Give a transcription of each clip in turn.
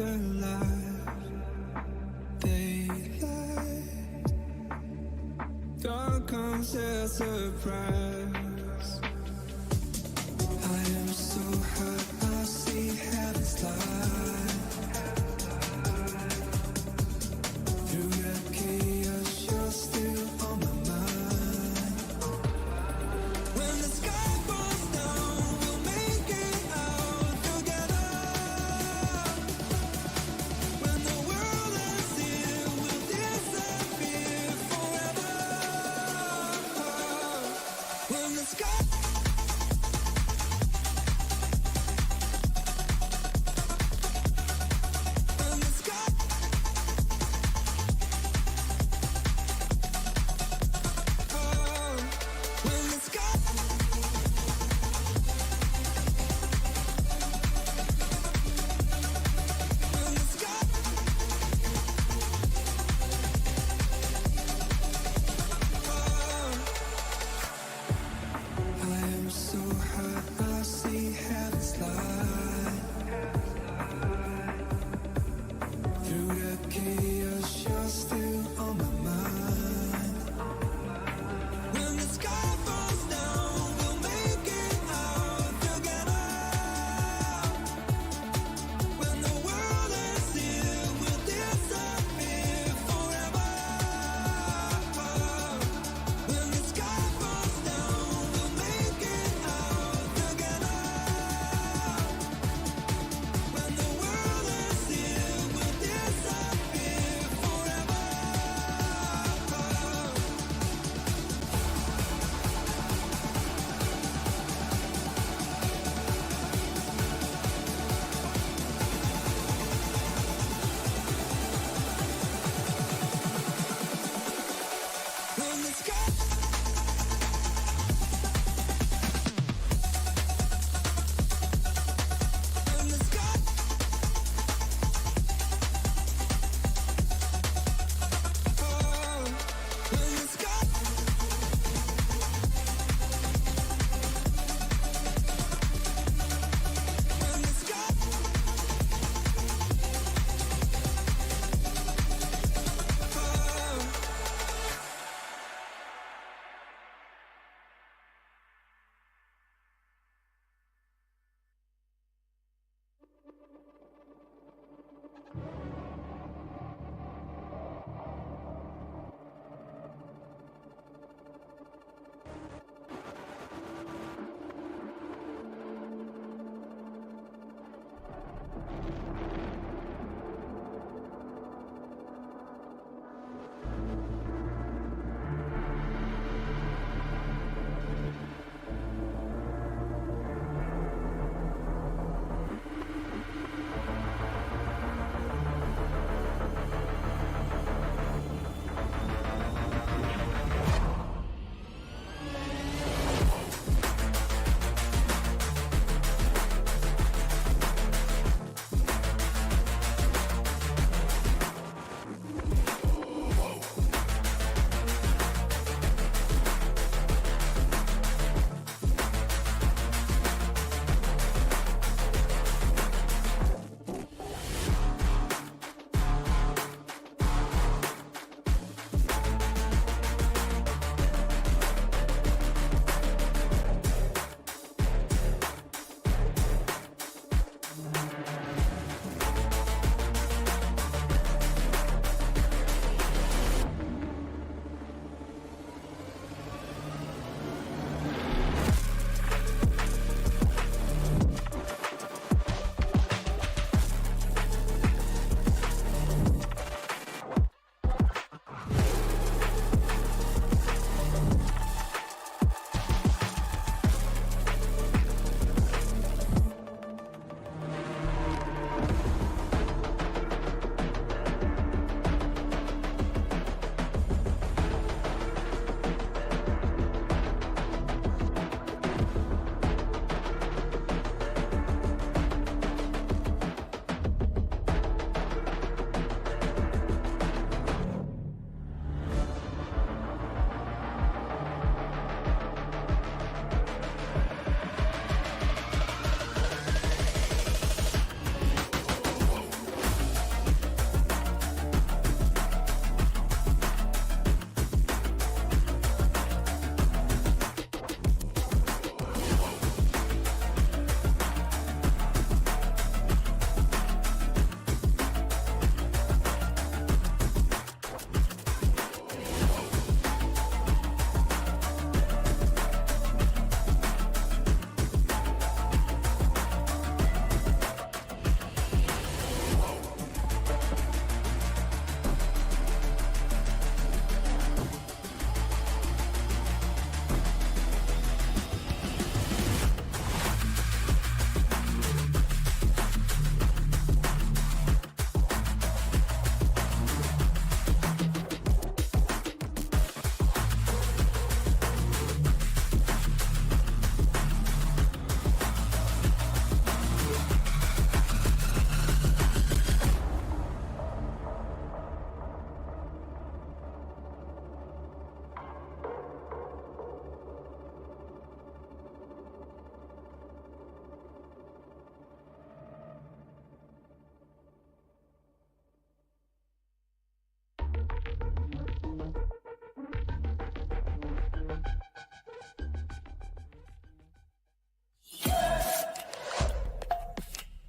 the light, daylight. Dawn comes as a surprise. I am so hurt, I see heaven's light. Through the chaos, you're still on my mind. When the sky falls down, we'll make it out together. When the world ends here, we'll disappear forever. When the sky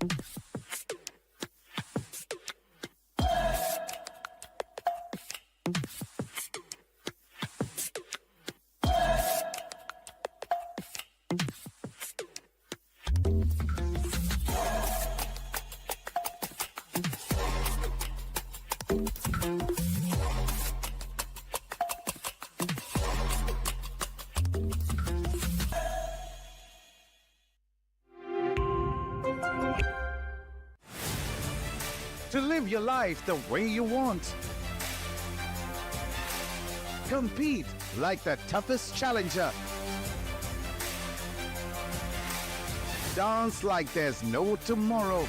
To live your life the way you want. Compete like the toughest challenger. Dance like there's no tomorrow.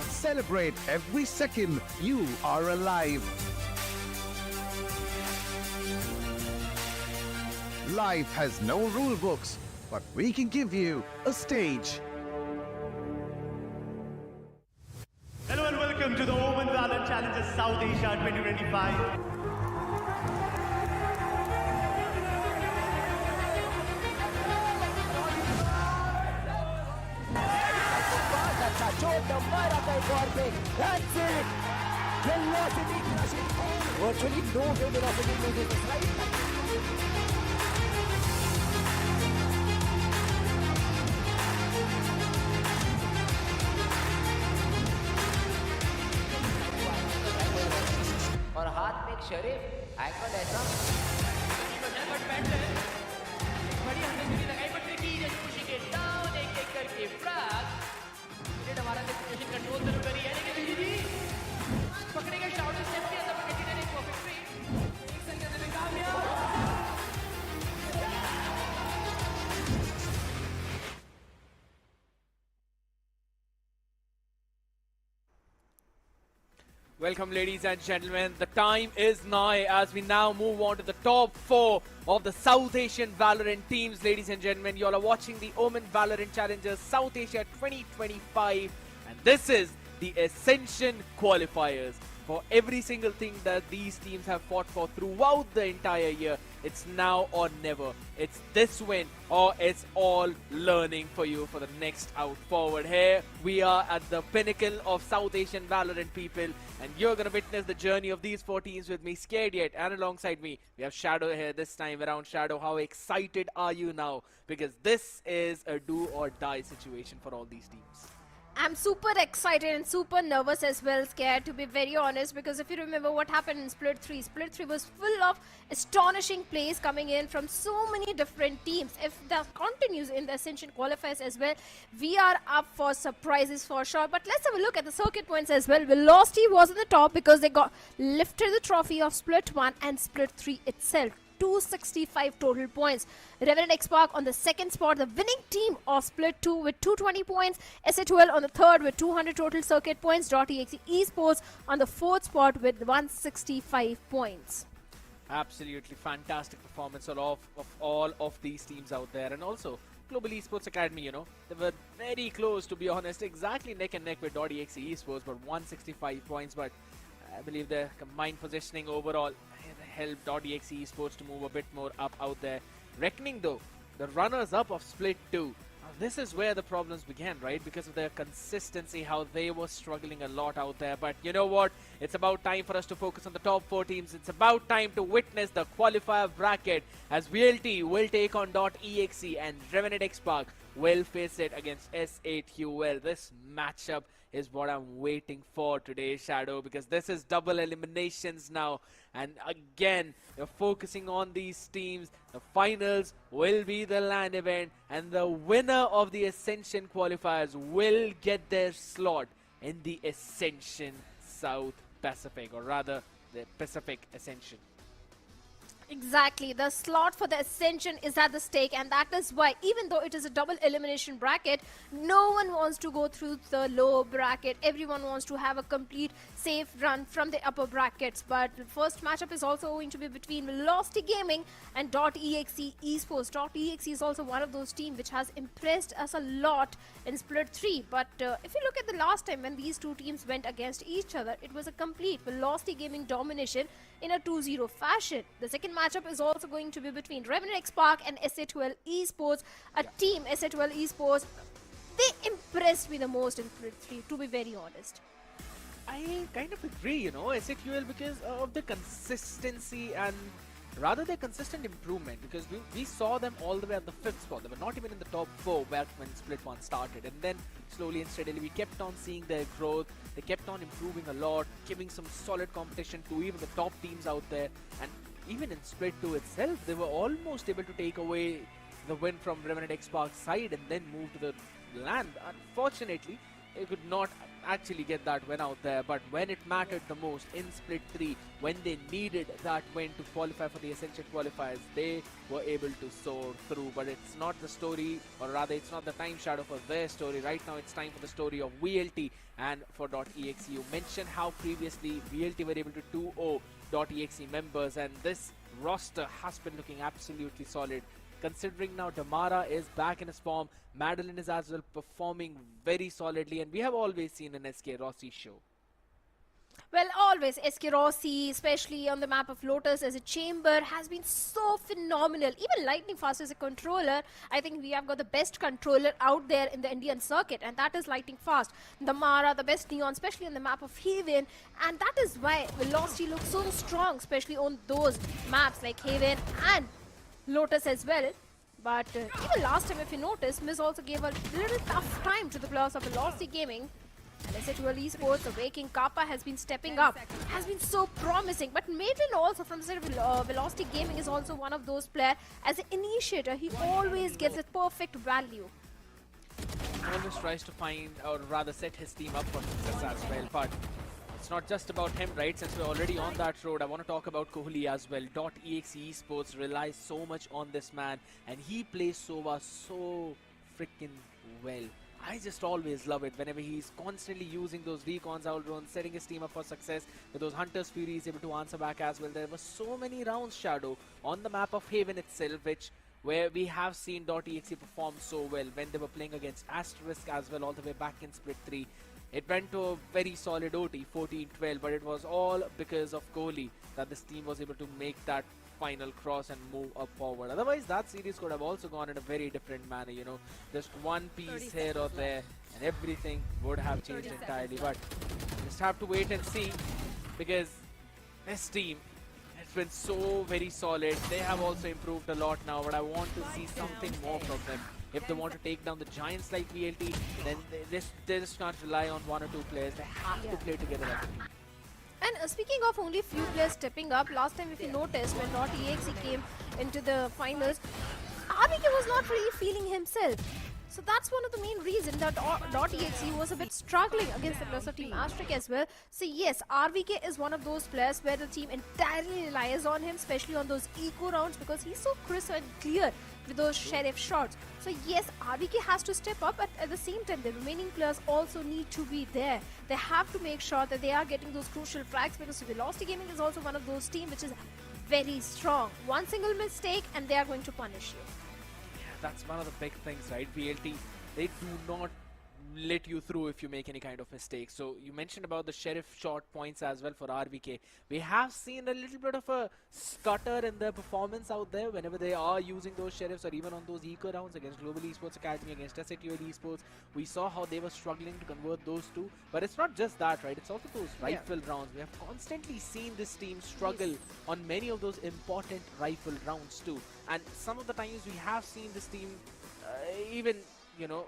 Celebrate every second you are alive. Life has no rule books, but we can give you a stage. Hello and welcome to the OMEN VALORANT Challenges South Asia 2025. That's it! Velocity crushing. Virtually no way velocity loses this, right? और हाथ में एक शरीफ angle ऐसा बड़ी हमने लगाई but tricky just pushing it down एक एक करके फ्रैग ये हमारा सिचुएशन कंट्रोल जरूर करी है लेकिन जी पकड़ेगा शाउट स्टेप के अंदर कंटिन्यू एक परफेक्ट फ्री एक सेकंड में कामयाब Welcome, ladies and gentlemen. The time is nigh as we now move on to the top 4 of the South Asian Valorant teams. Ladies and gentlemen, you all are watching the OMEN VALORANT Challengers South Asia 2025. And this is the Ascension Qualifiers. For every single thing that these teams have fought for throughout the entire year, it's now or never. It's this win or it's all learning for you for the next out forward. Here we are at the pinnacle of South Asian Valorant, people, and you're going to witness the journey of these 4 teams with me, Scared Yet, and alongside me we have Shadow here this time around. Shadow, how excited are you now? Because this is a do or die situation for all these teams. I'm super excited and super nervous as well, Scared, to be very honest, because if you remember what happened in Split 3 was full of astonishing plays coming in from so many different teams. If that continues in the Ascension Qualifiers as well, we are up for surprises for sure. But let's have a look at the circuit points as well. Velocity was on the top because they got lifted the trophy of Split 1 and Split 3 itself. 265 total points. Revenant XSpark on the second spot, the winning team of Split 2 with 220 points. SA12 on the third with 200 total circuit points. Exe Esports on the fourth spot with 165 points. Absolutely fantastic performance of all of these teams out there. And also, Global Esports Academy, you know, they were very close, to be honest, exactly neck and neck with Exe Esports, but 165 points. But I believe their combined positioning overall helped Exe Esports to move a bit more up out there. Reckoning though, the runners-up of Split 2, now this is where the problems began, right? Because of their consistency, how they were struggling a lot out there. But you know what? It's about time for us to focus on the top 4 teams. It's about time to witness the qualifier bracket as VLT will take on .exe and Revenant XSpark will face it against S8QL. This matchup is what I'm waiting for today, Shadow, because this is double eliminations now. And again, you're focusing on these teams. The finals will be the LAN event, and the winner of the Ascension Qualifiers will get their slot in the Ascension South Pacific, or rather, the Pacific Ascension. Exactly, the slot for the Ascension is at the stake, and that is why, even though it is a double elimination bracket, no one wants to go through the lower bracket. Everyone wants to have a complete safe run from the upper brackets. But the first matchup is also going to be between Velocity Gaming and .exe Esports. .exe is also one of those teams which has impressed us a lot in Split 3. But if you look at the last time when these two teams went against each other, it was a complete Velocity Gaming domination in a 2-0 fashion. The second matchup is also going to be between Revenant XSpark and SA12 Esports, a team, SA12 Esports. They impressed me the most in Split 3, to be very honest. I kind of agree, you know, SAQL, because of the consistency and rather their consistent improvement, because we saw them all the way at the 5th spot. They were not even in the top 4 back when Split 1 started, and then slowly and steadily we kept on seeing their growth. They kept on improving a lot, giving some solid competition to even the top teams out there, and even in Split 2 itself, they were almost able to take away the win from Revenant XSpark's side and then move to the land. Unfortunately, they could not actually get that win out there, but when it mattered the most in Split 3, when they needed that win to qualify for the Ascension Qualifiers, they were able to soar through. But it's not the story, or rather it's not the time shadow for their story. Right now it's time for the story of VLT and for .exe. You mentioned how previously VLT were able to 2-0 .exe members, and this roster has been looking absolutely solid. Considering now Damara is back in his form, Madeline is as well performing very solidly, and we have always seen an SK Rossi show. Well, always SK Rossi, especially on the map of Lotus as a chamber, has been so phenomenal. Even Lightning Fast as a controller, I think we have got the best controller out there in the Indian circuit, and that is Lightning Fast. Damara, the best Neon, especially on the map of Haven, and that is why Velocity looks so strong, especially on those maps like Haven and Lotus as well. But even last time, if you notice, Miz also gave a little tough time to the players of Velocity Gaming. And Exe Esports, the Waking Kappa has been stepping up, has been so promising. But Maitland also from the side of Velocity Gaming is also one of those players. As an initiator, he always gets a perfect value. Always tries to find, or rather set his team up for success as well. But it's not just about him, right? Since we're already on that road, I want to talk about Kohli as well. Exe Esports relies so much on this man, and he plays Sova so freaking well. I just always love it whenever he's constantly using those recons out drones, setting his team up for success. With those Hunter's Fury, he's able to answer back as well. There were so many rounds, Shadow, on the map of Haven itself, where we have seen .exe perform so well when they were playing against Asterisk as well, all the way back in Split 3. It went to a very solid OT, 14-12, but it was all because of Kohli that this team was able to make that final cross and move up forward. Otherwise, that series could have also gone in a very different manner, you know. Just one piece here or there, and everything would have changed entirely. But just have to wait and see, because this team has been so very solid. They have also improved a lot now, but I want to see something more from them. If they want to take down the giants like VLT, then they just can't rely on one or two players. They have to play together as a team. And speaking of only few players stepping up, last time if you noticed when .exe came into the finals, RVK was not really feeling himself. So that's one of the main reasons that .exe was a bit struggling against the players of Team Astric as well. So yes, RVK is one of those players where the team entirely relies on him, especially on those eco rounds, because he's so crisp and clear with those sheriff shots. So yes, RVK has to step up, but at the same time, the remaining players also need to be there. They have to make sure that they are getting those crucial frags, because Velocity Gaming is also one of those teams which is very strong. One single mistake and they are going to punish you. That's one of the big things, right? VLT, they do not let you through if you make any kind of mistake. So you mentioned about the sheriff shot points as well for RVK. We have seen a little bit of a stutter in their performance out there whenever they are using those sheriffs, or even on those eco rounds against Global Esports Academy, against SAQL Esports. We saw how they were struggling to convert those two. But it's not just that, right? It's also those rifle rounds. We have constantly seen this team struggle on many of those important rifle rounds too. And some of the times we have seen this team even, you know,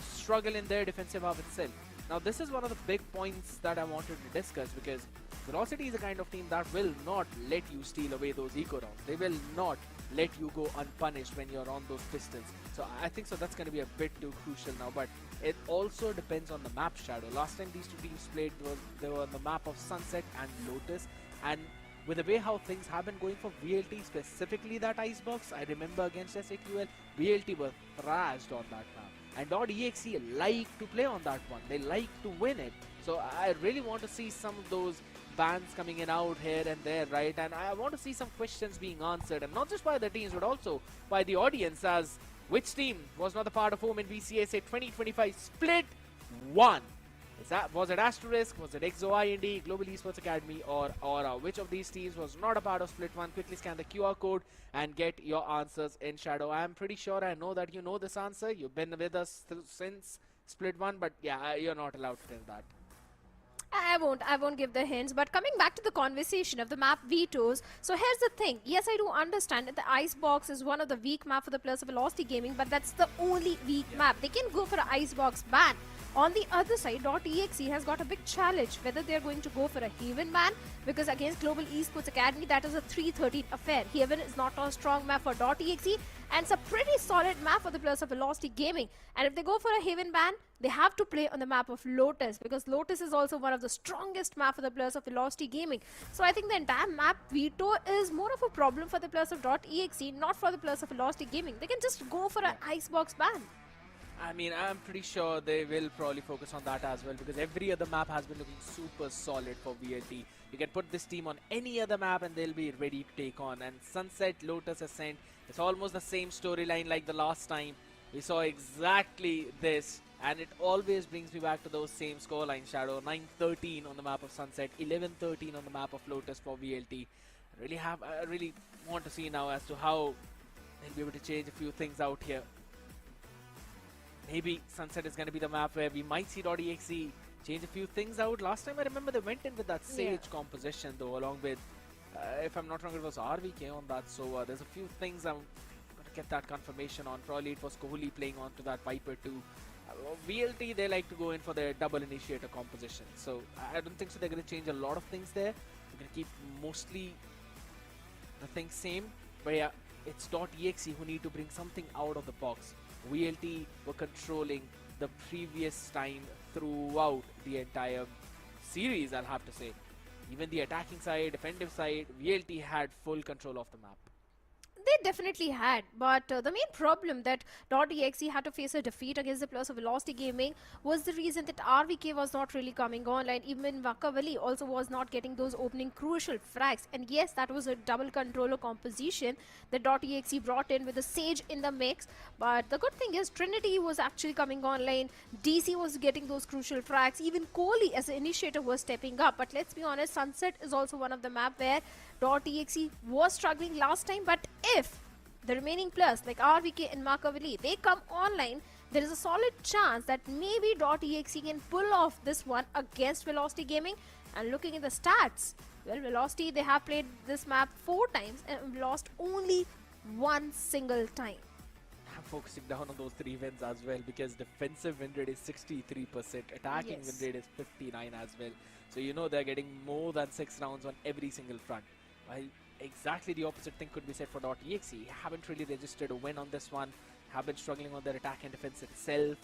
struggle in their defensive half itself. Now this is one of the big points that I wanted to discuss, because Velocity is a kind of team that will not let you steal away those eco rounds. They will not let you go unpunished when you're on those pistons. So I think so that's going to be a bit too crucial now, but it also depends on the map, Shadow. Last time these two teams played, they were on the map of Sunset and Lotus, and with the way how things have been going for VLT, specifically that icebox, I remember against SAQL, VLT were thrashed on that map. And .exe like to play on that one. They like to win it. So I really want to see some of those bans coming in out here and there, right? And I want to see some questions being answered, and not just by the teams, but also by the audience, as which team was not a part of OMEN VCSA 2025 Split 1? Was it Asterisk, was it Exe Esports, Global Esports Academy, or Aura? Which of these teams was not a part of Split 1? Quickly scan the QR code and get your answers in, Shadow. I am pretty sure I know that you know this answer. You've been with us since split one, but yeah, you're not allowed to tell that. I won't give the hints. But coming back to the conversation of the map vetoes, so here's the thing. Yes, I do understand that the Icebox is one of the weak map for the players of Velocity Gaming, but that's the only weak map. They can go for an Icebox ban. On the other side, .exe has got a big challenge whether they're going to go for a Haven ban, because against Global Esports Academy, that is a 3-13 affair. Haven is not a strong map for .exe, and it's a pretty solid map for the players of Velocity Gaming. And if they go for a Haven ban, they have to play on the map of Lotus, because Lotus is also one of the strongest map for the players of Velocity Gaming. So I think the entire map veto is more of a problem for the players of .exe, not for the players of Velocity Gaming. They can just go for an Icebox ban. I mean, I'm pretty sure they will probably focus on that as well, because every other map has been looking super solid for VLT. You can put this team on any other map and they'll be ready to take on. And Sunset, Lotus, Ascent, it's almost the same storyline like the last time. We saw exactly this, and it always brings me back to those same scorelines, Shadow. 9-13 on the map of Sunset, 11-13 on the map of Lotus for VLT. I really want to see now as to how they'll be able to change a few things out here. Maybe Sunset is going to be the map where we might see .exe change a few things out. Last time I remember they went in with that Sage composition though, along with, if I'm not wrong, it was RVK on that. So there's a few things I'm going to get that confirmation on. Probably it was Kohli playing onto that Viper too. VLT, they like to go in for their double initiator composition. So I don't think so they're going to change a lot of things there. They're going to keep mostly the things same. But yeah, it's .exe who need to bring something out of the box. VLT were controlling the previous time throughout the entire series, I'll have to say. Even the attacking side, defensive side, VLT had full control of the map. They definitely had, but the main problem that .exe had to face a defeat against the players of Velocity Gaming was the reason that RVK was not really coming online. Even Vakavali also was not getting those opening crucial frags. And yes, that was a double controller composition that .exe brought in with the Sage in the mix. But the good thing is Trinity was actually coming online. DC was getting those crucial frags. Even Kohli as an initiator was stepping up. But let's be honest, Sunset is also one of the map where .exe was struggling last time, but if the remaining players like RVK and Makavali, they come online, there is a solid chance that maybe .exe can pull off this one against Velocity Gaming. And looking at the stats, well, Velocity, they have played this map 4 times and lost only 1 single time. I'm focusing down on those 3 wins as well, because defensive win rate is 63%, attacking win rate is 59 as well. So you know they're getting more than 6 rounds on every single front. While exactly the opposite thing could be said for .exe. Haven't really registered a win on this one. Have been struggling on their attack and defense itself.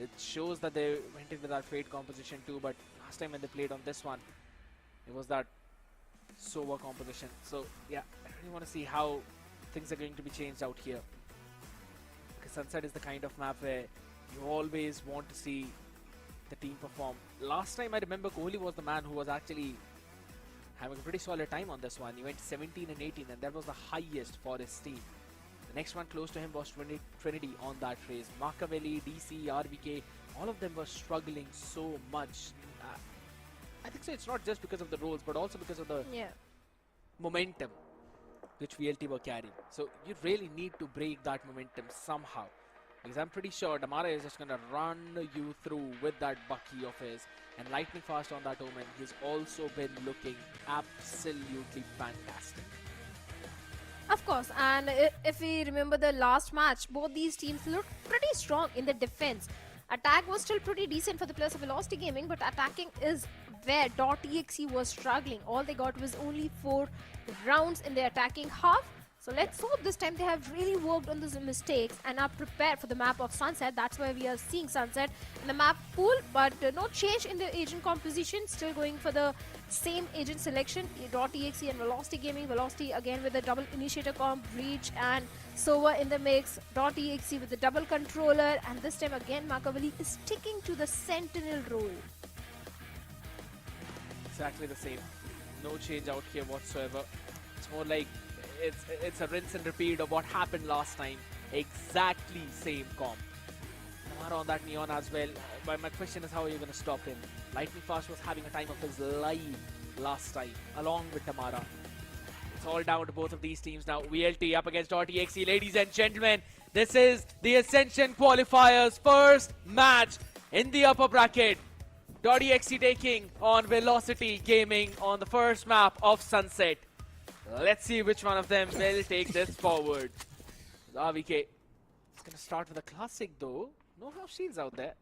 It shows that they went in with that Fate composition too, but last time when they played on this one, it was that Sova composition. So yeah, I really want to see how things are going to be changed out here. Because Sunset is the kind of map where you always want to see the team perform. Last time I remember Kohli was the man who was actually having a pretty solid time on this one. He went 17 and 18, and that was the highest for his team. The next one close to him was Trinity on that race. Makaveli, DC, RVK, all of them were struggling so much. I think so it's not just because of the roles, but also because of the momentum which VLT were carrying. So you really need to break that momentum somehow. Because I'm pretty sure Damara is just going to run you through with that Bucky of his. And lightning fast on that Omen. He's also been looking absolutely fantastic. Of course, and if we remember the last match, both these teams looked pretty strong in the defense. Attack was still pretty decent for the players of Velocity Gaming, but attacking is where .exe was struggling. All they got was only 4 rounds in the attacking half. So let's hope this time they have really worked on those mistakes and are prepared for the map of Sunset. That's why we are seeing Sunset in the map pool, but no change in the agent composition. Still going for the same agent selection. .exe and Velocity Gaming. Velocity again with the double initiator comp, Breach and Sova in the mix. .exe with the double controller, and this time again Makavali is sticking to the Sentinel role. Exactly the same. No change out here whatsoever. It's more like it's a rinse and repeat of what happened last time. Exactly same comp. Tamara on that Neon as well. But my question is, how are you going to stop him? Lightning Fast was having a time of his life last time, along with Tamara. It's all down to both of these teams now. VLT up against .exe. Ladies and gentlemen, this is the Ascension Qualifier's first match in the upper bracket. .exe taking on Velocity Gaming on the first map of Sunset. Let's see which one of them will take this forward. RVK is going to start with a classic though. No half shields out there.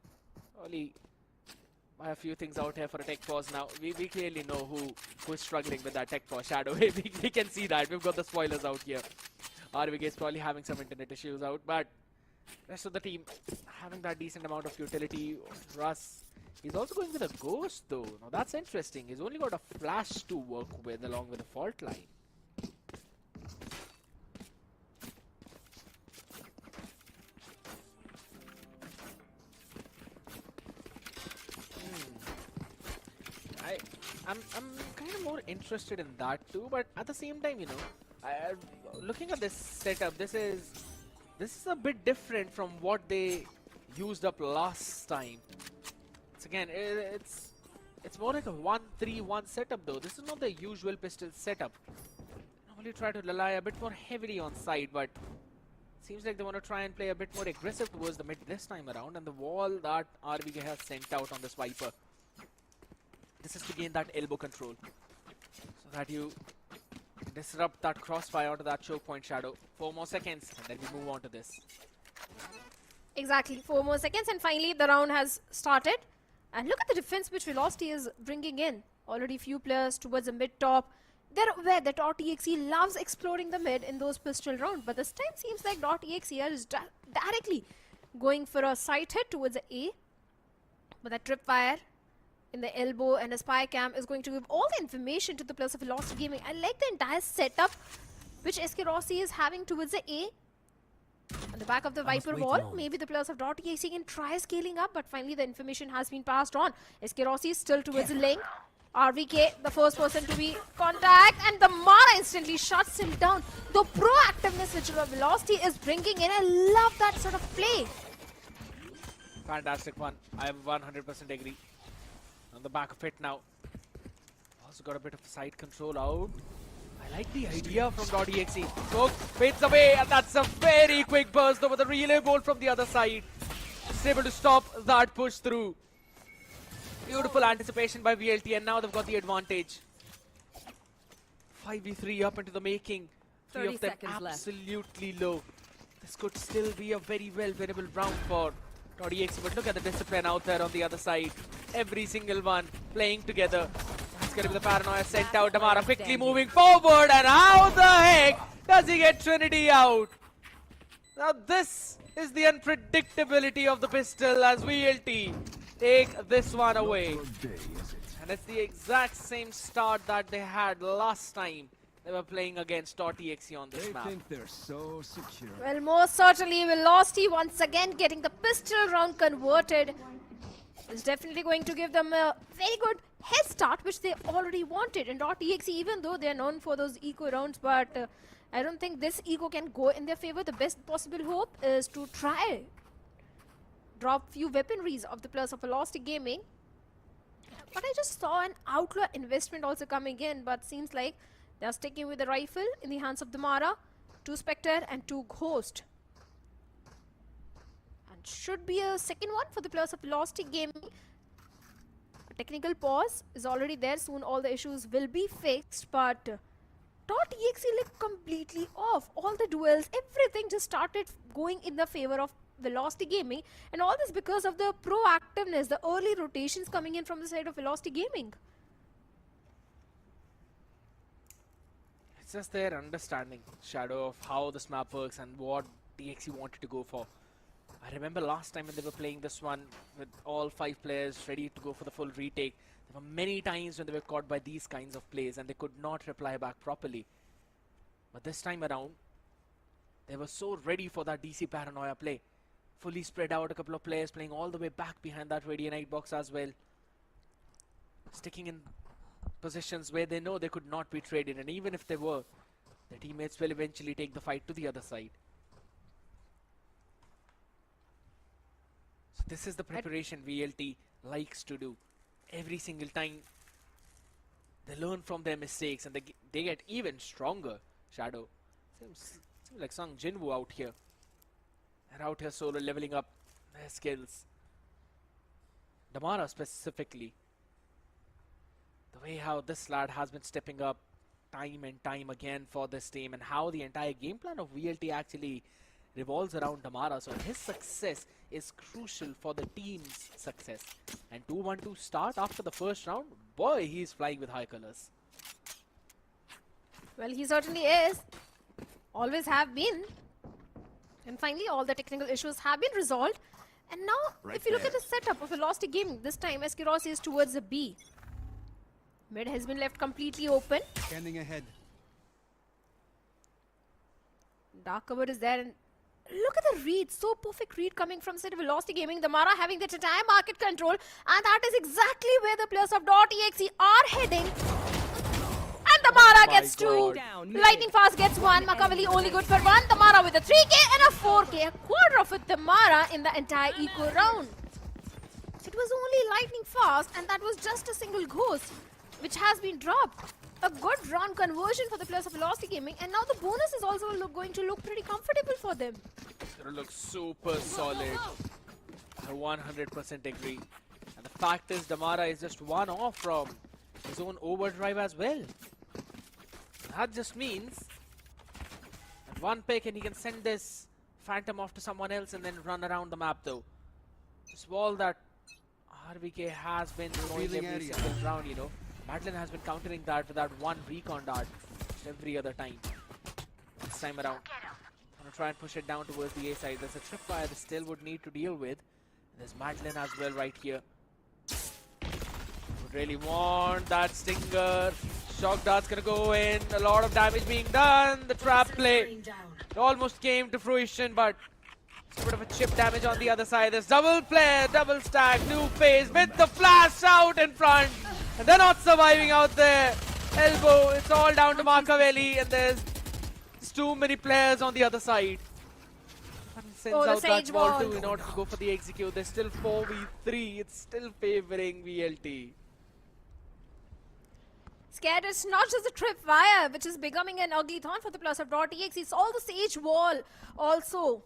Only buy a few things out here for a tech pause now. We clearly know who is struggling with that tech pause. Shadow, we can see that. We've got the spoilers out here. RVK is probably having some internet issues out, but rest of the team having that decent amount of utility. Russ, he's also going with a ghost though. Now that's interesting. He's only got a flash to work with along with a fault line. I'm kind of more interested in that too, but at the same time, you know, looking at this setup, this is a bit different from what they used up last time. It's more like a 1-3-1 setup though. This is not the usual pistol setup. Normally try to rely a bit more heavily on side, but seems like they want to try and play a bit more aggressive towards the mid this time around, and the wall that RVK has sent out on this Viper. This is to gain that elbow control, so that you disrupt that crossfire onto that choke point. Shadow. 4 more seconds, and then we move on to this. Exactly, 4 more seconds, and finally the round has started. And look at the defense which Velocity is bringing in. Already few players towards the mid top. They're aware that .exe loves exploring the mid in those pistol rounds, but this time seems like .exe is directly going for a sight hit towards the A. But that tripwire in the elbow and a spy cam is going to give all the information to the players of Velocity Gaming. I like the entire setup which SK Rossi is having towards the A. On the back of the Viper wall, maybe the players of .exe can try scaling up, but finally the information has been passed on. SK Rossi is still towards the link. RVK, the first person to be contact, and the Mara instantly shuts him down. The proactiveness which Velocity is bringing in, I love that sort of play. Fantastic one. I 100% agree. On the back of it now. Also got a bit of side control out. I like the idea from .exe. Smoke fades away, and that's a very quick burst over the relay bolt from the other side. It's able to stop that push through. Beautiful anticipation by VLT, and now they've got the advantage. 5v3 up into the making. 3 of them absolutely low. This could still be a very well winnable round for .exe, but look at the discipline out there on the other side. Every single one playing together. That's going to be the paranoia sent out. Damara quickly moving forward, and how the heck does he get Trinity out? Now this is the unpredictability of the pistol as VLT take this one away. And it's the exact same start that they had last time they were playing against .exe on this map. They think they're so secure. Well, most certainly Velocity once again getting the pistol round converted. It's definitely going to give them a very good head start, which they already wanted. And .exe, even though they're known for those eco rounds, but I don't think this eco can go in their favor. The best possible hope is to try drop few weaponries of the players of Velocity Gaming. But I just saw an Outlaw investment also coming in, but seems like they are sticking with the rifle in the hands of the Mara, 2 Spectre and 2 Ghost. And should be a second one for the players of Velocity Gaming. A technical pause is already there. Soon all the issues will be fixed, but .exe looked completely off. All the duels, everything just started going in the favor of Velocity Gaming, and all this because of the proactiveness, the early rotations coming in from the side of Velocity Gaming. It's just their understanding, Shadow, of how this map works and what DXE wanted to go for. I remember last time when they were playing this one with all 5 players ready to go for the full retake, there were many times when they were caught by these kinds of plays and they could not reply back properly. But this time around, they were so ready for that DC paranoia play. Fully spread out, a couple of players playing all the way back behind that Radianite box as well. Sticking in positions where they know they could not be traded, and even if they were, their teammates will eventually take the fight to the other side. So this is the preparation VLT likes to do. Every single time they learn from their mistakes and they get even stronger. Shadow. Seems like Sung Jinwoo out here. They're out here solo leveling up their skills. Damara specifically. The way how this lad has been stepping up time and time again for this team, and how the entire game plan of VLT actually revolves around Damara. So his success is crucial for the team's success. And 2-1-2 start after the first round. Boy, he's flying with high colors. Well, he certainly is. Always have been. And finally, all the technical issues have been resolved. And now, if you look at the setup of Velocity Gaming, this time Exe Rossi is towards the B. Mid has been left completely open. Scanning ahead. Dark cover is there, and look at the read. So perfect read coming from City Velocity Gaming. Damara having that entire market control, and that is exactly where the players of .exe are heading. And Damara gets two. Lightning Fast gets one. Makaveli only good for one. Damara with a 3k and a 4k. A quarter of it Damara in the entire eco round. It was only Lightning Fast, and that was just a single ghost, which has been dropped. A good round conversion for the players of Velocity Gaming, and now the bonus is also going to look pretty comfortable for them. It's gonna look super solid. I 100% agree. And the fact is, Damara is just one off from his own overdrive as well. That just means that one pick and he can send this Phantom off to someone else and then run around the map though. This wall that RBK has been throwing every single round, you know. Madeline has been countering that with that one recon dart every other time. This time around, gonna try and push it down towards the A side. There's a tripwire they still would need to deal with. There's Madeline as well right here. Would really want that stinger. Shock dart's gonna go in. A lot of damage being done. The trap play it almost came to fruition, but it's a bit of a chip damage on the other side. There's double play, double stack, new phase with the flash out in front. And they're not surviving out there. Elbow, it's all down to Makaveli, and there's too many players on the other side. And sends out that ball too in order to go for the execute. There's still 4v3. It's still favoring VLT. Scared is not just the tripwire, which is becoming an ugly thorn for the players of .exe. It's all the Sage Wall also.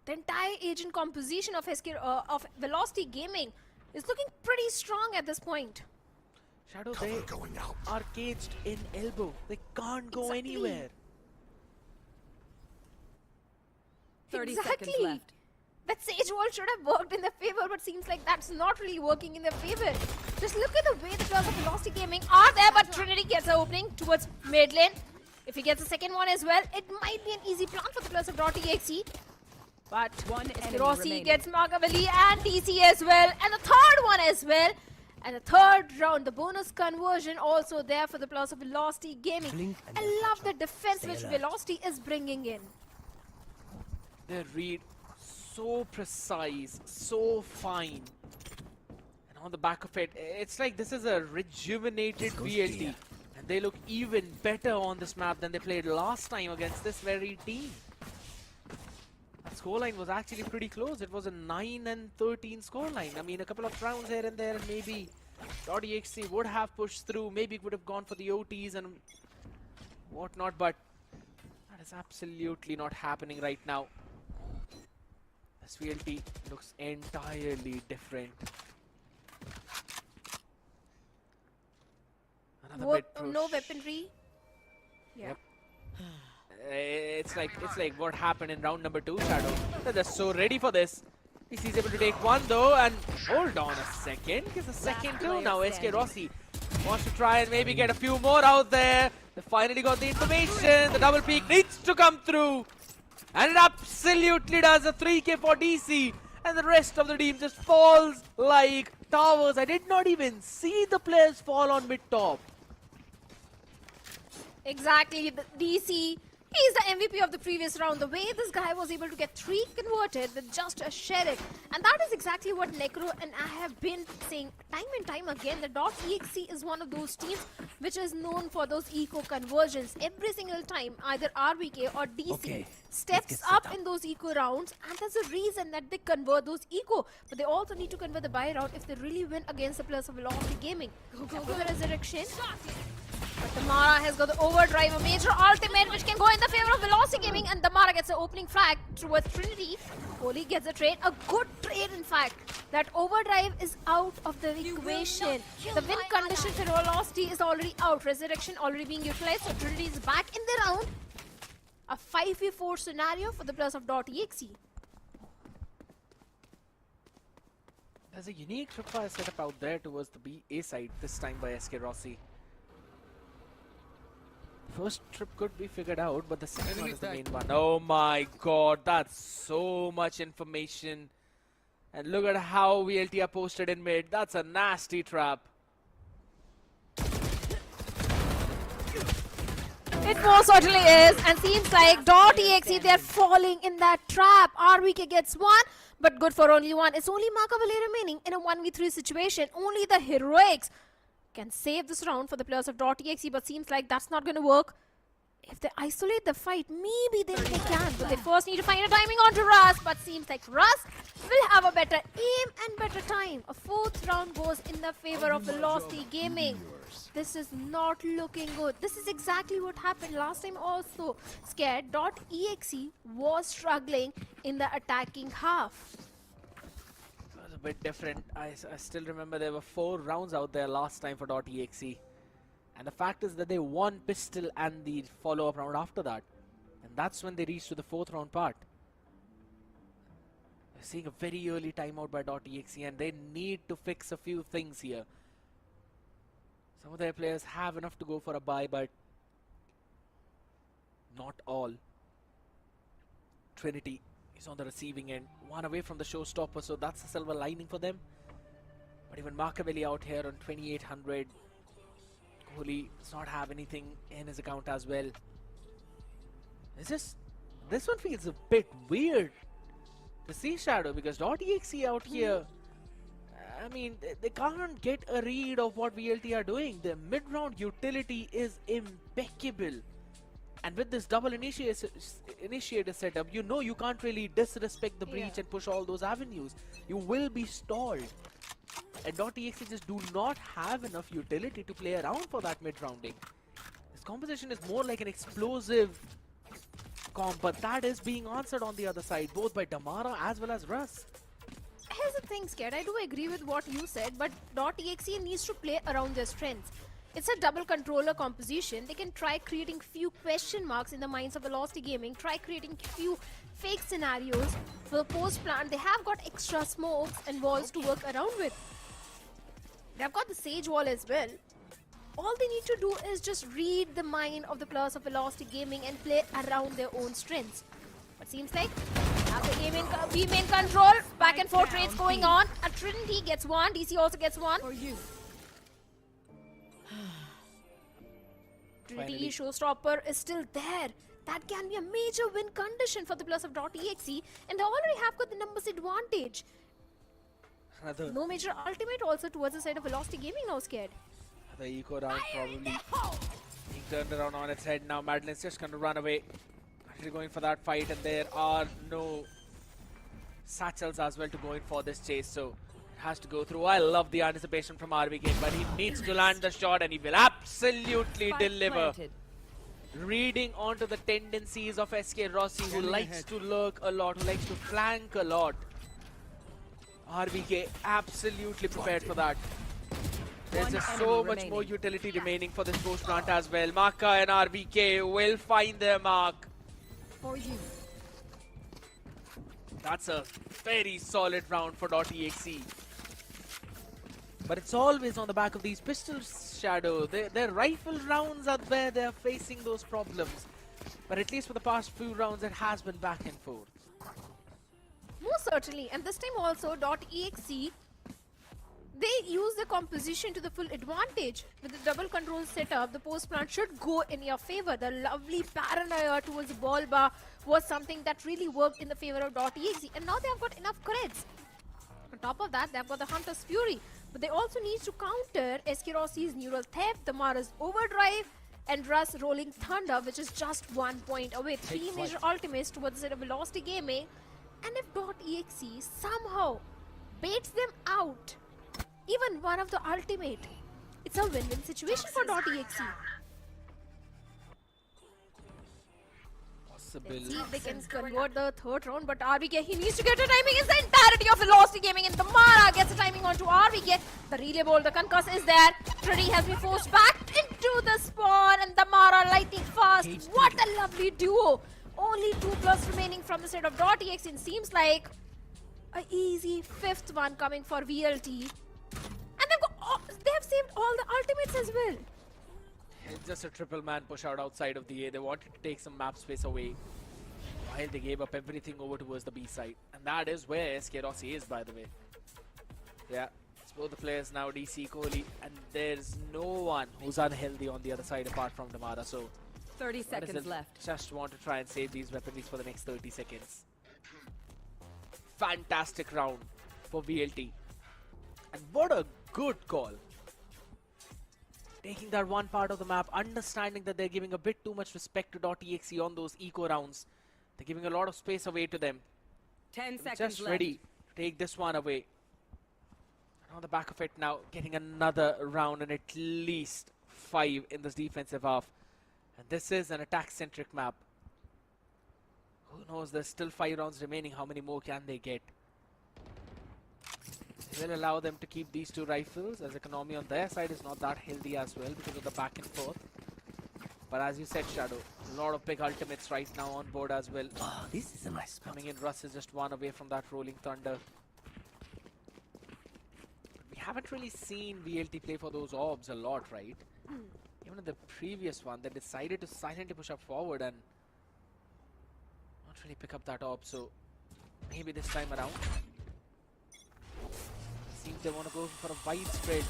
The entire agent composition of Velocity Gaming is looking pretty strong at this point. Shadow, they are caged in elbow. They can't go anywhere. 30 seconds left. That Sage Wall should have worked in their favor, but seems like that's not really working in their favor. Just look at the way the players of Velocity Gaming are there, but Trinity gets an opening towards mid lane. If he gets a second one as well, it might be an easy plan for the players of .exe. But Rossi gets Makaveli and DC as well, and the third one as well. And the third round, the bonus conversion also there for the players of Velocity Gaming. I love the defense which Velocity is bringing in. Their read so precise, so fine. And on the back of it, it's like this is a rejuvenated VLT. And they look even better on this map than they played last time against this very team. The scoreline was actually pretty close. It was a 9-13 scoreline. I mean, a couple of rounds here and there, and maybe .exe would have pushed through. Maybe it would have gone for the OTs and whatnot, but that is absolutely not happening right now. This VLT looks entirely different. Another mid push. No weaponry. Yeah. Yep. It's like what happened in round number 2, Shadow. They're so ready for this. He's able to take one though, and hold on a second. Gets a second too now. SK Rossi wants to try and maybe get a few more out there. They finally got the information. The double peak needs to come through. And it absolutely does. A 3k for DC. And the rest of the team just falls like towers. I did not even see the players fall on mid-top. Exactly. The DC, he's the MVP of the previous round. The way this guy was able to get 3 converted with just a sheriff. And that is exactly what Necro and I have been saying time and time again. The .exe is one of those teams which is known for those eco conversions. Every single time, either RBK or DC steps up in those eco rounds, and there's a reason that they convert those eco. But they also need to convert the buy round if they really win against the players of Velocity Gaming. Go, the resurrection. But Damara has got the overdrive, a major ultimate which can go in the favor of Velocity Gaming, and Damara gets the opening flag towards Trinity. Holy gets a trade, a good trade in fact. That overdrive is out of the equation. The win condition for Velocity is already out. Resurrection already being utilized, so Trinity is back in the round. A 5v4 scenario for the players of .exe. There's a unique tripwire setup out there towards the BA side, this time by SK Rossi. First trip could be figured out, but the second one is the main one. Oh my god, that's so much information. And look at how VLT are posted in mid. That's a nasty trap. It most certainly is, and seems like .exe, they're falling in that trap. RVK gets one, but good for only one. It's only Makavale remaining in a 1v3 situation. Only the heroics can save this round for the players of .exe, but seems like that's not going to work. If they isolate the fight, maybe they can, but they first need to find a timing onto Russ, but seems like Russ will have a better aim and better time. A fourth round goes in the favor of Velocity Gaming. This is not looking good. This is exactly what happened last time also. Scared .exe was struggling in the attacking half. It was a bit different. I still remember there were 4 rounds out there last time for .exe. And the fact is that they won pistol and the follow-up round after that. And that's when they reached to the 4th round part. They're seeing a very early timeout by .exe, and they need to fix a few things here. Some of their players have enough to go for a buy, but not all. Trinity is on the receiving end, 1 away from the showstopper, so that's a silver lining for them. But even Markavelli out here on 2800. Kohli does not have anything in his account as well. This one feels a bit weird to see, Shadow, because .exe out here, I mean, they can't get a read of what VLT are doing. The mid-round utility is impeccable. And with this double initiator setup, you know you can't really disrespect the breach and push all those avenues. You will be stalled. And .exe just do not have enough utility to play around for that mid-rounding. This composition is more like an explosive comp, but that is being answered on the other side, both by Damara as well as Russ. Here's the thing, Scared. I do agree with what you said, but .exe needs to play around their strengths. It's a double controller composition. They can try creating few question marks in the minds of Velocity Gaming, try creating few fake scenarios for the post plant. They have got extra smokes and walls to work around with. They've got the Sage wall as well. All they need to do is just read the mind of the players of Velocity Gaming and play around their own strengths. But seems like after gaming, we main control, back and forth trades going on. A Trinity gets one, DC also gets one. Trinity showstopper is still there. That can be a major win condition for the players of .exe, and they already have got the numbers advantage. No major ultimate also towards the side of Velocity Gaming now, Scared. The eco round probably being turned around on its head now. Madeline's just going to run away. Actually going for that fight, and there are no satchels as well to go in for this chase, so it has to go through. I love the anticipation from RVK, but he needs to land the shot, and he will absolutely deliver. Reading onto the tendencies of SK Rossi, who likes to lurk a lot, who likes to flank a lot. RVK absolutely prepared for that. There's just so much more utility remaining for this post plant as well. Maka and RVK will find their mark. That's a very solid round for .exe. But it's always on the back of these pistols, Shadow. Their rifle rounds are where they're facing those problems. But at least for the past few rounds, it has been back and forth. Most certainly, and this time also .exe, they use the composition to the full advantage. With the double control setup, the post plant should go in your favor. The lovely paranoia towards the ball bar was something that really worked in the favor of .exe, and now they have got enough creds. On top of that, they have got the Hunter's Fury, but they also need to counter SK Rossi's Neural Theft, Damara's Overdrive, and Russ Rolling Thunder, which is just 1 point away. 3 major ultimates towards the side of Velocity Gaming, and if .exe somehow baits them out, even one of the ultimate, it's a win-win situation for .exe. possible. See if they can convert the third round, but RVK, he needs to get a timing. It's the entirety of Velocity Gaming, and Damara gets a timing onto RVK. The relay ball, the concuss is there. Trinity has been forced back into the spawn, and Damara lightning fast. What a lovely duo. Only 2+ remaining from the side of .exe. It seems like an easy 5th one coming for VLT. And they have saved all the ultimates as well. It's just a triple man push out outside of the A. They wanted to take some map space away while they gave up everything over towards the B side. And that is where SK Rossi is, by the way. Yeah, it's both the players now, DC, Kohli, and there's no one who's unhealthy on the other side apart from Damara. So 30 seconds left. Just want to try and save these weaponries for the next 30 seconds. Fantastic round for VLT. And what a good call. Taking that one part of the map, understanding that they're giving a bit too much respect to .exe on those eco rounds. They're giving a lot of space away to them. 10 seconds Just left. ready to take this one away. And on the back of it now, getting another round and at least 5 in this defensive half. And this is an attack-centric map. Who knows, there's still 5 rounds remaining. How many more can they get? They will allow them to keep these 2 rifles, as economy on their side is not that healthy as well because of the back and forth. But as you said, Shadow, a lot of big ultimates right now on board as well. Oh, this is a nice spot. Coming in, Russ is just 1 away from that Rolling Thunder. We haven't really seen VLT play for those orbs a lot, right? Even in the previous one, they decided to silently push up forward and not really pick up that orb, so maybe this time around. Seems they want to go for a widespread.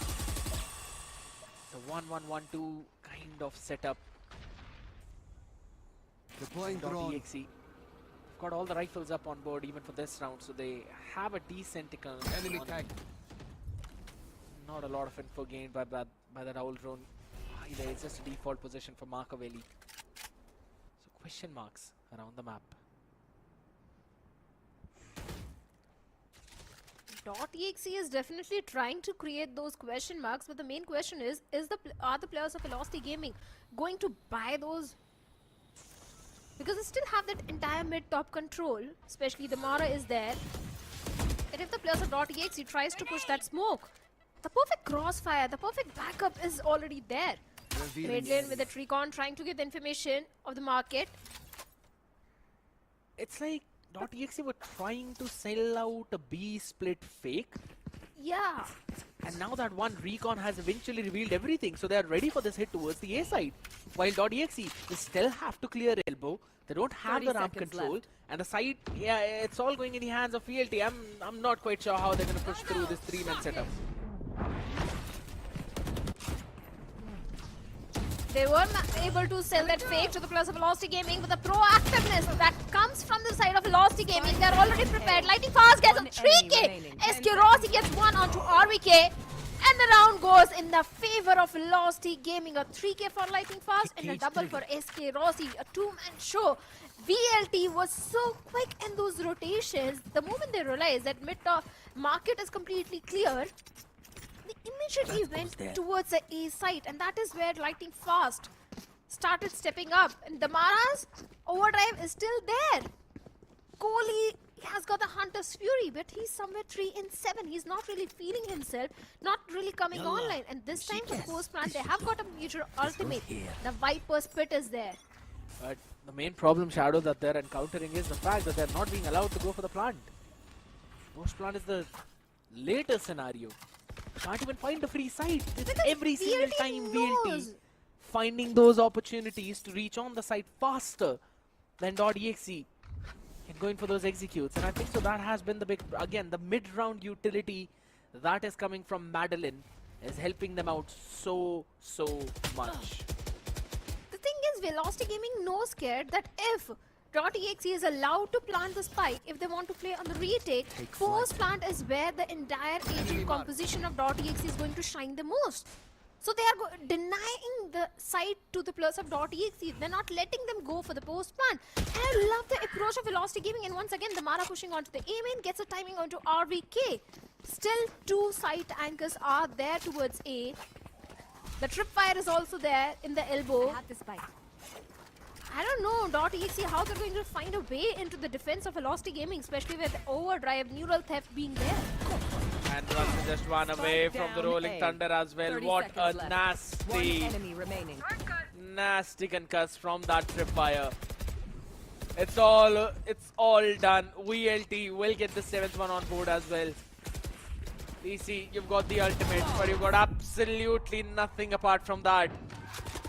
The 1-1-1-2 kind of setup. Deploying drone. .exe. They've got all the rifles up on board even for this round, so they have a decent Enemy tag. Not a lot of info gained by that owl drone. Either it's just a default position for Markavelli. So question marks around the map. .exe is definitely trying to create those question marks, but the main question is are the players of Velocity Gaming going to buy those? Because they still have that entire mid-top control, especially the Mara is there. And if the players of .exe tries to push that smoke, the perfect crossfire, the perfect backup is already there. Mid lane with the Tricon trying to get the information of the market. It's like .exe were trying to sell out a B split fake, Yeah. and now that one recon has eventually revealed everything, so they are ready for this hit towards the A side. While .exe, they still have to clear elbow. They don't have 30 the ramp seconds control, left. and the side, yeah, it's all going in the hands of VLT. I'm not quite sure how they're going to push through this 3-man setup. They were able to sell that fake to the players of Velocity Gaming with the proactiveness that comes from the side of Velocity Gaming. They're already prepared. Lightning Fast gets a One 3K. enemy remaining. 10 SK Rossi gets 1 onto RVK. And the round goes in the favor of Velocity Gaming. A 3K for Lightning Fast and a double for SK Rossi. A 2-man show. VLT was so quick in those rotations. The moment they realized that mid-top market is completely clear, they immediately went towards the A site, and that is where Lightning Fast started stepping up. And Damara's overdrive is still there. Kohli has got the Hunter's Fury, but he's somewhere 3 in 7. He's not really feeling himself, not really coming online. And this time for Post Plant, they have got a major ultimate. The Viper's Pit is there. But the main problem, Shadow, that they're encountering is the fact that they're not being allowed to go for the plant. Post plant is the later scenario. Can't even find a free site. It's Because every single VLT time knows. VLT finding those opportunities to reach on the site faster than .exe and going for those executes. And I think so that has been the big, again, the mid-round utility that is coming from Madeline is helping them out so much. The thing is, Velocity Gaming knows, scared that if .exe is allowed to plant the spike, if they want to play on the retake, post plant is where the entire agent composition of .exe is going to shine the most. So they are denying the site to the players of .exe. They're not letting them go for the post plant. And I love the approach of Velocity Gaming. And once again, the Mara pushing onto the A-main gets a timing onto RVK. Still 2 site anchors are there towards A. The tripwire is also there in the elbow. Have the spike. I don't know, .exe, how they're going to find a way into the defense of Velocity Gaming, especially with Overdrive, Neural Theft being there. And Russell just ran away from the down Rolling A. Thunder as well. 30 What a seconds left. One nasty, enemy remaining. nasty concuss from that tripwire. It's all done. VLT will get the 7th one on board as well. DC, you've got the ultimate, but you've got absolutely nothing apart from that.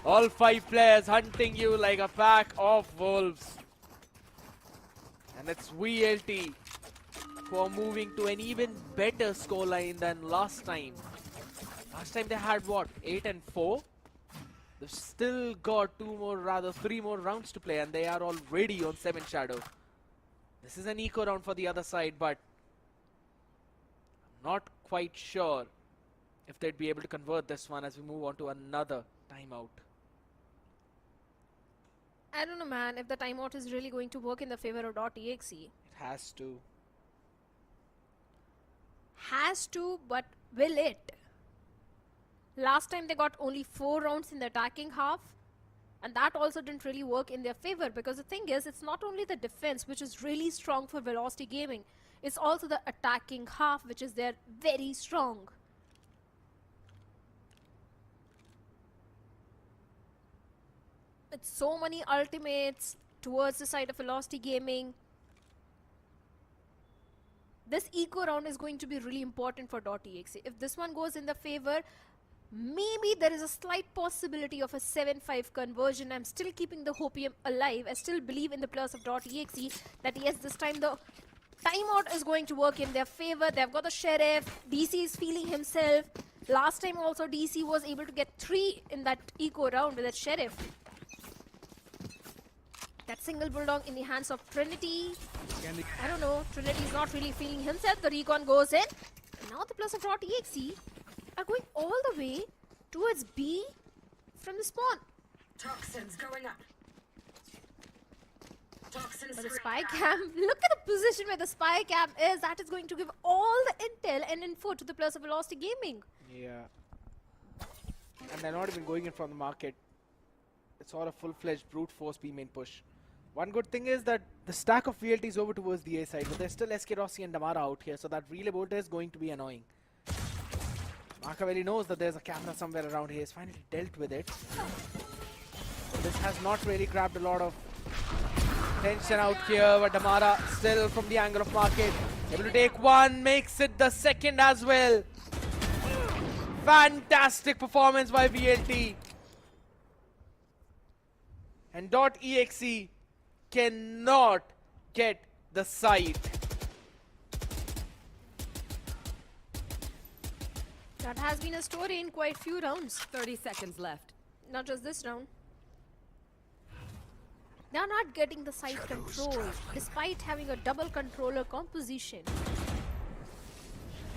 All 5 players hunting you like a pack of wolves. And it's VLT who are moving to an even better scoreline than last time. Last time they had what, 8 and 4? They've still got 3 more rounds to play, and they are already on 7 Shadow. This is an eco round for the other side, but I'm not quite sure if they'd be able to convert this one as we move on to another timeout. I don't know, man, if the timeout is really going to work in the favor of .exe. It has to. Has to, but will it? Last time they got only 4 rounds in the attacking half, and that also didn't really work in their favor, because the thing is, it's not only the defense which is really strong for Velocity Gaming, it's also the attacking half which is there very strong. With so many ultimates towards the side of Velocity Gaming, this eco round is going to be really important for .exe. If this one goes in the favor, maybe there is a slight possibility of a 7-5 conversion. I'm still keeping the hopium alive. I still believe in the players of .exe that yes, this time the timeout is going to work in their favor. They've got the Sheriff. DC is feeling himself. Last time also DC was able to get 3 in that eco round with that Sheriff. That single Bulldog in the hands of Trinity. I don't know, Trinity is not really feeling himself. The recon goes in. And now the players of .exe are going all the way towards B from the spawn. Toxins going up. Toxins But the spy cam, look at the position where the spy cam is. That is going to give all the intel and info to the players of Velocity Gaming. Yeah. And they're not even going in from the market. It's all a full-fledged brute force B main push. One good thing is that the stack of VLT is over towards the A side, but there's still SK Rossi and Damara out here, so that relay bolt is going to be annoying. Machiavelli knows that there's a camera somewhere around here. He's finally dealt with it. But this has not really grabbed a lot of tension out here, but Damara still from the angle of market. Able to take one, makes it the second as well. Fantastic performance by VLT. And .exe cannot get the site. That has been a story in quite few rounds. 30 seconds left. Not just this round. They are not getting the site control despite having a double controller composition.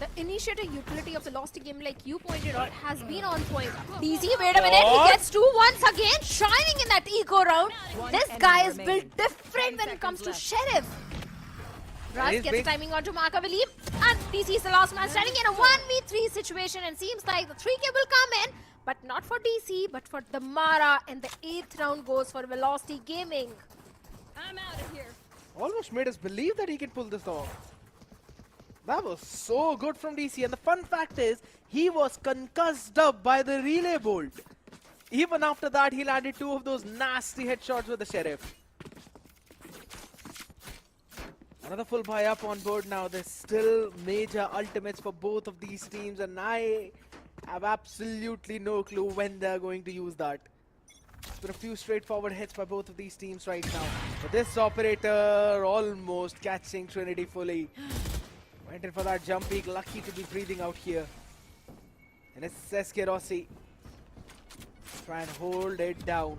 The initiative utility of Velocity Game, like you pointed out, has been on point. DZ, wait a minute, he gets 2 once again, shining in that eco round. This guy is built different when it comes to Sheriff. Russ gets timing onto Machiavelli, and DC is the last man standing in a 1v3 situation, and seems like the 3K will come in, but not for DC, but for Damara, and the 8th round goes for Velocity Gaming. I'm out of here. Almost made us believe that he can pull this off. That was so good from DC, and the fun fact is, he was concussed up by the relay bolt. Even after that, he landed 2 of those nasty headshots with the Sheriff. Another full buy up on board now. There's still major ultimates for both of these teams, and I have absolutely no clue when they're going to use that. There's been a few straightforward hits by both of these teams right now. But this operator almost catching Trinity fully. Went in for that jump peak, lucky to be breathing out here. And it's SK Rossi. Try and hold it down.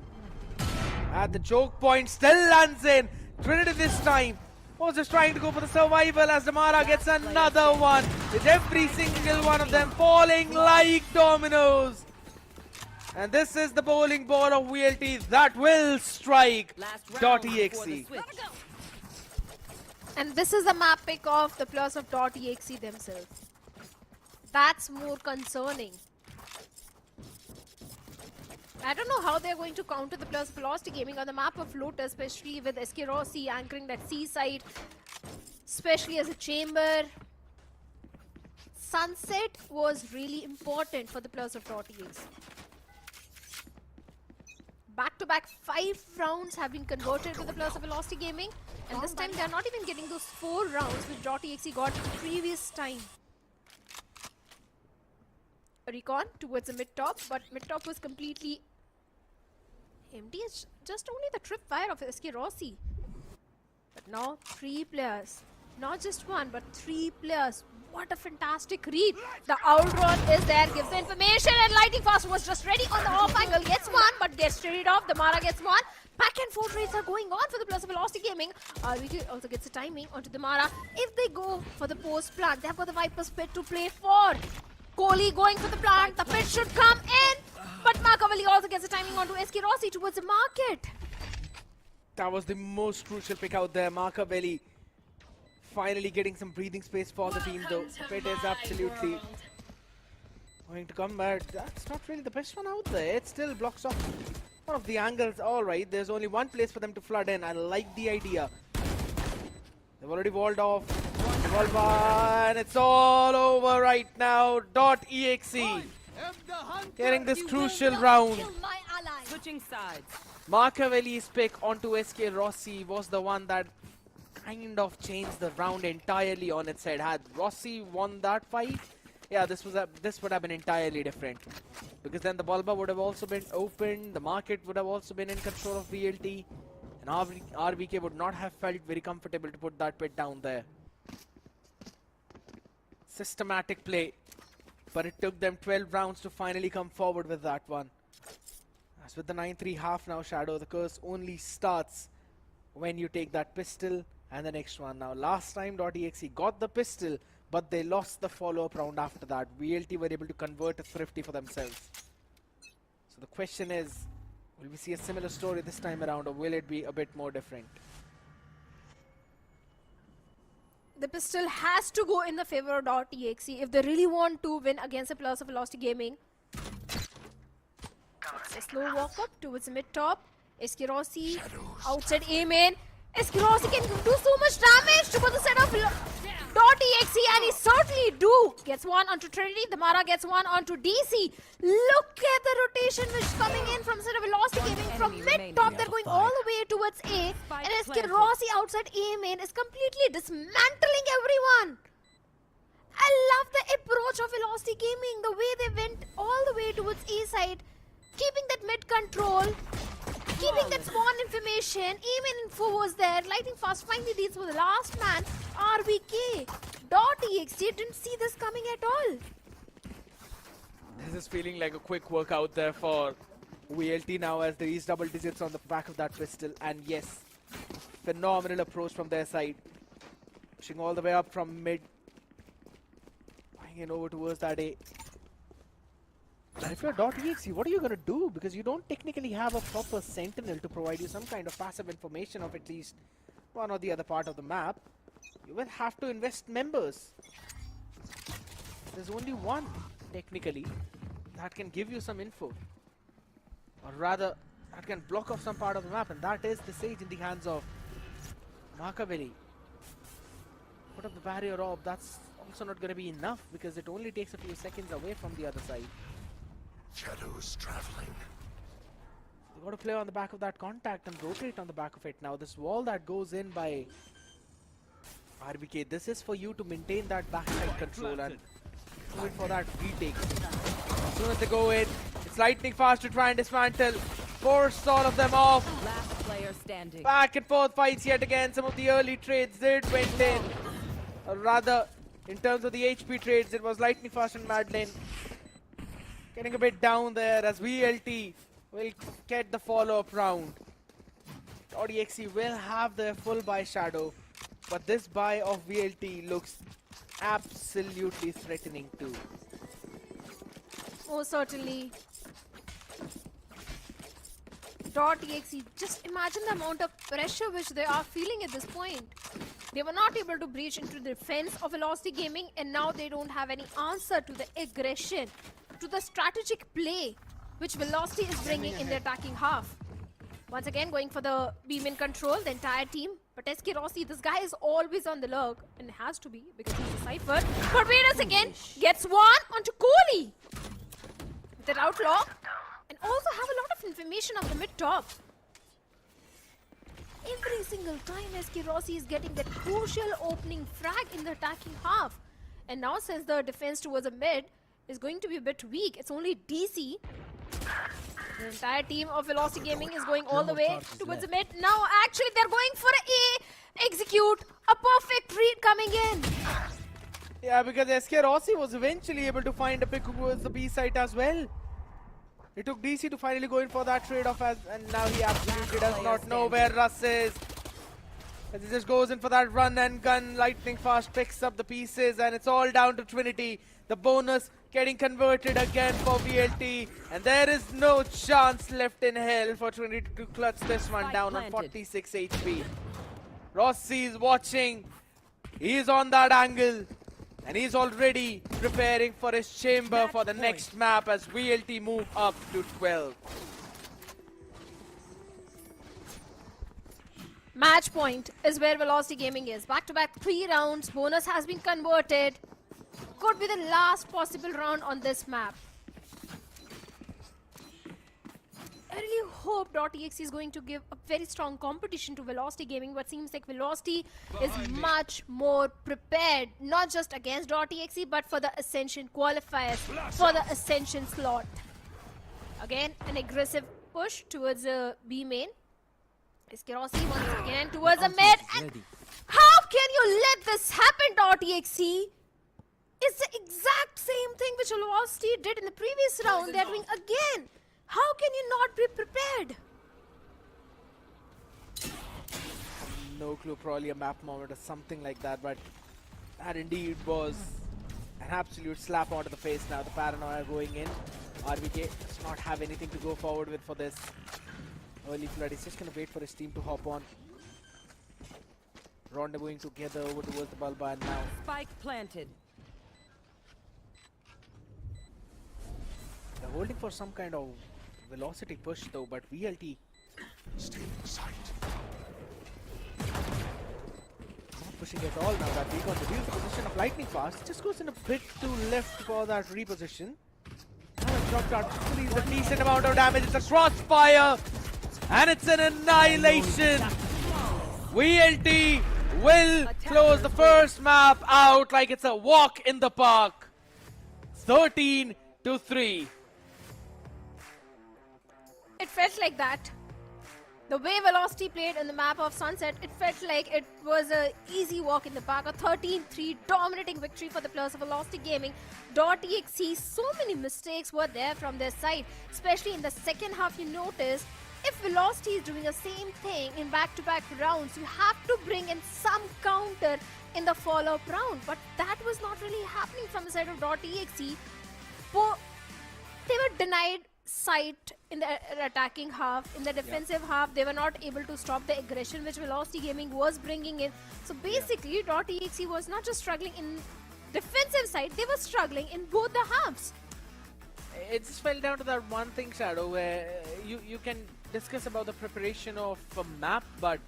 At the choke point, still lands in. Trinity this time was just trying to go for the survival as Damara gets another one. With every single one of them falling like dominoes. And this is the bowling ball of VLT that will strike .exe. And this is the map pick of the players of .exe themselves. That's more concerning. I don't know how they're going to counter the players of Velocity Gaming on the map of Lotus, especially with SK Rossi anchoring that seaside, especially as a chamber. Sunset was really important for the players of .exe. Back-to-back 5 rounds have been converted to the players of Velocity Gaming, and this time they're not even getting those 4 rounds which .exe got the previous time. A recon towards the mid-top, but mid-top was completely empty. It's just only the tripwire of SK Rossi. But now 3 players, not just 1 but 3 players. What a fantastic read. The Outrun is there, gives the information, and Lightning Fast was just ready on the off angle. Gets 1 but gets traded off. The Mara gets 1. Back and forth raids are going on for the players of Velocity Gaming. RVK also gets the timing onto the Mara. If they go for the post plant, they've got the Viper's Pit to play for. Kohli going for the plant. The pit should come in. But Makavali also gets the timing onto SK Rossi towards the market. That was the most crucial pick out there. Makaveli finally getting some breathing space for the team though. Pit is absolutely going to come, but that's not really the best one out there. It still blocks off one of the angles. Alright, there's only one place for them to flood in. I like the idea. They've already walled off. And it's all over right now. .exe getting this crucial round. Switching sides. Makaveli's pick onto SK Rossi was the one that kind of changed the round entirely on its head. Had Rossi won that fight, yeah, this would have been entirely different. Because then the Bulba would have also been open, the market would have also been in control of VLT, and RVK would not have felt very comfortable to put that pit down there. Systematic play, but it took them 12 rounds to finally come forward with that one. As with the 9-3 half now, Shadow, the curse only starts when you take that pistol and the next one. Now, last time .exe got the pistol, but they lost the follow-up round after that. VLT were able to convert a Thrifty for themselves. So the question is, will we see a similar story this time around, or will it be a bit more different? The pistol has to go in the favor of .exe if they really want to win against the players of Velocity Gaming. It's a slow walk up towards the mid-top. SK Rossi outside OMEN. SK Rossi can do so much damage towards the set of .exe, and he certainly do. Gets 1 onto Trinity. The Mara gets 1 onto DC. Look at the rotation which is coming in from set of Velocity Gaming. From mid-top, they're going all the way towards A. And SK Rossi outside OMEN is completely dismantling everyone. I love the approach of Velocity Gaming. The way they went all the way towards A side. Keeping that mid control. Keeping that spawn information. OMEN info was there. Lightning Fast finally deals with the last man. RVK. .exe didn't see this coming at all. This is feeling like a quick workout there for VLT now, as they reach double digits on the back of that pistol. And yes, phenomenal approach from their side. Pushing all the way up from mid. Bringing over towards that A. And if you're .exe, what are you going to do? Because you don't technically have a proper sentinel to provide you some kind of passive information of at least one or the other part of the map. You will have to invest members. There's only one, technically, that can give you some info. Or rather, that can block off some part of the map, and that is the Sage in the hands of Makaveli. Put up the barrier orb. That's also not going to be enough, because it only takes a few seconds away from the other side. Shadows traveling. They've got to play on the back of that contact and rotate on the back of it. Now this wall that goes in by RVK, this is for you to maintain that backside control and do it for that retake. As soon as they go in, it's lightning fast to try and dismantle. Force all of them off. Last player standing. Back and forth fights yet again. Some of the early trades did went in. Or rather, in terms of the HP trades, it was lightning fast and Madeline getting a bit down there, as VLT will get the follow-up round. .exe will have their full buy, Shadow, but this buy of VLT looks absolutely threatening too. Oh, certainly. .exe, just imagine the amount of pressure which they are feeling at this point. They were not able to breach into the defense of Velocity Gaming, and now they don't have any answer to the aggression, to the strategic play which Velocity is bringing in the attacking half. Once again, going for the beam in control, the entire team. But SK Rossi, this guy is always on the lurk, and has to be because he's a Cypher. But wait a second, gets one onto Kohli. With that outlaw, and also have a lot of information on the mid top. Every single time SK Rossi is getting that crucial opening frag in the attacking half. And now since the defense towards the mid is going to be a bit weak, it's only DC. The entire team of Velocity Gaming is going all the way towards the mid. Now actually they're going for a execute. A perfect read coming in. Yeah, because SK Rossi was eventually able to find a pick towards the B site as well. It took DC to finally go in for that trade-off, and now he absolutely does not know where Russ is. As he just goes in for that run and gun, lightning fast picks up the pieces, and it's all down to Trinity. The bonus getting converted again for VLT, and there is no chance left in hell for Trinity to clutch this one down on 46 HP. Rossi is watching. He's on that angle. And he's already preparing for his chamber for the next map as VLT move up to 12. Match point is where Velocity Gaming is. Back-to-back 3 rounds. Bonus has been converted. Could be the last possible round on this map. I really hope .exe is going to give a very strong competition to Velocity Gaming, but seems like Velocity is much more prepared, not just against .exe, but for the Ascension Qualifiers, for the Ascension slot. Again, an aggressive push towards the B main. SK Rossi once again towards the mid, and how can you let this happen, .exe? It's the exact same thing which Velocity did in the previous round. They're doing again. How can you not be prepared? No clue, probably a map moment or something like that, but that indeed was an absolute slap onto the face now. The paranoia going in. RVK does not have anything to go forward with for this early flood. He's just going to wait for his team to hop on. Rendezvousing together over towards the Balba, and now Spike planted. they're holding for some kind of velocity push though, but VLT Stay in sight. not pushing at all now that we got the real position of lightning fast. Just goes in a bit too left for that reposition. Now a drop shot releases a decent amount of damage. It's a crossfire and it's an annihilation. VLT will close the first map out like it's a walk in the park. 13-3. It felt like that. The way Velocity played in the map of Sunset, it felt like it was an easy walk in the park. A 13-3 dominating victory for the players of Velocity Gaming. .exe, so many mistakes were there from their side. Especially in the second half, you notice, if Velocity is doing the same thing in back-to-back rounds, you have to bring in some counter in the follow-up round. But that was not really happening from the side of .exe. They were denied sight in the attacking half. In the defensive half, they were not able to stop the aggression which Velocity Gaming was bringing in. So basically, .exe was not just struggling in defensive side, they were struggling in both the halves. It just fell down to that one thing, Shadow, where you can discuss about the preparation of a map, but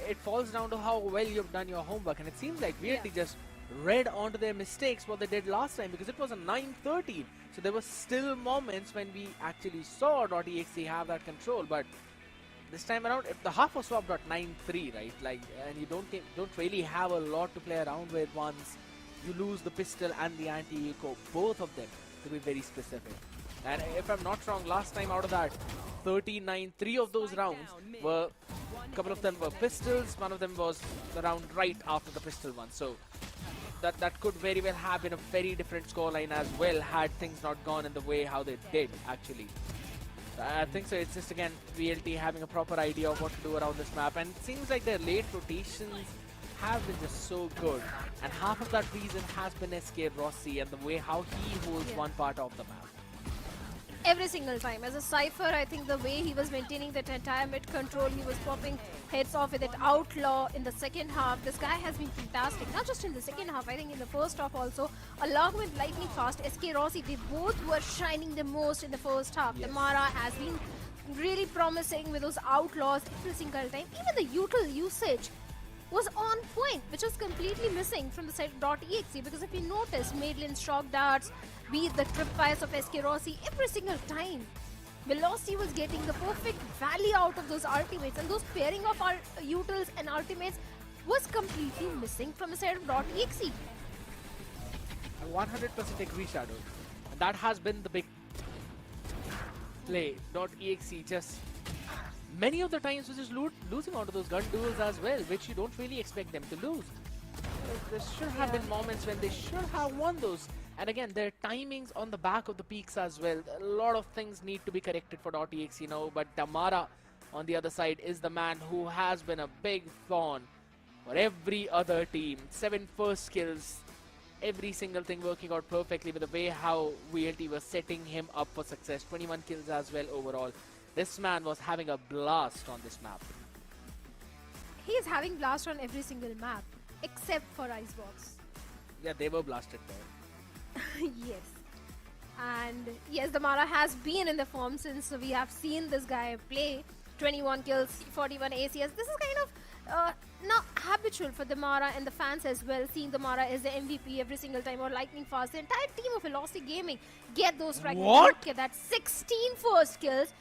it falls down to how well you've done your homework. And it seems like VLT just read onto their mistakes what they did last time, because it was a 9-13. So there were still moments when we actually saw .exe have that control, but this time around, if the half was swapped at 9-3, right? Like, and you don't really have a lot to play around with once you lose the pistol and the anti-eco, both of them, to be very specific. And if I'm not wrong, last time out of that 13-9, 3 of those rounds were, a couple of them were pistols, one of them was the round right after the pistol one. So that could very well have been a very different scoreline as well, had things not gone in the way how they did actually. I think so. It's just again VLT having a proper idea of what to do around this map, and it seems like their late rotations have been just so good, and half of that reason has been SK Rossi and the way how he holds one part of the map. Every single time. As a Cypher, I think the way he was maintaining that entire mid control, he was popping heads off with that Outlaw in the second half. This guy has been fantastic. Not just in the second half, I think in the first half also. Along with Lightning Fast, SK Rossi, they both were shining the most in the first half. Yes. Tamara has been really promising with those Outlaws every single time. Even the util usage was on point, which was completely missing from the side of .exe, because if you notice, Madelin's shock darts, be it the tripwires of SK Rossi, every single time, Velocity was getting the perfect value out of those ultimates, and those pairing of our utils and ultimates was completely missing from the side of .exe. I 100% agree, Shadow. And that has been the big play. .exe just many of the times was just losing out of those gun duels as well, which you don't really expect them to lose. There should have been moments when they should have won those. And again, their timings on the back of the peaks as well. A lot of things need to be corrected for .exe now. But Tamara, on the other side, is the man who has been a big thorn for every other team. 7 first kills. Every single thing working out perfectly with the way how VLT was setting him up for success. 21 kills as well overall. This man was having a blast on this map. He is having blast on every single map, except for Icebox. Yeah, they were blasted there. Yes. And yes, Damara has been in the form since we have seen this guy play. 21 kills, 41 ACS. This is kind of now habitual for Damara and the fans as well, seeing Damara as the MVP every single time, or Lightning Fast. The entire team of Velocity Gaming get those strike. What? Get that 16 first kills,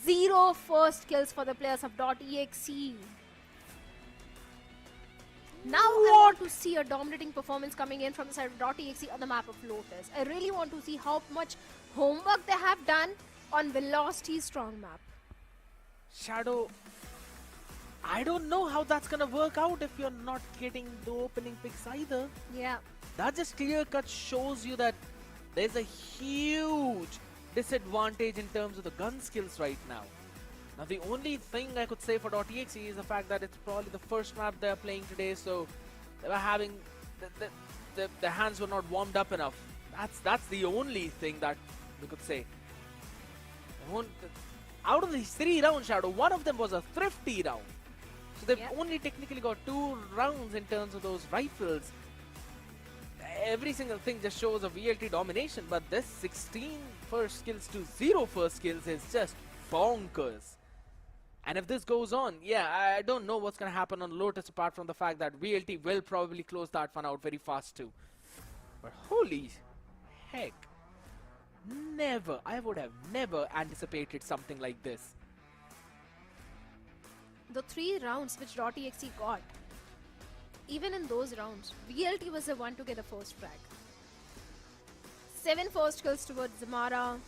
0 first kills for the players of .exe. Now I want to see a dominating performance coming in from the side of .exe on the map of Lotus. I really want to see how much homework they have done on Velocity's strong map. Shadow, I don't know how that's gonna work out if you're not getting the opening picks either. Yeah. That just clear cut shows you that there's a huge disadvantage in terms of the gun skills right now. Now the only thing I could say for .exe is the fact that it's probably the first map they're playing today, so they were having the hands were not warmed up enough. That's the only thing that we could say. Out of these 3 rounds, Shadow, one of them was a thrifty round. So they've only technically got 2 rounds in terms of those rifles. Every single thing just shows a VLT domination, but this 16 first kills to 0 first kills is just bonkers. And if this goes on, yeah, I don't know what's going to happen on Lotus apart from the fact that VLT will probably close that one out very fast too. But holy heck, I would have never anticipated something like this. The 3 rounds which .exe got, even in those rounds, VLT was the one to get the first frag. 7 first kills towards Zamara.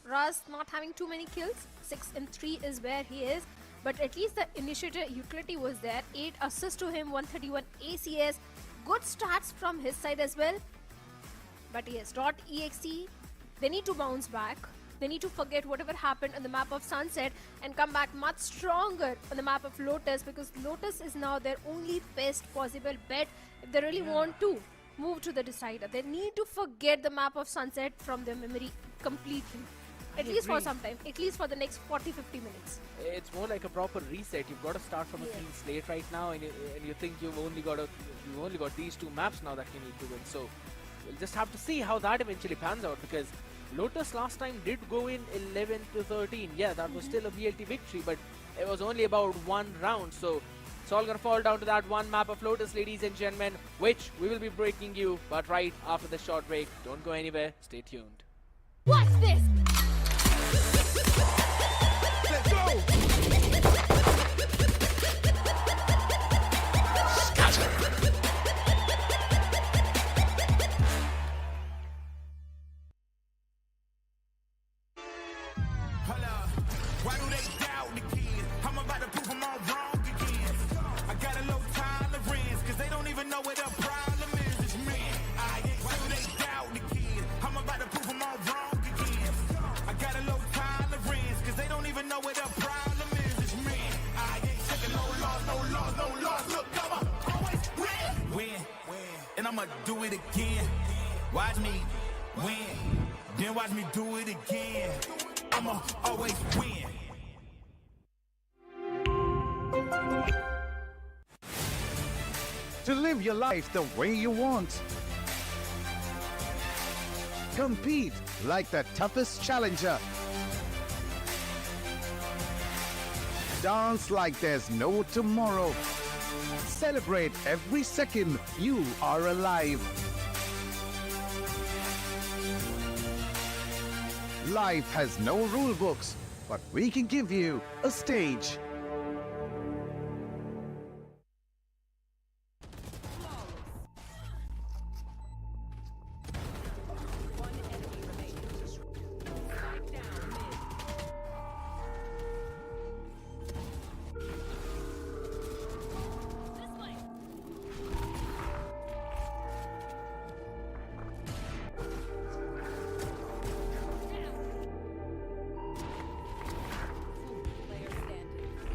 Raz not having too many kills. 6 and 3 is where he is. But at least the initiator utility was there. 8 assists to him, 131 ACS. Good stats from his side as well. But yes, .exe, they need to bounce back. They need to forget whatever happened on the map of Sunset and come back much stronger on the map of Lotus, because Lotus is now their only best possible bet if they really want to move to the decider. They need to forget the map of Sunset from their memory completely. At least for some time, at least for the next 40-50 minutes. It's more like a proper reset. You've got to start from a clean slate right now, and you think you've only got these 2 maps now that you need to win. So we'll just have to see how that eventually pans out, because Lotus last time did go in 11-13. Yeah, that was still a VLT victory, but it was only about 1 round. So it's all gonna fall down to that one map of Lotus, ladies and gentlemen, which we will be breaking you, but right after the short break. Don't go anywhere. Stay tuned. What's this? Let's go! Hold up. Why do they doubt the kid? I'm about to prove them all wrong again. I got a low tolerance, cause they don't even know what the problem is. It's me. Why do they doubt the kid? I'm about to prove them all wrong again. I got a low tolerance, cause they don't even know what the problem is. It's me. I ain't taking no loss, no loss, no loss. Look, I'ma always win. And I'ma do it again. Watch me win. then watch me do it again. I'ma always win. To live your life the way you want. Compete like the toughest challenger. Dance like there's no tomorrow. Celebrate every second you are alive. Life has no rule books, but we can give you a stage. One enemy remaining. Spike down mid. Player standing.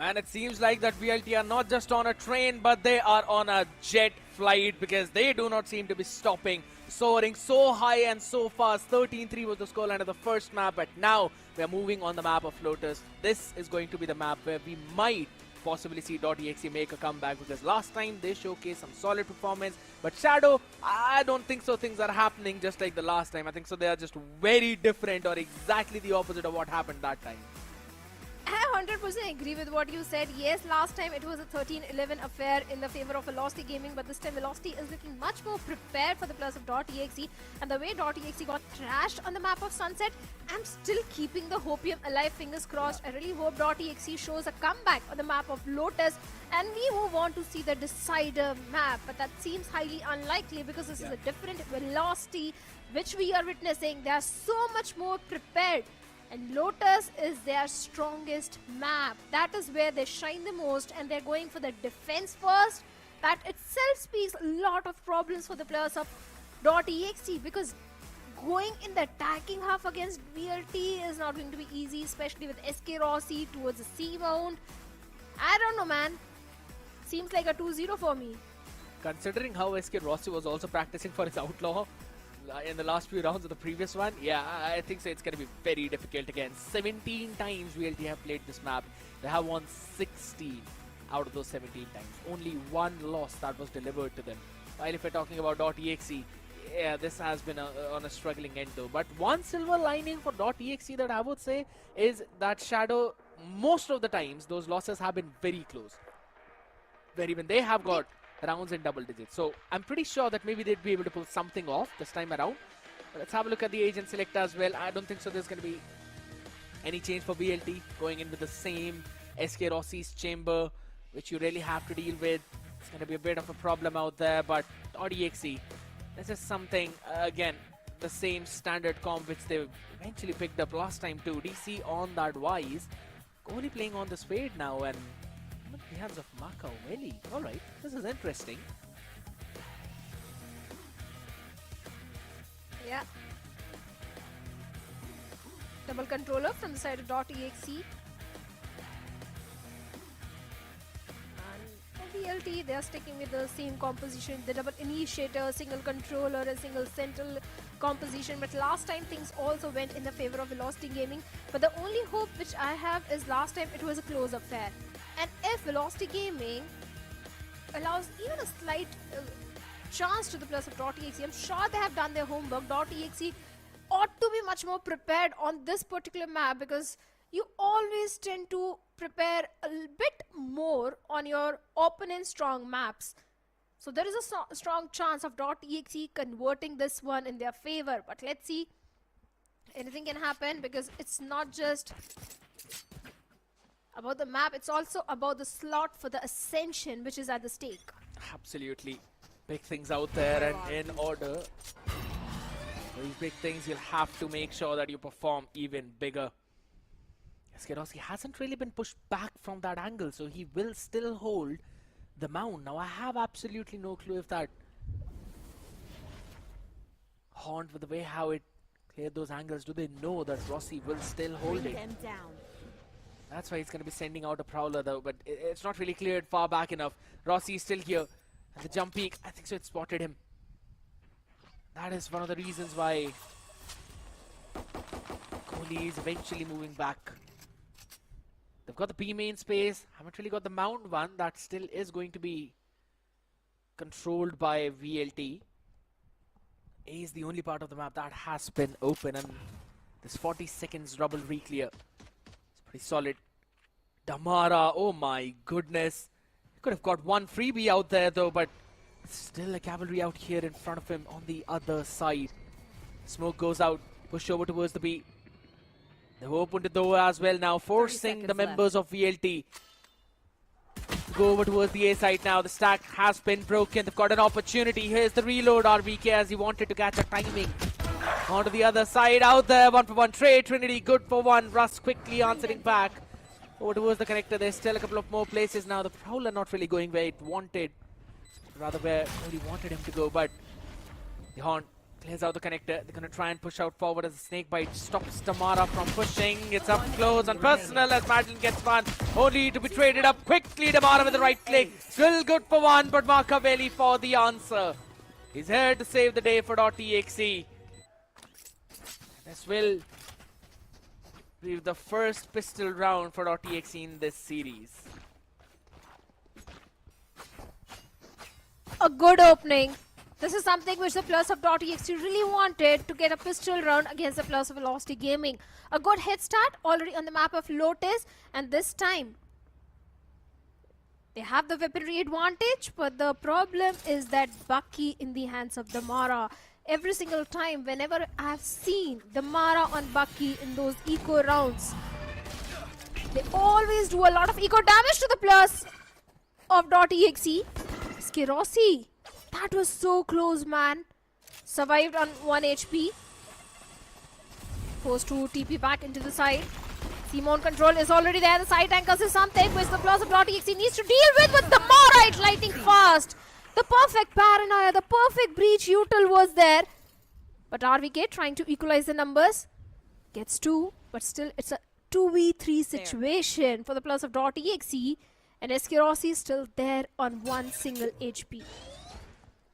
Man, it seems like that VLT are not just on a train, but they are on a jet flight because they do not seem to be stopping. Soaring so high and so fast. 13-3 was the scoreline of the first map, but now we are moving on the map of Lotus. This is going to be the map where we might possibly see .exe make a comeback, because last time they showcased some solid performance, but Shadow, I don't think so things are happening just like the last time. I think so they are just very different, or exactly the opposite of what happened that time. I 100% agree with what you said. Yes, last time it was a 13-11 affair in the favor of Velocity Gaming, but this time Velocity is looking much more prepared for the plus of .exe, and the way .exe got thrashed on the map of Sunset, I'm still keeping the hopium alive, fingers crossed. I really hope .exe shows a comeback on the map of Lotus, and we move on to see the decider map, but that seems highly unlikely because this is a different Velocity which we are witnessing. They are so much more prepared. And Lotus is their strongest map. That is where they shine the most, and they're going for the defense first. That itself speaks a lot of problems for the players of .exe, because going in the attacking half against VLT is not going to be easy, especially with SK Rossi towards the C mount. I don't know, man. Seems like a 2-0 for me. Considering how SK Rossi was also practicing for his Outlaw in the last few rounds of the previous one, yeah, I think so it's going to be very difficult again. 17 times VLT have played this map. They have won 16 out of those 17 times. Only one loss that was delivered to them. While if we're talking about .exe, yeah, this has been on a struggling end though. But one silver lining for .exe that I would say is that Shadow, most of the times, those losses have been very close. Where even they have got rounds in double digits. So I'm pretty sure that maybe they'd be able to pull something off this time around. But let's have a look at the agent select as well. I don't think so there's going to be any change for VLT, going in with the same SK Rossi's chamber, which you really have to deal with. It's going to be a bit of a problem out there, but .exe, this is something, again, the same standard comp which they eventually picked up last time too. DC on that Wise, only playing on the Spade now, and the hands of Machiavelli. Alright, this is interesting. Yeah. Double controller from the side of .exe. And for VLT, they are sticking with the same composition, the double initiator, single controller, and single central composition. But last time things also went in the favor of Velocity Gaming. But the only hope which I have is last time it was a close affair. And if Velocity Gaming allows even a slight chance to the plus of .exe, I'm sure they have done their homework. .exe ought to be much more prepared on this particular map, because you always tend to prepare a bit more on your opponent's strong maps. So there is a strong chance of .exe converting this one in their favor. But let's see. Anything can happen, because it's not just about the map, it's also about the slot for the Ascension, which is at the stake. Absolutely. Big things out there, and in order these big things, you'll have to make sure that you perform even bigger. Skerowski hasn't really been pushed back from that angle, so he will still hold the mount. Now I have absolutely no clue if that Haunt, with the way how it cleared those angles, do they know that Rossi will still hold it? Them down. That's why he's going to be sending out a Prowler though, but it's not really cleared far back enough. Rossi is still here. And the jump peak, I think so, it spotted him. That is one of the reasons why Kohli is eventually moving back. They've got the B main space, haven't really got the mount one. That still is going to be controlled by VLT. A is the only part of the map that has been open, and this 40 seconds rubble re-clear. Pretty solid. Damara, oh my goodness. He could have got one freebie out there though, but still a cavalry out here in front of him on the other side. Smoke goes out, push over towards the B. They've opened the door as well now, forcing the members of VLT to go over towards the A side now. The stack has been broken. They've got an opportunity. Here's the reload, RBK, as he wanted to catch a timing. Onto the other side, out there, 1-for-1 trade. Trinity good for one. Russ quickly answering back. Over towards the connector. There's still a couple of more places now. The Prowler not really going where it wanted. Rather where Kohli wanted him to go, but the Haunt Clears out the connector. They're going to try and push out forward as the snake bite stops Tamara from pushing. It's up close and personal as Madeline gets one. Only to be traded up quickly. Tamara with the right click. Still good for one, but Machiavelli for the answer. He's here to save the day for .exe. This will be the first pistol round for .exe in this series. A good opening. This is something which the players of .exe really wanted, to get a pistol round against the players of Velocity Gaming. A good head start already on the map of Lotus, and this time they have the weaponry advantage, but the problem is that Bucky in the hands of the Mara. Every single time, whenever I have seen the Mara on Bucky in those eco rounds, they always do a lot of eco damage to the players of .exe. Skirossi, that was so close, man. Survived on 1 HP. Forced to TP back into the side. Simone control is already there. The side tankers is something which the players of .exe needs to deal with the Mara. It's lighting fast. The perfect paranoia, the perfect breach util was there. But RVK trying to equalize the numbers. Gets 2, but still it's a 2v3 situation for the players of .exe. And Eskirossi is still there on 1 single HP.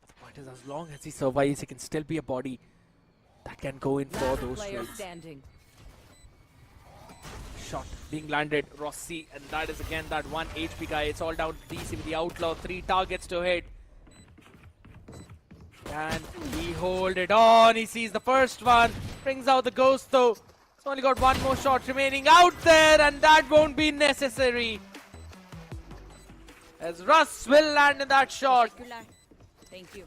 The point is, as long as he survives, he can still be a body that can go in for those Player trades. standing. Shot being landed, Rossi, and that is again that 1 HP guy. It's all down to DC with the Outlaw. 3 targets to hit. And he hold it on. He sees the first one. Brings out the ghost though. He's only got 1 more shot remaining out there, and that won't be necessary. As Russ will land in that shot. Thank you.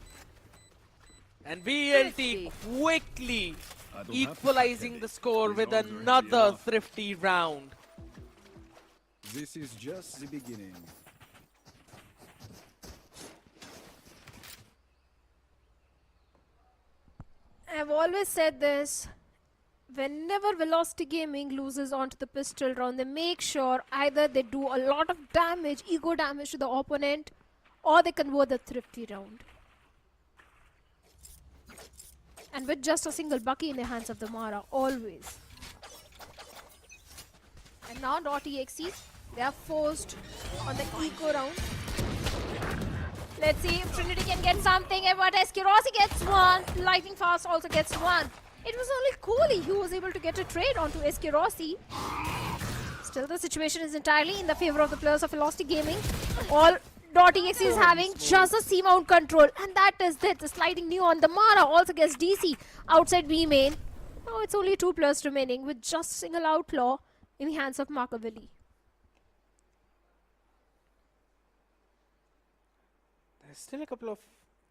And VLT quickly equalizing the score with another thrifty round. This is just the beginning. I've always said this. Whenever Velocity Gaming loses onto the pistol round, they make sure either they do a lot of damage, ego damage to the opponent, or they convert the thrifty round. And with just a single Bucky in the hands of the Mara, always. And now .exe, they are forced on the eco round. Let's see if Trinity can get something, but Eskirossi gets 1, Lightning Fast also gets 1. It was only Cooley who was able to get a trade onto Eskirossi. Still, the situation is entirely in the favor of the players of Velocity Gaming. All .exe is having just a C-mount control, and that is it. The sliding neon. The Mara also gets DC outside B main. Now it's only 2 players remaining with just a single Outlaw in the hands of Machiavelli. There's still a couple of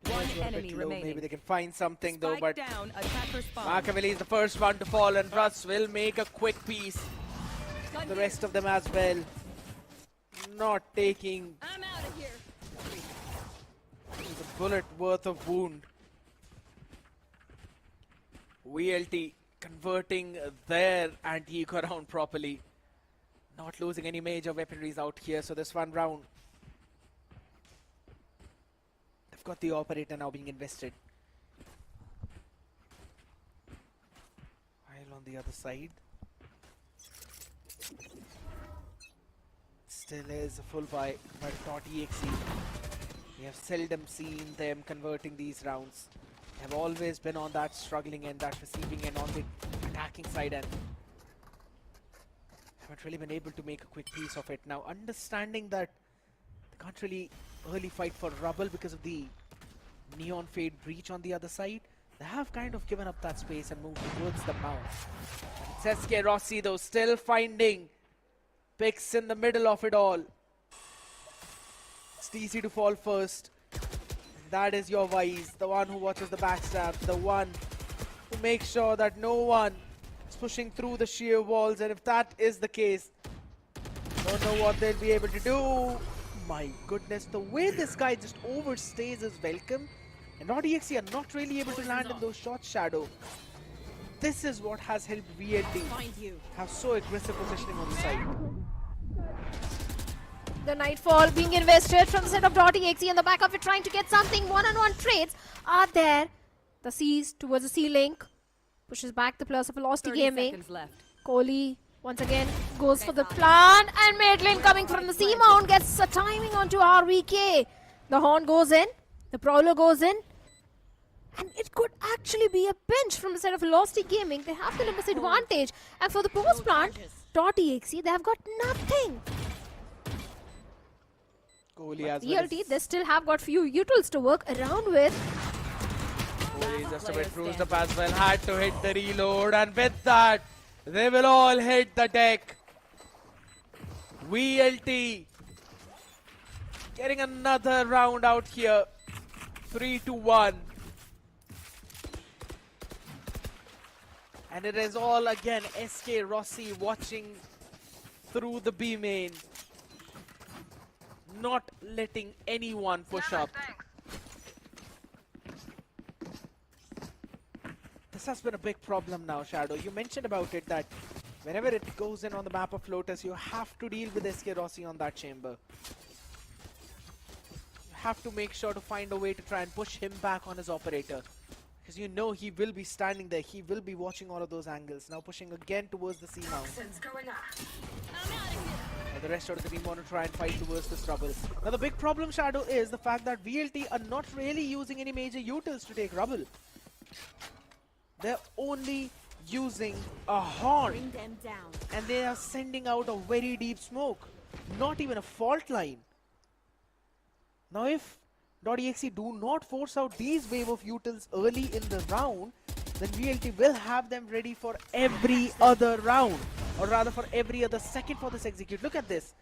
One players who are a bit enemy low. remaining. Maybe they can find something though, but Spike down, attacker spawn. Machiavelli is the first one to fall, and Russ will make a quick piece. The rest of them as well. Not taking I'm out of here. the bullet worth of wound. VLT converting their anti-eco round properly. Not losing any major weaponries out here, so this 1 round. They've got the operator now being invested. While on the other side, still is a full buy, but .exe. We have seldom seen them converting these rounds. They have always been on that struggling end, that receiving end, on the attacking side end. Haven't really been able to make a quick piece of it. Now, understanding that they can't really early fight for rubble because of the neon fade breach on the other side, they have kind of given up that space and moved towards the mount. It's SK Rossi though, still finding picks in the middle of it all. It's easy to fall first. That is your Wise, the one who watches the backstab, the one who makes sure that no one is pushing through the sheer walls, and if that is the case, don't know what they'll be able to do. My goodness, the way this guy just overstays his welcome, and .exe are not really able to land in those shots, Shadow. This is what has helped VLT have so aggressive positioning on the side. The Nightfall being invested from the set of .exe, and the back of it trying to get something. One-on-one trades are there. The C's towards the C link. Pushes back the players of Velocity 30 Gaming. seconds left. Kohli once again goes for the plant, and Madeline coming from the C mount gets a timing onto RVK. The horn goes in, the Prowler goes in, and it could actually be a pinch from the side of Velocity Gaming. They have the numbers advantage, and for the post plant, .exe, they have got nothing. Kohli as well. ELT, they still have got few utils to work around with. Kohli just a bit bruised up as well. Had to hit the reload, and with that, they will all hit the deck. VLT getting another round out here. 3-1. And it is all again SK Rossi watching through the B main. Not letting anyone push up. This has been a big problem now, Shadow. You mentioned about it that whenever it goes in on the map of Lotus, you have to deal with SK Rossi on that chamber. You have to make sure to find a way to try and push him back on his operator. Because you know he will be standing there, he will be watching all of those angles. Now pushing again towards the C mount. And the rest of the team want to try and fight towards this rubble. Now the big problem, Shadow, is the fact that VLT are not really using any major utils to take rubble. They're only using a horn. Bring them down. And they are sending out a very deep smoke. Not even a fault line. Now if .exe do not force out these wave of utils early in the round, then VLT will have them ready for every other round. Or rather for every other second for this execute. Look at this.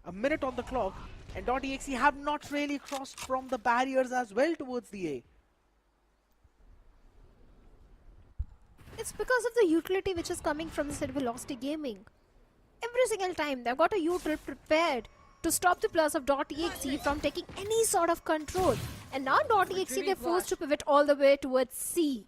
A minute on the clock, and .exe have not really crossed from the barriers as well towards the A. It's because of the utility which is coming from the side of Velocity Gaming. Every single time they've got a util prepared to stop the players of .exe from taking any sort of control. And now .exe they're forced to pivot all the way towards C.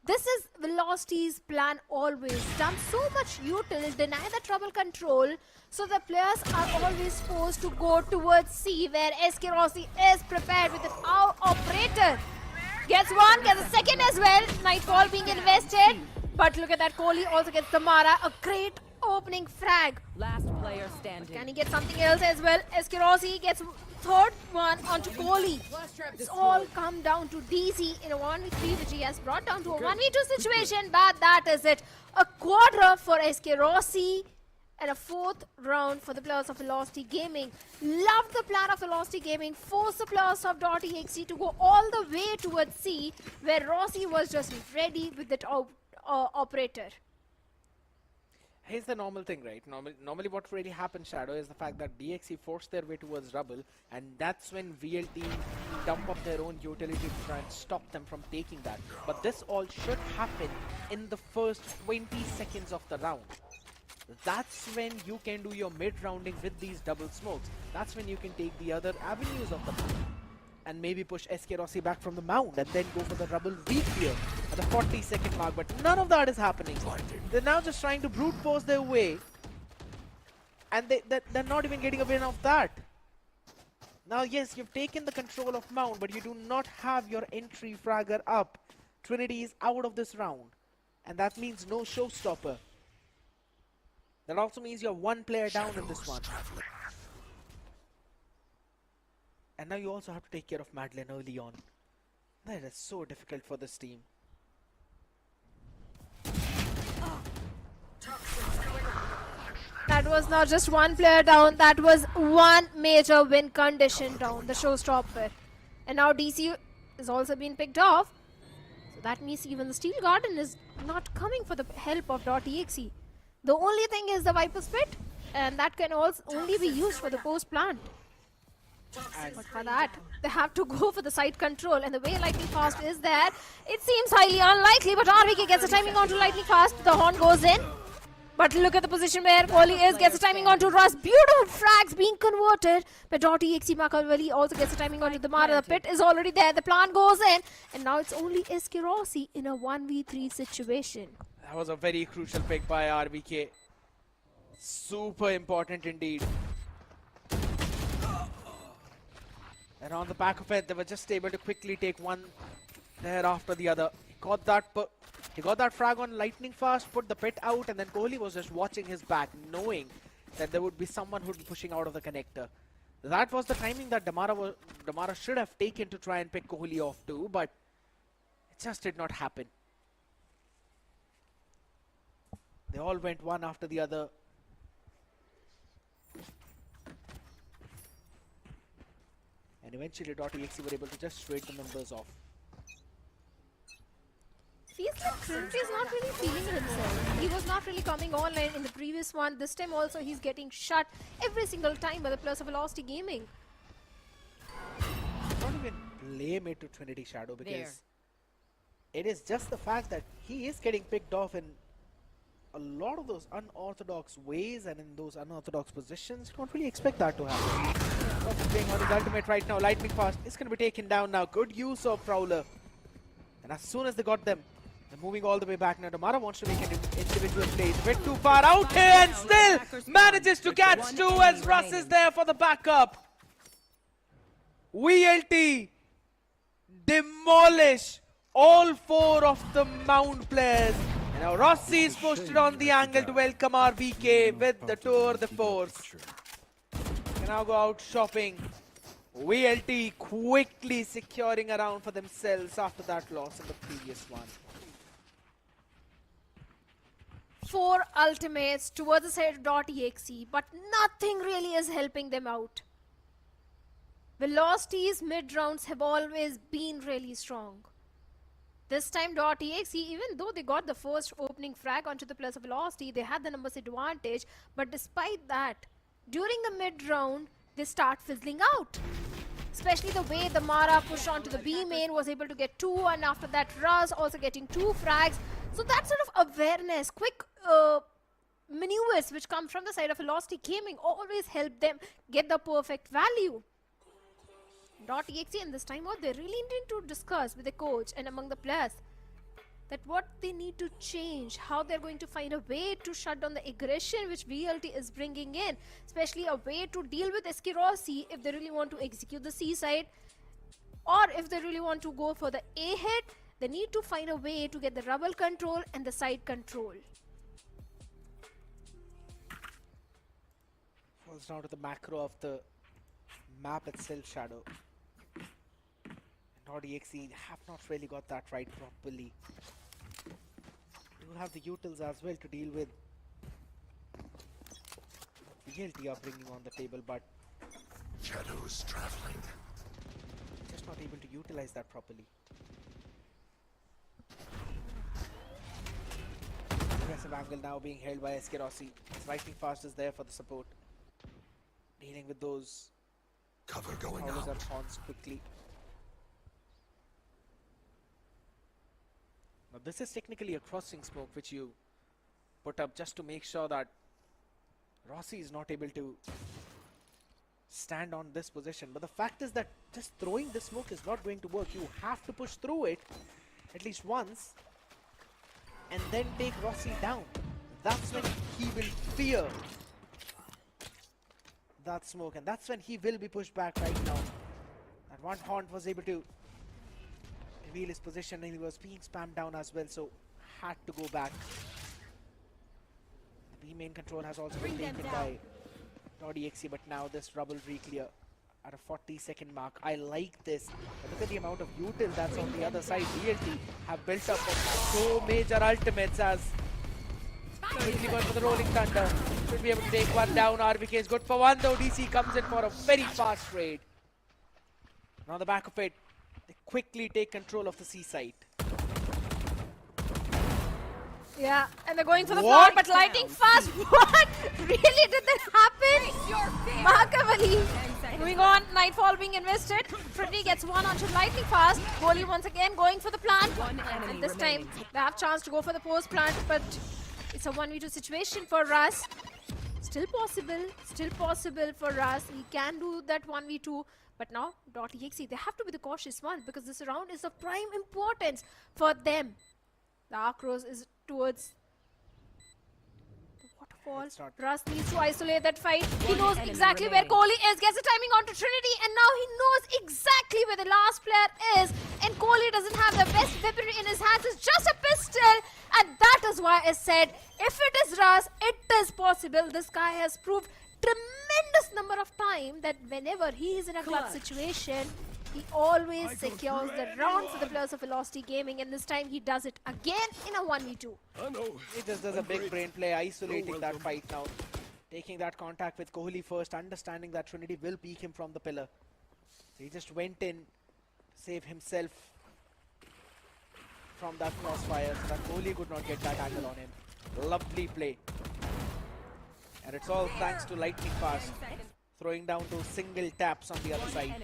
This is Velocity's plan always. Dump so much util, deny the trouble control, so the players are always forced to go towards C, where SK Rossi is prepared with an operator. Gets one, gets a second as well. Nightfall being invested. But look at that, Kohli also gets the Mara. A great opening frag. Last player standing. Can he get something else as well? SK Rossi gets third one onto Kohli. It's all come down to DC in a 1v3, which he has brought down to a 1v2 situation. But that is it. A quadra for SK Rossi. And a fourth round for the players of Velocity Gaming. Loved the plan of Velocity Gaming. Forced the players of .exe to go all the way towards C, where Rossi was just ready with that operator. Here's the normal thing, right? Normally what really happens, Shadow, is the fact that DXE forced their way towards rubble, and that's when VLT dump up their own utility to try and stop them from taking that. But this all should happen in the first 20 seconds of the round. That's when you can do your mid-rounding with these double smokes. That's when you can take the other avenues of the mount and maybe push SK Rossi back from the mound and then go for the rubble weak here at the 40-second mark. But none of that is happening. They're now just trying to brute force their way, and they're not even getting a win of that. Now, yes, you've taken the control of mount, but you do not have your entry fragger up. Trinity is out of this round, and that means no showstopper. That also means you're one player down in this one. And now you also have to take care of Madeline early on. That is so difficult for this team. That was not just one player down, that was one major win condition down, the showstopper. And now DC is also being picked off. So that means even the Steel Garden is not coming for the help of .exe. The only thing is the Viper's Pit, and that can also only be used for the post plant. But for that, they have to go for the side control, and the way Lightning Fast is there, it seems highly unlikely, but RVK gets a timing onto Lightning Fast. The horn goes in, but look at the position where Kohli is, gets a timing onto Russ. Beautiful frags being converted, but .exe Machiavelli also gets a timing onto the Mara. The pit is already there, the plant goes in, and now it's only SK Rossi in a 1v3 situation. That was a very crucial pick by RVK. Super important indeed. And on the back of it, they were just able to quickly take one player after the other. He got that frag on lightning fast, put the pit out, and then Kohli was just watching his back, knowing that there would be someone who would be pushing out of the connector. That was the timing that Damara should have taken to try and pick Kohli off too, but it just did not happen. They all went one after the other. And eventually .exe were able to just trade the members off. Feels like Trinity is not really feeling himself. He was not really coming online in the previous one. This time also he's getting shut every single time by the Plus of Velocity Gaming. Not even blame it to Trinity Shadow, because it is just the fact that he is getting picked off in a lot of those unorthodox ways and in those unorthodox positions. You don't really expect that to happen. Playing on his ultimate right now. Lightning fast is going to be taken down now. Good use of Prowler. And as soon as they got them, they're moving all the way back now. Damara wants to make an individual play. A bit too far out here and still manages to catch two as Russ is there for the backup. VLT demolish all four of the Mount players. And now Rossi is posted on the angle to welcome RBK with the tour de force. Can now go out shopping. VLT quickly securing a round for themselves after that loss in the previous one. 4 ultimates towards the side of .exe, but nothing really is helping them out. Velocity's mid-rounds have always been really strong. This time .exe, even though they got the first opening frag onto the Plus of Velocity, they had the numbers advantage, but despite that, during the mid-round, they start fizzling out. Especially the way the Mara pushed onto the B main, was able to get 2, and after that Raz also getting 2 frags. So that sort of awareness, quick maneuvers which come from the side of Velocity Gaming always help them get the perfect value. .exe in this time out, they really need to discuss with the coach and among the players that what they need to change, how they're going to find a way to shut down the aggression which VLT is bringing in, especially a way to deal with Exe Rossi if they really want to execute the C side, or if they really want to go for the A hit, they need to find a way to get the rubble control and the side control. Falls down to the macro of the map itself, Shadow. .exe have not really got that right properly. You have the utils as well to deal with VLT are bringing on the table, but Shadows traveling. just not able to utilize that properly. Aggressive angle now being held by Exe Rossi. His lightning fast is there for the support. Dealing with those Cover going powers out. and taunts quickly. Now this is technically a crossing smoke which you put up just to make sure that Rossi is not able to stand on this position. But the fact is that just throwing the smoke is not going to work. You have to push through it at least once and then take Rossi down. That's when he will fear that smoke, and that's when he will be pushed back right now. That one haunt was able to reveal his position and he was being spammed down as well, so had to go back. The B main control has also been taken by .exe, but now this rubble re-clear at a 40-second mark. I like this. But look at the amount of util that's on the other side. VLT have built up so major ultimates as quickly going for the rolling thunder. Should be able to take one down. RBK is good for one though. DC comes in for a very fast raid. And on the back of it, they quickly take control of the C site. Yeah, and they're going for the floor, but lightning fast. What? Really? Did that happen? Mahakavali. Moving on, Nightfall being invested. Trinity gets one onto lightning fast. Goalie once again going for the plant. And this time, they have chance to go for the post plant, but it's a 1v2 situation for Russ. Still possible for Russ. He can do that 1v2. But now, .exe, they have to be the cautious one because this round is of prime importance for them. The arc rose is towards the waterfall. Russ needs to isolate that fight. He knows exactly where Kohli is. Gets the timing onto Trinity, and now he knows exactly where the last player is. And Kohli doesn't have the best weaponry in his hands. It's just a pistol. And that is why I said, if it is Ras, it is possible. This guy has proved tremendous number of times that whenever he is in a clutch situation, he always secures the round for the players of Velocity Gaming. And this time he does it again in a 1v2. He just does a big brain play, isolating that fight now. Taking that contact with Kohli first, understanding that Trinity will peek him from the pillar. So he just went in to save himself from that crossfire so that Kohli could not get that angle on him. Lovely play. And it's all thanks to lightning fast, throwing down those single taps on the other side.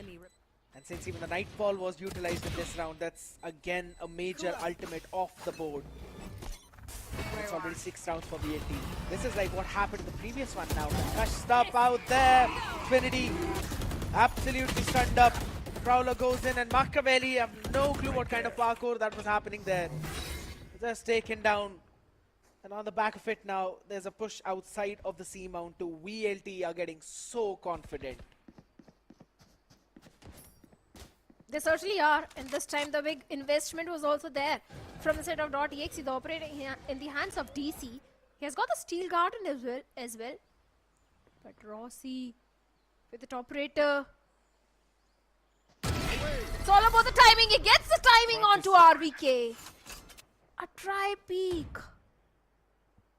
And since even the Nightfall was utilized in this round, that's again a major ultimate off the board. It's already 6 rounds for VLT. This is like what happened in the previous one now. Crushed up out there. Trinity absolutely stunned up. Prowler goes in and Machiavelli, have no clue what kind of parkour that was happening there. Just taken down. And on the back of it now, there's a push outside of the C-mount to VLT are getting so confident. They certainly are, and this time the big investment was also there from the side of .exe, the operator in the hands of DC. He has got the steel garden as well. But Rossi with the operator. It's all about the timing. He gets the timing onto RBK. A try peek.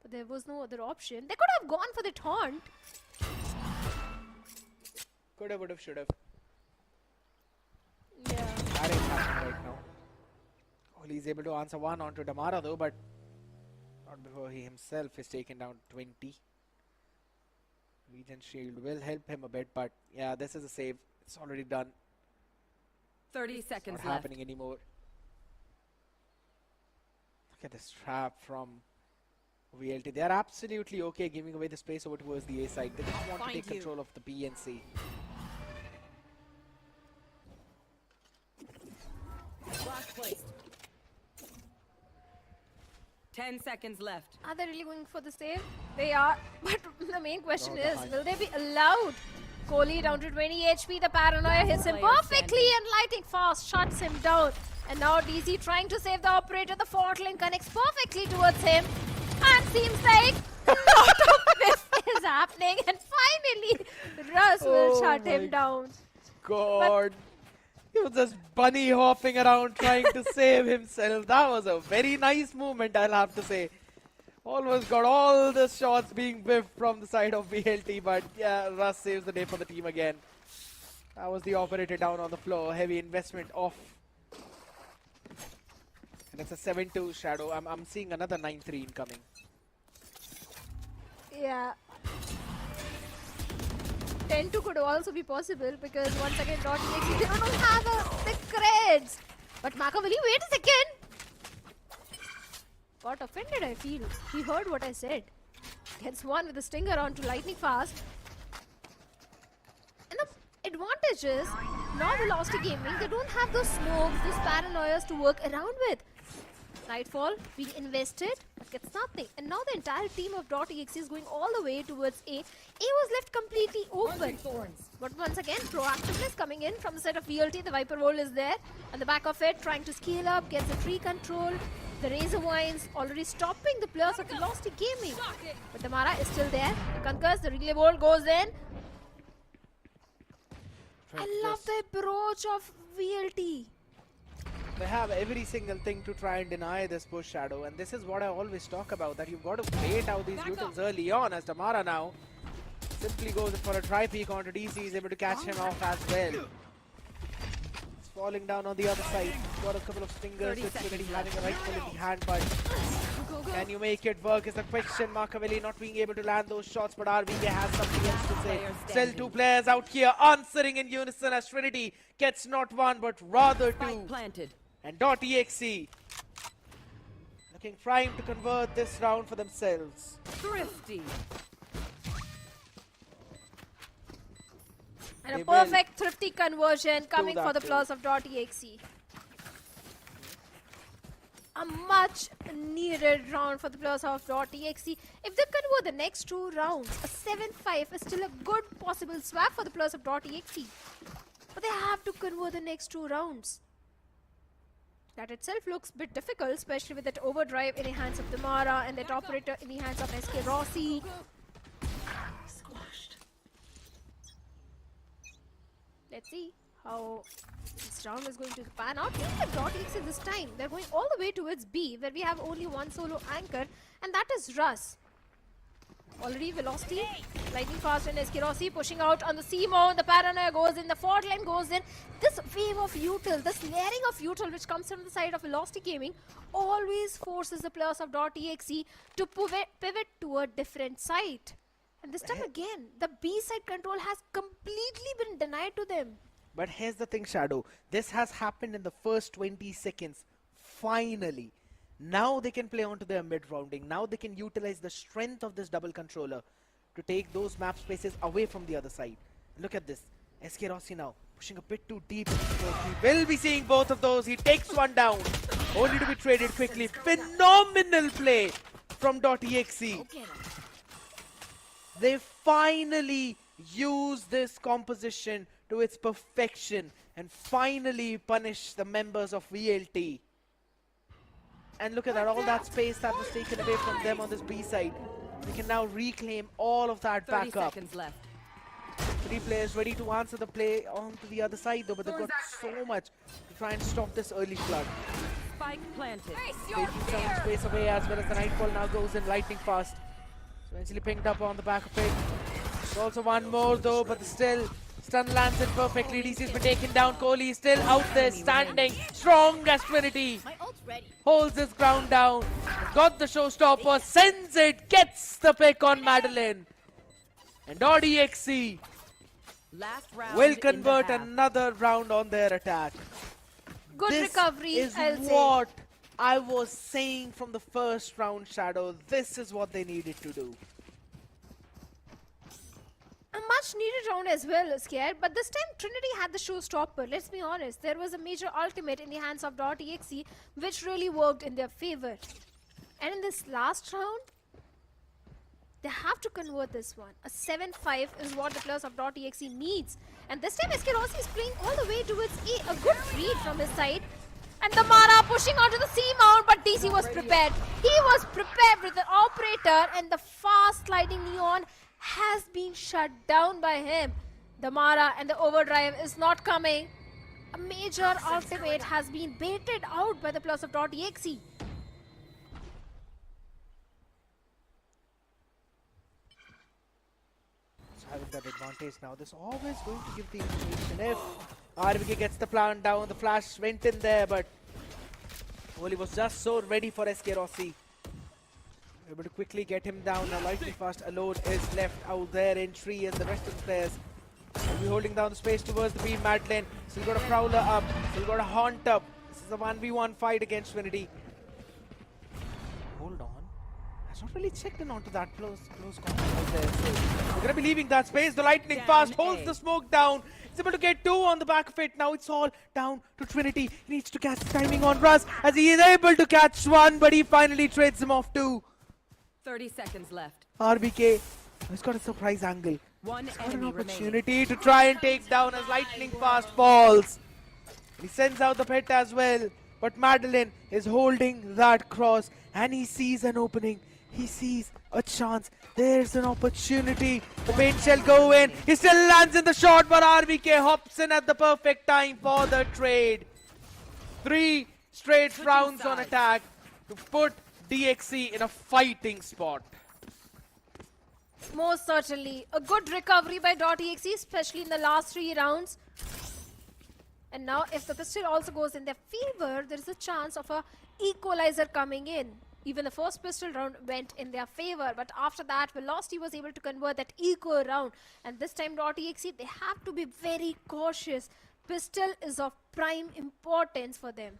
But there was no other option. They could have gone for the taunt. Could have, would have, should have. Yeah. That ain't happening right now. Kohli is able to answer one onto Damara though, but not before he himself is taken down 20. Regent Shield will help him a bit, but yeah, this is a save. It's already done. 30 seconds Not left. happening anymore. Look at this trap from VLT. They are absolutely okay giving away the space over towards the A side. They just want to take control of the B and C. Blast placed. 10 seconds left. Are they really going for the save? They are. But the main question is, will they be allowed? Kohli down to 20 HP. The paranoia hits him perfectly and Lightning Fast shuts him down. And now DC trying to save the operator. The fault link connects perfectly towards him. And seems like a lot of whiff is happening. And finally, Russ will shut him down. God. He was just bunny hopping around trying to save himself. That was a very nice movement, I'll have to say. Almost got all the shots being whiffed from the side of VLT, but yeah, Russ saves the day for the team again. That was the operator down on the floor. Heavy investment off. And it's a 7-2 Shadow. I'm seeing another 9-3 incoming. Yeah. 10-2 could also be possible because once again .exe they don't have the creds. But Machiavelli, wait a second. Got offended, I feel. He heard what I said. Gets one with a stinger onto Lightning Fast. And the advantage is, now Velocity Gaming, they don't have those smokes, those paranoias to work around with. Nightfall being invested, but gets nothing. And now the entire team of .exe is going all the way towards A. A was left completely open. But once again, proactiveness coming in from the side of VLT. The Viper Roll is there. On the back of it, trying to scale up, gets the tree control. The Razor Vines already stopping the players of Velocity Gaming. But the Mara is still there. The Concurs, the relay ball goes in. I love the approach of VLT. They have every single thing to try and deny this push, Shadow, and this is what I always talk about, that you've got to bait out these mutants early on, as Damara now simply goes in for a try peek onto DC, is able to catch him off as well. It's falling down on the other side. Got a couple of stingers with Trinity having a rifle in the hand, but can you make it work is the question. Machiavelli not being able to land those shots, but RBK has something else to say. Still two players out here answering in unison as Trinity gets not one, but rather two. Planted. And .exe looking primed to convert this round for themselves. Thrifty. And They a perfect thrifty conversion coming that for the too. players of .exe. A much needed round for the players of .exe. If they convert the next 2 rounds, a 7-5 is still a good possible swap for the players of .exe. But they have to convert the next 2 rounds. That itself looks a bit difficult, especially with that overdrive in the hands of Damara and that operator in the hands of SK Rossi. Let's see how this round is going to pan out. Look at .exe this time. They're going all the way towards B, where we have only one solo anchor, and that is Russ. Already velocity, lightning fast, and SK Rossi pushing out on the C-mount. The paranoia goes in, the fault line goes in. This wave of util, this layering of util which comes from the side of Velocity Gaming always forces the players of .exe to pivot to a different side. And this time again, the B side control has completely been denied to them. But here's the thing, Shadow. This has happened in the first 20 seconds. Finally. Now they can play onto their mid-rounding. Now they can utilize the strength of this double controller to take those map spaces away from the other side. Look at this. SK Rossi now pushing a bit too deep. We will be seeing both of those. He takes one down. Only to be traded quickly. Phenomenal play from .exe. They finally use this composition to its perfection and finally punish the members of VLT. And look at that, all that space that was taken away from them on this B side. They can now reclaim all of that 30 back up. seconds left. 3 players ready to answer the play onto the other side though, but they've got so much to try and stop this early flood. Spike planted. Taking some space away as well as the Nightfall now goes in lightning fast. So eventually pinged up on the back of it. There's also one more though, but still stun lands in perfectly. DC's been taken down. Kohli is still out there standing strong as Trinity. Holds his ground down. Got the showstopper. Sends it. Gets the pick on Madeline. And .exe Last round will in the convert half. another round on their attack. Good This recovery, is I'll say. what I was saying from the first round, Shadow. This is what they needed to do. A much needed round as well, Scared, but this time Trinity had the showstopper. Let's be honest, there was a major ultimate in the hands of .exe which really worked in their favor. And in this last round, they have to convert this one. A 7-5 is what the players of .exe needs. And this time SK Rossi is playing all the way towards A. A good read from his side. And Damara pushing onto the C-mount, but DC was prepared. He was prepared with the operator, and the fast sliding Neon has been shut down by him. Damara and the overdrive is not coming. A major ultimate has been baited out by the players of .exe. Having that advantage now, this always going to give the information. If RBK gets the plan down, the flash went in there, but Kohli was just so ready for SK Rossi. Able to quickly get him down. Now lightning fast alone is left out there in tree, and the rest of the players will be holding down the space towards the B. Madeline still got a Prowler up, still got a Haunt up. This is a 1v1 fight against Trinity. Hold on. Has not really checked in onto that close contact out there. So we're gonna be leaving that space. The lightning fast holds the smoke down. He's able to get 2 on the back of it. Now it's all down to Trinity. He needs to catch the timing on Russ as he is able to catch 1, but he finally trades him off 2. 30 seconds left. RBK has got a surprise angle. One He's got an enemy remaining. opportunity to try and take down as lightning fast falls. He sends out the pit as well, but Madeline is holding that cross and he sees an opening. He sees a chance. There's an opportunity. The paint shell go in. He still lands in the shot, but RBK hops in at the perfect time for the trade. 3 straight rounds on attack to put DXE in a fighting spot. Most certainly. A good recovery by .exe, especially in the last 3 rounds. And now if the pistol also goes in their favor, there is a chance of a equalizer coming in. Even the first pistol round went in their favor, but after that Velocity was able to convert that eco round. And this time .exe, they have to be very cautious. Pistol is of prime importance for them.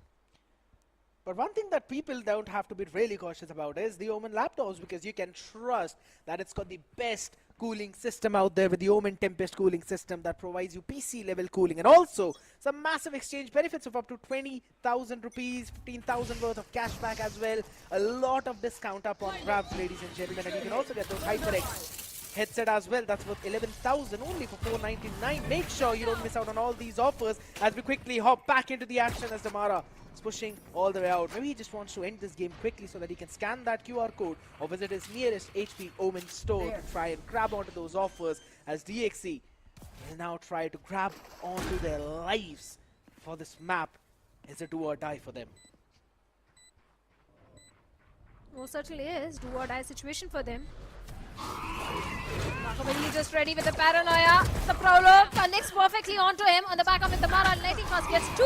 But one thing that people don't have to be really cautious about is the OMEN laptops, because you can trust that it's got the best cooling system out there with the OMEN Tempest cooling system that provides you PC level cooling, and also some massive exchange benefits of up to 20,000 rupees, 15,000 worth of cashback as well. A lot of discount up on grabs, ladies and gentlemen, and you can also get those HyperX headset as well. That's worth 11,000 only for 499. Make sure you don't miss out on all these offers as we quickly hop back into the action as Damara He's pushing all the way out. Maybe he just wants to end this game quickly so that he can scan that QR code or visit his nearest HP Omen store to try and grab onto those offers, as DXE will now try to grab onto their lives for this map. Is a do or die for them. Most certainly is. Do or die situation for them. Markoveli just ready with the paranoia. The Prowler connects perfectly onto him. On the back of it, the Mara Lightning Fast gets 2.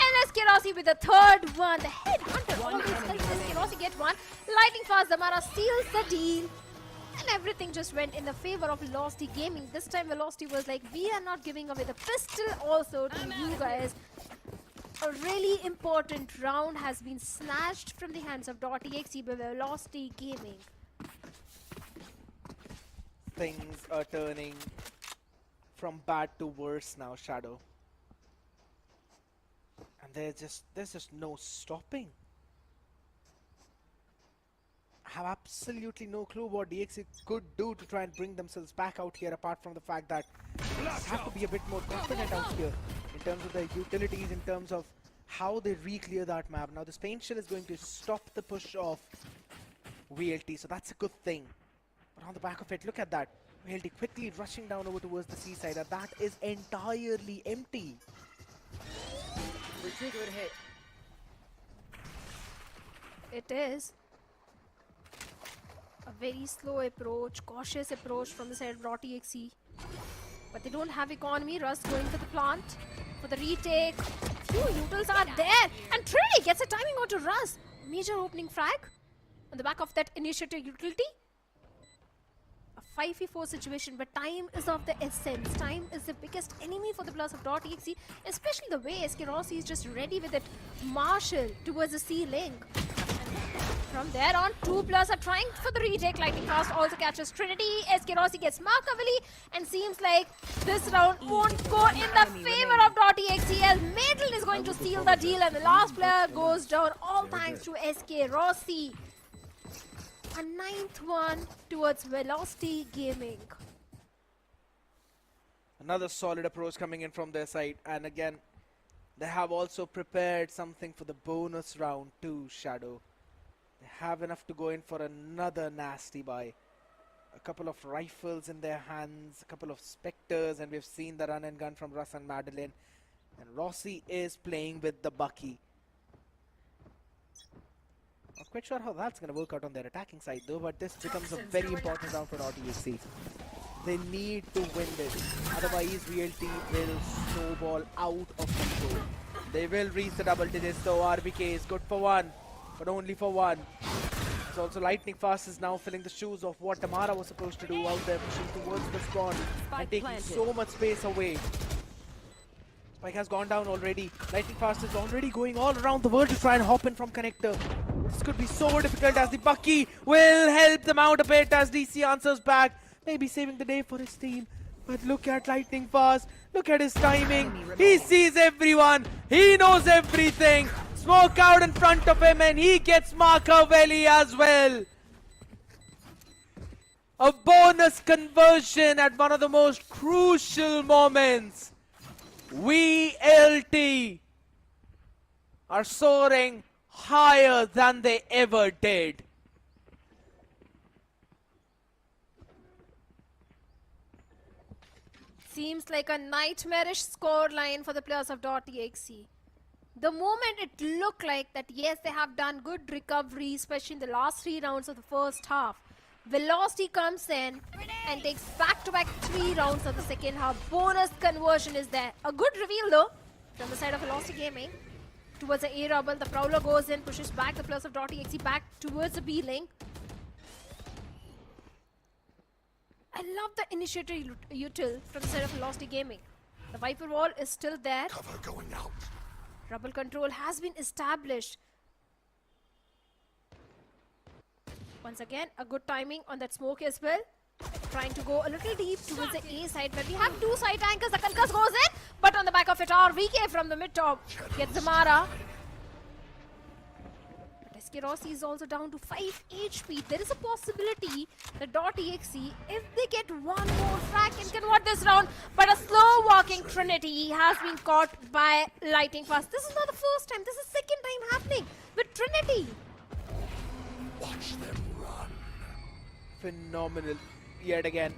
And SK Rossi with the third one. The Headhunter always helps SK Rossi get one. Lightning Fast, the Mara seals the deal. And everything just went in the favor of Velocity Gaming. This time Velocity was like, we are not giving away the pistol also to you guys. A really important round has been snatched from the hands of .exe by Velocity Gaming. Things are turning from bad to worse now, Shadow. And there's just no stopping. I have absolutely no clue what DXE could do to try and bring themselves back out here, apart from the fact that they have to be a bit more confident out here in terms of their utilities, in terms of how they re-clear that map. Now this paint shell is going to stop the push of VLT, so that's a good thing. But on the back of it, look at that. VLT quickly rushing down over towards the seaside, and that is entirely empty. Good hit. It is a very slow approach, cautious approach from the side of .exe. But they don't have economy. Rust going for the plant for the retake. Few utils are there, and Trinity gets a timing onto Rust. Major opening frag on the back of that initiative utility. A 5v4 situation, but time is of the essence. Time is the biggest enemy for the players of .exe, especially the way SK Rossi is just ready with it. Marshall towards the C-Link. From there on, 2 players are trying for the retake. Lightning Fast also catches Trinity. SK Rossi gets Markoveli, and seems like this round won't go in the favor of .exe, as Maidel is going to seal the deal, and the last player goes down, all thanks to SK Rossi. A 9th one towards Velocity Gaming. Another solid approach coming in from their side, and again, they have also prepared something for the bonus round too, Shadow. They have enough to go in for another nasty buy. A couple of rifles in their hands, a couple of Spectres, and we've seen the run and gun from Russ and Madeline. And Rossi is playing with the Bucky. Not quite sure how that's going to work out on their attacking side though, but this becomes a very important round for .exe. They need to win this, otherwise VLT will snowball out of control. They will reach the double digits though. RBK is good for one, but only for one. It's also Lightning Fast is now filling the shoes of what Tamara was supposed to do out there, pushing towards the spawn and taking so much space away. Spike has gone down already. Lightning Fast is already going all around the world to try and hop in from connector. This could be so difficult, as the Bucky will help them out a bit as DC answers back. Maybe saving the day for his team. But look at Lightning Fast. Look at his timing. He sees everyone. He knows everything. Smoke out in front of him, and he gets Markoveli as well. A bonus conversion at one of the most crucial moments. VLT are soaring higher than they ever did. Seems like a nightmarish scoreline for the players of .exe. The moment it looked like that, yes, they have done good recovery, especially in the last 3 rounds of the first half. Velocity comes in and takes back-to-back 3 rounds of the second half. Bonus conversion is there. A good reveal though from the side of Velocity Gaming. Towards the A rubble, the Prowler goes in, pushes back the players of .exe back towards the B link. I love the initiative util from the side of Velocity Gaming. The Viper wall is still there. Cover going out. Rubble control has been established. Once again, a good timing on that smoke as well. Trying to go a little deep towards the A side, where we have 2 side tankers. The Kankas goes in, but on the back of it, RVK from the mid top gets the Mara. But SK Rossi is also down to 5 HP. There is a possibility that .exe, if they get one more frag, can convert this round. But a slow walking Trinity has been caught by Lightning Fast. This is not the first time. This is second time happening with Trinity. Phenomenal yet again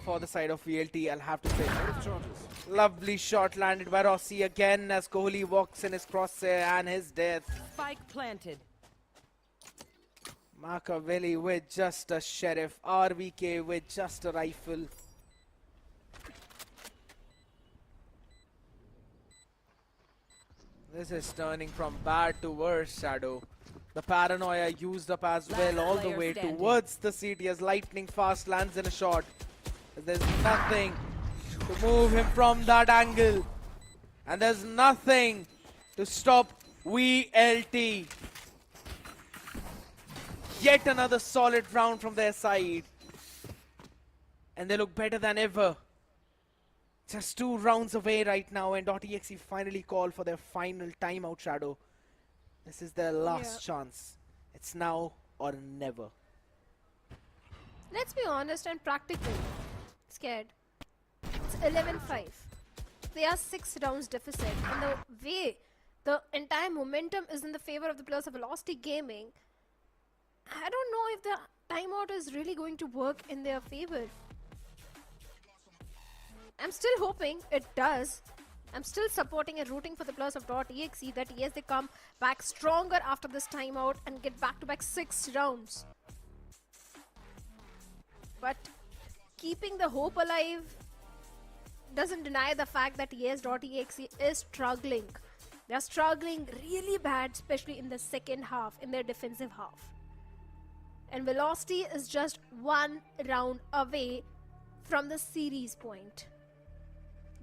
for the side of VLT, I'll have to say. Lovely shot landed by Rossi again as Kohli walks in his crosshair and his death. Spike planted. Machiavelli with just a sheriff, RVK with just a rifle. This is turning from bad to worse, Shadow. The paranoia used up as well all the player way standing. towards the city as Lightning Fast lands in a shot. There's nothing to move him from that angle. And there's nothing to stop VLT. Yet another solid round from their side. And they look better than ever. Just 2 rounds away right now, and .exe finally call for their final timeout, Shadow. This is their last chance. It's now or never. Let's be honest and practical. Scared. It's 11-5. They are 6 rounds deficit, and the way the entire momentum is in the favor of the players of Velocity Gaming, I don't know if the timeout is really going to work in their favor. I'm still hoping it does. I'm still supporting and rooting for the players of .exe that yes, they come back stronger after this timeout and get back-to-back 6 rounds. But keeping the hope alive doesn't deny the fact that yes, .exe is struggling. They're struggling really bad, especially in the second half, in their defensive half. And Velocity is just 1 round away from the series point.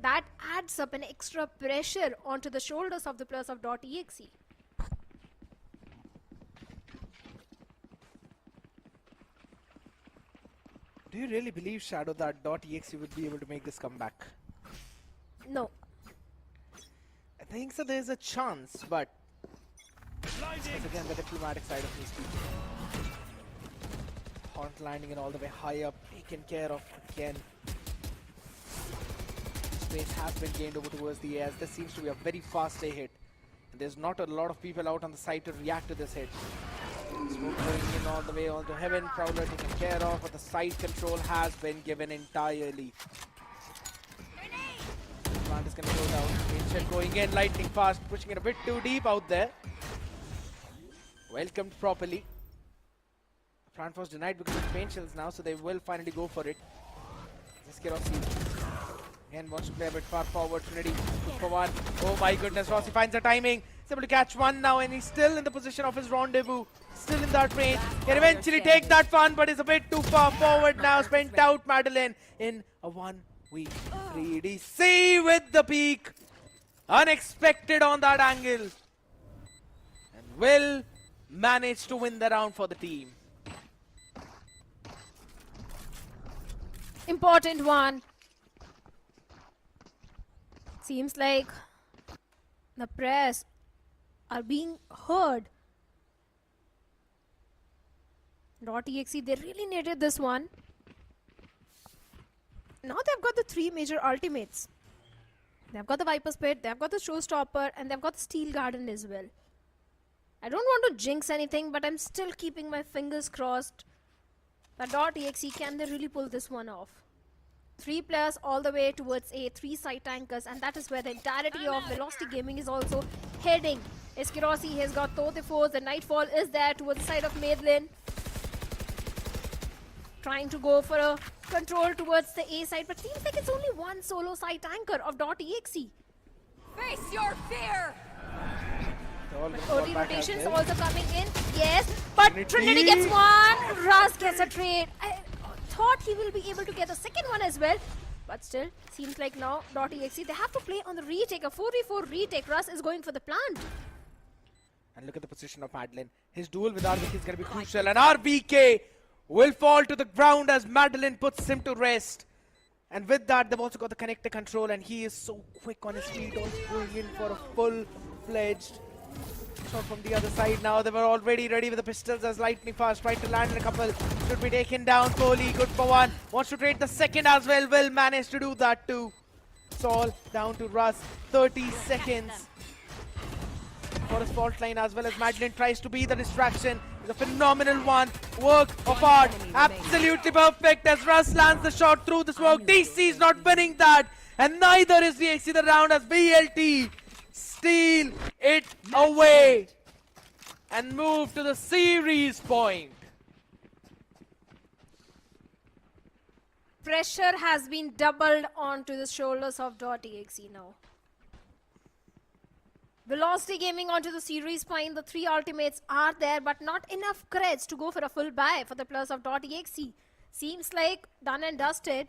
That adds up an extra pressure onto the shoulders of the players of .exe. Do you really believe, Shadow, that .exe would be able to make this comeback? No. I think so there's a chance, but that's again the diplomatic side of these people. Haunt landing and all the way high up, taken care of again. Space has been gained over towards the air as this seems to be a very fast A hit. And there's not a lot of people out on the side to react to this hit. Smoke going in all the way onto heaven, Prowler taken care of, but the side control has been given entirely. Plant is going to go down. Ancient going in, Lightning Fast, pushing it a bit too deep out there. Welcomed properly. Plant was denied because of paint shells now, so they will finally go for it. SK Rossi again wants to play a bit far forward. Trinity 2 for 1. Oh my goodness, Rossi finds the timing. He's able to catch one now, and he's still in the position of his rendezvous. Still in that range. Can eventually take that one, but is a bit too far forward now. Spent out Madeline in a 1v 3DC with the peak. Unexpected on that angle. And will manage to win the round for the team. Important one. Seems like the press are being heard. .exe, they really needed this one. Now they've got the 3 major ultimates. They've got the Viper's Pit, they've got the Showstopper, and they've got the Steel Garden as well. I don't want to jinx anything, but I'm still keeping my fingers crossed that .exe, can they really pull this one off? 3 players all the way towards A, 3 side tankers, and that is where the entirety of Velocity Gaming is also heading. SK Rossi has got Tothifos, the Nightfall is there towards the side of Madeline. Trying to go for a control towards the A side, but seems like it's only one solo side tanker of .exe. Face your fear! Early rotations also coming in, yes, but Trinity gets one, Russ gets a trade. I thought he will be able to get the second one as well, but still, seems like now .exe, they have to play on the retake, a 4v4 retake. Russ is going for the plant. And look at the position of Madeline. His duel with RVK is going to be crucial, and RVK will fall to the ground as Madeline puts him to rest. And with that, they've also got the connector control, and he is so quick on his feet, also going in for a full-fledged Shot from the other side now. They were already ready with the pistols as lightning fast. Tried to land in a couple. Should be taken down. Kohli, good for one. Wants to trade the second as well. Will manage to do that too. It's all down to Russ. 30 seconds for his fault line as well as Madeline tries to be the distraction. It's a phenomenal one. Work of art. Absolutely perfect as Russ lands the shot through the smoke. DC is not winning that. And neither is VXC the round as VLT steal it away and move to the series point. Pressure has been doubled onto the shoulders of .exe now. Velocity Gaming onto the series point. The 3 ultimates are there, but not enough creds to go for a full buy for the players of .exe. Seems like done and dusted.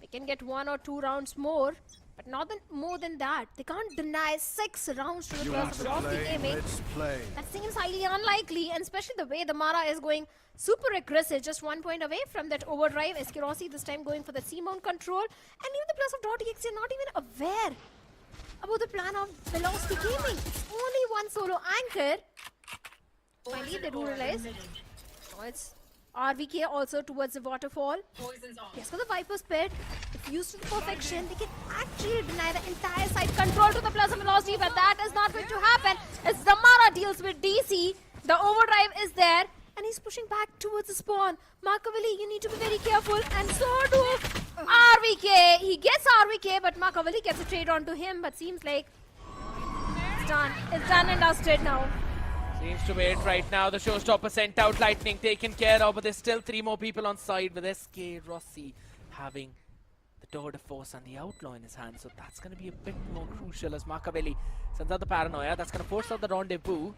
They can get 1 or 2 rounds more, but not more than that. They can't deny 6 rounds to the players of Velocity Gaming. Let's play. That seems highly unlikely, and especially the way the Mara is going super aggressive, just 1 point away from that overdrive. Eskerosi this time going for the C-mount control, and even the players of .exe are not even aware about the plan of Velocity Gaming. It's only one solo anchor. Finally, they do realize. Oh, it's RVK also towards the waterfall. Yes, for the Viper's Pit. If used to the perfection, they can actually deny the entire side control to the players of Velocity, but that is not going to happen. As Zamara deals with DC, the overdrive is there, and he's pushing back towards the spawn. Makavali, you need to be very careful, and so do RVK. He gets RVK, but Makavali gets a trade onto him, but seems like it's done. It's done and dusted now. Seems to be it right now. The showstopper sent out, lightning taken care of, but there's still 3 more people on side with SK Rossi having the tour de force and the outlaw in his hand. So that's going to be a bit more crucial as Makaveli sends out the paranoia. That's going to force out the rendezvous.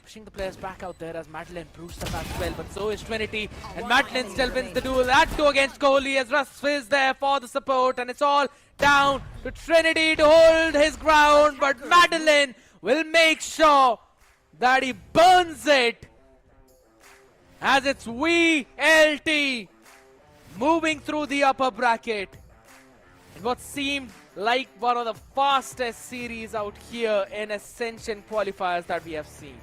Pushing the players back out there as Madeline bruised up as well, but so is Trinity, and Madeline still wins the duel. That 2 against Kohli as Russ is there for the support, and it's all down to Trinity to hold his ground, but Madeline will make sure that he burns it as it's VLT moving through the upper bracket in what seemed like one of the fastest series out here in Ascension qualifiers that we have seen.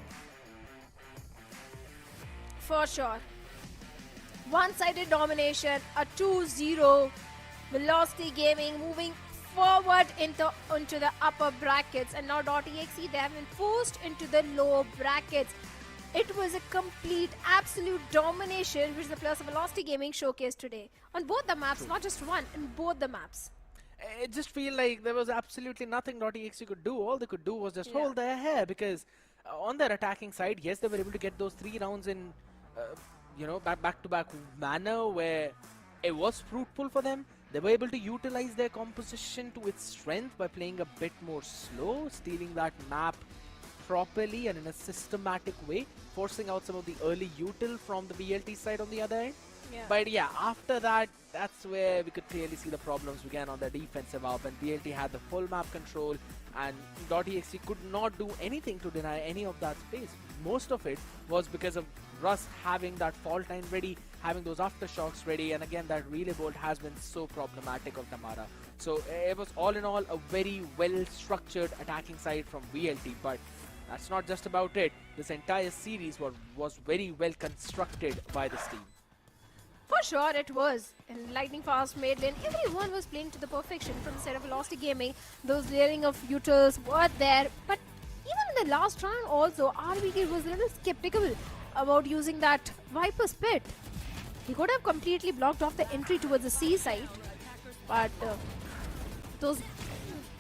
For sure. One-sided domination, a 2-0. Velocity Gaming moving forward into the upper brackets, and now .exe, they have been forced into the lower brackets. It was a complete, absolute domination which the players of Velocity Gaming showcased today on both the maps, not just one, in both the maps. It just feel like there was absolutely nothing .exe could do. All they could do was just hold their hair, because on their attacking side, yes, they were able to get those 3 rounds in, back-to-back manner where it was fruitful for them. They were able to utilize their composition to its strength by playing a bit more slow, stealing that map properly and in a systematic way, forcing out some of the early util from the VLT side on the other end. Yeah. But yeah, after that, that's where we could clearly see the problems began on their defensive up, and VLT had the full map control, and .exe could not do anything to deny any of that space. Most of it was because of Russ having that fault line ready, having those aftershocks ready, and again that relay bolt has been so problematic of Damara. So it was all in all a very well structured attacking side from VLT, but that's not just about it. This entire series was very well constructed by this team. For sure it was. And lightning fast Madeline, everyone was playing to the perfection from the side of Velocity Gaming. Those layering of utils were there, but even in the last round also, RVK was a little skeptical about using that Viper's Pit. He could have completely blocked off the entry towards the C side, but those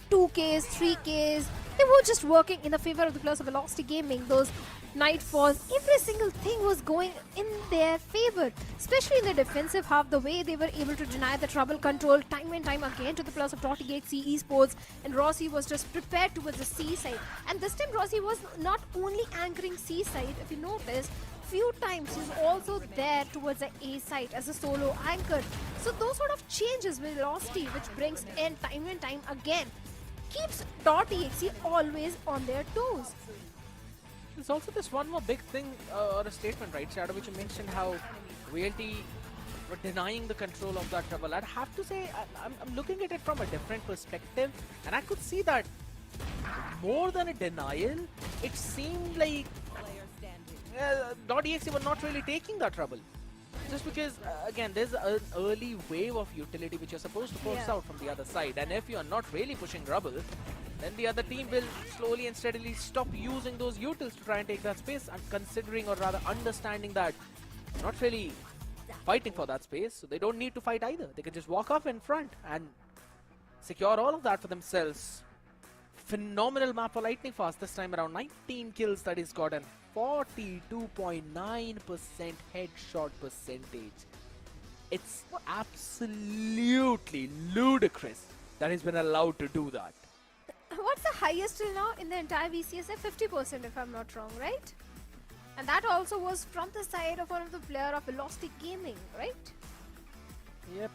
2Ks, 3Ks, they were just working in the favor of the players of Velocity Gaming. Those nightfalls, every single thing was going in their favor, especially in the defensive half. The way they were able to deny the trouble control time and time again to the players of Exe Esports, and Rossi was just prepared towards the C side. And this time Rossi was not only anchoring C side, if you notice, few times he's also there towards the A side as a solo anchor. So those sort of changes with Velocity, which brings in time and time again, keeps .exe always on their toes. There's also this one more big thing or a statement, right, Shadow, which you mentioned how VLT were denying the control of that trouble. I'd have to say I'm looking at it from a different perspective, and I could see that more than a denial, it seemed like Player standing. .exe were not really taking that trouble. Just because, again, there's an early wave of utility which you're supposed to force Yeah. out from the other side. And if you're not really pushing rubble, then the other team will slowly and steadily stop using those utils to try and take that space. And considering, or rather understanding that they're not really fighting for that space, so they don't need to fight either. They can just walk off in front and secure all of that for themselves. Phenomenal map for Lightning Fast this time around. 19 kills that he's got and 42.9% headshot percentage. It's absolutely ludicrous that he's been allowed to do that. What's the highest till now in the entire VCSA? 50% if I'm not wrong, right? And that also was from the side of one of the player of Velocity Gaming, right? Yep.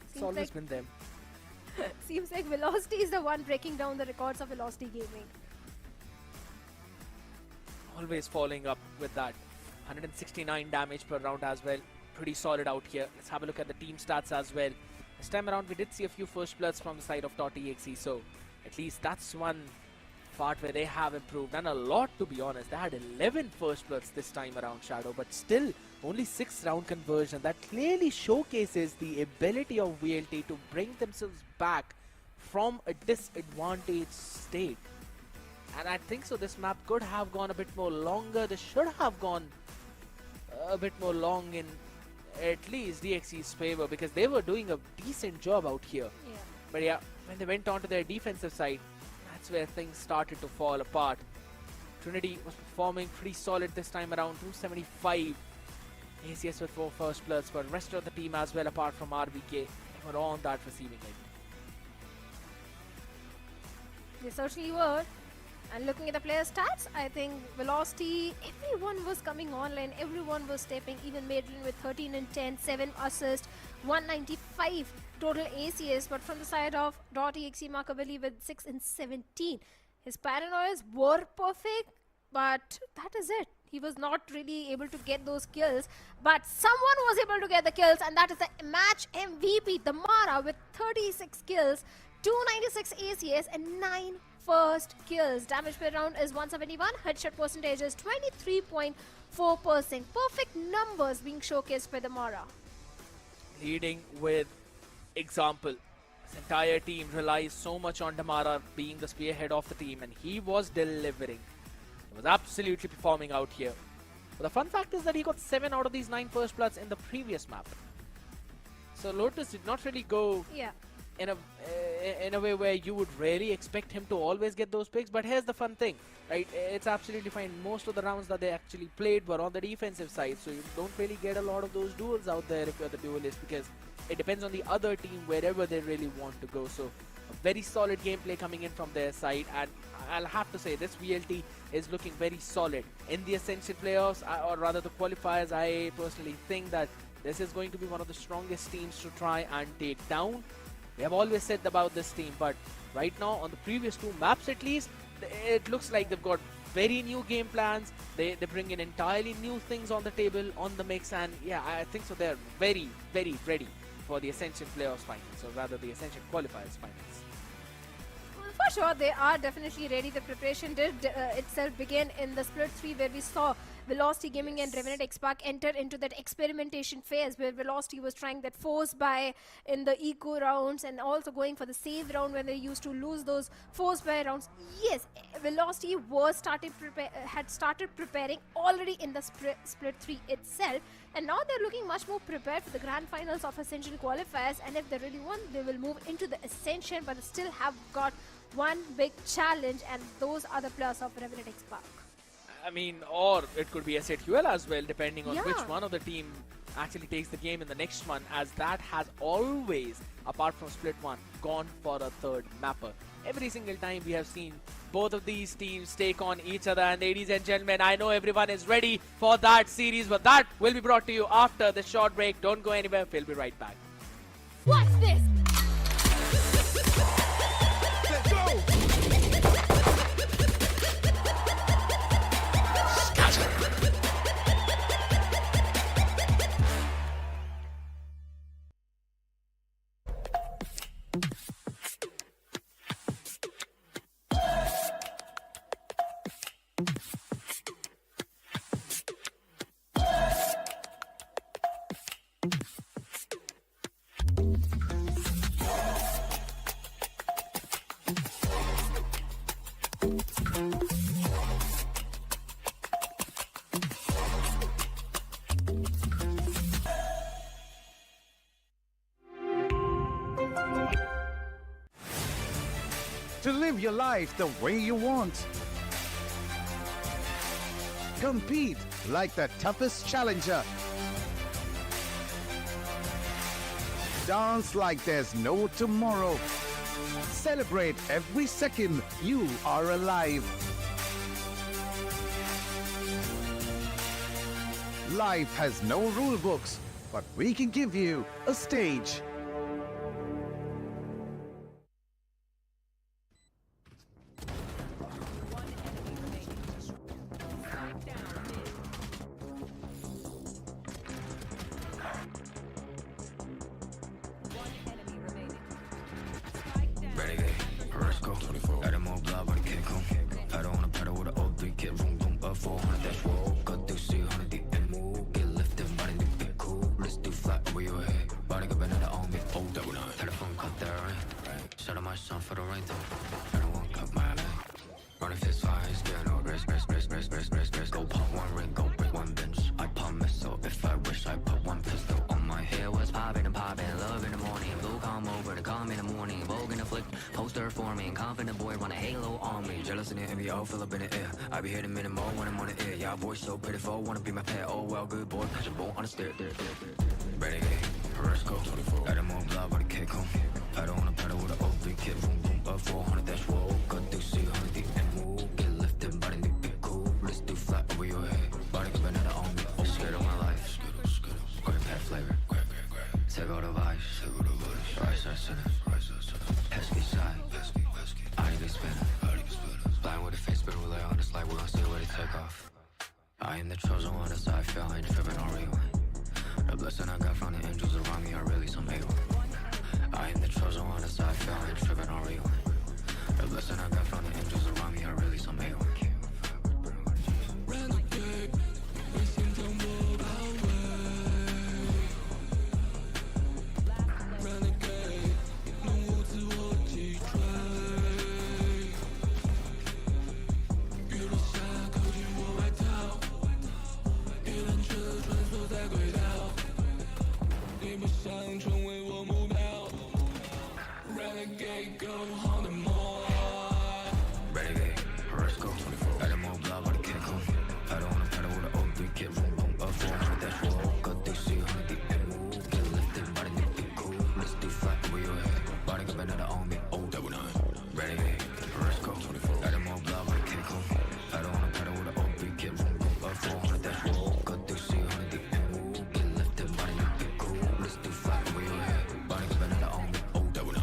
It's Seems always like- been them. Seems like Velocity is the one breaking down the records of Velocity Gaming. Always following up with that. 169 damage per round as well. Pretty solid out here. Let's have a look at the team stats as well. This time around, we did see a few first bloods from the side of .exe, so at least that's one part where they have improved, and a lot, to be honest. They had 11 first bloods this time around, Shadow, but still only 6 round conversion. That clearly showcases the ability of VLT to bring themselves back from a disadvantaged state. And I think so this map could have gone a bit more longer. This should have gone a bit more long in at least DXE's favor, because they were doing a decent job out here. Yeah. But yeah, when they went on to their defensive side, that's where things started to fall apart. Trinity was performing pretty solid this time around, 275 ACS with 4 first bloods, but the rest of the team as well, apart from RBK, they were on that receiving end. They certainly were. And looking at the player stats, I think Velocity, everyone was coming online, everyone was stepping, even Madeline with 13 and 10, 7 assists, 195 total ACS, but from the side of .exe Makaveli with 6 and 17. His paranoias were perfect, but that is it. He was not really able to get those kills, but someone was able to get the kills, and that is the match MVP, Damara, with 36 kills, 296 ACS and 9 first kills. Damage per round is 171. Headshot percentage is 23.4%. Perfect numbers being showcased by the Mara. Leading with example. His entire team relies so much on Damara being the spearhead of the team, and he was delivering. He was absolutely performing out here. But the fun fact is that he got 7 out of these 9 first bloods in the previous map. So Lotus did not really go Yeah. in a way where you would really expect him to always get those picks. But here's the fun thing, right? It's absolutely fine. Most of the rounds that they actually played were on the defensive side, so you don't really get a lot of those duels out there if you're the duelist, because it depends on the other team wherever they really want to go. So a very solid gameplay coming in from their side, and I'll have to say this VLT is looking very solid in the Ascension playoffs, or rather the qualifiers. I personally think that this is going to be one of the strongest teams to try and take down. We have always said about this team, but right now on the previous 2 maps at least, it looks like they've got very new game plans. They bring in entirely new things on the table, on the mix, and yeah, I think so they're very, very ready for the Ascension playoffs finals, or rather the Ascension qualifiers finals. For sure, they are definitely ready. The preparation did itself begin in the Split 3, where we saw Velocity Gaming and Revenant XSpark enter into that experimentation phase, where Velocity was trying that force buy in the eco rounds, and also going for the save round when they used to lose those force buy rounds. Yes, Velocity was had started preparing already in the Split 3 itself, and now they're looking much more prepared for the grand finals of Ascension Qualifiers, and if they really want, they will move into the Ascension, but still have got one big challenge, and those are the players of Revenant XSpark. I mean, or it could be SATUL as well, depending on Yeah. which one of the team actually takes the game in the next one, as that has always, apart from Split 1, gone for a third mapper. Every single time we have seen both of these teams take on each other, and ladies and gentlemen, I know everyone is ready for that series, but that will be brought to you after the short break. Don't go anywhere, we'll be right back. What's this? Let's go! To live your life the way you want. Compete like the toughest challenger. Dance like there's no tomorrow. Celebrate every second you are alive. Life has no rule books, but we can give you a stage. One enemy remaining. Strike down mid. One enemy remaining. Strike down. Renegade, let's go. Got them all blood, but I can't come. I don't wanna pedal with an old 3 kid, room, boom, up 400, that's roll. Got to see 100 the end move. Get lifted, body do big cool. Let's do flat over your head. Body got another on me, oh, that one. Telephone cut that right. Shout out my son for the rain, though. I don't want cut my leg. Running fist fires, get no rest. Go pop one ring, go break one bench. I pump missile if I wish I put one pistol on my hair. Was popping and popping, love in the morning. Blue come over to come in the morning. Vogue in the flick, poster forming. Confident boy run a halo on me. Jealous in the envy, all fill up in the air. I be hitting minute more when I'm on the air. Yeah, voice so pitiful, wanna be my pet. Oh well, good boy, catch a bolt on the stair. Renegade, let's go. Got them all blood, but I can't come. I don't wanna pedal with an old 3 kid, room, boom, up 400, that's roll. Got to see 100 the end move. Get lifted, body do big cool. Let's do flat over your head. Body got another on me. Oh, scared of my life. Great pet flavor. Take all the vibes. Right side center. Pesky side. I be spinning. Flying with a face, but relay on this light. We're gonna see where they take off. I am the chosen one, that's how I feel. I ain't tripping on rewind. The blessing I got from the angels around me are really some A1. I am the chosen one, that's how I feel. I ain't tripping on rewind. The blessing I got from the angels around me are really some A1. Renegade, let's go. Got them all blood, but I can't come. I don't wanna pedal with an old 3 kid, room, boom, up 400, that's roll. Got to see 100 the end move. Get lifted, body do big cool. Let's do flat over your head. Body got another on me, oh, that one. Renegade, let's go. Got them all blood, but I can't come. I don't wanna pedal with an old 3 kid, room, boom, up 400, that's roll. Got to see 100 the end move. Get lifted, body do big cool. Let's do flat over your head. Body got another on me, oh, that one.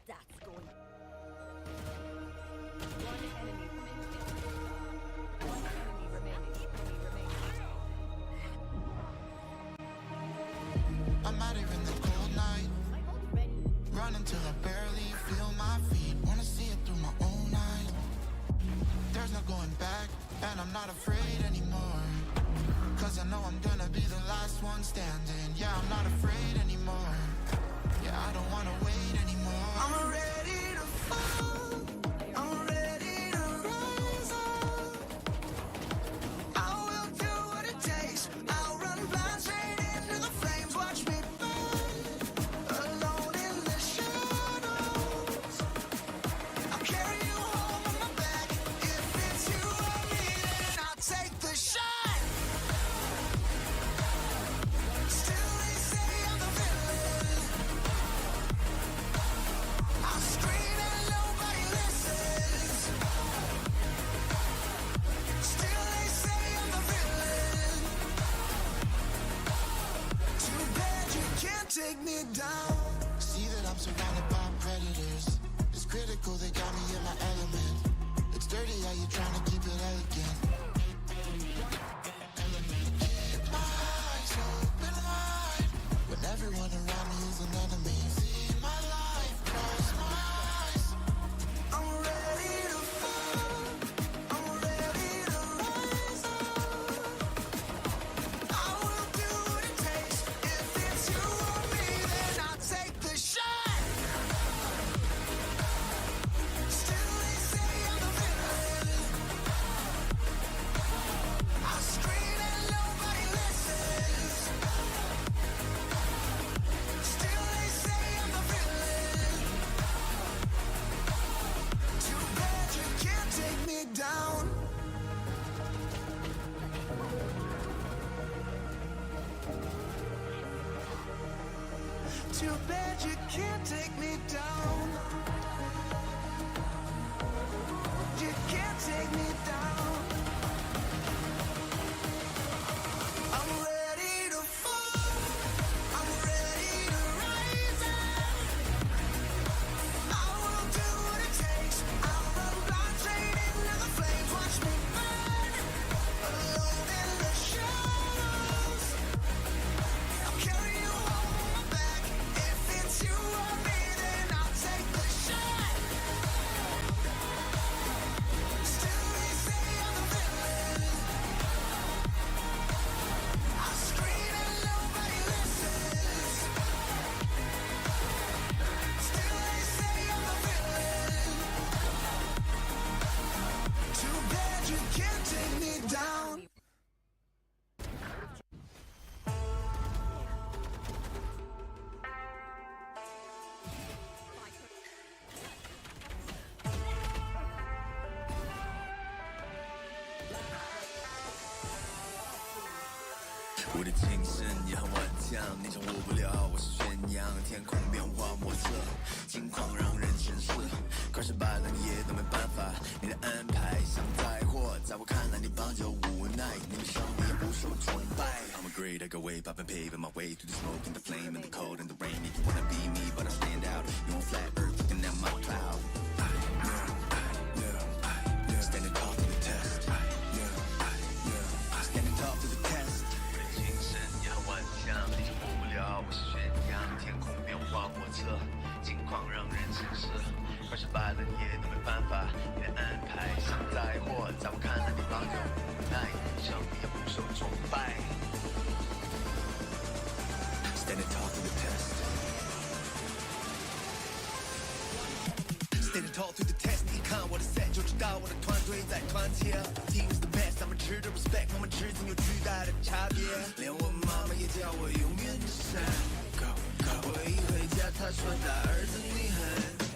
That's going. One enemy remaining. I'm out here in the cold night, running till I barely feel my feet. Wanna see it through my own eyes. There's no going back, and I'm not afraid anymore. Cause I know I'm gonna be the last one standing. Yeah, I'm not afraid anymore. Yeah, I don't wanna wait anymore. I'm ready to fall. I'm ready to rise up. I will do what it takes. I'll run blind straight into the flames. Watch me burn, alone in the shadows. I'll carry you home on my back. If it's you or me, then I'll take the shot. Still they say I'm the villain. I scream and nobody listens. Still they say I'm the villain. Too bad you can't take me down. See that I'm surrounded by predators. It's critical, they got me in my element. It's dirty how you trying to keep it elegant. Keep my eyes open wide when everyone around me is an enemy. See my life cross my eyes. I'm ready to fall. me down. Too bad you can't take me down. You can't take me down. I'm ready to fall. I'm ready to rise up. I will do what it takes. I'll run blind straight into the flames. Watch me burn alone in the shadows. I'll carry you home on my back. If it's you or me, then I'll take the shot. Still they say I'm the villain. I scream and nobody listens. Still they say I'm the villain. Too bad you can't take me down.我的精神也很顽强，你掌握不了我是宣扬，天空变化莫测，境况让人深思，可失败了你也都没办法，你的安排像灾祸，在我看来你帮就无奈，你们上帝也不受崇拜。I'm a great, I go way up and paving my way through the smoke and the flame and the cold and the rain. If you wanna be me, but I stand out. You on flat earth looking at my cloud. Standing tall to the test. Standing tall to the test. 我的精神也很顽强，你掌握不了我是宣扬，天空变化莫测，境况让人深思，可失败了你也都没办法，你的安排像灾祸，在我看来你帮就无奈，上帝也不受崇拜。Standing tall to the test. Standing tall to the test. 你看我的 set 就知道我的团队在团结。Team is the best， 他们值得 respect， 我们之间有巨大的差别。连我妈妈也叫我永远的神。我一回家，她说大儿子你很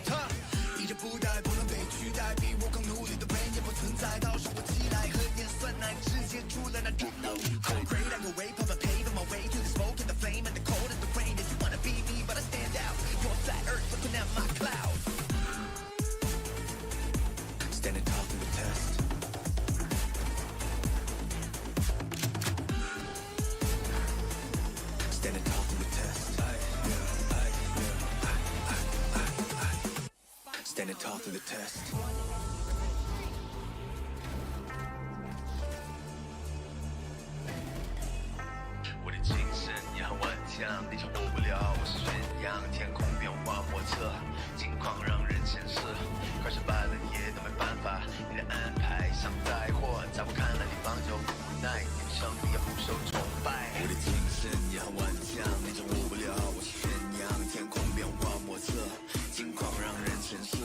tough， 一直不带不能被取代，比我更努力的人也不存在。倒是我起来和盐酸奶直接出了那种 no。I'm great, I go way up and paving my way through the smoke and the flame and the cold and the rain. If you wanna be me, but I stand out. You're on flat earth looking at my cloud. Standing tall to the test. Standing tall to the test. Standing tall to the test. 我的精神也很顽强，你掌握不了我是宣扬，天空变化莫测，境况让人深思，可失败了你也都没办法，你的安排像灾祸，在我看来你帮就无奈，你的上帝也不受崇拜。我的精神也很顽强，你掌握不了我是宣扬，天空变化莫测，境况让人深思，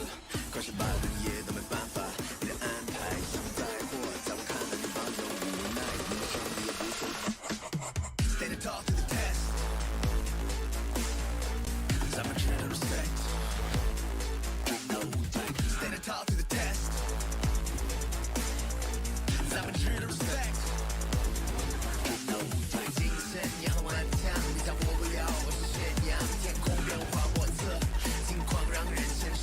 可失败了你也都没办法，你的安排像灾祸，在我看来你帮就无奈，你的上帝也不受崇拜。Standing tall to the test. I'm a true to respect. Standing tall to the test. I'm a true to respect. 精神也很顽强，你掌握不了我是宣扬，天空变化莫测，境况让人深思，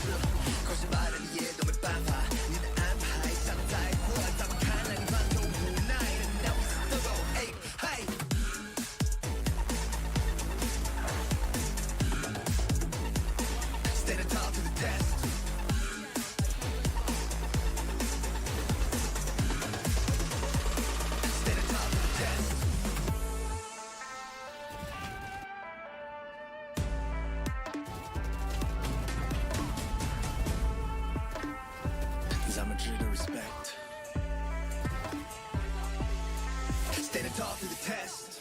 可失败了你也都没办法，你的安排像灾祸，在我看来你帮就无奈。Now we struggle, hey, hey. Standing tall to the test. Standing tall to the test. Cause I'm a true to respect. Standing tall to the test.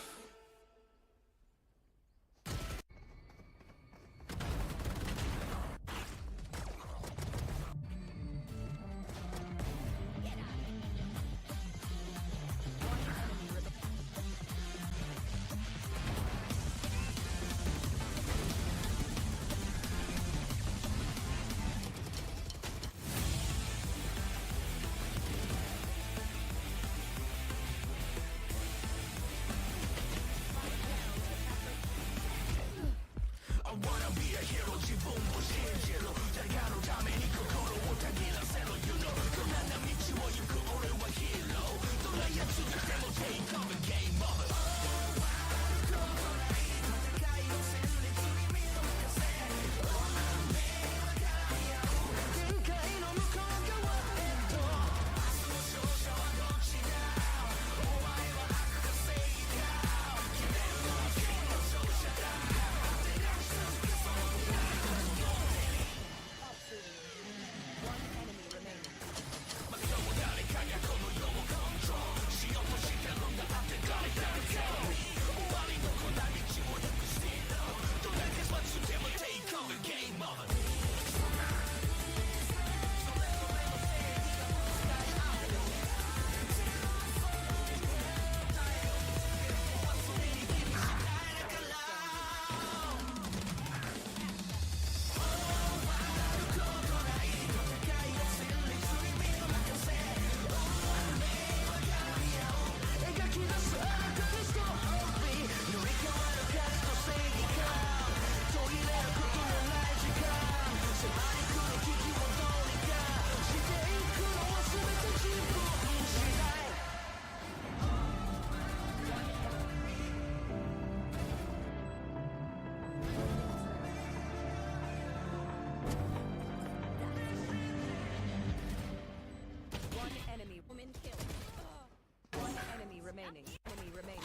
remaining. Enemy remaining.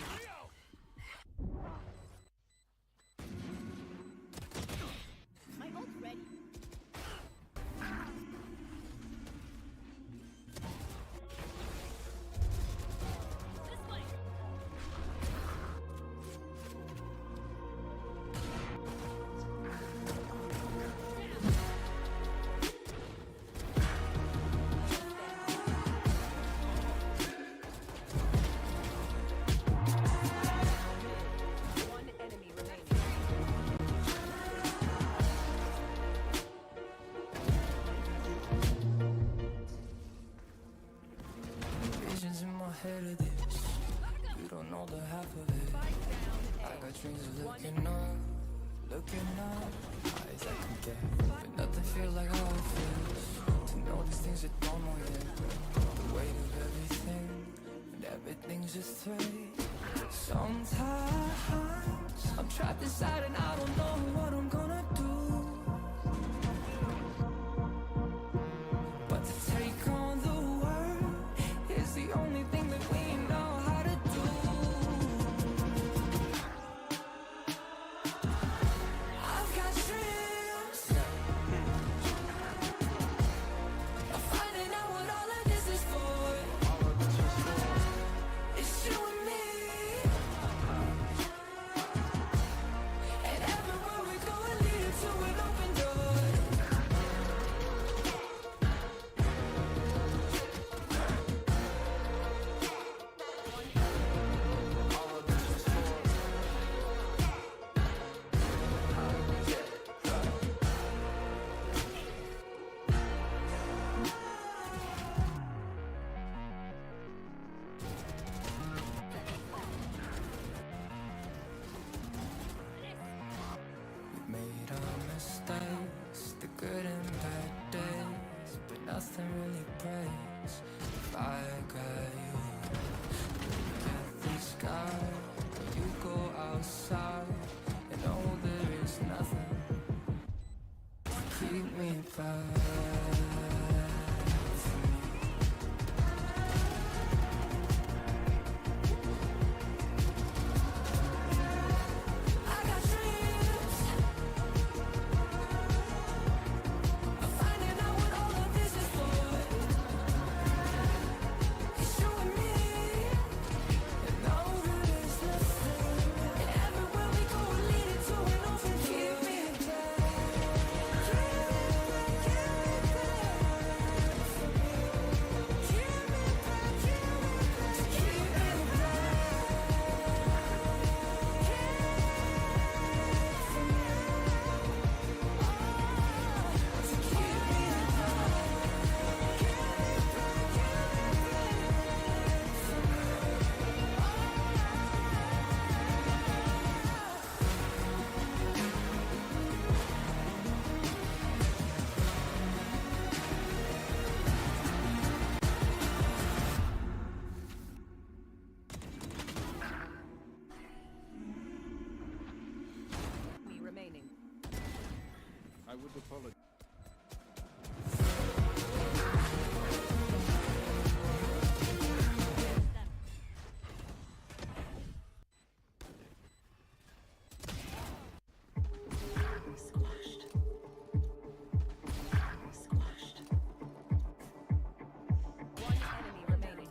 My ult's ready. This way. One enemy remaining. Visions in my head of this. You don't know the half of it. Spike down I A. got dreams of looking up, eyes I can get, but nothing feels like how it feels. To know these things I don't know yet, the weight of everything, and everything's just straight. Sometimes I'm trapped inside and I don't know what I'm gonna do. But to take on the world is the only thing that we know how to do. I've got dreams of finding out what all of this is for. It's you and me, and everywhere we go it leads to an open door. We made our mistakes, the good and bad days, but nothing really breaks. If I got you, look at the sky when you go outside, and oh, there is nothing to keep me back. I got dreams of finding out what all of this is for. It's you and me, and all there is nothing. And everywhere we go, we lead it to an open door. Keep me back, Enemy remaining. I would apologize. One enemy remaining.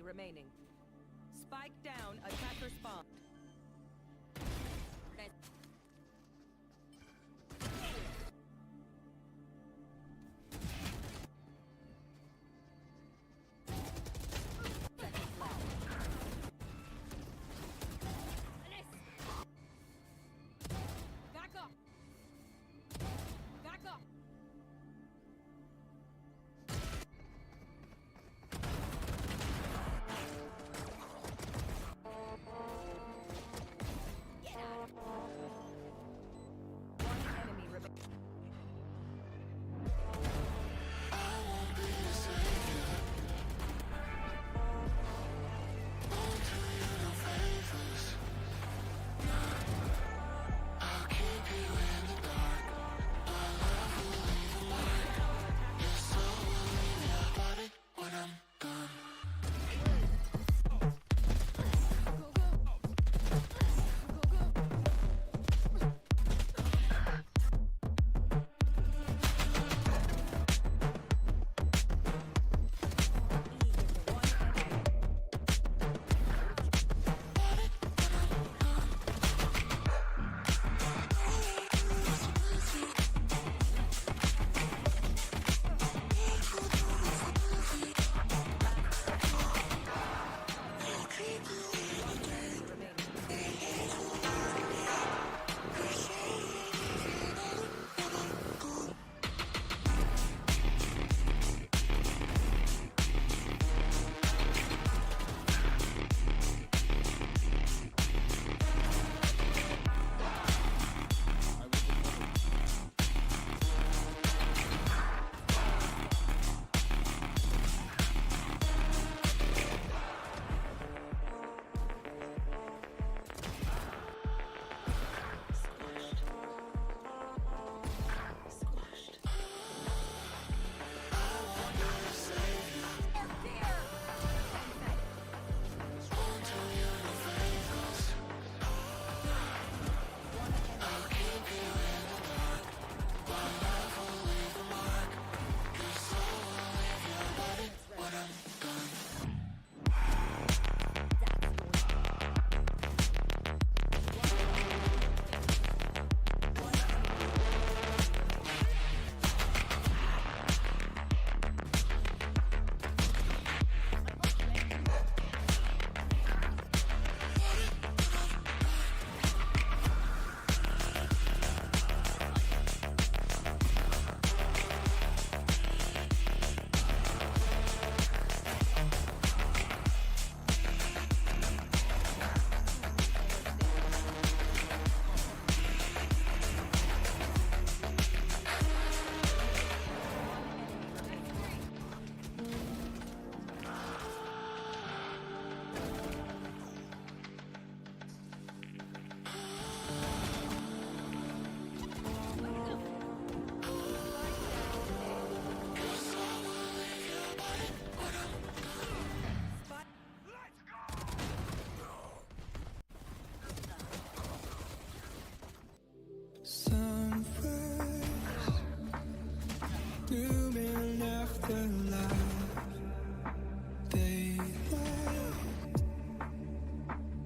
remaining. Spike down, attacker spawn. Back up! Back up! One enemy remaining.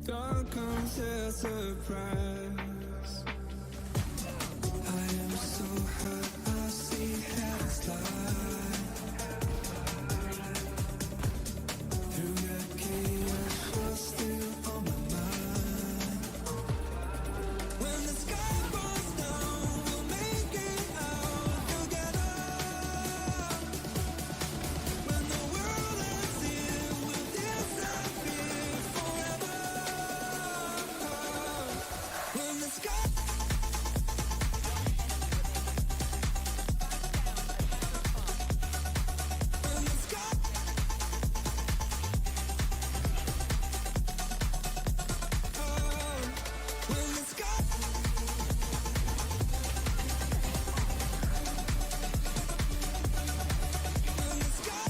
Dawn comes as a surprise. I am so hurt, I see heaven's light. Through the chaos, you're still on my mind. When the sky falls down, we'll make it out together. When the world ends here, we'll disappear forever. When the sky when the sky when the sky when the sky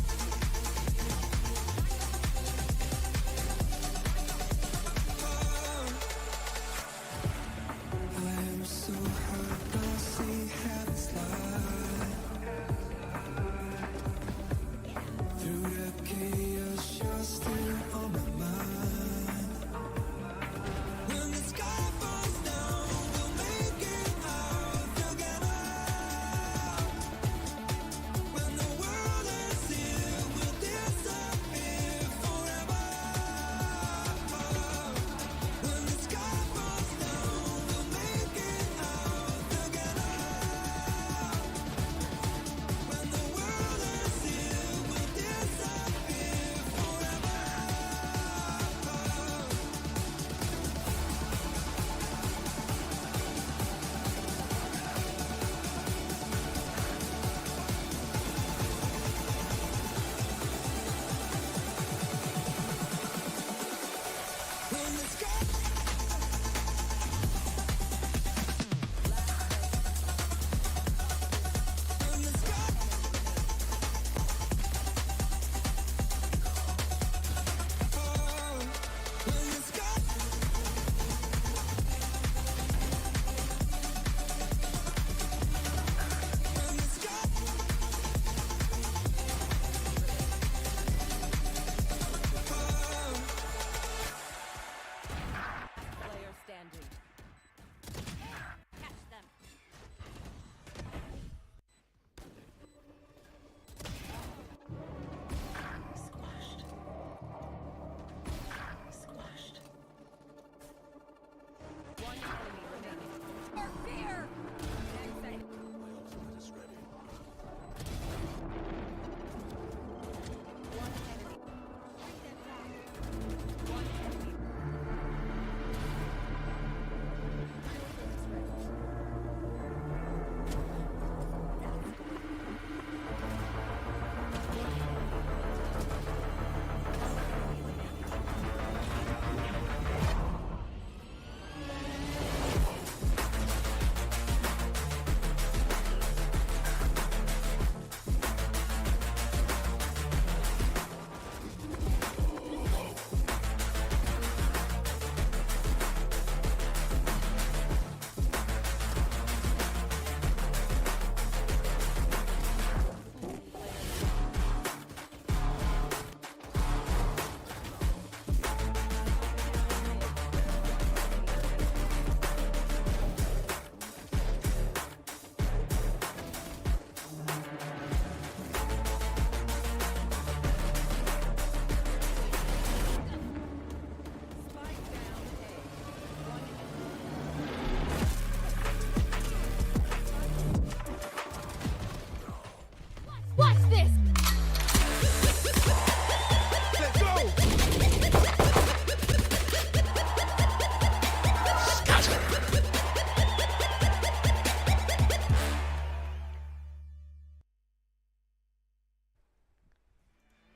I am so hurt, I see heaven's light. Through the chaos, you're still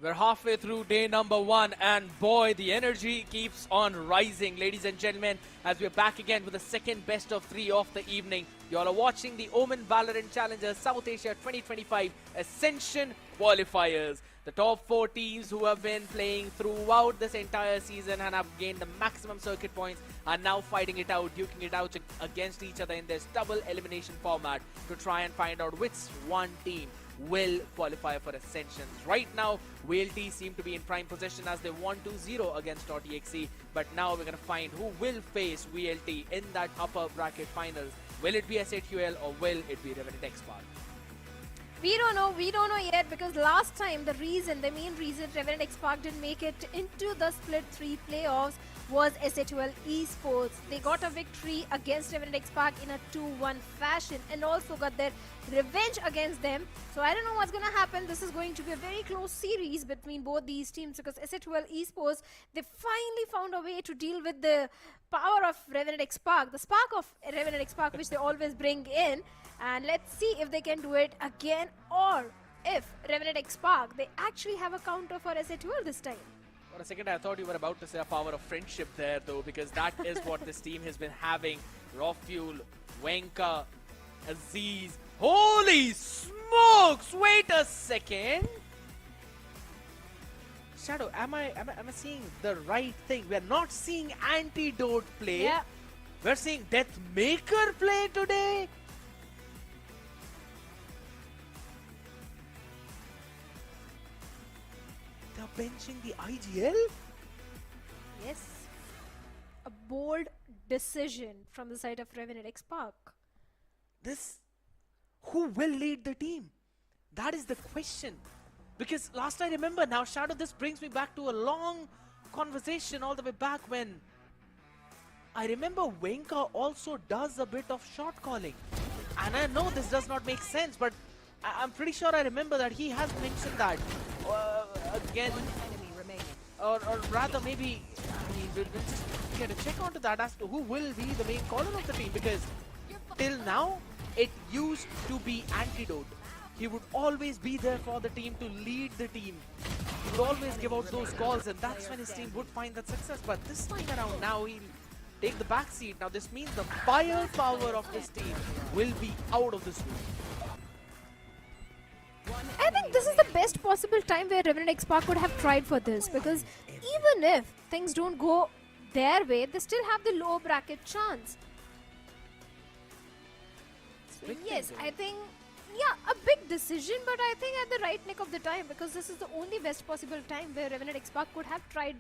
We're halfway through day number 1, and boy, the energy keeps on rising, ladies and gentlemen, as we're back again with the second best of 3 of the evening. You all are watching the OMEN VALORANT Challengers South Asia 2025 Ascension Qualifiers. The top 4 teams who have been playing throughout this entire season and have gained the maximum circuit points are now fighting it out, duking it out against each other in this double elimination format to try and find out which one team will qualify for Ascensions. Right now, VLT seem to be in prime position as they won 2-0 against .exe, but now we're going to find who will face VLT in that upper bracket finals. Will it be SATUL or will it be Revenant XSpark? We don't know yet, because last time the main reason Revenant XSpark didn't make it into the Split 3 playoffs was SATUL Esports. They got a victory against Revenant XSpark in a 2-1 fashion and also got their revenge against them. So I don't know what's going to happen. This is going to be a very close series between both these teams, because SATUL Esports, they finally found a way to deal with the power of Revenant XSpark, the spark of Revenant XSpark, which they always bring in. And let's see if they can do it again, or if Revenant XSpark, they actually have a counter for SATUL this time. For a second, I thought you were about to say a power of friendship there, though, because that is what this team has been having. Rafuel, Wenka, Aziz. Holy smokes! Wait a second. Shadow, am I seeing the right thing? We are not seeing Antidote play. Yeah. We're seeing Deathmaker play today. They're benching the IGL? Yes. A bold decision from the side of Revenant XSpark. Who will lead the team? That is the question. Because last I remember, now Shadow, this brings me back to a long conversation all the way back when I remember Wenka also does a bit of shot calling. And I know this does not make sense, but I'm pretty sure I remember that he has mentioned that again. Or rather, maybe we'll just get a check onto that as to who will be the main caller of the team, because till now it used to be Antidote. He would always be there for the team to lead the team. He would always give out those calls, and that's when his team would find that success. But this time around, now he'll take the back seat. Now this means the firepower of this team will be out of this room. I think this is the best possible time where Revenant XSpark could have tried for this, because even if things don't go their way, they still have the low bracket chance. So yes, I think, yeah, a big decision, but I think at the right nick of the time, because this is the only best possible time where Revenant XSpark could have tried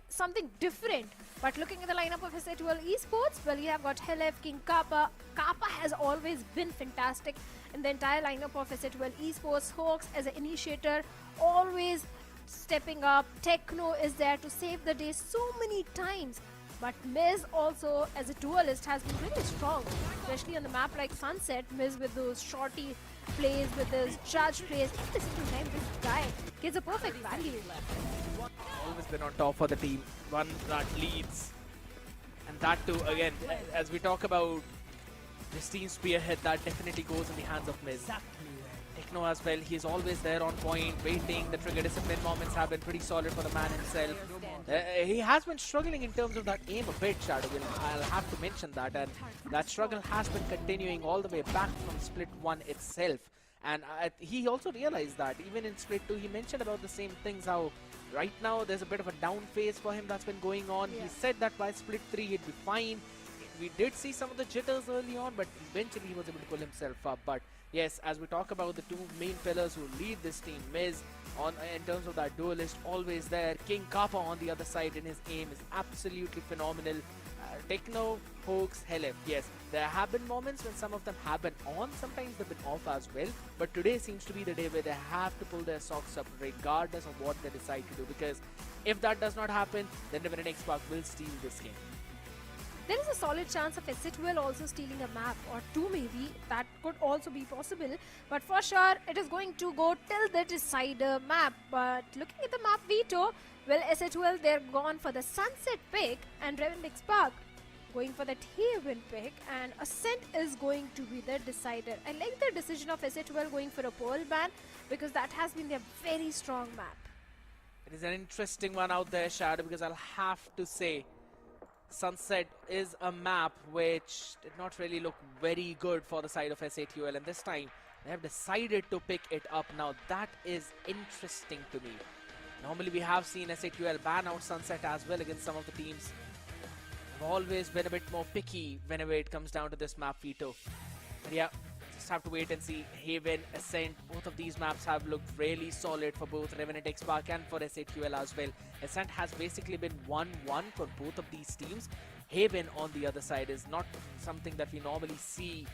something different. But looking at the lineup of SATUL Esports, well, you have got Helef, King Kappa. Kappa has always been fantastic in the entire lineup of SATUL Esports. Hawks as an initiator, always stepping up. Techno is there to save the day so many times. But Miz also, as a duelist, has been really strong, especially on the map like Sunset. Miz with those shorty plays, with those charge plays. Every single time this guy gets a perfect value. Always been on top for the team, one that leads. And that too, again, as we talk about this team spearhead, that definitely goes in the hands of Miz. Techno as well, he's always there on point, waiting. The trigger discipline moments have been pretty solid for the man himself. He has been struggling in terms of that aim a bit, Shadow. I'll have to mention that, and that struggle has been continuing all the way back from Split 1 itself. And he also realized that even in Split 2, he mentioned about the same things, how right now there's a bit of a down phase for him that's been going on. Yeah. He said that by Split 3 he'd be fine. We did see some of the jitters early on, but eventually he was able to pull himself up. But yes, as we talk about the two main pillars who lead this team, Miz in terms of that duelist, always there. King Kappa on the other side in his aim is absolutely phenomenal. Techno, Hawks, Helef. Yes, there have been moments when some of them have been on, sometimes they've been off as well. But today seems to be the day where they have to pull their socks up regardless of what they decide to do. Because if that does not happen, then Revenant XSpark will steal this game. There is a solid chance of SATUL also stealing a map or two, maybe. That could also be possible. But for sure, it is going to go till the decider map. But looking at the map veto, well, SATUL, they're gone for the Sunset pick, and Revenant XSpark going for that Haven pick, and Ascent is going to be the decider. I like the decision of SATUL going for a Pearl ban, because that has been their very strong map. It is an interesting one out there, Shadow, because I'll have to say Sunset is a map which did not really look very good for the side of SATUL, and this time they have decided to pick it up. Now that is interesting to me. Normally we have seen SATUL ban out Sunset as well against some of the teams. They've always been a bit more picky whenever it comes down to this map veto. But yeah, just have to wait and see. Haven, Ascent, both of these maps have looked really solid for both Revenant XSpark and for SATUL as well. Ascent has basically been 1-1 for both of these teams. Haven on the other side is not something that we normally see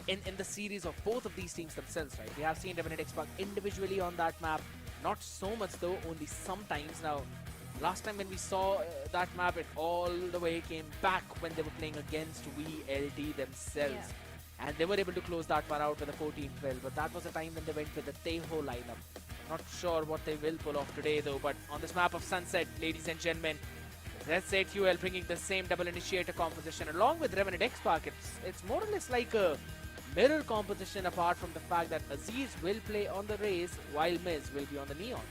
in the series of both of these teams themselves, right? We have seen Revenant XSpark individually on that map, not so much though, only sometimes. Now, last time when we saw that map, it all the way came back when they were playing against VLT themselves. Yeah. And they were able to close that one out with a 14-12, but that was a time when they went with the Teho lineup. Not sure what they will pull off today though, but on this map of Sunset, ladies and gentlemen, SATUL bringing the same double initiator composition along with Revenant XSpark. It's more or less like a mirror composition, apart from the fact that Aziz will play on the Raze while Miz will be on the Neon.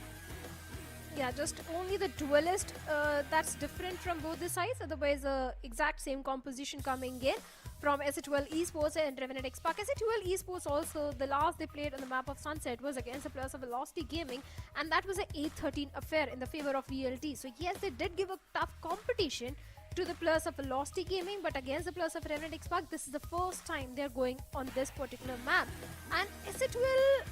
Yeah, just only the duelist that's different from both the sides. Otherwise, exact same composition coming in from SATUL Esports and Revenant XSpark. SATUL Esports also, the last they played on the map of Sunset was against the players of Velocity Gaming, and that was an 8-13 affair in the favor of VLT. So yes, they did give a tough competition to the players of Velocity Gaming, but against the players of Revenant XSpark, this is the first time they're going on this particular map. And SATUL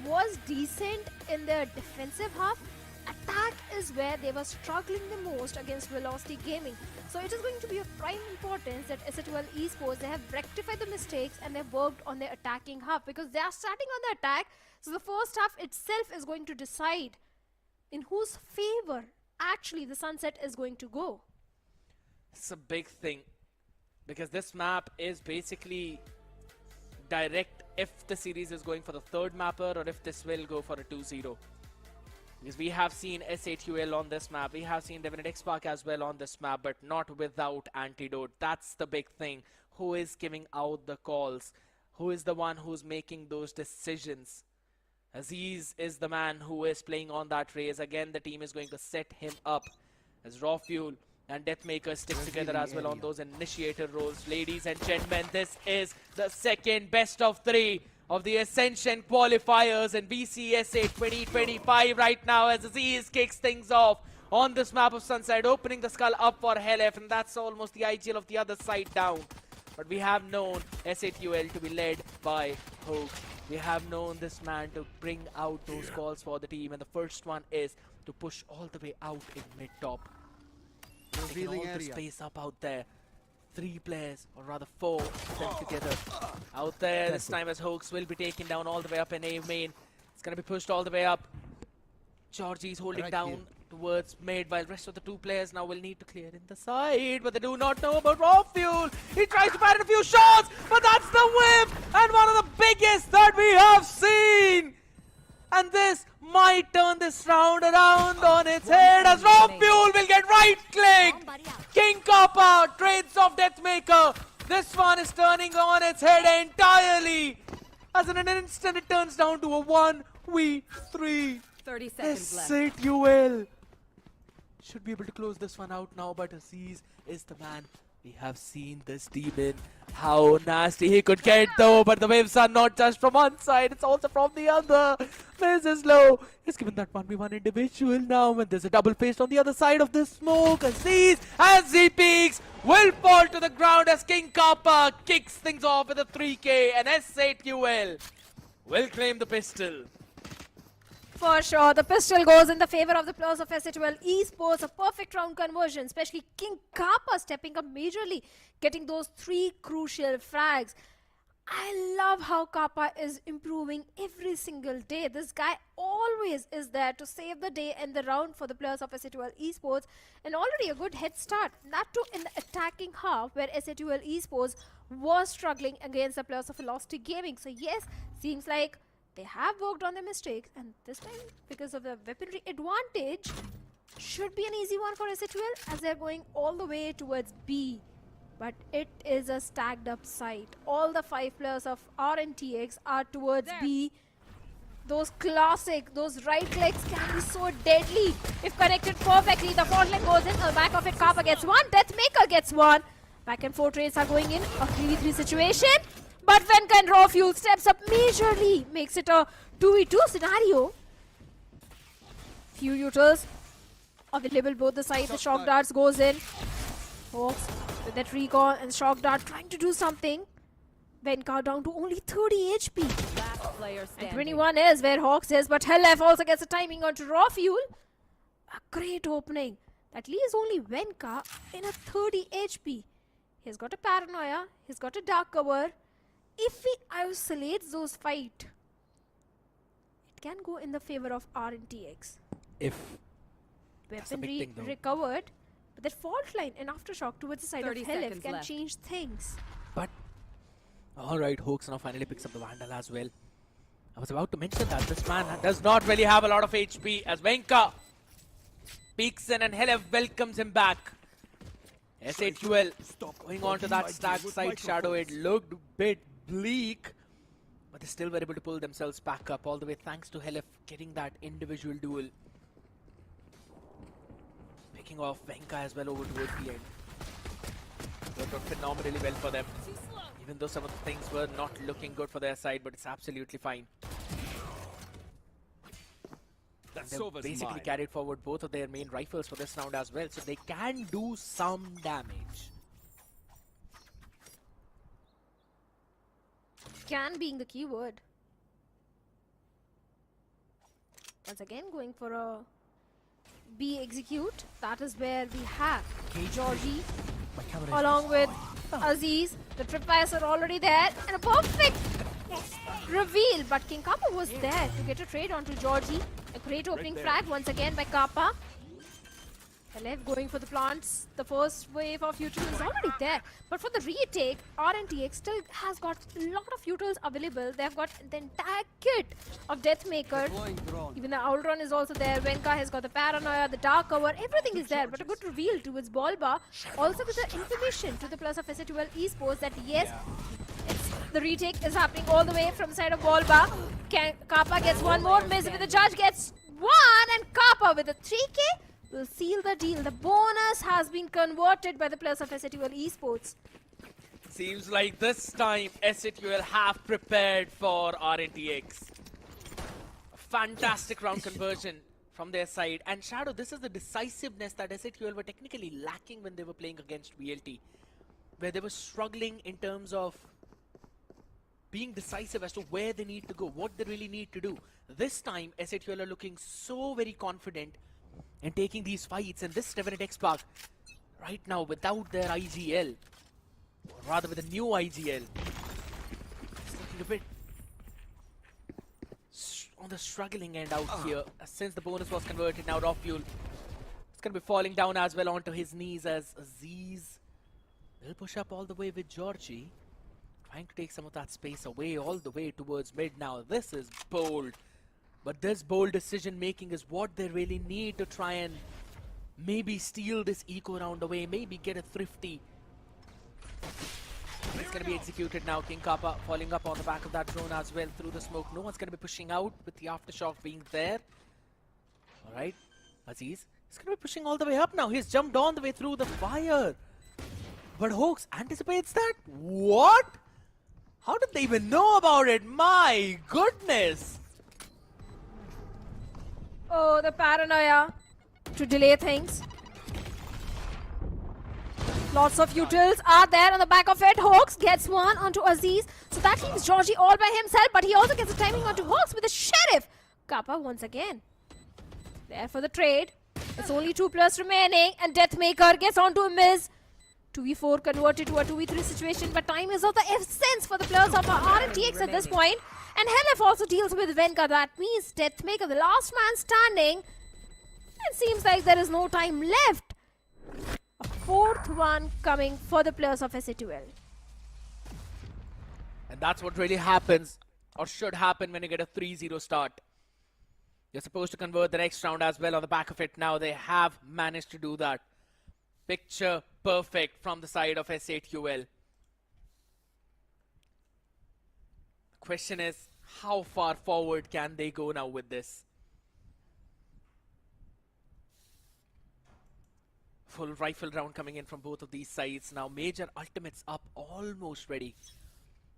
was decent in their defensive half. Attack is where they were struggling the most against Velocity Gaming. So it is going to be of prime importance that SATUL Esports, they have rectified the mistakes and they've worked on their attacking half, because they are starting on the attack. So the first half itself is going to decide in whose favor actually the Sunset is going to go. It's a big thing, because this map is basically direct if the series is going for the third mapper or if this will go for a 2-0. Because we have seen SATUL on this map, we have seen Revenant XSpark as well on this map, but not without Antidote. That's the big thing. Who is giving out the calls? Who is the one who's making those decisions? Aziz is the man who is playing on that Raze. Again, the team is going to set him up as Raw Fuel and Deathmaker stick together as well on those initiator roles. Ladies and gentlemen, this is the second best of 3 of the Ascension Qualifiers in VCSA 2025 right now, as Aziz kicks things off on this map of Sunset, opening the skull up for Helef, and that's almost the IGL of the other side down. But we have known SATUL to be led by Hoax. We have known this man to bring out those calls for the team, and the first one is to push all the way out in mid-top. Taking all the space up out there. 3 players, or rather 4 of them together out there this time, as Hoax will be taken down all the way up in A main. It's going to be pushed all the way up. Georgie's holding down towards mid, while rest of the 2 players now will need to clear in the side, but they do not know about Raw Fuel. He tries to fire in a few shots, but that's the whip, and one of the biggest that we have seen. And this might turn this round around on its head, as Raw Fuel will get right-clicked. King Kappa trades off Deathmaker. This one is turning on its head entirely. As in an instant, it turns down to a 1v3. 30 seconds left. SATUL should be able to close this one out now, but Aziz is the man. We have seen this demon, how nasty he could get though, but the waves are not just from one side, it's also from the other. Miz is low. He's given that 1v1 individual now, and there's a double faced on the other side of the smoke. Aziz, as he peaks, will fall to the ground as King Kappa kicks things off with a 3k, and SATUL will claim the pistol. For sure, the pistol goes in the favor of the players of SATUL Esports. A perfect round conversion, especially King Kappa stepping up majorly, getting those 3 crucial frags. I love how Kappa is improving every single day. This guy always is there to save the day and the round for the players of SATUL Esports, and already a good head start. That too in the attacking half, where SATUL Esports was struggling against the players of Velocity Gaming. So yes, seems like they have worked on their mistakes, and this time, because of the weaponry advantage, should be an easy one for SATUL, as they're going all the way towards B. But it is a stacked up site. All the 5 players of RNTX are towards B. those classic, those right clicks can be so deadly if connected perfectly. The front leg goes in, on the back of it, Kappa gets one, Deathmaker gets one. Back and forth trades are going in, a 3v3 situation. But Venka and Raw Fuel steps up majorly, makes it a 2v2 scenario. Few utils available both the sides. The shock darts goes in. Hawks with that recon and shock dart trying to do something. Venka down to only 30 HP. Last player And standing. 21 is where Hawks is, but Hellef also gets a timing onto Raw Fuel. A great opening. That leaves only Venka in a 30 HP. He's got a Paranoia, he's got a Dark Cover. If he isolates those fight, it can go in the favor of RNTX. If that's the big Weaponry thing, though. recovered, but that fault line and aftershock towards the side of 30 Hellef seconds can left. change things. But alright, Hawks now finally picks up the Vandal as well. I was about to mention that this man does not really have a lot of HP as Venka peeks in and Hellef welcomes him back. S8QL going on to that stack side shadow. It looked a bit bleak, but they still were able to pull themselves back up all the way thanks to Hellef getting that individual duel. Picking off Venka as well over towards the end. Worked out phenomenally well for them. Even though some of the things were not looking good for their side, but it's absolutely fine. They've basically carried forward both of their main rifles for this round as well, so they can do some damage. Can being the keyword. Once again going for a B execute. That is where we have Georgie along with Aziz. The tripwires are already there and a perfect reveal, but King Kappa was there to get a trade onto Georgie. A great opening frag once again by Kappa. Hellef going for the plants. The first wave of utils is already there, but for the retake, RNTX still has got a lot of utils available. They've got the entire kit of Deathmaker. Even the Outrun is also there. Venka has got the Paranoia, the Dark Cover, everything is there, but a good reveal towards Bolba. Also with the information to the plus of Exe Esports that yes, the retake is happening all the way from the side of Bolba. Kappa gets one more miss with the judge gets one, and Kappa with a 3k will seal the deal. The bonus has been converted by the plus of Exe Esports. Seems like this time S8QL have prepared for RNTX. A fantastic round conversion from their side. And Shadow, this is the decisiveness that S8QL were technically lacking when they were playing against VLT, where they were struggling in terms of being decisive as to where they need to go, what they really need to do. This time, S8QL are looking so very confident in taking these fights, and this Revenant XSpark right now without their IGL, or rather with a new IGL, it's looking a bit on the struggling end out here. Since the bonus was converted, now Raw Fuel is going to be falling down as well onto his knees as Aziz will push up all the way with Georgie, trying to take some of that space away all the way towards mid. Now this is bold, but this bold decision making is what they really need to try and maybe steal this eco round away, maybe get a thrifty. It's going to be executed now. King Kappa falling up on the back of that drone as well through the smoke. No one's going to be pushing out with the aftershock being there. Alright, Aziz is going to be pushing all the way up now. He's jumped all the way through the fire. But Hawks anticipates that? What? How did they even know about it? My goodness! Oh, the Paranoia to delay things. Lots of utils are there on the back of it. Hawks gets one onto Aziz. So that leaves Georgie all by himself, but he also gets a timing onto Hawks with the Sheriff. Kappa once again there for the trade. It's only 2+ remaining, and Deathmaker gets onto a miss. 2v4 converted to a 2v3 situation, but time is of the essence for the players of RNTX at this point. And Hellef also deals with Venka. That means Deathmaker, the last man standing. It seems like there is no time left. A 4th one coming for the players of S8QL. And that's what really happens, or should happen, when you get a 3-0 start. You're supposed to convert the next round as well on the back of it. Now they have managed to do that. Picture perfect from the side of S8QL. The question is, How far forward can they go now with this? Full rifle round coming in from both of these sides. Now major ultimates up, almost ready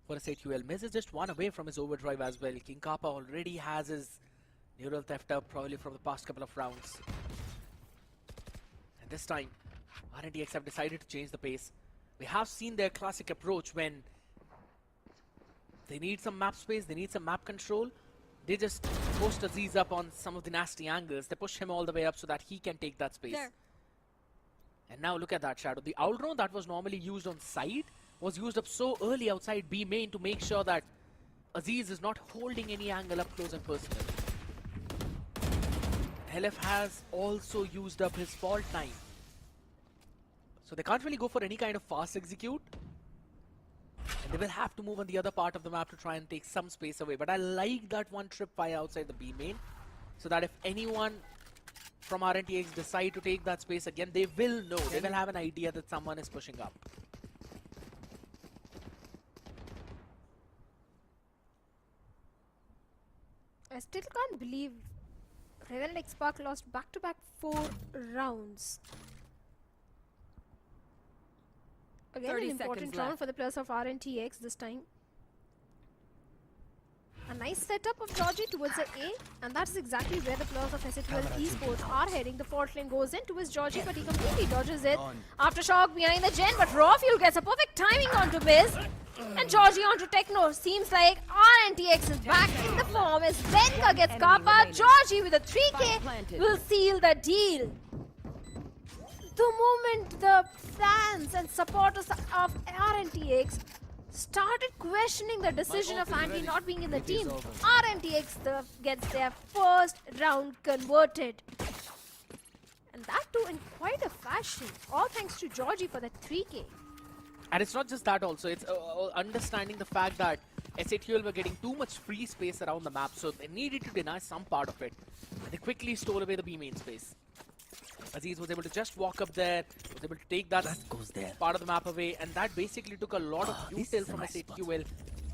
for a SQL. Miz is just one away from his overdrive as well. King Kappa already has his neural theft up, probably from the past couple of rounds. And this time, RNTX have decided to change the pace. We have seen their classic approach when they need some map space, they need some map control. They just post Aziz up on some of the nasty angles. They push him all the way up so that he can take that space. There. And now look at that, Shadow. The owl drone that was normally used on side was used up so early outside B main to make sure that Aziz is not holding any angle up close and personal. LF has also used up his fault time. So they can't really go for any kind of fast execute. And they will have to move on the other part of the map to try and take some space away. But I like that one trip fire outside the B main, so that if anyone from RNTX decide to take that space again, they will know, they will have an idea that someone is pushing up. I still can't believe Revenant XSpark lost back-to-back 4 rounds. Again, 30 an important seconds round left. for the players of RNTX this time. A nice setup of Georgie towards the A, and that is exactly where the players of SQL Esports are heading. The fault lane goes in towards Georgie, but he completely dodges it. Aftershock behind the gen, but Raw Fuel gets a perfect timing onto Miz. And Georgie onto Techno. Seems like RNTX is back in the form as Venka gets Kappa. Georgie with a 3K will seal the deal. The moment the fans and supporters of RNTX started questioning the decision of Andy not being in the team, RNTX gets their first round converted. And that too in quite a fashion. All thanks to Georgie for that 3K. And it's not just that also, it's understanding the fact that SATUL were getting too much free space around the map, so they needed to deny some part of it. And they quickly stole away the B main space. Aziz was able to just walk up there, was able to take that part of the map away, and that basically took a lot of util from SATUL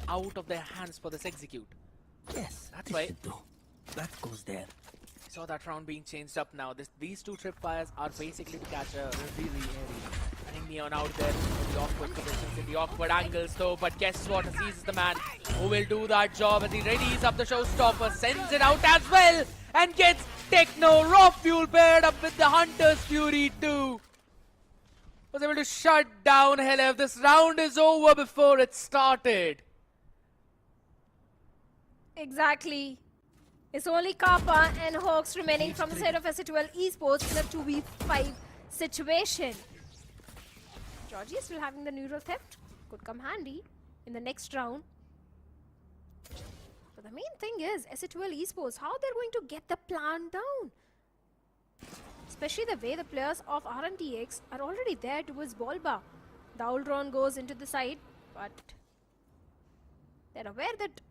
out of their hands for this execute. Yes, That's right. That goes there. We saw that round being changed up now. These two tripwires are basically to catch a really running neon out there in the awkward positions, in the awkward angles though. But guess what? Aziz is the man who will do that job as he readies up the showstopper, sends it out as well, and gets Techno Raw Fuel paired up with the Hunter's Fury too. Was able to shut down LF. This round is over before it started. Exactly. It's only Kappa and Hawks remaining from the side of SATUL Esports in a 2v5 situation. Georgie is still having the neural theft. Could come handy in the next round. But the main thing is SATUL Esports, how they're going to get the plan down. Especially the way the players of RNTX are already there towards Bolba. The Uldron goes into the side, but they're aware that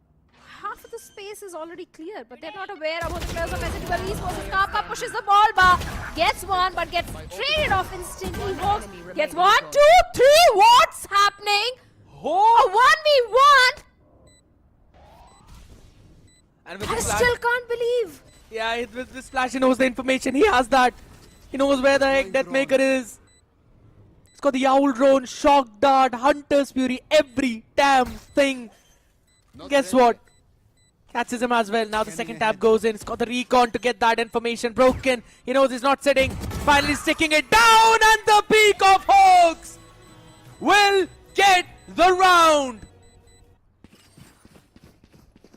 half of the space is already clear, but they're not aware about the players of SATUL Esports. Kappa pushes the ball bar, gets one, but gets traded off instantly. Hawks gets 1, 2, 3. What's happening? A 1v1. And with I the flash, still can't believe. yeah, with this flash, he knows the information. He has that. He knows where the heck Deathmaker is. It's got the Owl Drone, Shock Dart, Hunter's Fury, every damn thing. Guess what? Catches him as well. Now the second tab goes in. It's got the recon to get that information broken. He knows he's not sitting. Finally sticking it down, and the peak of Hawks will get the round.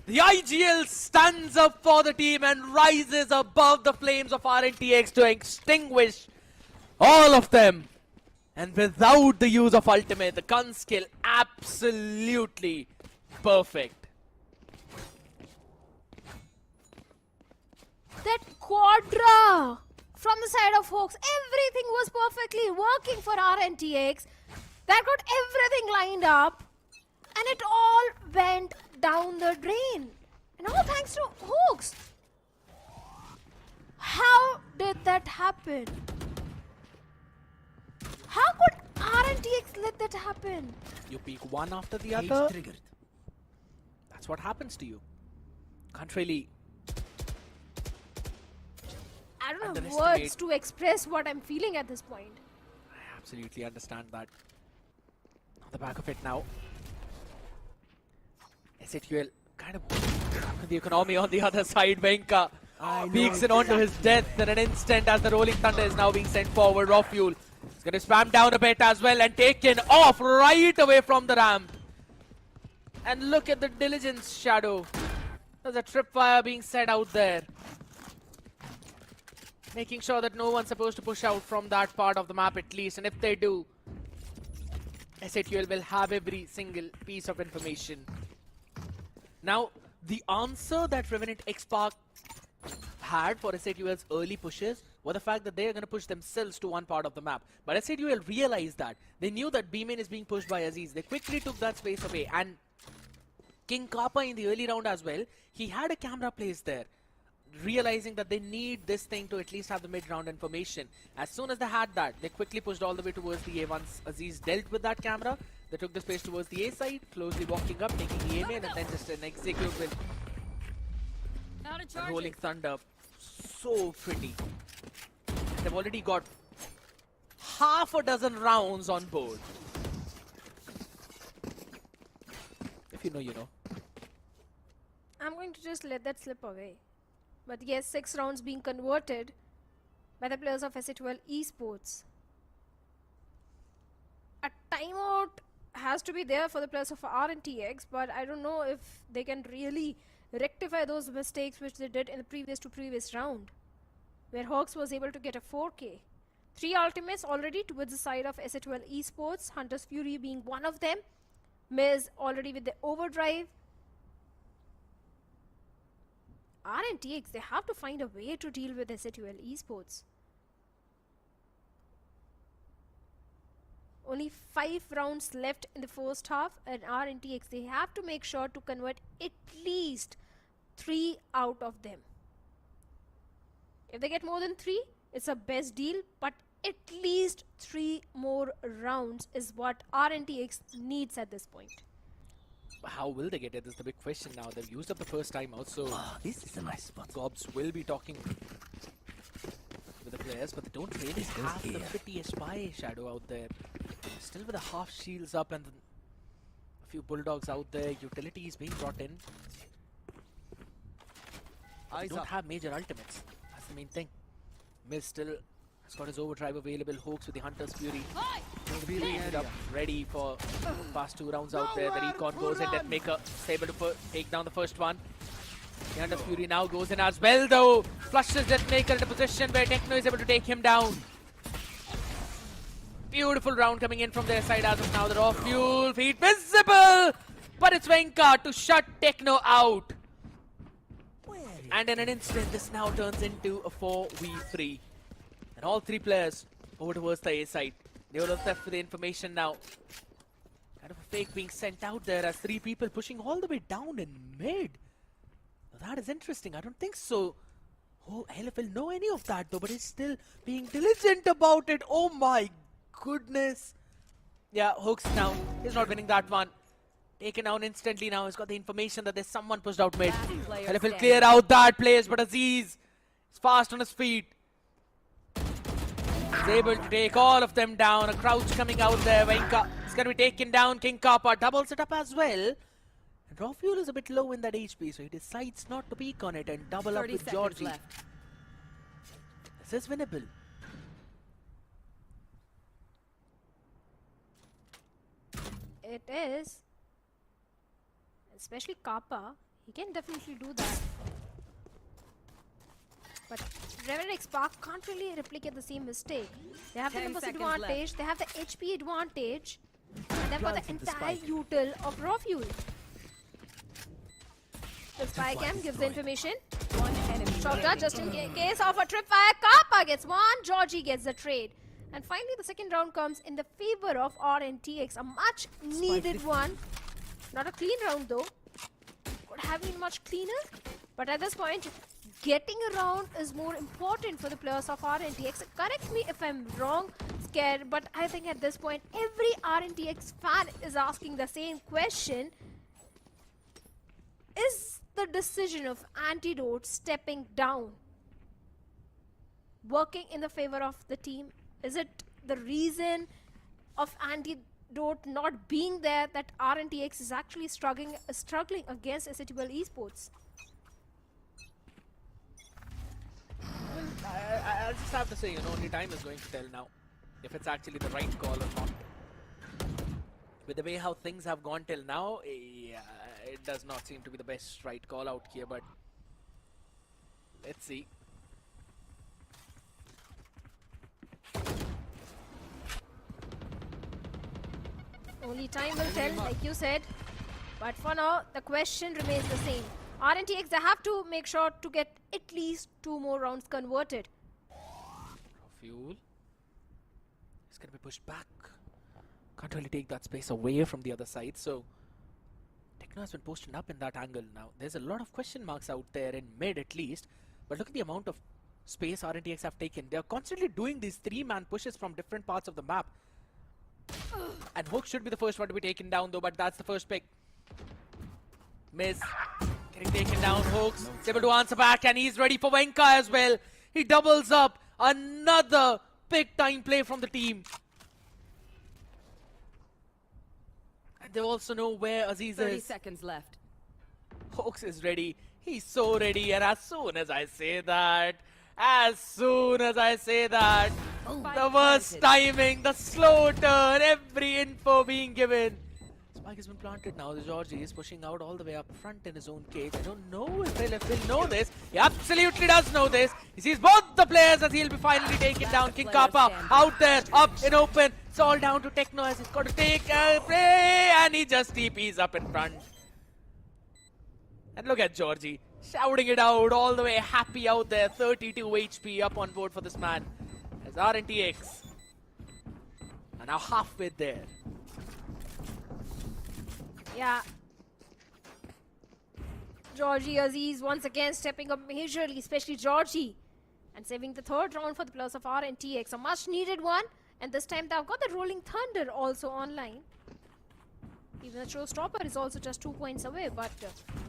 The IGL stands up for the team and rises above the flames of RNTX to extinguish all of them. And without the use of ultimate, the gun skill absolutely perfect. That quadra from the side of Hawks, everything was perfectly working for RNTX. That got everything lined up, and it all went down the drain. And all thanks to Hawks. How did that happen? How could RNTX let that happen? You peek one after the other. That's what happens to you. Can't really I don't have underestimate. words to express what I'm feeling at this point. I absolutely understand that. On the back of it now. SATUL kind of the economy on the other side. Venka peeks it onto his death in an instant as the Rolling Thunder is now being sent forward. Raw Fuel is going to spam down a bit as well and taken off right away from the ramp. And look at the diligence, Shadow. There's a tripwire being set out there. Making sure that no one's supposed to push out from that part of the map at least. And if they do, SATUL will have every single piece of information. Now, the answer that Revenant XSpark had for SATUL's early pushes was the fact that they are going to push themselves to one part of the map. But SATUL realized that. They knew that B-main is being pushed by Aziz. They quickly took that space away. And King Kappa in the early round as well, he had a camera placed there, realizing that they need this thing to at least have the mid-round information. As soon as they had that, they quickly pushed all the way towards the A. Once Aziz dealt with that camera, they took the space towards the A side, closely walking up, taking the A main, and then just an execute with the Rolling Thunder. So pretty. They've already got half a dozen rounds on board. If you know, you know. I'm going to just let that slip away. But yes, 6 rounds being converted by the players of SATUL Esports. A timeout has to be there for the players of RNTX, but I don't know if they can really rectify those mistakes which they did in the previous round, where Hawks was able to get a 4K. 3 ultimates already towards the side of SATUL Esports, Hunter's Fury being one of them. Miz already with the overdrive. RNTX, they have to find a way to deal with SATUL Esports. Only 5 rounds left in the first half, and RNTX, they have to make sure to convert at least 3 out of them. If they get more than 3, it's a best deal, but at least 3 more rounds is what RNTX needs at this point. How will they get it? This is the big question now. They've used up the first time out, so This is a nice spot. Gobs will be talking with the players, but they don't really have the prettiest spy Shadow out there. Still with the half shields up and a few bulldogs out there. Utilities being brought in. They don't have major ultimates. That's the main thing. Miz still has got his overdrive available. Hawks with the Hunter's Fury. Ended up ready for past 2 rounds out there. The recon goes in. Deathmaker is able to take down the first one. The Hunter's Fury now goes in as well, though. Flushes Deathmaker in a position where Techno is able to take him down. Beautiful round coming in from their side as of now. The Raw Fuel feed visible, but it's Venka to shut Techno out. And in an instant, this now turns into a 4v3. And all 3 players over towards the A side. They will have left for the information now. Kind of a fake being sent out there as 3 people pushing all the way down in mid. Now that is interesting. I don't think so. Oh, LF will know any of that though, but he's still being diligent about it. Oh my goodness. Yeah, Hooks now. He's not winning that one. Taken down instantly now. He's got the information that there's someone pushed out mid. LF will clear out that place, but Aziz is fast on his feet. He's able to take all of them down. A crouch coming out there. Venka is going to be taken down. King Kappa doubles it up as well. And Raw Fuel is a bit low in that HP, so he decides not to peek on it and double up with Georgie. This is winnable. It is. Especially Kappa. He can definitely do that. But Revenant XSpark can't really replicate the same mistake. They have the numbers advantage, they have the HP advantage, and they've got the entire util of Raw Fuel. The spy cam gives the information. Shotgun just in case of a tripwire. Kappa gets 1, Georgie gets the trade. And finally the second round comes in the favor of RNTX. A much needed one. Not a clean round though. Could have been much cleaner. But at this point, getting a round is more important for the players of RNTX. Correct me if I'm wrong, Scared, but I think at this point, every RNTX fan is asking the same question. Is the decision of Antidote stepping down working in the favor of the team? Is it the reason of Antidote not being there that RNTX is actually struggling against Exe Esports? I'll just have to say, only time is going to tell now if it's actually the right call or not. With the way how things have gone till now, yeah, it does not seem to be the best right call out here, but let's see. Only time will tell, like you said. But for now, the question remains the same. RNTX, they have to make sure to get at least 2 more rounds converted. Fuel is going to be pushed back. Can't really take that space away from the other side, so Techno has been posted up in that angle now. There's a lot of question marks out there in mid at least, but look at the amount of space RNTX have taken. They're constantly doing these 3-man pushes from different parts of the map. And Hook should be the first one to be taken down though, but that's the first pick. Miss getting taken down. Hooks is able to answer back, and he's ready for Venka as well. He doubles up. Another big time play from the team. And they also know where Aziz 30 is. seconds left. Hooks is ready. He's so ready, and as soon as I say that, the worst timing, the slow turn, every info being given. Spike has been planted now. The Georgie is pushing out all the way up front in his own cage. I don't know if will know this. He absolutely does know this. He sees both the players as he'll be finally taken down. King Kappa out there, up in open. It's all down to Techno as he's got to take a play, and he just TPs up in front. And look at Georgie shouting it out, all the way happy out there. 32 HP up on board for this man. As RNTX are now halfway there. Yeah. Georgie Aziz once again stepping up majorly, especially Georgie. And saving the 3rd round for the players of RNTX. A much needed one. And this time they've got the Rolling Thunder also online. Even the Showstopper is also just 2 points away. But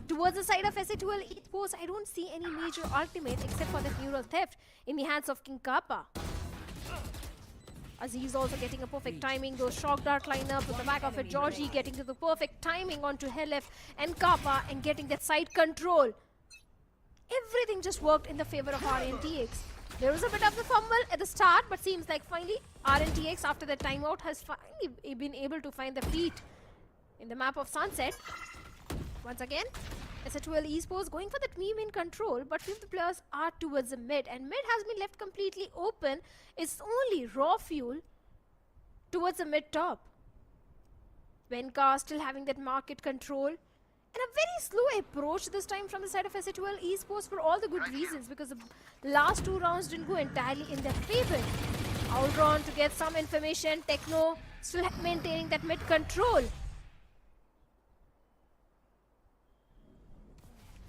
towards the side of Exe Esports, I don't see any major ultimate except for the Neural Theft in the hands of King Kappa. Aziz also getting a perfect timing. Those shock dart lineup with the back of it. Georgie getting to the perfect timing onto Helef and Kappa and getting that side control. Everything just worked in the favor of RNTX. There was a bit of a fumble at the start, but seems like finally RNTX after the timeout has finally been able to find the feet in the map of Sunset. Once again, Ascension Esports going for that meme in control, but few of the players are towards the mid, and mid has been left completely open. It's only Raw Fuel towards the mid top. Venka still having that market control, and a very slow approach this time from the side of Ascension Esports for all the good reasons, because the last 2 rounds didn't go entirely in their favor. Outrun to get some information. Techno still maintaining that mid control.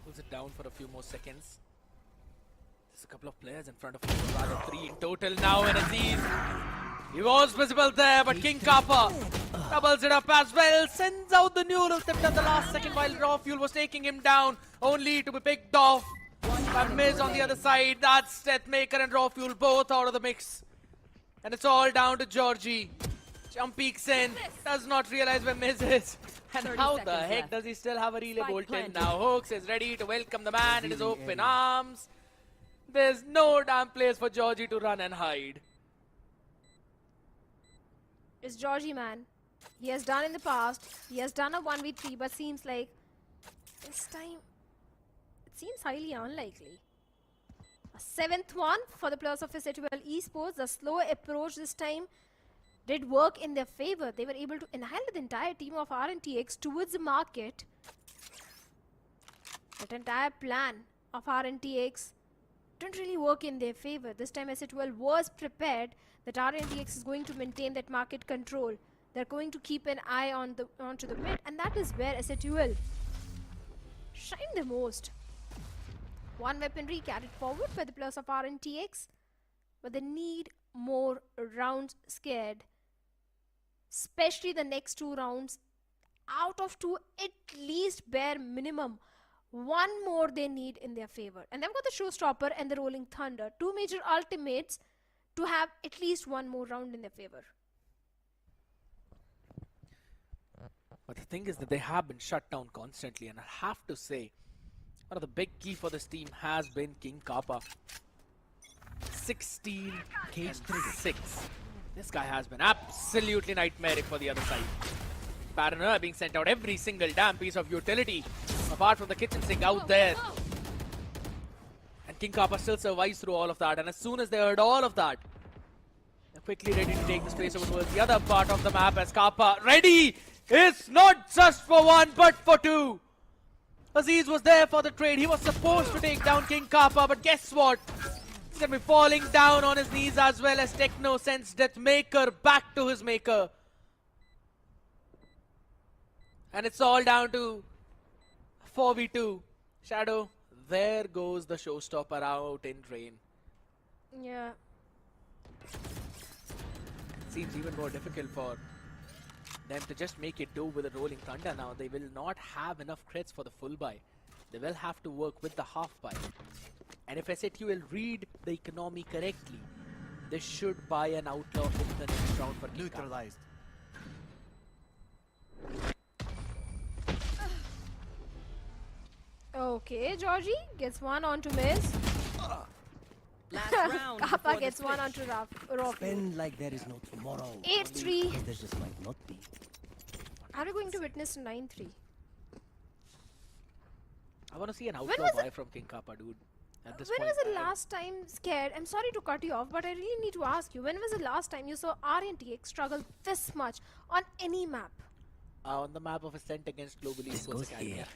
Pulls it down for a few more seconds. There's a couple of players in front of him, rather 3 in total now, and Aziz, he was visible there, but King Kappa doubles it up as well, sends out the Neural Theft at the last second while Raw Fuel was taking him down, only to be picked off by Miz on the other side. That's Deathmaker and Raw Fuel both out of the mix. And it's all down to Georgie. Jump peeks in, does not realize where Miz is. And how the heck does he still have a relay bolt in now? Hooks is ready to welcome the man in his open arms. There's no damn place for Georgie to run and hide. It's Georgie, man. He has done in the past. He has done a 1v3, but seems like this time it seems highly unlikely. A 7th one for the players of Ascension Esports. The slower approach this time did work in their favor. They were able to annihilate the entire team of RNTX towards the market. That entire plan of RNTX didn't really work in their favor. This time Ascension was prepared that RNTX is going to maintain that market control. They're going to keep an eye on onto the mid, and that is where Ascension shined the most. One weaponry carried forward by the players of RNTX, but they need more rounds scared. Especially the next 2 rounds. Out of 2, at least bare minimum One more they need in their favor. And they've got the Showstopper and the Rolling Thunder. Two major ultimates to have at least one more round in their favor. But the thing is that they have been shut down constantly, and I have to say, one of the big key for this team has been King Kappa. 16 and 6. This guy has been absolutely nightmaric for the other side. Paranoia being sent out every single damn piece of utility, apart from the kitchen sink out there. And King Kappa still survives through all of that, and as soon as they heard all of that, they're quickly ready to take this place over towards the other part of the map as Kappa ready is not just for one but for two. Aziz was there for the trade. He was supposed to take down King Kappa, but guess what? He's gonna be falling down on his knees as well as Techno sends Deathmaker back to his maker. And it's all down to 4v2. Shadow, there goes the showstopper out in drain. Yeah. Seems even more difficult for them to just make it do with the Rolling Thunder now. They will not have enough crits for the full buy. They will have to work with the half buy. And if SAT will read the economy correctly, they should buy an outlaw in the next round for neutralized. Okay, Georgie gets one onto Miz. Last round. Kappa before gets this one finish. onto Rocky. Spend like there is no tomorrow. 8-3. Because there just might not be. Are we going to witness 9-3? I want to see an When outlaw was buy from King Kappa, dude. At this When point, was the last time scared? I'm sorry to cut you off, but I really need to ask you. When was the last time you saw RNTX struggle this much on any map? on the map of Ascent against Global This Esports goes Academy. here.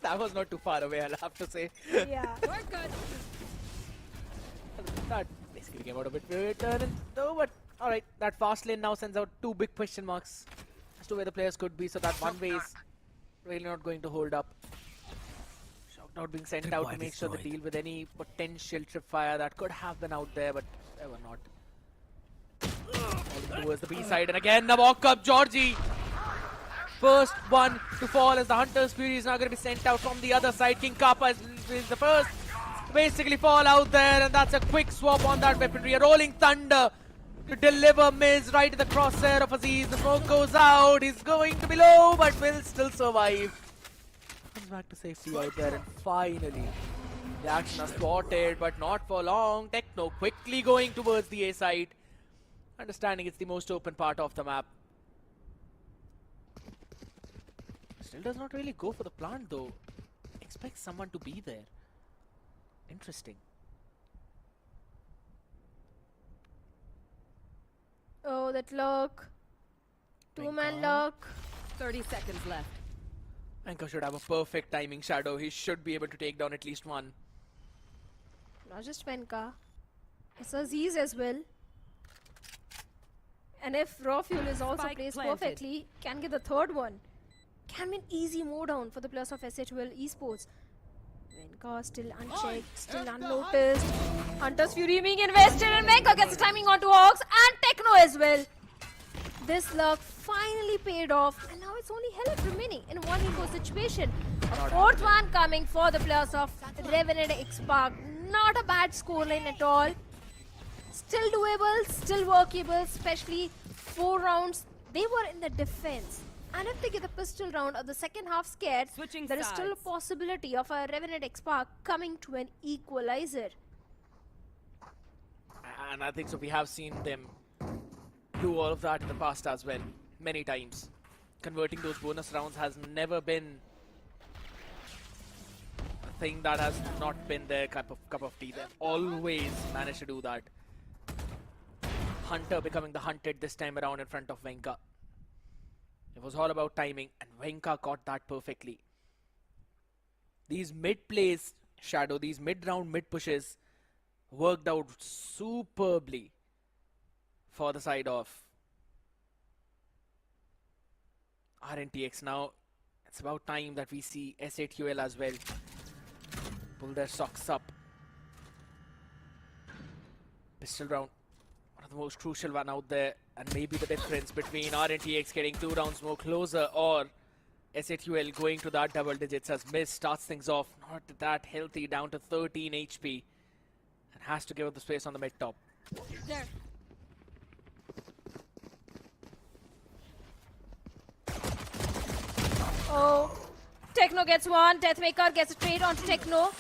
That was not too far away, I'll have to say. Yeah. That basically came out a bit weird turn though, but alright, that fast lane now sends out two big question marks as to where the players could be, so that one way is really not going to hold up. Shock not being sent out to make sure they deal with any potential tripwire that could have been out there, but they were not. Falling towards the B side, and again the walk up, Georgie. First one to fall as the Hunter's Fury is now going to be sent out from the other side. King Kappa is the first to basically fall out there, and that's a quick swap on that weaponry. A Rolling Thunder to deliver Miz right in the crosshair of Aziz. The smoke goes out. He's going to be low, but will still survive. Comes back to safety out there, and finally the action is spotted, but not for long. Techno quickly going towards the A side, understanding it's the most open part of the map. Still does not really go for the plant though. Expects someone to be there. Interesting. Oh, that look. Two-man look. 30 seconds left. Venka should have a perfect timing, Shadow. He should be able to take down at least one. Not just Venka. It's Aziz as well. And if Raw Fuel is also Spike placed planted. perfectly, can get the third one. Can be an easy move down for the players of SHL Esports. Venka still unchecked, still unnoticed. Hunter's Fury being invested, and Venka gets the timing onto Ox and Techno as well. This luck finally paid off, and now it's only Hellet remaining in one eco situation. A fourth one coming for the players of Revenant XSpark. Not a bad scoreline at all. Still doable, still workable, especially 4 rounds. They were in the defense. And if they get the pistol round of the second half scared, Switching there is still a sides. possibility of a Revenant XSpark coming to an equalizer. And I think so. We have seen them do all of that in the past as well, many times. Converting those bonus rounds has never been a thing that has not been their cup of tea. They've always managed to do that. Hunter becoming the hunted this time around in front of Venka. It was all about timing, and Venka caught that perfectly. These mid plays, Shadow, these mid-round mid pushes worked out superbly for the side of RNTX. Now, it's about time that we see SATUL as well pull their socks up. Pistol round, one of the most crucial one out there, and maybe the difference between RNTX getting 2 rounds more closer or SATUL going to that double digits as Miz starts things off not that healthy, down to 13 HP, and has to give up the space on the mid top. There. Oh, Techno gets one. Deathmaker gets a trade onto Techno.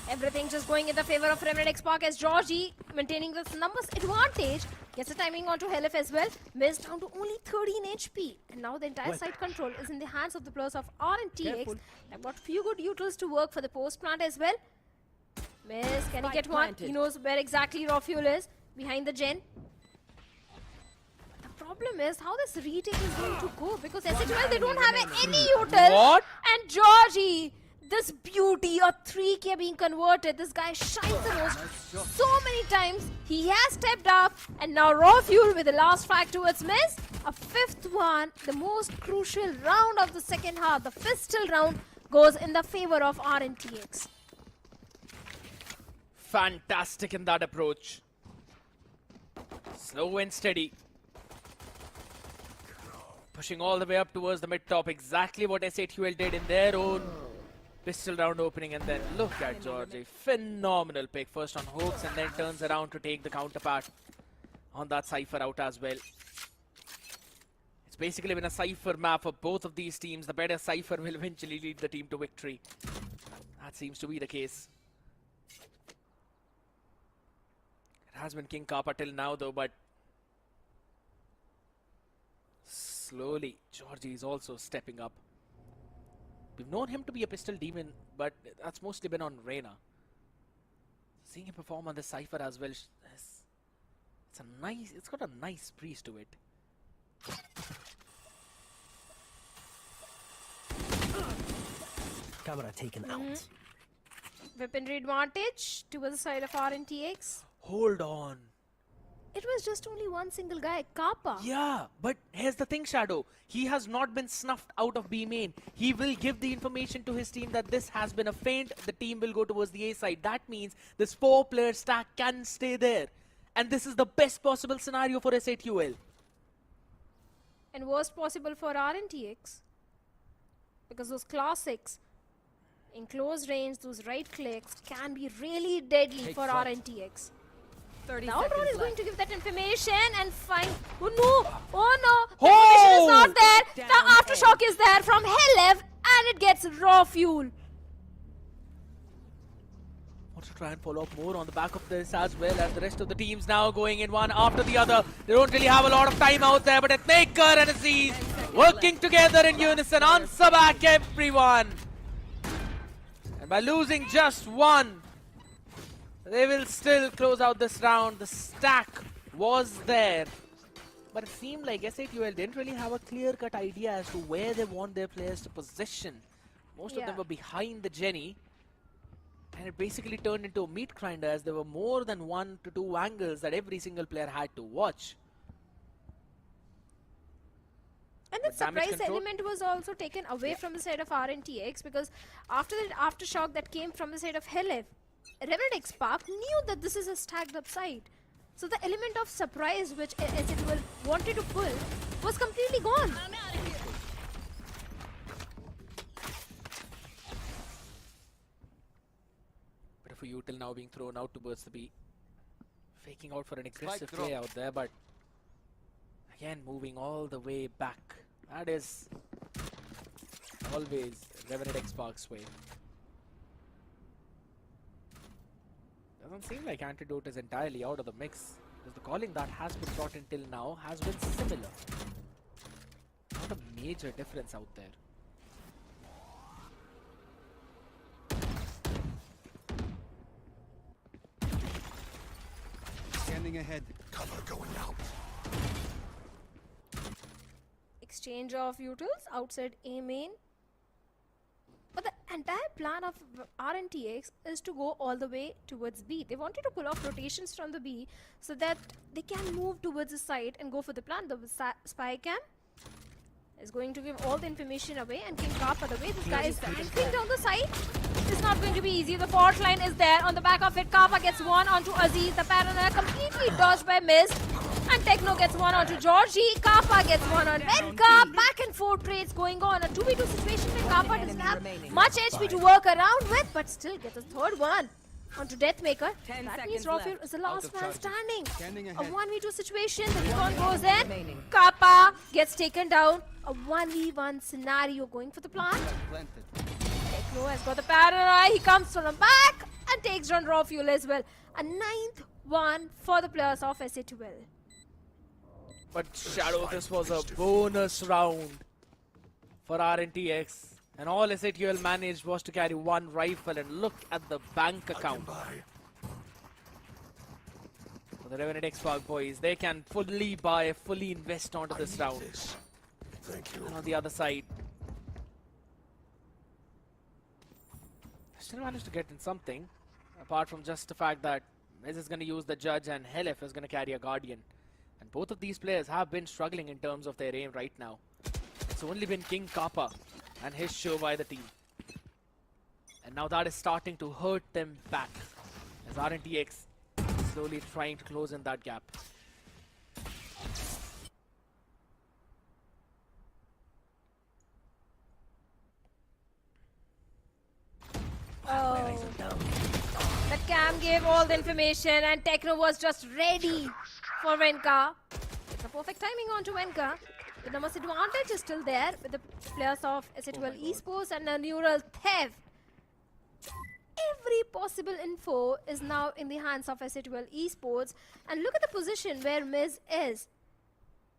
Everything just going in the favor of Revenant XSpark as Georgie maintaining this numbers advantage. Gets a timing onto Helif as well. Miz down to only 13 HP. And now the entire side control is in the hands of the players of RNTX. They've got few good utils to work for the post plant as well. Miz, can he get one? He knows where exactly raw fuel is. Behind the gen. The problem is how this retake is going to go because SHL they don't have any util. What? And Georgie, this beauty, a 3K being converted. This guy shines the most so many times. He has stepped up and now raw fuel with the last frag towards Miz. A fifth one, the most crucial round of the second half. The pistol round goes in the favor of RNTX. Fantastic in that approach. Slow and steady. Pushing all the way up towards the mid top. Exactly what SATUL did in their own pistol round opening. And then look at Georgie. Phenomenal pick. First on hooks and then turns around to take the counterpart on that Cypher out as well. It's basically been a Cypher map for both of these teams. The better Cypher will eventually lead the team to victory. That seems to be the case. It has been King Kappa till now though, but slowly Georgie is also stepping up. We've known him to be a pistol demon, but that's mostly been on Reyna. Seeing him perform on the Cypher as well, it's got a nice breeze to it. Camera taken out. Weaponry advantage towards the side of RNTX. Hold on. It was just only one single guy, Kappa. Yeah, but here's the thing, Shadow. He has not been snuffed out of B main. He will give the information to his team that this has been a feint. The team will go towards the A side. That means this 4-player stack can stay there. And this is the best possible scenario for SATUL. And worst possible for RNTX. Because those classics, in close range, those right clicks can be really deadly for RNTX. 30 Now seconds Ron is left. going to give that information and find. Oh no! Oh no! The information is not there! The aftershock is there from Helif and it gets raw fuel. Want to try and follow up more on the back of this as well as the rest of the teams now going in one after the other. They don't really have a lot of time out there, but Maker and Aziz working together in unison. Answer back, everyone! And by losing just one, they will still close out this round. The stack was there. But it seemed like SATUL didn't really have a clear-cut idea as to where they want their players to position. Most of them were behind the Jenny. And it basically turned into a meat grinder as there were more than 1 to 2 angles that every single player had to watch. And the surprise element was also taken away from the side of RNTX because after the aftershock that came from the side of Helif, Revenant XSpark knew that this is a stacked up side. So the element of surprise which SATUL wanted to pull was completely gone. Bit of a util now being thrown out towards the B. Faking out for an aggressive play out there, but again moving all the way back. That is always Revenant XSpark's way. Doesn't seem like Antidote is entirely out of the mix, because the calling that has been brought in till now has been similar. Not a major difference out there. Standing ahead. Cover going out. Exchange of utils outside A main. But the entire plan of RNTX is to go all the way towards B. They wanted to pull off rotations from the B so that they can move towards the side and go for the plan. The spy cam is going to give all the information away, and King Kappa, the way this guy is entering down the side, is not going to be easy. The fault line is there. On the back of it, Kappa gets one onto Aziz. The paranoia completely dodged by Miz. And Techno gets one onto Georgie. Kappa gets one on Venka. Back and forth trades going on. A 2v2 situation where Kappa doesn't have much HP to work around with, but still gets a third one onto Deathmaker. 10 That means seconds Raw left. is the last man standing. Scanning A ahead. 1v2 situation. The recon goes in. Remaining. Kappa gets taken down. A 1v1 scenario going for the plant. Planted. Techno has got the paranoia. He comes from the back and takes down Raw Fuel as well. A 9th one for the players of SA12. But Shadow, this was a bonus round for RNTX. And all SATUL managed was to carry one rifle, and look at the bank account. For the Revenant XSpark boys, they can fully buy, fully invest onto this round. And on the other side, still managed to get in something, apart from just the fact that Miz is going to use the Judge and Helef is going to carry a Guardian. And both of these players have been struggling in terms of their aim right now. It's only been King Kappa and his show by the team. And now that is starting to hurt them back, as RNTX slowly trying to close in that gap. Oh. The cam gave all the information and Techno was just ready for Venka. It's a perfect timing onto Venka. The numbers advantage is still there with the players of SA12 Esports and a neural theft. Every possible info is now in the hands of SA12 Esports. And look at the position where Miz is.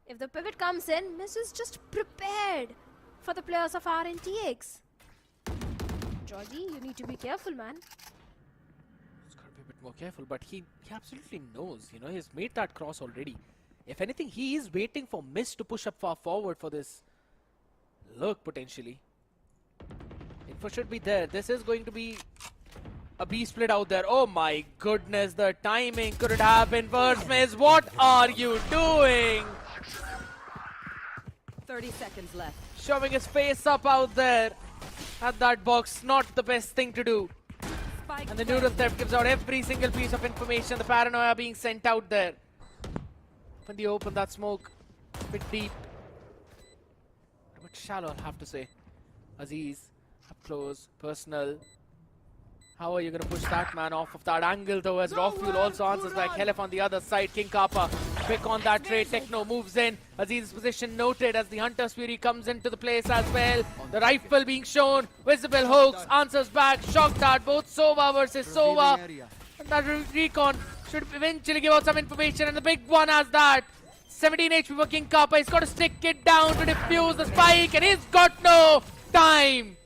If the pivot comes in, Miz is just prepared for the players of RNTX. Georgie, you need to be careful, man. He's got to be a bit more careful, but he absolutely knows, you know, he's made that cross already. If anything, he is waiting for Miss to push up far forward for this lurk potentially. Info should be there. This is going to be a B split out there. Oh my goodness, the timing. Could it have been worse, Miss? What are you doing? 30 seconds left. Shoving his face up out there at that box. Not the best thing to do. Spike And the neural theft gives out every single piece of information. The paranoia being sent out there. Up in the open, that smoke a bit deep. A bit shallow, I'll have to say. Aziz, up close, personal. How are you going to push that man off of that angle though, as Raw Fuel also answers back. Helef on the other side. King Kappa quick on that trade. Techno moves in. Aziz's position noted as the Hunter's Fury comes into the place as well. The rifle being shown. Visible hooks, answers back. Shock dart, both Sova versus Sova. And that recon should eventually give out some information, and the big one has that. 17 HP for King Kappa. He's got to stick it down to defuse the spike, and he's got no time.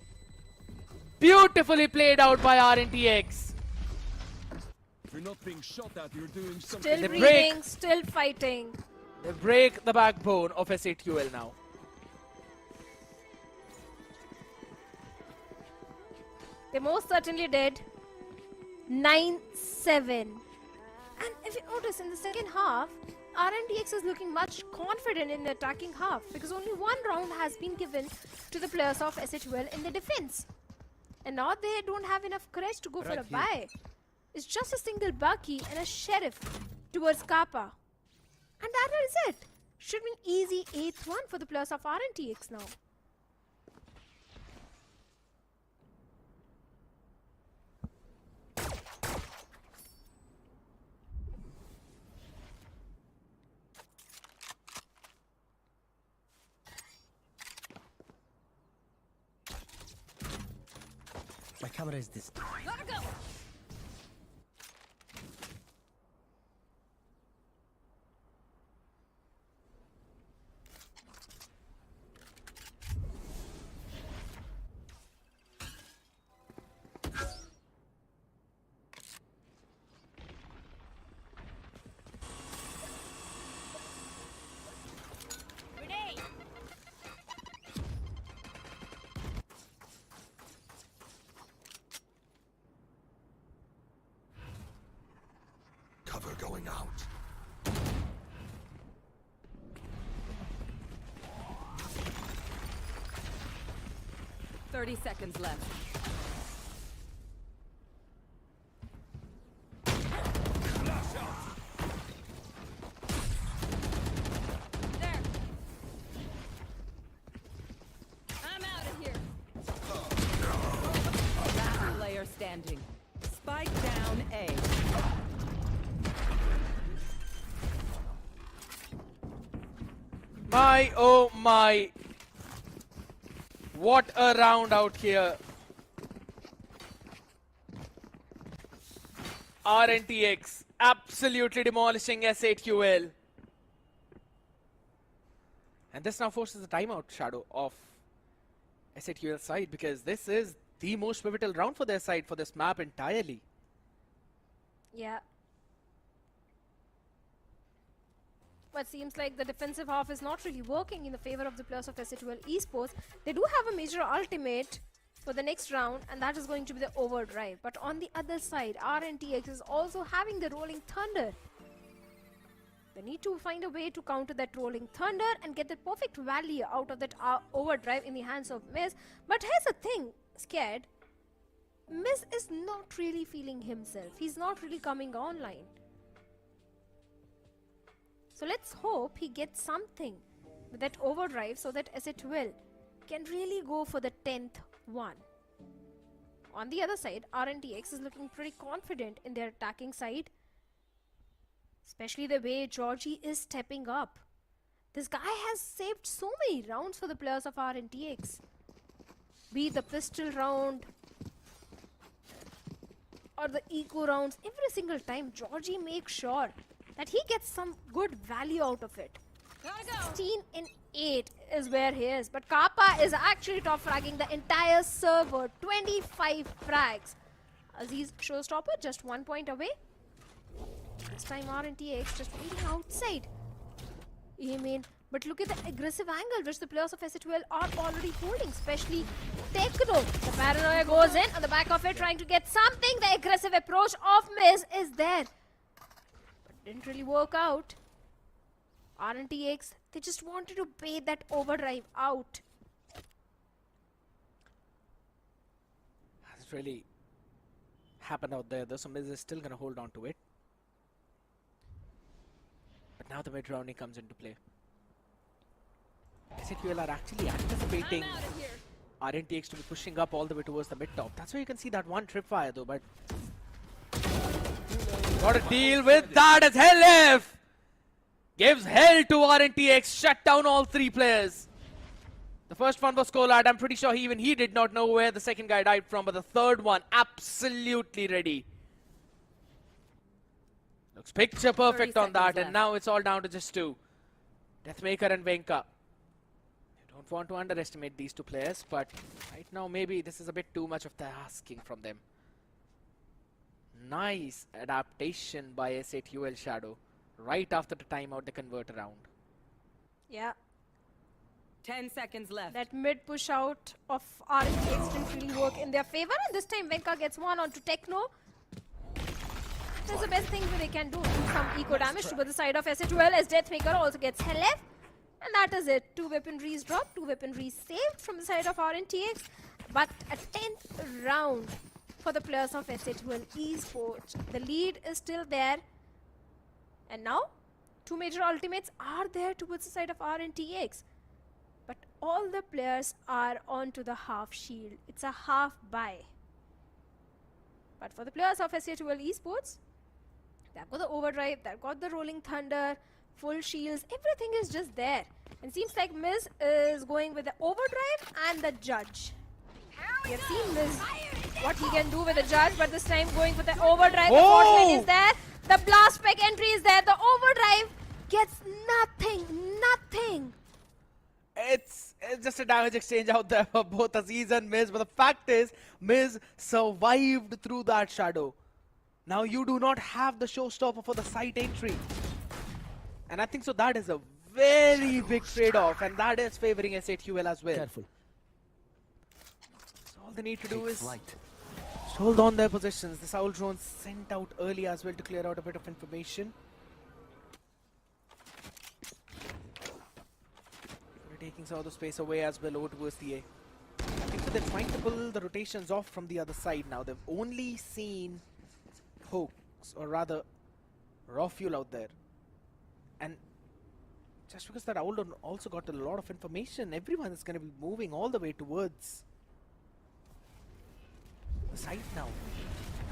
Beautifully played out by RNTX. If you're not being shot at, you're doing something. Still They breathing, break. still fighting. They break the backbone of SATUL now. They most certainly did. 9-7. And if you notice in the second half, RNTX is looking much confident in the attacking half because only one round has been given to the players of SHL in the defense. And now they don't have enough courage to go for a buy. It's just a single Bucky and a Sheriff towards Kappa. And that is it. Should be easy 8th one for the players of RNTX now. My camera is destroyed. Gotta go. Grenade. Cover going out. Thirty seconds left. Spike down A. My, oh my. What a round out here. RNTX absolutely demolishing S8QL. And this now forces the timeout, Shadow, of S8QL side, because this is the most pivotal round for their side for this map entirely. Yeah. But seems like the defensive half is not really working in the favor of the players of S8QL Esports. They do have a major ultimate for the next round, and that is going to be the overdrive. But on the other side, RNTX is also having the rolling thunder. They need to find a way to counter that rolling thunder and get the perfect value out of that overdrive in the hands of Miz. But here's the thing, Scared. Miz is not really feeling himself. He's not really coming online. So let's hope he gets something with that overdrive so that S8QL can really go for the 10th one. On the other side, RNTX is looking pretty confident in their attacking side. Especially the way Georgie is stepping up. This guy has saved so many rounds for the players of RNTX. Be it the pistol round or the eco rounds, every single time Georgie makes sure that he gets some good value out of it. 16 in 8 is where he is, but Kappa is actually top fragging the entire server. 25 frags. Aziz Showstopper just 1 point away. This time RNTX just waiting outside. But look at the aggressive angle which the players of S8QL are already holding, especially Tekno. The paranoia goes in on the back of it, trying to get something. The aggressive approach of Miz is there, but didn't really work out. RNTX, they just wanted to bait that overdrive out. Has really happened out there though, so Miz is still going to hold on to it. But now the mid rounding comes into play. S8QL are actually anticipating RNTX to be pushing up all the way towards the mid top. That's why you can see that one tripwire though, but gotta deal with that as LF gives hell to RNTX, shut down all 3 players. The first one was Collard. I'm pretty sure even he did not know where the second guy died from, but the third one absolutely ready. Looks picture perfect on that, and now it's all down to just 2. Deathmaker and Venka. You don't want to underestimate these 2 players, but right now maybe this is a bit too much of the asking from them. Nice adaptation by S8QL Shadow. Right after the timeout, they convert around. Yeah. 10 seconds left. That mid push out of RNTX didn't really work in their favor, and this time Venka gets one onto Tekno. That's the best thing that they can do some eco damage to the side of S8QL, as Deathmaker also gets hell left. And that is it. 2 weaponries dropped, 2 weaponries saved from the side of RNTX. But a 10th round for the players of S8QL Esports. The lead is still there. And now, 2 major ultimates are there towards the side of RNTX. But all the players are onto the half shield. It's a half buy. But for the players of S8QL Esports, they've got the overdrive, they've got the rolling thunder, full shields, everything is just there. And seems like Miz is going with the overdrive and the judge. We have seen Miz, what he can do with the judge, but this time going for the overdrive. The force is there, the blast spec entry is there, the overdrive gets nothing. It's just a damage exchange out there for both Aziz and Miz, but the fact is, Miz survived through that Shadow. Now you do not have the showstopper for the site entry. And I think so that is a very big trade-off, and that is favoring S8QL as well. Careful. So all they need to do is hold on their positions. The Soul drone sent out early as well to clear out a bit of information. We're taking some of the space away as well over towards the A. I think so they're trying to pull the rotations off from the other side now. They've only seen hooks, or rather raw fuel out there. And just because that owl also got a lot of information, everyone is going to be moving all the way towards the site now.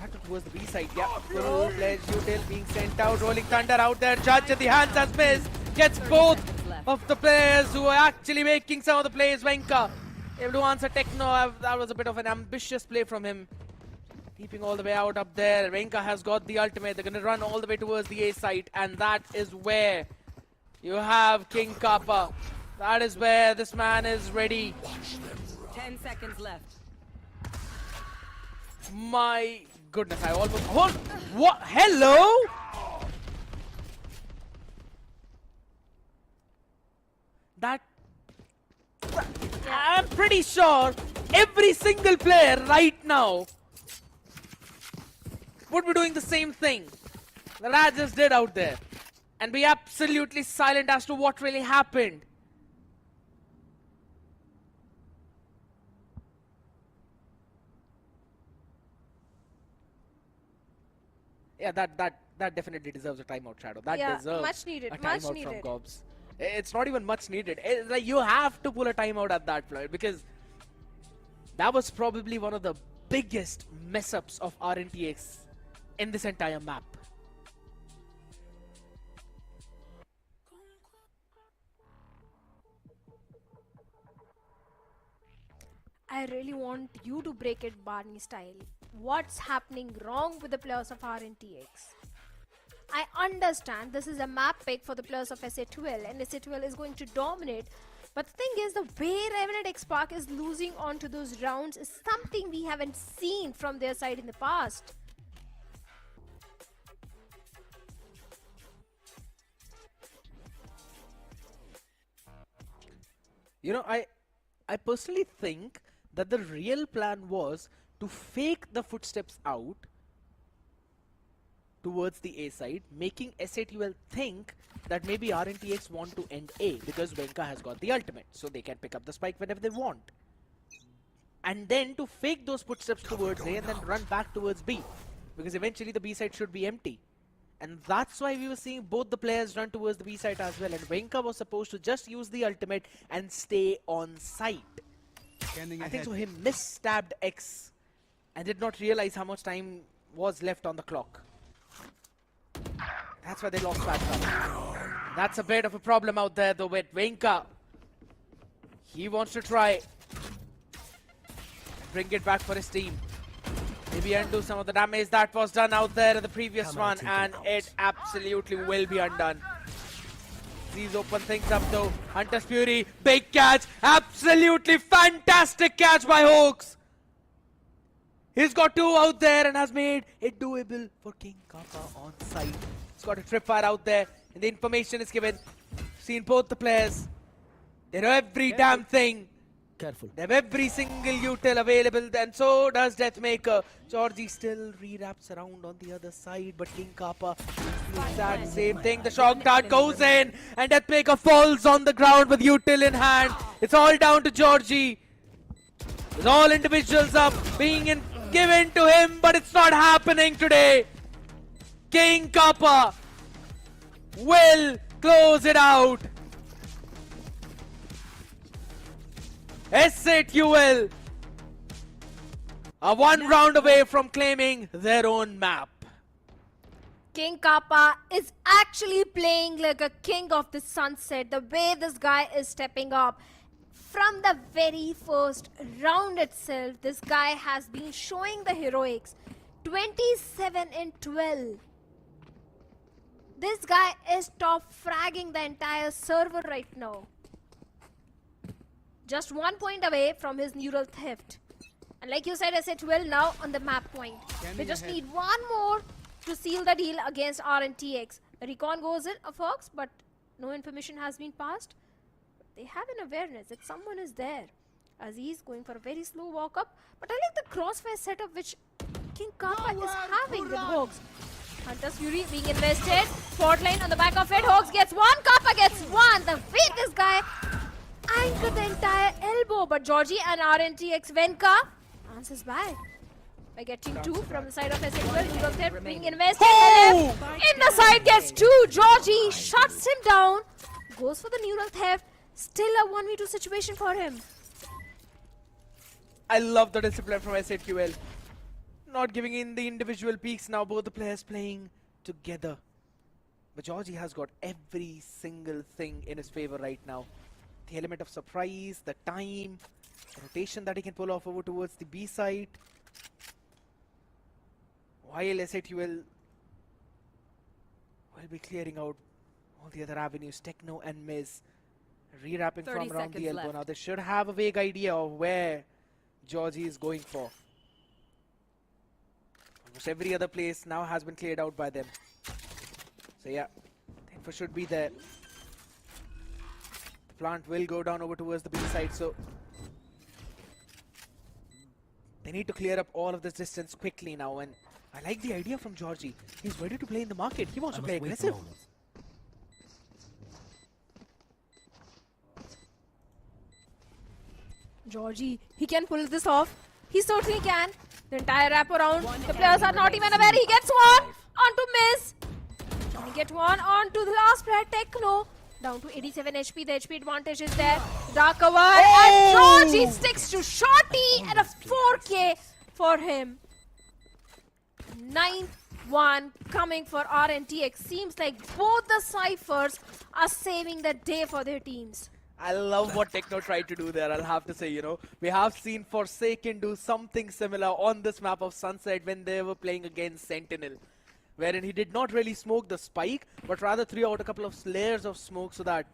That would towards the B side. Yeah, full-fledged util being sent out. Rolling Thunder out there. Judge at the hands has missed. Gets both of the players who are actually making some of the plays. Venka able to answer Techno. That was a bit of an ambitious play from him. Keeping all the way out up there. Venka has got the ultimate. They're going to run all the way towards the A site. And that is where you have King Kappa. That is where this man is ready. 10 seconds left. My goodness, I almost... Hold... What? Hello? That... I'm pretty sure every single player right now would be doing the same thing that I just did out there and be absolutely silent as to what really happened. Yeah, that definitely deserves a timeout, Shadow. That Yeah, deserves much needed, a much timeout needed. from Gobs. It's not even much needed. It's like you have to pull a timeout at that point because that was probably one of the biggest mess-ups of RNTX in this entire map. I really want you to break it Barney style. What's happening wrong with the players of RNTX? I understand this is a map pick for the players of SA12 and SA12 is going to dominate. But the thing is, the way Revenant XSpark is losing onto those rounds is something we haven't seen from their side in the past. You know, I personally think that the real plan was to fake the footsteps out towards the A side, making SA12 think that maybe RNTX want to end A because Venka has got the ultimate, so they can pick up the spike whenever they want. And then to fake those footsteps towards A and then run back towards B, because eventually the B side should be empty. And that's why we were seeing both the players run towards the B side as well. And Venka was supposed to just use the ultimate and stay on site. I think so he misstabbed X and did not realize how much time was left on the clock. That's why they lost that. That's a bit of a problem out there though with Venka. He wants to try bring it back for his team. Maybe undo some of the damage that was done out there in the previous one, and it absolutely will be undone. These open things up though. Hunter's Fury, big catch, absolutely fantastic catch by Hawks. He's got two out there and has made it doable for King Kappa on site. He's got a tripwire out there, and the information is given. Seen both the players. They know every damn thing. Careful. They have every single util available, and so does Deathmaker. Georgie still re-wraps around on the other side, but King Kappa does that same thing. The shock dart goes in, and Deathmaker falls on the ground with util in hand. It's all down to Georgie. There's all individuals up being given to him, but it's not happening today. King Kappa will close it out. SA12 are one round away from claiming their own map. King Kappa is actually playing like a king of the sunset. The way this guy is stepping up. From the very first round itself, this guy has been showing the heroics. 27 in 12. This guy is top fragging the entire server right now. Just 1 point away from his neural theft. And like you said, SA12 now on the map point. They just need one more to seal the deal against RNTX. The recon goes in, a Fox, but no information has been passed. They have an awareness that someone is there. Aziz going for a very slow walk up. But I like the crossfire setup which King Kappa is having with Hawks. Hunter's Fury being invested. Sport line on the back of it. Hawks gets one, Kappa gets one. The way this guy anchored the entire elbow. But Georgie and RNTX Venka answers back by getting two from the side of SA12. Neural theft being invested. In the side gets two. Georgie shuts him down. Goes for the neural theft. Still a 1v2 situation for him. I love the discipline from SA12. Not giving in the individual peaks now, both the players playing together. But Georgie has got every single thing in his favor right now. The element of surprise, the time, the rotation that he can pull off over towards the B side. While SAT will be clearing out all the other avenues. Techno and Miz re-wrapping 30 from around the seconds elbow. left. Now they should have a vague idea of where Georgie is going for. Almost every other place now has been cleared out by them. So yeah, Info should be there. The plant will go down over towards the B side, so they need to clear up all of this distance quickly now. And I like the idea from Georgie. He's ready to play in the market. He wants to play aggressive. Georgie, he can pull this off. He certainly can. The entire wraparound. The players are not even aware. He gets one onto Miz. Can he get one onto the last player, Techno? Down to 87 HP. The HP advantage is there. Dark cover. And Georgie sticks to Shorty and a 4K for him. 9-1 coming for RNTX. Seems like both the ciphers are saving the day for their teams. I love what Techno tried to do there, I'll have to say, you know. We have seen Forsaken do something similar on this map of Sunset when they were playing against Sentinel, wherein he did not really smoke the spike, but rather threw out a couple of layers of smoke so that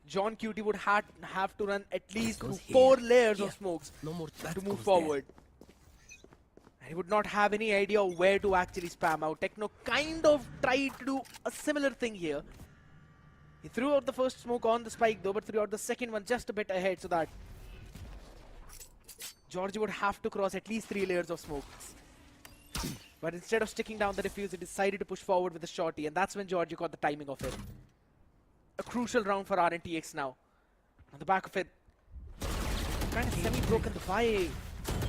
John Cutie would have to run at least through 4 layers of smokes to move forward. And he would not have any idea where to actually spam out. Techno kind of tried to do a similar thing here. He threw out the first smoke on the spike though, but threw out the second one just a bit ahead so that Georgie would have to cross at least 3 layers of smoke. But instead of sticking down the defuse, he decided to push forward with the Shorty, and that's when Georgie got the timing of it. A crucial round for RNTX now. On the back of it, kind of semi-broken the by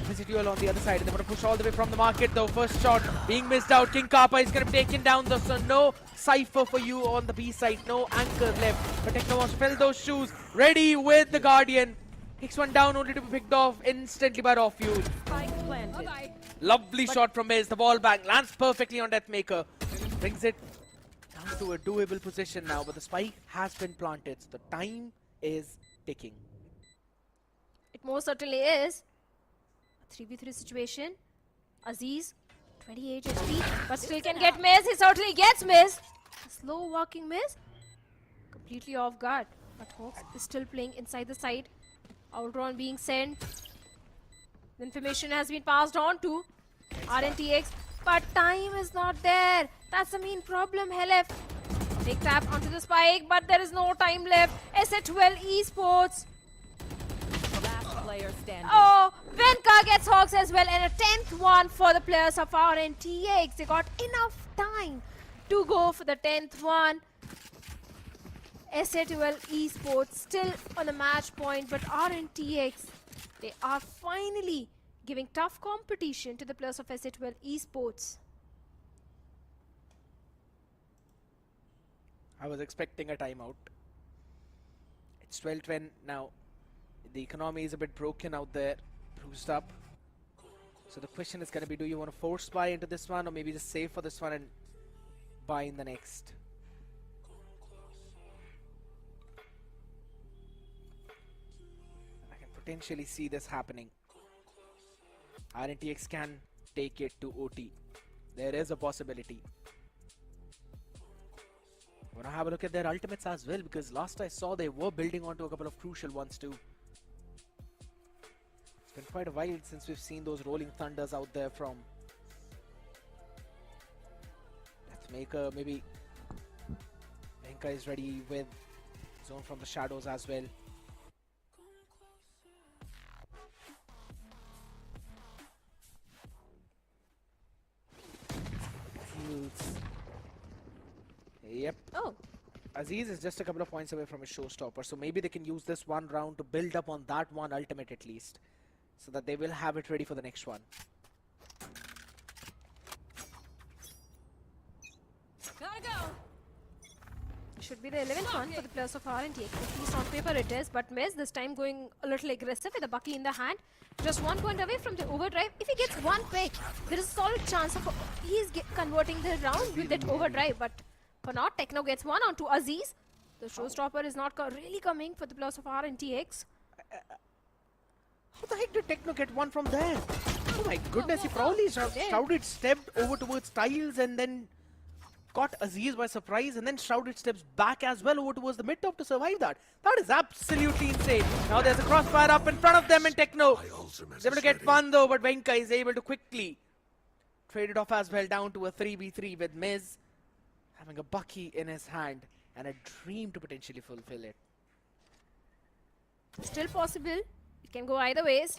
Visual on the other side, and they want to push all the way from the market though. First shot being missed out. King Kappa is going to be taken down though, so no Cypher for you on the B side, no anchor left. But Techno wants to fill those shoes, ready with the Guardian. Takes one down only to be picked off instantly by Raw Fuel. Spike planted. Lovely shot from Miz, the ball bang lands perfectly on Deathmaker. Brings it down to a doable position now, but the spike has been planted, so the time is ticking. It most certainly is. 3v3 situation. Aziz, 28 HP, but still can get Miz. He certainly gets Miz. A slow walking Miz. Completely off guard. But Hawks is still playing inside the side. Outrun being sent. The information has been passed on to RNTX, but time is not there. That's the main problem, Helef. Big tap onto the spike, but there is no time left. Ascension Esports. Last player standing. Oh, Venka gets Hawks as well, and a 10th one for the players of RNTX. They got enough time to go for the 10th one. Ascension Esports still on the match point, but RNTX, they are finally giving tough competition to the players of Ascension Esports. I was expecting a timeout. It's 12-10 now. The economy is a bit broken out there, bruised up. So the question is going to be, do you want to force buy into this one, or maybe just save for this one and buy in the next? I can potentially see this happening. RNTX can take it to OT. There is a possibility. I want to have a look at their ultimates as well, because last I saw they were building onto a couple of crucial ones too. It's been quite a while since we've seen those rolling thunders out there from Deathmaker. Maybe Venka is ready with Zone from the shadows as well. Yep. Oh, Aziz is just a couple of points away from a showstopper, so maybe they can use this one round to build up on that one ultimate at least, so that they will have it ready for the next one. Gotta go. Should be the 11th one for the players of RNTX. At least on paper it is, but Miz this time going a little aggressive with the Bucky in the hand. Just 1 point away from the overdrive. If he gets one pick, there is a solid chance of he's converting the round with that overdrive. But for now, Techno gets one onto Aziz. The showstopper is not really coming for the players of RNTX. How the heck did Techno get one from there? Oh my goodness, he probably Shrouded stepped over towards Tiles and then caught Aziz by surprise, and then Shrouded steps back as well over towards the mid top to survive that. That is absolutely insane. Now there's a crossfire up in front of them, and Techno is able to get one though, but Venka is able to quickly trade it off as well, down to a 3v3 with Miz having a Bucky in his hand and a dream to potentially fulfill it. Still possible. It can go either ways.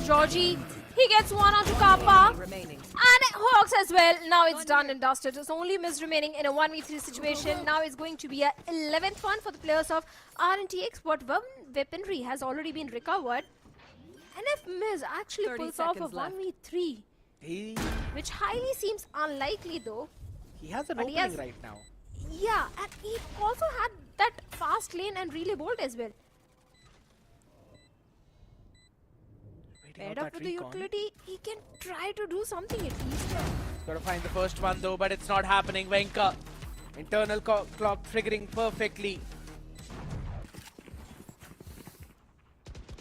Georgie, he gets one onto Kappa. Remaining. And Hawks as well. Now it's done and dusted. It's only Miz remaining in a 1v3 situation. Now it's going to be a 11th one for the players of RNTX. What weaponry has already been recovered. And if Miz actually 30 pulls off a seconds left. 1v3, which highly seems unlikely though. He has an But he opening has- right now. Yeah, and he also had that fast lane and relay bolt as well. Waiting Paired out up that with the recon. utility, he can try to do something at least. Gotta find the first one though, but it's not happening. Venka, internal clock triggering perfectly.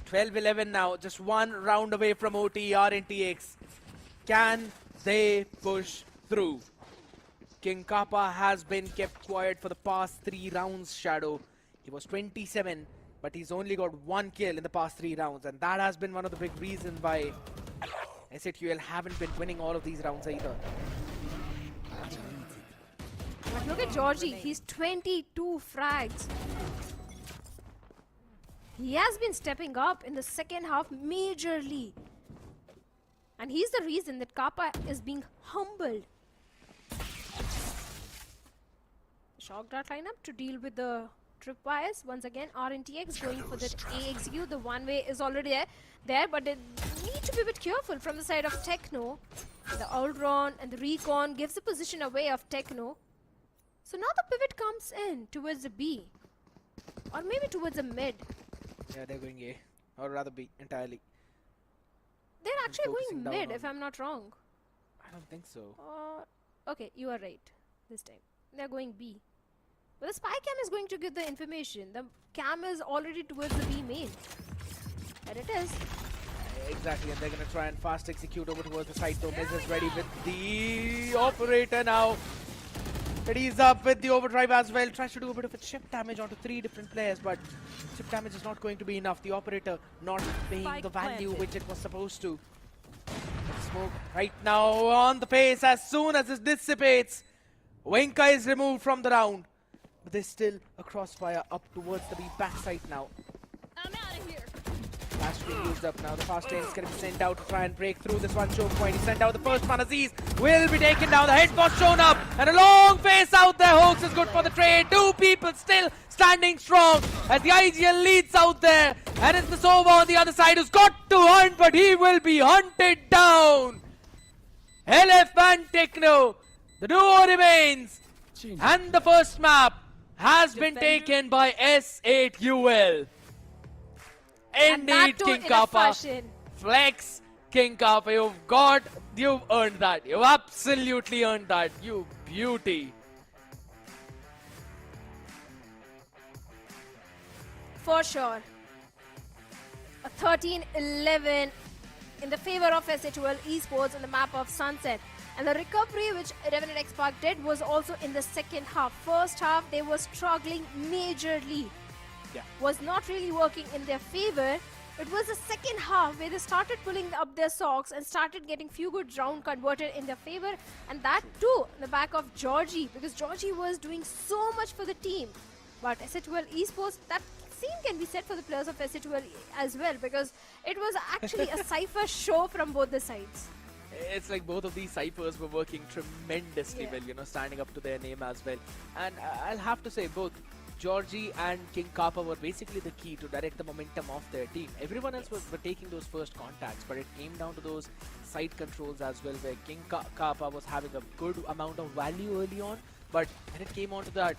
12-11 now, just one round away from OT. RNTX. Can they push through? King Kappa has been kept quiet for the past 3 rounds, Shadow. He was 27, but he's only got 1 kill in the past 3 rounds, and that has been one of the big reasons why SATUL haven't been winning all of these rounds either. But look at Georgie, he's 22 frags. He has been stepping up in the second half majorly. And he's the reason that Kappa is being humbled. Shock dart lineup to deal with the tripwires. Once again, RNTX going for the AXU. The one way is already there, but they need to be a bit careful from the side of Techno. The Outrun and the Recon gives the position away of Techno. So now the pivot comes in towards the B. Or maybe towards the mid. Yeah, they're going A, or rather B entirely. They're actually focusing going down mid, on- if I'm not wrong. I don't think so. Okay, you are right this time. They're going B. But the spy cam is going to give the information. The cam is already towards the B main. There it is. Exactly, and they're gonna try and fast execute over towards the side though. Miz is ready with the operator now. But he's up with the overdrive as well. Tries to do a bit of a chip damage onto 3 different players, but chip damage is not going to be enough. The operator not paying Spike the value planted. which it was supposed to. Smoke right now on the pace. As soon as it dissipates, Venka is removed from the round. But there's still a crossfire up towards the B backside now. I'm out of here. Flash being used up now. The fast lane is going to be sent out to try and break through this one choke point. He sent out the first one. Aziz will be taken down. The head got shown up. And a long face out there. Hoax is good for the trade. 2 people still standing strong as the IGL leads out there. And it's the Sova on the other side who's got to hunt, but he will be hunted down. LF and Techno. The duo remains. And the first map has been taken by S8UL. And that Indeed, too King in a Kappa. fashion. Flex, King Kappa. You've earned that. You've absolutely earned that. You beauty. For sure. A 13-11 in the favor of SATUL Esports on the map of Sunset. And the recovery which Revenant XSpark did was also in the second half. First half, they were struggling majorly. Yeah. Was not really working in their favor. It was the second half where they started pulling up their socks and started getting few good round converted in their favor. And that too, in the back of Georgie, because Georgie was doing so much for the team. But SATUL Esports, that same can be said for the players of SATUL as well, because it was actually a cypher show from both the sides. It's like both of these ciphers were working tremendously well, you know, standing up to their name as well. And I'll have to say both Georgie and King Kappa were basically the key to direct the momentum of their team. Everyone else were taking those first contacts, but it came down to those side controls as well, where King Kappa was having a good amount of value early on, But when it came onto that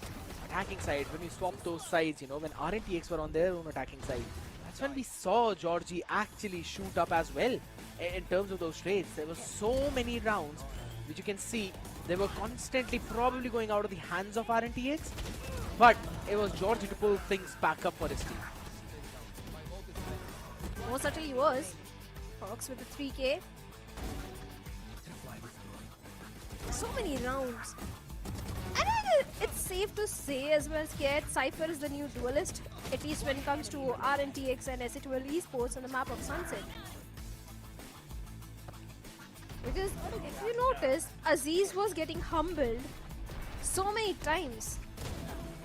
attacking side, when we swapped those sides, you know, when RNTX were on their own attacking side, that's when we saw Georgie actually shoot up as well in terms of those trades. There were so many rounds, which you can see, they were constantly probably going out of the hands of RNTX, but it was Georgie to pull things back up for his team. Most certainly was. Fox with the 3K. So many rounds. And it's safe to say as well, Scared, Cypher is the new duelist, at least when it comes to RNTX and Exe Esports on the map of Sunset. Because if you notice, Aziz was getting humbled so many times.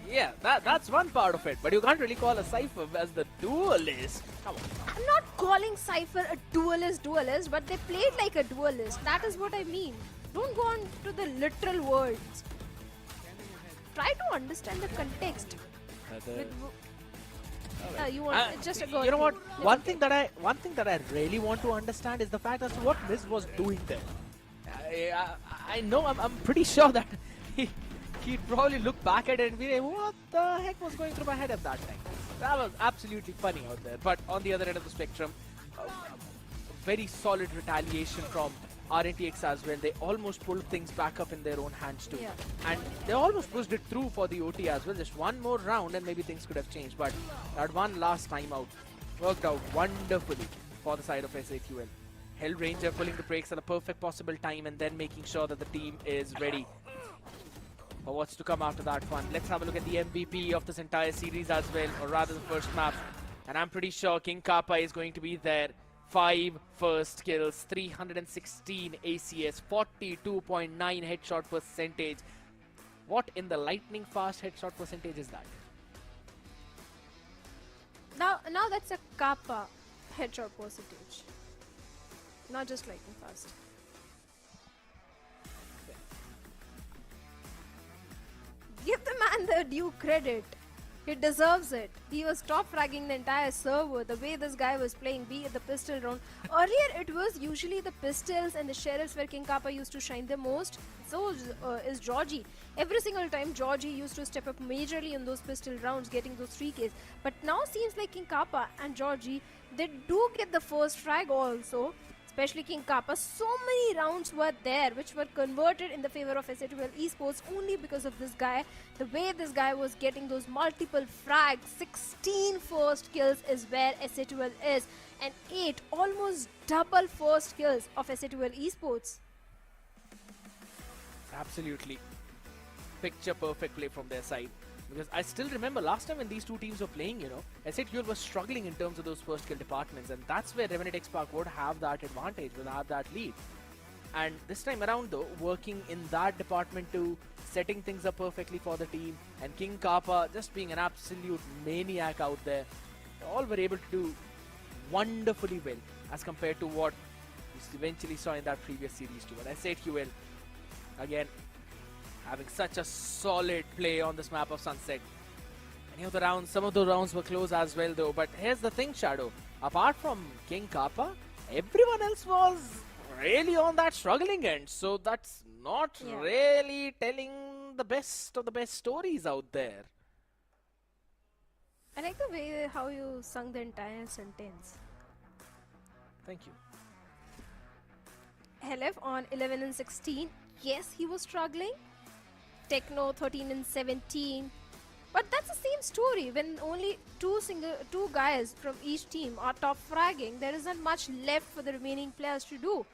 Yeah, that's one part of it, but you can't really call a Cypher as the duelist. Come on. I'm not calling Cypher a duelist, but they played like a duelist. That is what I mean. Don't go on to the literal words. Try to understand the context. You want just a go. You know what? One thing that I really want to understand is the fact as to what Miz was doing there. I know. I'm pretty sure that he'd probably look back at it and be like, what the heck was going through my head at that time? That was absolutely funny out there. But on the other end of the spectrum, very solid retaliation from RNTX as well. They almost pulled things back up in their own hands too. Yeah. And they almost pushed it through for the OT as well. Just one more round and maybe things could have changed. But that one last time out worked out wonderfully for the side of SAQL. Hellranger pulling the brakes at the perfect possible time and then making sure that the team is ready for what's to come after that one. Let's have a look at the MVP of this entire series as well, or rather the first map. And I'm pretty sure King Kappa is going to be there. 5 first kills, 316 ACS, 42.9 headshot percentage. What in the lightning fast headshot percentage is that? Now that's a Kappa headshot percentage. Not just lightning fast. Give the man the due credit. He deserves it. He was top fragging the entire server. The way this guy was playing, be it the pistol round. Earlier, it was usually the pistols and the sheriffs where King Kappa used to shine the most. So is Georgie. Every single time, Georgie used to step up majorly in those pistol rounds, getting those 3Ks. But now seems like King Kappa and Georgie, they do get the first frag also. Especially King Kappa, so many rounds were there which were converted in the favor of Exe Esports only because of this guy. The way this guy was getting those multiple frags, 16 first kills is where Exe is, and 8 almost double first kills of Exe Esports. Absolutely. Picture perfect play from their side. Because I still remember last time when these two teams were playing, you know, SAQL was struggling in terms of those first kill departments, and that's where Revenant XSpark would have that advantage, would have that lead. And this time around though, working in that department too, setting things up perfectly for the team, and King Kappa just being an absolute maniac out there, all were able to do wonderfully well as compared to what we eventually saw in that previous series too. And SAQL, again, having such a solid play on this map of Sunset. Any of the rounds, some of the rounds were close as well though, but here's the thing, Shadow. Apart from King Kappa, everyone else was really on that struggling end, so that's not really telling the best of the best stories out there. I like the way how you sung the entire sentence. Thank you. Helef on 11 and 16, yes, he was struggling. Techno 13 and 17, but that's the same story. When only two guys from each team are top fragging, there isn't much left for the remaining players to do.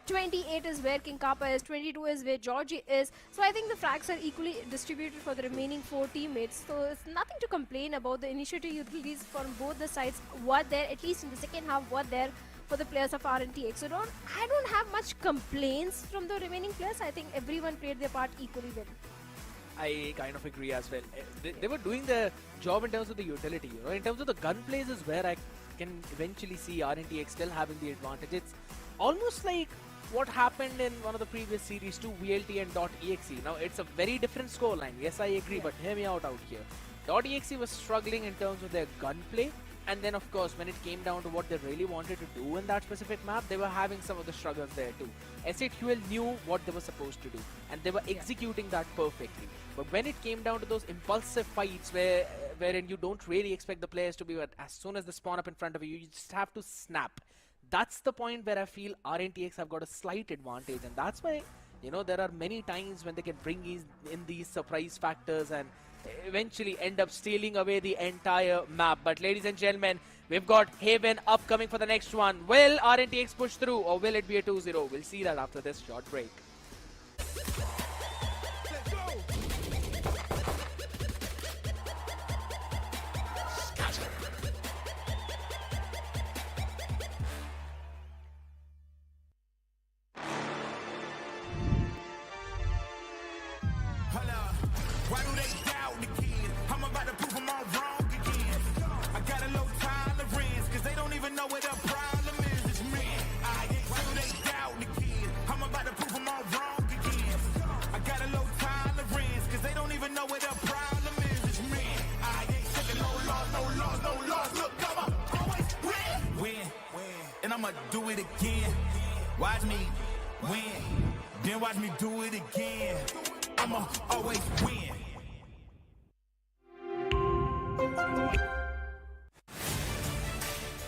28 is where King Kappa is, 22 is where Georgie is, so I think the frags are equally distributed for the remaining 4 teammates, so it's nothing to complain about. The initiative utilities from both the sides were there, at least in the second half were there for the players of RNTX. So I don't have much complaints from the remaining players. I think everyone played their part equally well. I kind of agree as well. They were doing their job in terms of the utility, you know. In terms of the gunplays is where I can eventually see RNTX still having the advantage. It's almost like what happened in one of the previous series to VLT and .exe. Now it's a very different scoreline. Yes, I agree, but hear me out here. .exe was struggling in terms of their gunplay, And then, of course, when it came down to what they really wanted to do in that specific map, they were having some of the struggles there too. SAQL knew what they were supposed to do, and they were executing that perfectly. But when it came down to those impulsive fights wherein you don't really expect the players to be, but as soon as they spawn up in front of you, you just have to snap. That's the point where I feel RNTX have got a slight advantage, and that's why, you know, there are many times when they can bring in these surprise factors and eventually end up stealing away the entire map. But ladies and gentlemen, we've got Haven upcoming for the next one. Will RNTX push through, or will it be a 2-0? We'll see that after this short break. Why do they doubt the kid? I'm about to prove them all wrong again. I got a low tolerance, cause they don't even know what the problem is. It's me. Why do they doubt the kid? I'm about to prove them all wrong again. I got a low tolerance, cause they don't even know what the problem is. It's me. I ain't taking no loss, no loss, no loss. Look, I'ma always win. And I'ma do it again. Watch me win. Then watch me do it again. I'ma always win.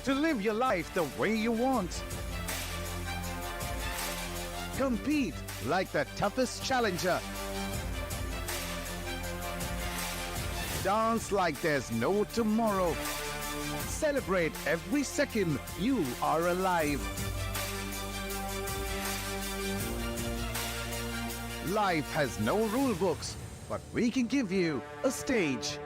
To live your life the way you want. Compete like the toughest challenger. Dance like there's no tomorrow. Celebrate every second you are alive. Life has no rule books, but we can give you a stage.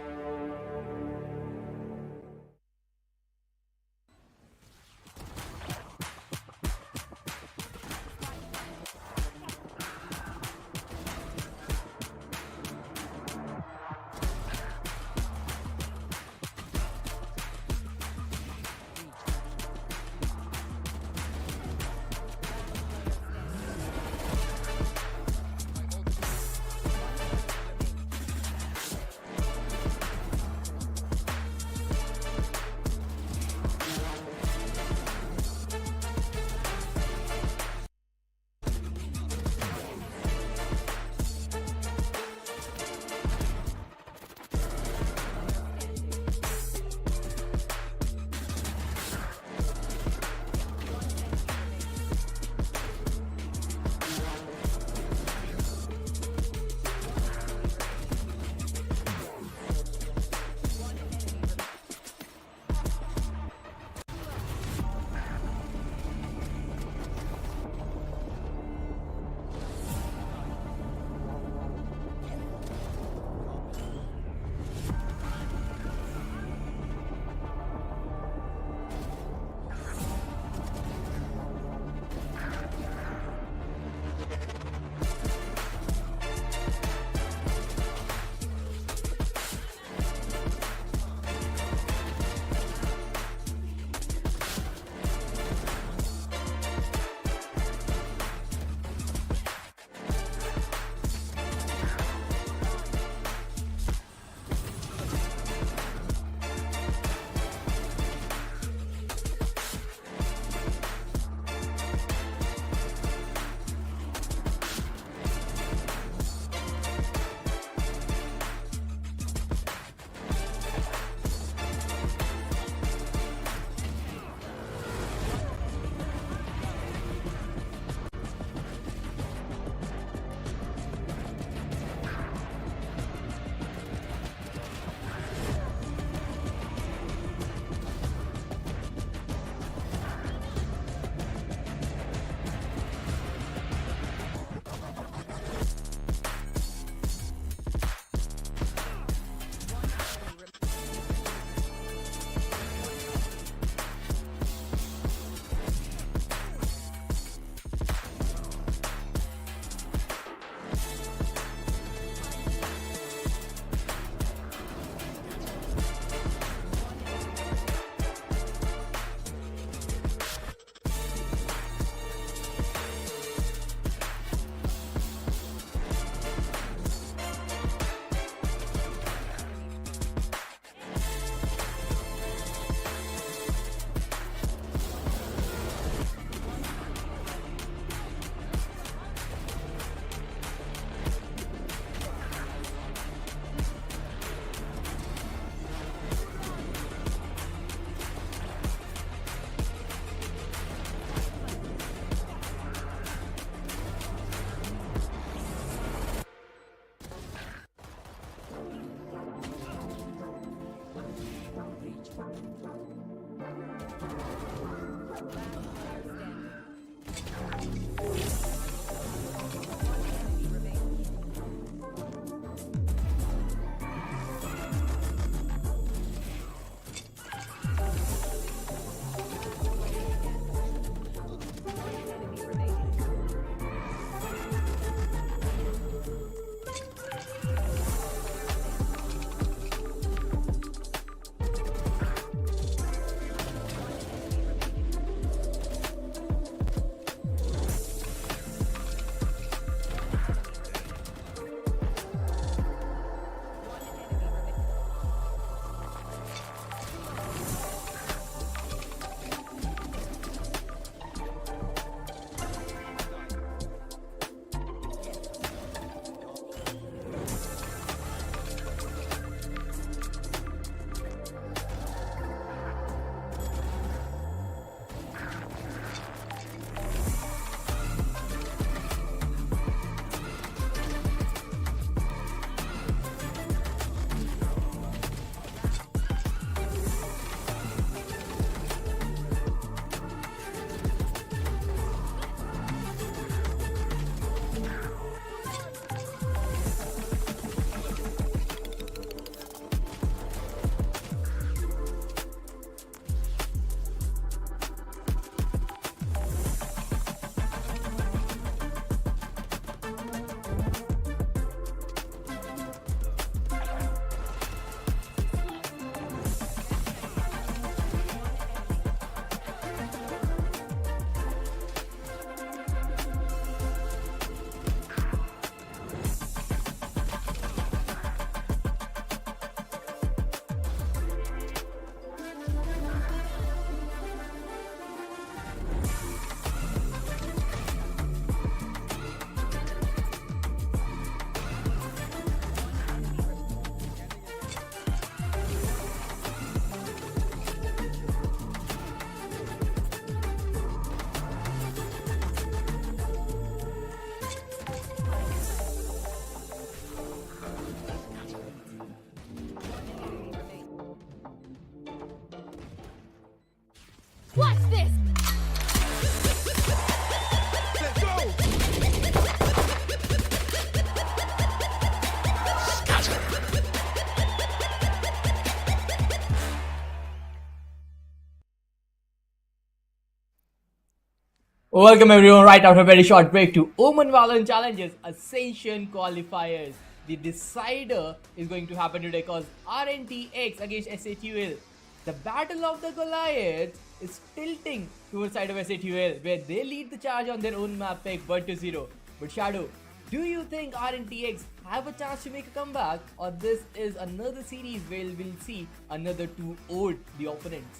Welcome everyone right after a very short break to OMEN VALORANT Challenges Ascension Qualifiers. The decider is going to happen today because RNTX against SATUL. The battle of the Goliaths is tilting towards side of SATUL where they lead the charge on their own map pick 1-0. But Shadow, do you think RNTX have a chance to make a comeback, or this is another series where we'll see another 2-0 the opponents?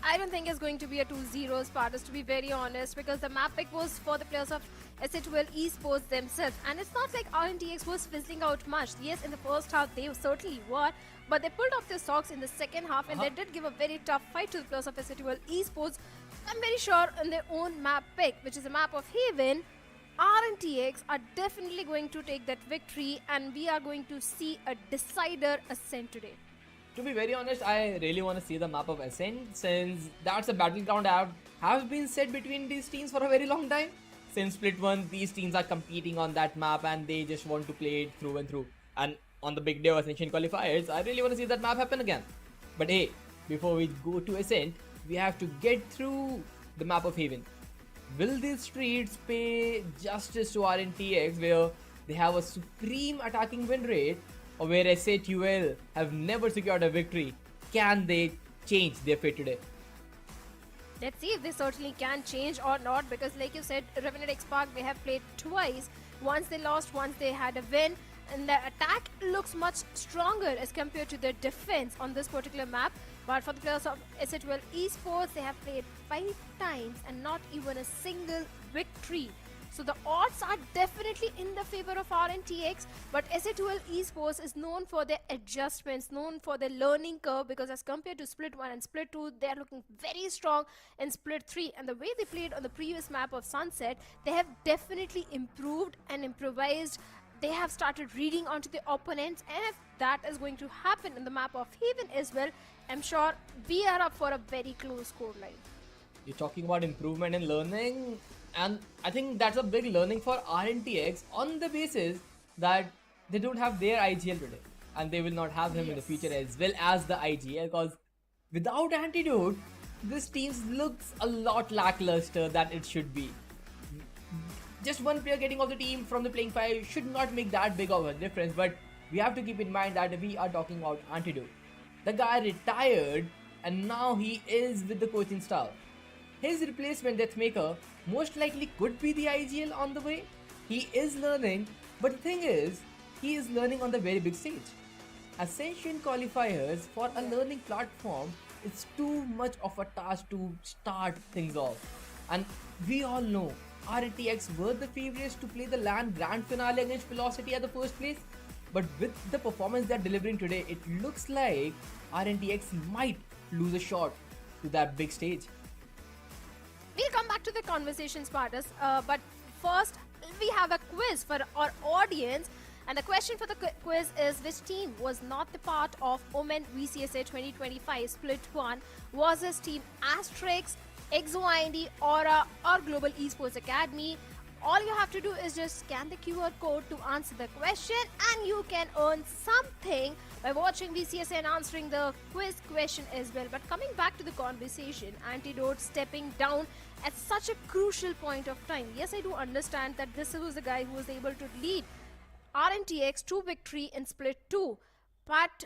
I don't think it's going to be a 2-0 Spartans, to be very honest, because the map pick was for the players of Exe Esports themselves, and it's not like RNTX was fizzling out much. Yes, in the first half they certainly were, but they pulled off their socks in the second half, and they did give a very tough fight to the players of Exe Esports. I'm very sure in their own map pick, which is a map of Haven, RNTX are definitely going to take that victory, and we are going to see a decider Ascent today. To be very honest, I really want to see the map of Ascent, since that's a battleground that has been set between these teams for a very long time. Since Split 1, these teams are competing on that map and they just want to play it through and through. And on the big day of Ascension Qualifiers, I really want to see that map happen again. But hey, before we go to Ascent, we have to get through the map of Haven. Will these streets pay justice to RNTX, where they have a supreme attacking win rate, or where SATUL have never secured a victory? Can they change their fate today? Let's see if they certainly can change or not, because like you said, Revenant XSpark, they have played twice. Once they lost, once they had a win, and the attack looks much stronger as compared to their defense on this particular map. But for the players of SATUL Esports, they have played 5 times and not even a single victory. So the odds are definitely in the favor of RNTX, but SATUL Esports is known for their adjustments, known for their learning curve, because as compared to Split 1 and Split 2, they are looking very strong in Split 3. And the way they played on the previous map of Sunset, they have definitely improved and improvised. They have started reading onto the opponents, and if that is going to happen in the map of Haven as well, I'm sure we are up for a very close scoreline. You're talking about improvement and learning, and I think that's a big learning for RNTX on the basis that they don't have their IGL today, and they will not have him in the future as well as the IGL, because without Antidote, this team looks a lot lackluster than it should be. Just one player getting off the team from the playing 5 should not make that big of a difference, but we have to keep in mind that we are talking about Antidote. The guy retired and now he is with the coaching staff. His replacement, Deathmaker, most likely could be the IGL on the way. He is learning, but the thing is, he is learning on the very big stage. Ascension Qualifiers for a learning platform, it's too much of a task to start things off. And we all know RNTX were the favorites to play the LAN Grand Finale against Velocity at the first place. But with the performance they're delivering today, it looks like RNTX might lose a shot to that big stage. We'll come back to the conversation, Spartans, but first we have a quiz for our audience, and the question for the quiz is: which team was not the part of OMEN VCSA 2025 Split 1? Was this team Asterix, EXO, Aura, or Global Esports Academy? All you have to do is just scan the QR code to answer the question, and you can earn something by watching VCSA and answering the quiz question as well. But coming back to the conversation, Antidote stepping down at such a crucial point of time. Yes, I do understand that this was the guy who was able to lead RNTX to victory in Split 2, but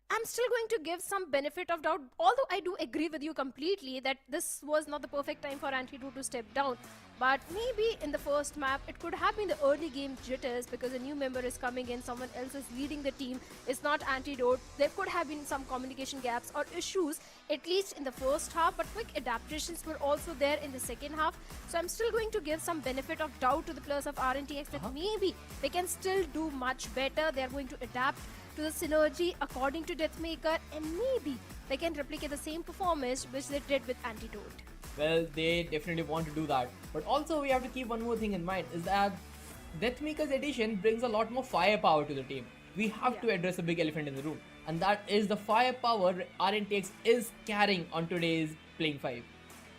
I'm still going to give some benefit of doubt, although I do agree with you completely that this was not the perfect time for Antidote to step down. But maybe in the first map, it could have been the early game jitters because a new member is coming in, someone else is leading the team, it's not Antidote. There could have been some communication gaps or issues, at least in the first half, but quick adaptations were also there in the second half. So I'm still going to give some benefit of doubt to the players of RNTX that maybe they can still do much better. They're going to adapt to the synergy according to Deathmaker, and maybe they can replicate the same performance which they did with Antidote. Well, they definitely want to do that, but also we have to keep one more thing in mind, is that Deathmaker's addition brings a lot more firepower to the team. We have to address a big elephant in the room, and that is the firepower RNTX is carrying on today's playing 5.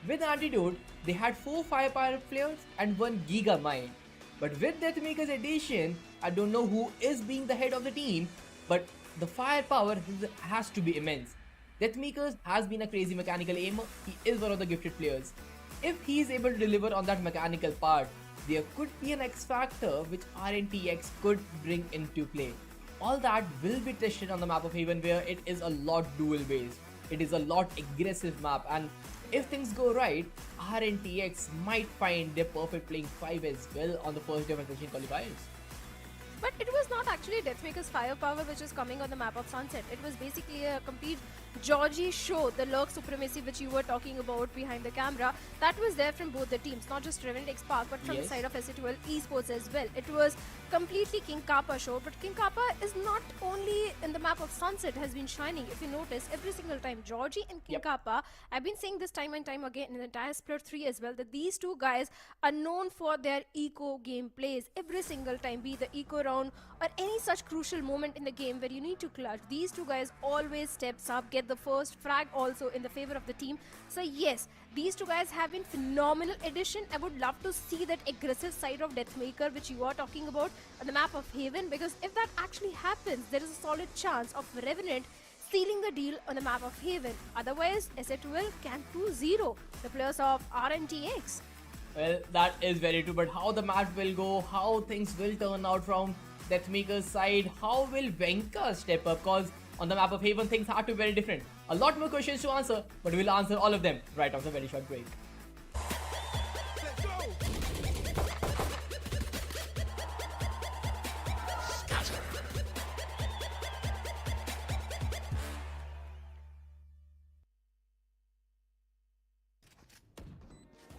With Antidote, they had 4 firepower players and 1 Giga Mind. But with Deathmaker's addition, I don't know who is being the head of the team, but the firepower has to be immense. Deathmaker has been a crazy mechanical aimer. He is one of the gifted players. if he is able to deliver on that mechanical part, there could be an X factor which RNTX could bring into play. All that will be tested on the map of Haven, where it is a lot dual based. It is a lot aggressive map, and if things go right, RNTX might find their perfect playing 5 as well on the first day of Ascension Qualifiers. But it was not actually Deathmaker's firepower which is coming on the map of Sunset. It was basically a complete Georgie show, the lurk supremacy which you were talking about behind the camera. That was there from both the teams, not just Revenant XSpark, but from the side of Exe Esports as well. It was completely King Kappa show, but King Kappa is not only in the map of Sunset has been shining. If you notice, every single time Georgie and King Kappa, I've been saying this time and time again in the entire Split 3 as well, that these two guys are known for their eco game plays. Every single time, be the eco round or any such crucial moment in the game where you need to clutch, these two guys always steps up, get the first frag also in the favor of the team. So yes, these two guys have been phenomenal addition. I would love to see that aggressive side of Deathmaker which you are talking about on the map of Haven, because if that actually happens, there is a solid chance of Revenant sealing the deal on the map of Haven. Otherwise, Ascension can 2-0 the players of RNTX. Well, that is very true, but how the match will go, how things will turn out from Deathmaker's side, how will Venka step up, because on the map of Haven things have to be very different. A lot more questions to answer, but we'll answer all of them right after a very short break.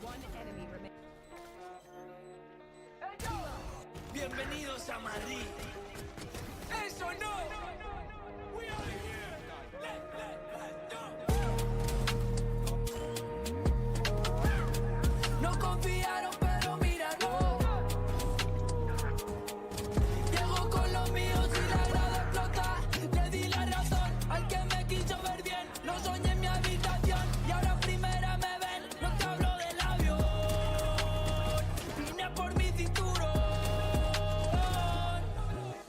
One enemy remaining. Bienvenidos a Madrid. Eso no. We are here. No confiaron, pero mira, no. Llego con los míos y la grada explota. Le di la razón al que me quiso ver bien. Lo soñé en mi habitación y ahora primera me ven. No te hablo del avión. Vine por mi cinturón.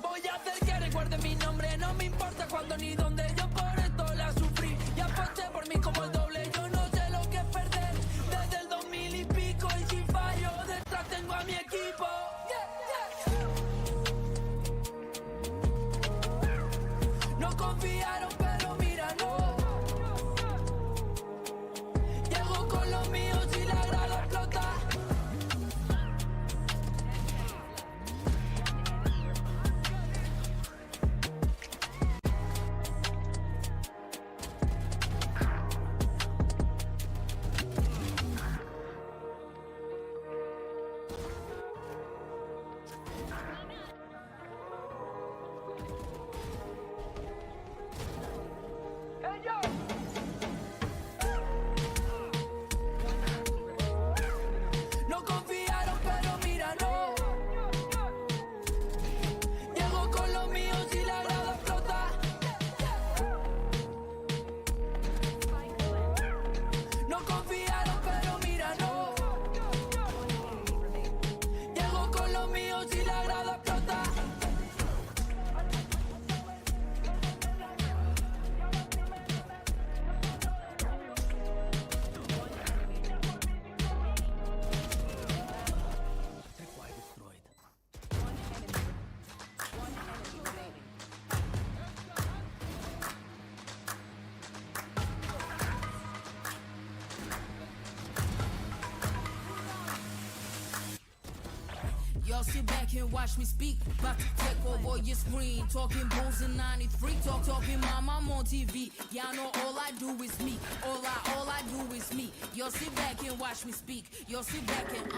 Voy a hacer que recuerde mi nombre. No me importa cuándo ni dónde. Yo por esto la sufrí y aposté por mí como el doble. Yo no sé lo que es perder desde el 2000 y pico. Y sin fallo detrás tengo a mi equipo. No confiaron, pero mira, no. Llego con los míos y la grada explota. No confiaron, pero mira, no. Llego con los míos y la grada explota. No confiaron, pero mira, no. Llego con los míos y la grada explota. Y'all sit back and watch me speak. About to take over your screen. Talking bulls in 93. Talking mom, I'm on TV. Y'all know all I do is me. All I do is me. Y'all sit back and watch me speak. Y'all sit back and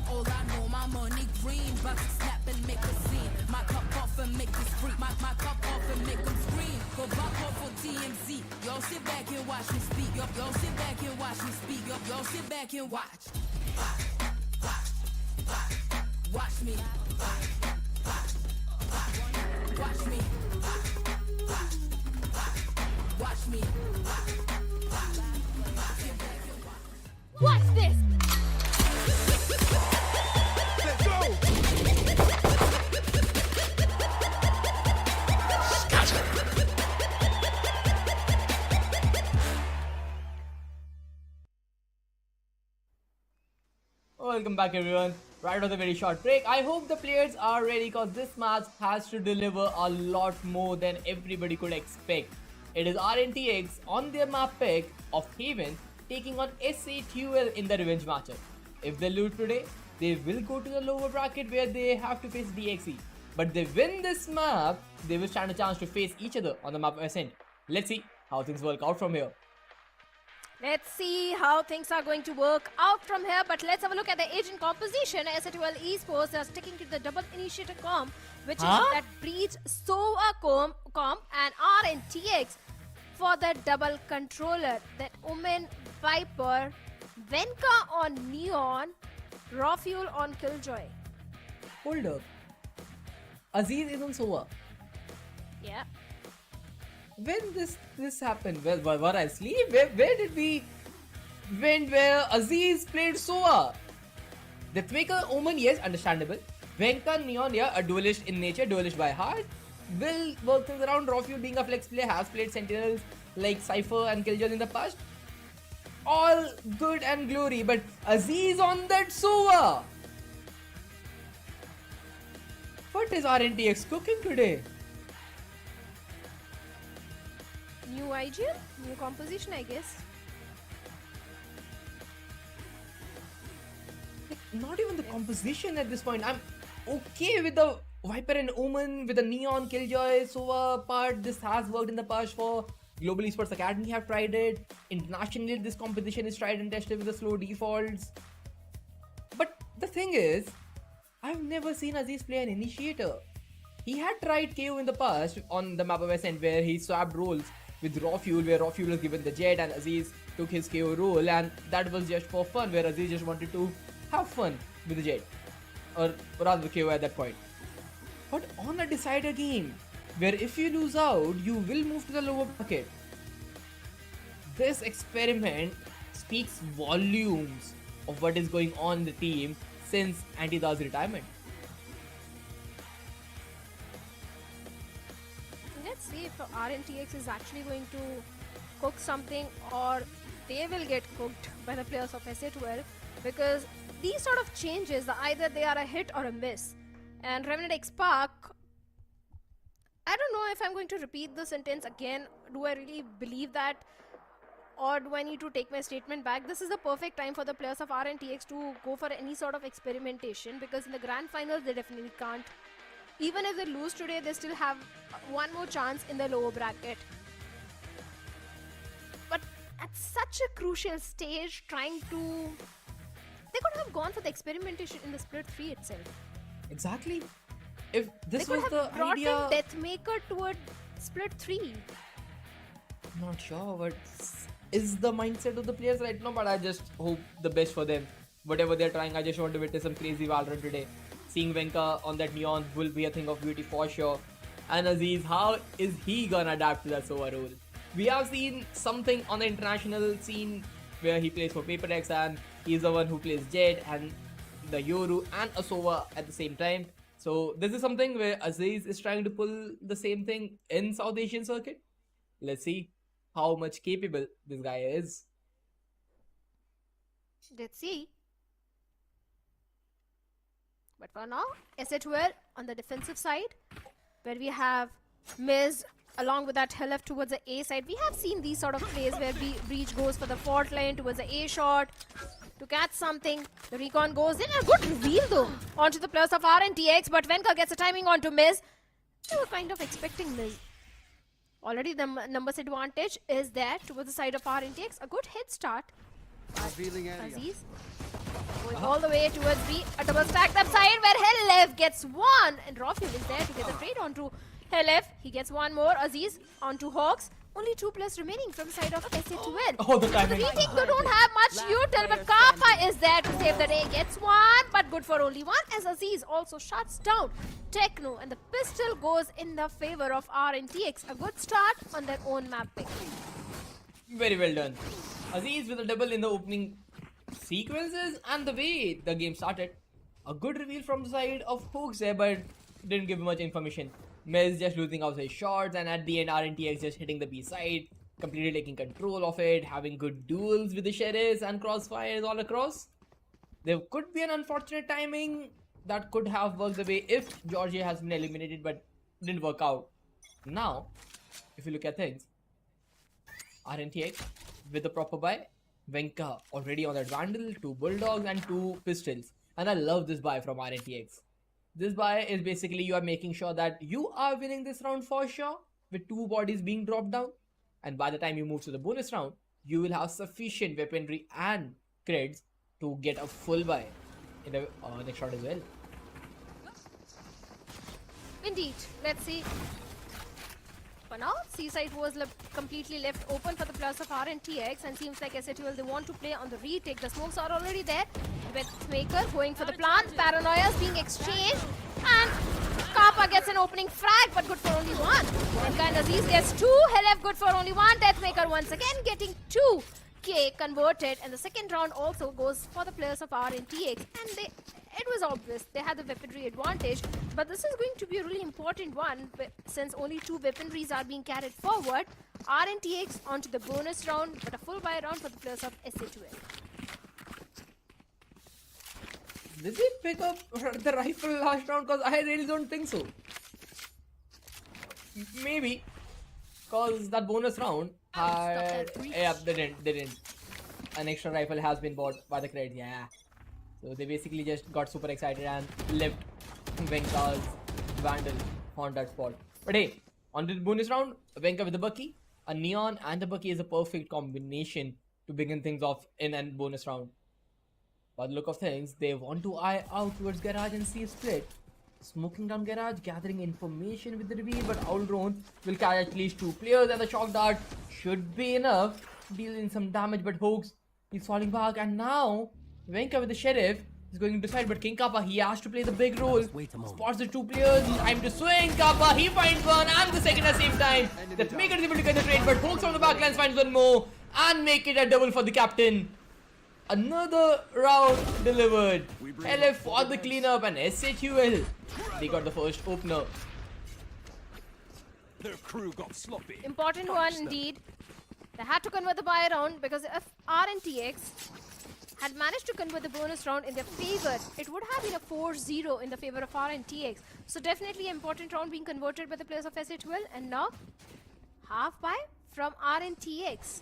all I know, my money green. About to snap and make a scene. My cup off and make this free. My cup off and make them scream. Go back off for TMZ. Y'all sit back and watch me speak. Y'all sit back and watch me speak. Y'all sit back and watch. Watch me. Watch me. Watch me. Watch this! Let's go! welcome back everyone. Right on the very short break. I hope the players are ready because this match has to deliver a lot more than everybody could expect. It is RNTX on their map pick of Haven taking on SATUL in the revenge matchup. If they lose today, they will go to the lower bracket where they have to face DXE. But they win this map, they will stand a chance to face each other on the map of Ascent. Let's see how things work out from here. Let's see how things are going to work out from here, but let's have a look at the agent composition. Exe Esports are sticking to the double initiator comp, which is that Breach SOA comp and RNTX for the double controller. That Omen Viper, Venka on Neon, Raw Fuel on Killjoy. Hold up. Aziz is on SOA. Yeah. When this happened? Well, were I asleep? Where did we went where Aziz played SOA? Deathmaker Omen, yes, understandable. Venka Neon, yeah, a duelist in nature, duelist by heart. Will work things around. Raw being a flex player, has played Sentinels like Cypher and Killjoy in the past. All good and glory, but Aziz on that SOA. What is RNTX cooking today? New IGL, new composition, I guess. Not even the composition at this point. I'm okay with the Viper and Omen, with the Neon, Killjoy, SOA part. This has worked in the past for Global Esports Academy, have tried it. Internationally, this composition is tried and tested with the slow defaults. But the thing is, I've never seen Aziz play an initiator. He had tried KO in the past on the map of Ascent where he swapped roles with Raw Fuel, where Raw Fuel was given the jet and Aziz took his KO role, and that was just for fun, where Aziz just wanted to have fun with the jet, or rather KO at that point. But on a decider game, where if you lose out, you will move to the lower bracket, this experiment speaks volumes of what is going on in the team since Antida's retirement. Let's see if RNTX is actually going to cook something, or they will get cooked by the players of SA12, because these sort of changes, either they are a hit or a miss. And Revenant XSpark, I don't know if I'm going to repeat the sentence again. Do I really believe that, or do I need to take my statement back? This is the perfect time for the players of RNTX to go for any sort of experimentation, because in the grand finals they definitely can't. Even if they lose today, they still have one more chance in the lower bracket. But at such a crucial stage, trying to... They could have gone for the experimentation in the split 3 itself. Exactly. If this they was could the have brought idea... in Deathmaker toward split 3. Not sure what is the mindset of the players right now, but I just hope the best for them. Whatever they're trying, I just want to witness some crazy Valorant today. Seeing Venka on that Neon will be a thing of beauty for sure. And Aziz, how is he gonna adapt to that SOA role? We have seen something on the international scene where he plays for PaperX and he's the one who plays Jet and the Yoru and a SOA at the same time. So this is something where Aziz is trying to pull the same thing in South Asian circuit. Let's see how much capable this guy is. Let's see. But for now, SA12 on the defensive side, where we have Miz along with that hill left towards the A side. We have seen these sort of plays where Breach goes for the fault line towards the A shot to catch something. The recon goes in. A good reveal though onto the players of RNTX, but Venka gets a timing onto Miz. They were kind of expecting Miz. Already the numbers advantage is there towards the side of RNTX. A good head start. Aziz going all the way towards B. A double stack that side where Hellef gets one. And Raw Fuel is there to get the trade onto Hellef. He gets one more. Aziz onto Hawks. Only 2 players remaining from the side of SA12. Oh, the timing. The retake, they don't have much util, but Kappa is there to save the day. Gets one, but good for only one, as Aziz also shuts down Techno, and the pistol goes in the favor of RNTX. A good start on their own map pick. Very well done. Aziz with a double in the opening sequences, and the way the game started. A good reveal from the side of Hooks there, but didn't give much information. Mez just losing out his shots, and at the end RNTX just hitting the B side, completely taking control of it, having good duels with the sheriffs and crossfires all across. There could be an unfortunate timing that could have worked the way if Georgia has been eliminated, but didn't work out. Now, if you look at things, RNTX with the proper buy, Venka already on that Vandal, 2 Bulldogs and 2 Pistols. And I love this buy from RNTX. This buy is basically you are making sure that you are winning this round for sure with 2 bodies being dropped down. And by the time you move to the bonus round, you will have sufficient weaponry and creds to get a full buy in the next round as well. Indeed. Let's see. For now, Seaside was completely left open for the plus of RNTX, and seems like SATL they want to play on the retake. The smokes are already there. Maker going for the plant. Paranoia is being exchanged, and Kappa gets an opening frag, but good for only one. And Aziz gets 2. Helef good for only 1. Deathmaker once again getting 2k converted, and the second round also goes for the players of RNTX, and it was obvious they had the weaponry advantage, but this is going to be a really important one since only 2 weaponries are being carried forward. RNTX onto the bonus round, but a full buy round for the players of SA2L. Did they pick up the rifle last round? Because I really don't think so. Maybe because that bonus round had... Yeah, they didn't. An extra rifle has been bought by the crowd. Yeah. So they basically just got super excited and left Venka's Vandal on that spot. But hey, on the bonus round, Venka with the Bucky, a Neon and the Bucky is a perfect combination to begin things off in a bonus round. By the look of things, they want to eye out towards Garage and see a split. Smoking down Garage, gathering information with the reveal, but Owl Drone will catch at least 2 players, and the Shock Dart should be enough to deal in some damage, but Hoax is falling back, and now Venka with the Sheriff is going to decide, but King Kappa, he has to play the big role. Spots the 2 players, time to swing. Kappa, he finds one and the second at the same time. Deathmaker is able to get the trade, but Hoax on the backlines finds one more and make it a double for the captain. Another round delivered. LF for the cleanup, and SATL, they got the first opener. Their crew got sloppy. Important one indeed. They had to convert the buy round, because if RNTX had managed to convert the bonus round in their favor, it would have been a 4-0 in the favor of RNTX. So definitely important round being converted by the players of SA2L, and now half buy from RNTX.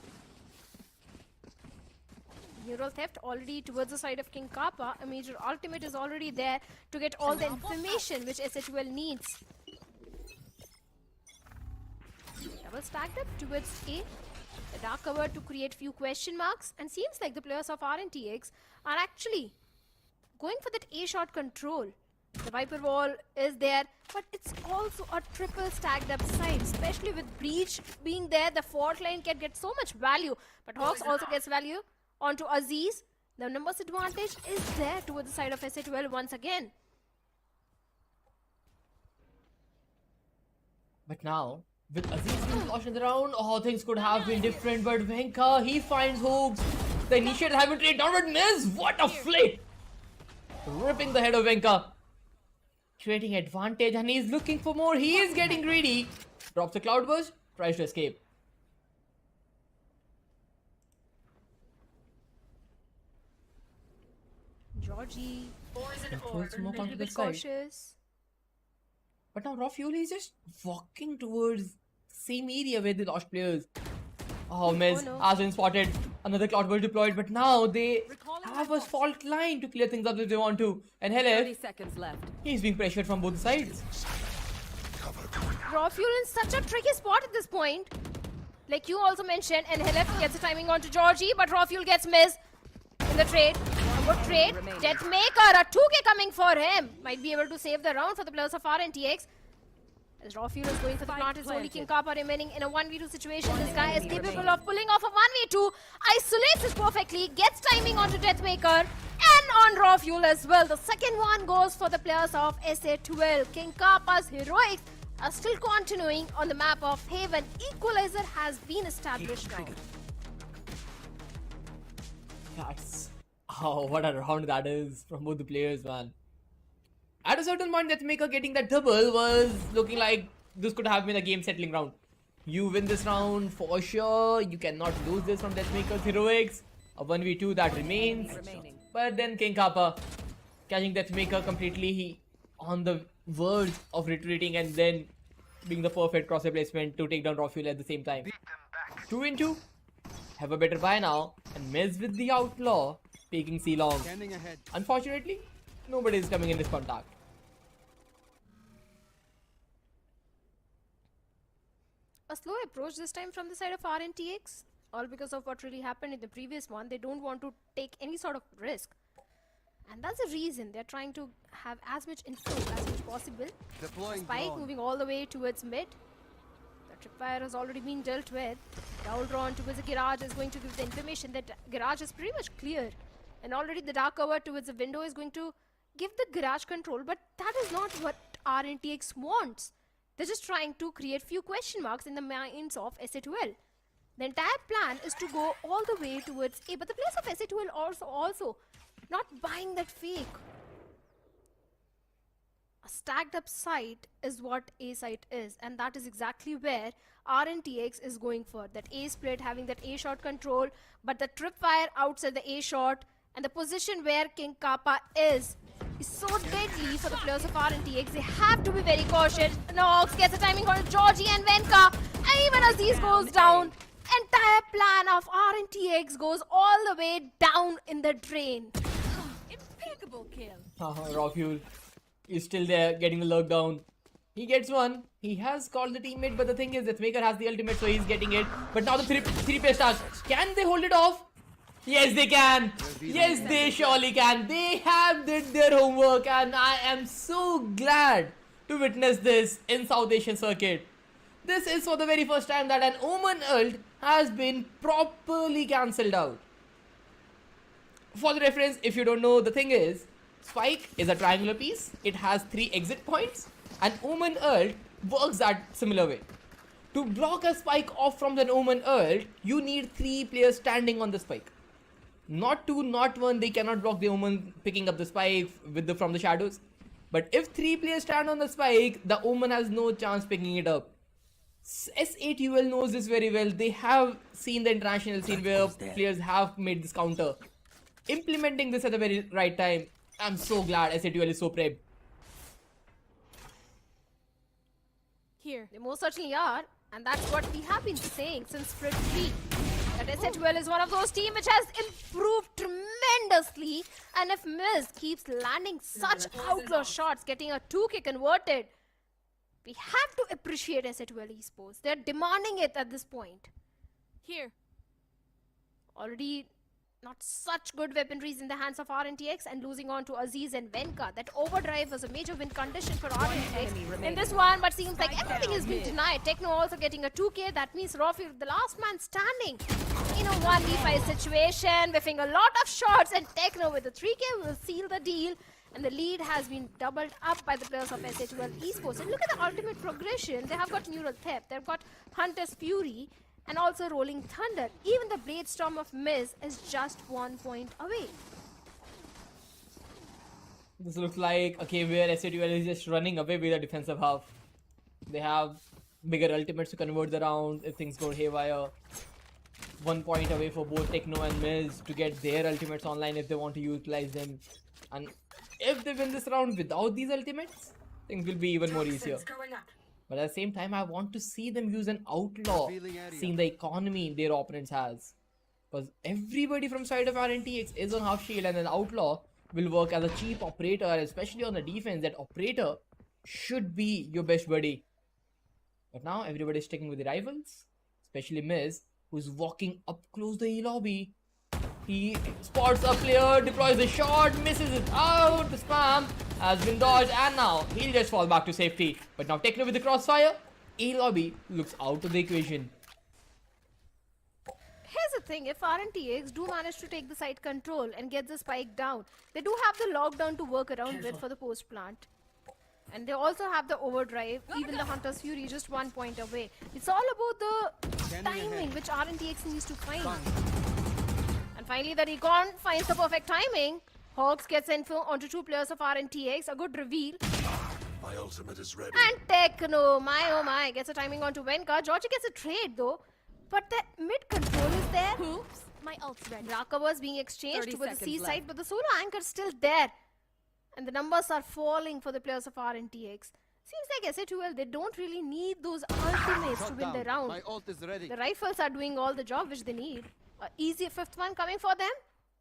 Neural theft already towards the side of King Kappa. A major ultimate is already there to get all the information which SA2L needs. Double stacked up towards A. The dark cover to create few question marks, and seems like the players of RNTX are actually going for that A shot control. The Viper wall is there, but it's also a triple stacked up side, especially with Breach being there. The fault line can get so much value, but Hawks also gets value onto Aziz. The numbers advantage is there towards the side of SA2L once again. But now, with Aziz being lost in the round, things could have been different, but Venka, he finds Hooks. The initiator having trade downward miss. What a flick! Ripping the head of Venka. Creating advantage, and he's looking for more. He is getting greedy. Drops the cloudburst, tries to escape. Georgie Smoke a onto little the bit side. cautious. But now Raw Fuel is just walking towards same area where they lost players. Oh, Miz has been spotted. Another Cloudburst deployed, but now they have a fault line to clear things up if they want to. And 30 Helef, seconds left. he's being pressured from both sides. Raw Fuel in such a tricky spot at this point. Like you also mentioned, and Helef gets the timing onto Georgie, but Raw Fuel gets missed in the trade. A good trade. Deathmaker, a 2k coming for him. Might be able to save the round for the players of RNTX. As Raw Fuel is going for the plant, it's only King Kappa remaining in a 1v2 situation. This guy is capable of pulling off a 1v2. Isolates it perfectly, gets timing onto Deathmaker, and on Raw Fuel as well. The second one goes for the players of SA2L. King Kappa's heroics are still continuing on the map of Haven. Equalizer has been established now. That's... Oh, what a round that is from both the players, man. At a certain point, Deathmaker getting that double was looking like this could have been a game-settling round. You win this round for sure. You cannot lose this from Deathmaker's heroics. A 1v2 that remains. But then King Kappa catching Deathmaker completely on the verge of retreating and then being the perfect crosshair placement to take down Rafuel at the same time. 2 in 2. Have a better buy now. And Miz with the Outlaw taking C long. Standing ahead. Unfortunately, nobody is coming in this contact. A slow approach this time from the side of RNTX. All because of what really happened in the previous one. They don't want to take any sort of risk. And that's the reason they're trying to have as much info as much possible. Deploying Spike drone. moving all the way towards mid. The tripwire has already been dealt with. Down drawn towards the garage is going to give the information that garage is pretty much clear. And already the dark cover towards the window is going to give the garage control. But that is not what RNTX wants. They're just trying to create few question marks in the minds of SA12. The entire plan is to go all the way towards A. But the players of SA12 also not buying that fake. A stacked up site is what A site is, and that is exactly where RNTX is going for. That A split having that A shot control, but the tripwire outside the A shot and the position where King Kappa is so deadly for the players of RNTX. They have to be very cautious. Nox gets a timing on Georgie and Venka, and even as these goes down, entire plan of RNTX goes all the way down in the drain. Impeccable kill. Rafuel is still there getting the lurk down. He gets one. He has called the teammate, but the thing is Deathmaker has the ultimate, so he's getting it. But now the three-player starts. Can they hold it off? Yes, they can. Yes, they surely can. They have did their homework, and I am so glad to witness this in South Asian circuit. This is for the very first time that an Omen ult has been properly cancelled out. For the reference, if you don't know, the thing is, Spike is a triangular piece. It has 3 exit points, and Omen ult works that similar way. To block a Spike off from the Omen ult, you need 3 players standing on the Spike. Not 2, not 1, they cannot block the Omen picking up the Spike from the shadows. But if 3 players stand on the Spike, the Omen has no chance picking it up. SA12 knows this very well. They have seen the international scene where players have made this counter. Implementing this at the very right time. I'm so glad SA12 is so prepped. Here. They most certainly are, and that's what we have been saying since Split 3. That SA12 is one of those teams which has improved tremendously, and if Miz keeps landing such outlaw shots, getting a 2K converted, we have to appreciate SA12 Esports. They're demanding it at this point. Here. Already not such good weaponries in the hands of RNTX, and losing on to Aziz and Venka. That overdrive was a major win condition for RNTX in this one, but seems like everything is being denied. Techno also getting a 2K. That means Rafi, the last man standing in a 1v5 situation, whiffing a lot of shots, and Techno with the 3K will seal the deal. And the lead has been doubled up by the players of SA12 Esports. And look at the ultimate progression. They have got Neural Theft, they've got Hunter's Fury, and also Rolling Thunder. Even the Blade Storm of Miz is just 1 point away. This looks like a cave where SA12 is just running away with the defensive half. They have bigger ultimates to convert the round if things go haywire. 1 point away for both Techno and Miz to get their ultimates online if they want to utilize them. And if they win this round without these ultimates, things will be even more easier. But at the same time, I want to see them use an outlaw, seeing the economy their opponents has. Because everybody from side of RNTX is on half shield, and an outlaw will work as a cheap operator, especially on the defense. That operator should be your best buddy. But now everybody is sticking with the rivals, especially Miz, who's walking up close the E lobby. He spots a player, deploys the shot, misses it out. The spam has been dodged, and now he'll just fall back to safety. But now Techno with the crossfire, A lobby looks out of the equation. Here's the thing, if RNTX do manage to take the site control and get the Spike down, they do have the lockdown to work around with for the post plant. And they also have the overdrive, even the Hunter's Fury just 1 point away. It's all about the timing which RNTX needs to find. And finally the Recon finds the perfect timing. Hawks gets info onto 2 players of RNTX, a good reveal. My ultimate is ready. And Techno, my oh my, gets a timing onto Venka. Georgie gets a trade though, but the mid control is there. Oops. My ult's ready. Raka was being exchanged 30 with the C seconds side, left. but the solo anchor is still there. And the numbers are falling for the players of RNTX. Seems like SA2L, they don't really need those ultimates to win the round. My ult is ready. The rifles are doing all the job which they need. A easy fifth one coming for them.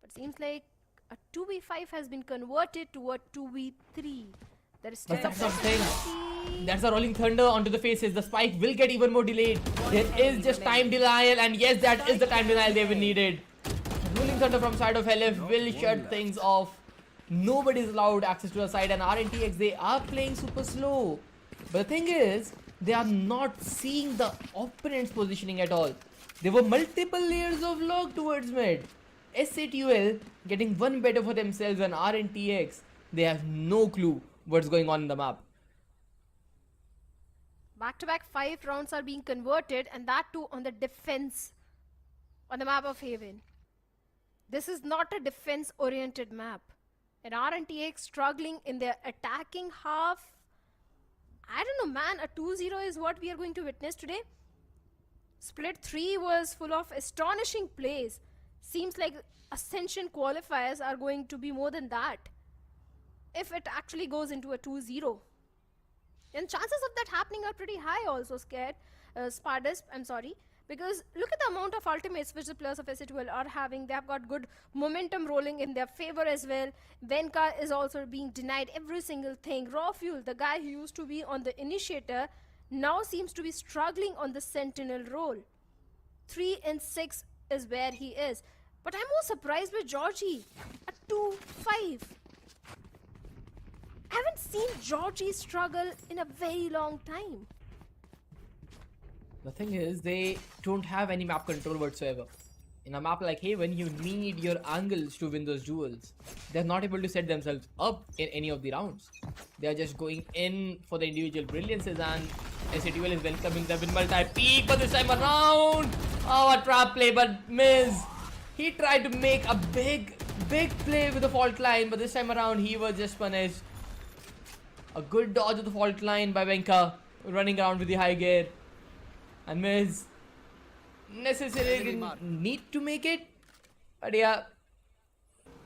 But seems like a 2v5 has been converted to a 2v3. There is still But that's what I'm saying. possibility. That's a rolling thunder onto the faces. The spike will get even more delayed. There is just time denial, and yes, that is the time denial they will needed. Rolling thunder from side of LF will shut things off. Nobody is allowed access to the side, and RNTX, they are playing super slow. But the thing is, they are not seeing the opponent's positioning at all. There were multiple layers of log towards mid. SA2L getting one better for themselves, and RNTX, they have no clue what's going on in the map. Back-to-back 5 rounds are being converted, and that too on the defense on the map of Haven. This is not a defense-oriented map. And RNTX struggling in their attacking half. I don't know, man. A 2-0 is what we are going to witness today. Split 3 was full of astonishing plays. Seems like Ascension Qualifiers are going to be more than that, if it actually goes into a 2-0. And chances of that happening are pretty high also, Spardas, I'm sorry. Because look at the amount of ultimates which the players of SA2L are having. They have got good momentum rolling in their favor as well. Venka is also being denied every single thing. Raw Fuel, the guy who used to be on the initiator, now seems to be struggling on the sentinel role. 3 and 6 is where he is. But I'm more surprised with Georgie at 2-5. I haven't seen Georgie struggle in a very long time. The thing is, they don't have any map control whatsoever. In a map like Haven, you need your angles to win those duels. They're not able to set themselves up in any of the rounds. They're just going in for the individual brilliances, and SA2L is welcoming them in multi-peak, but this time around, oh, a trap play, but Miz, he tried to make a big play with the fault line, but this time around, he was just punished. A good dodge of the fault line by Venka, running around with the high gear. And Miz necessarily didn't need to make it, but yeah,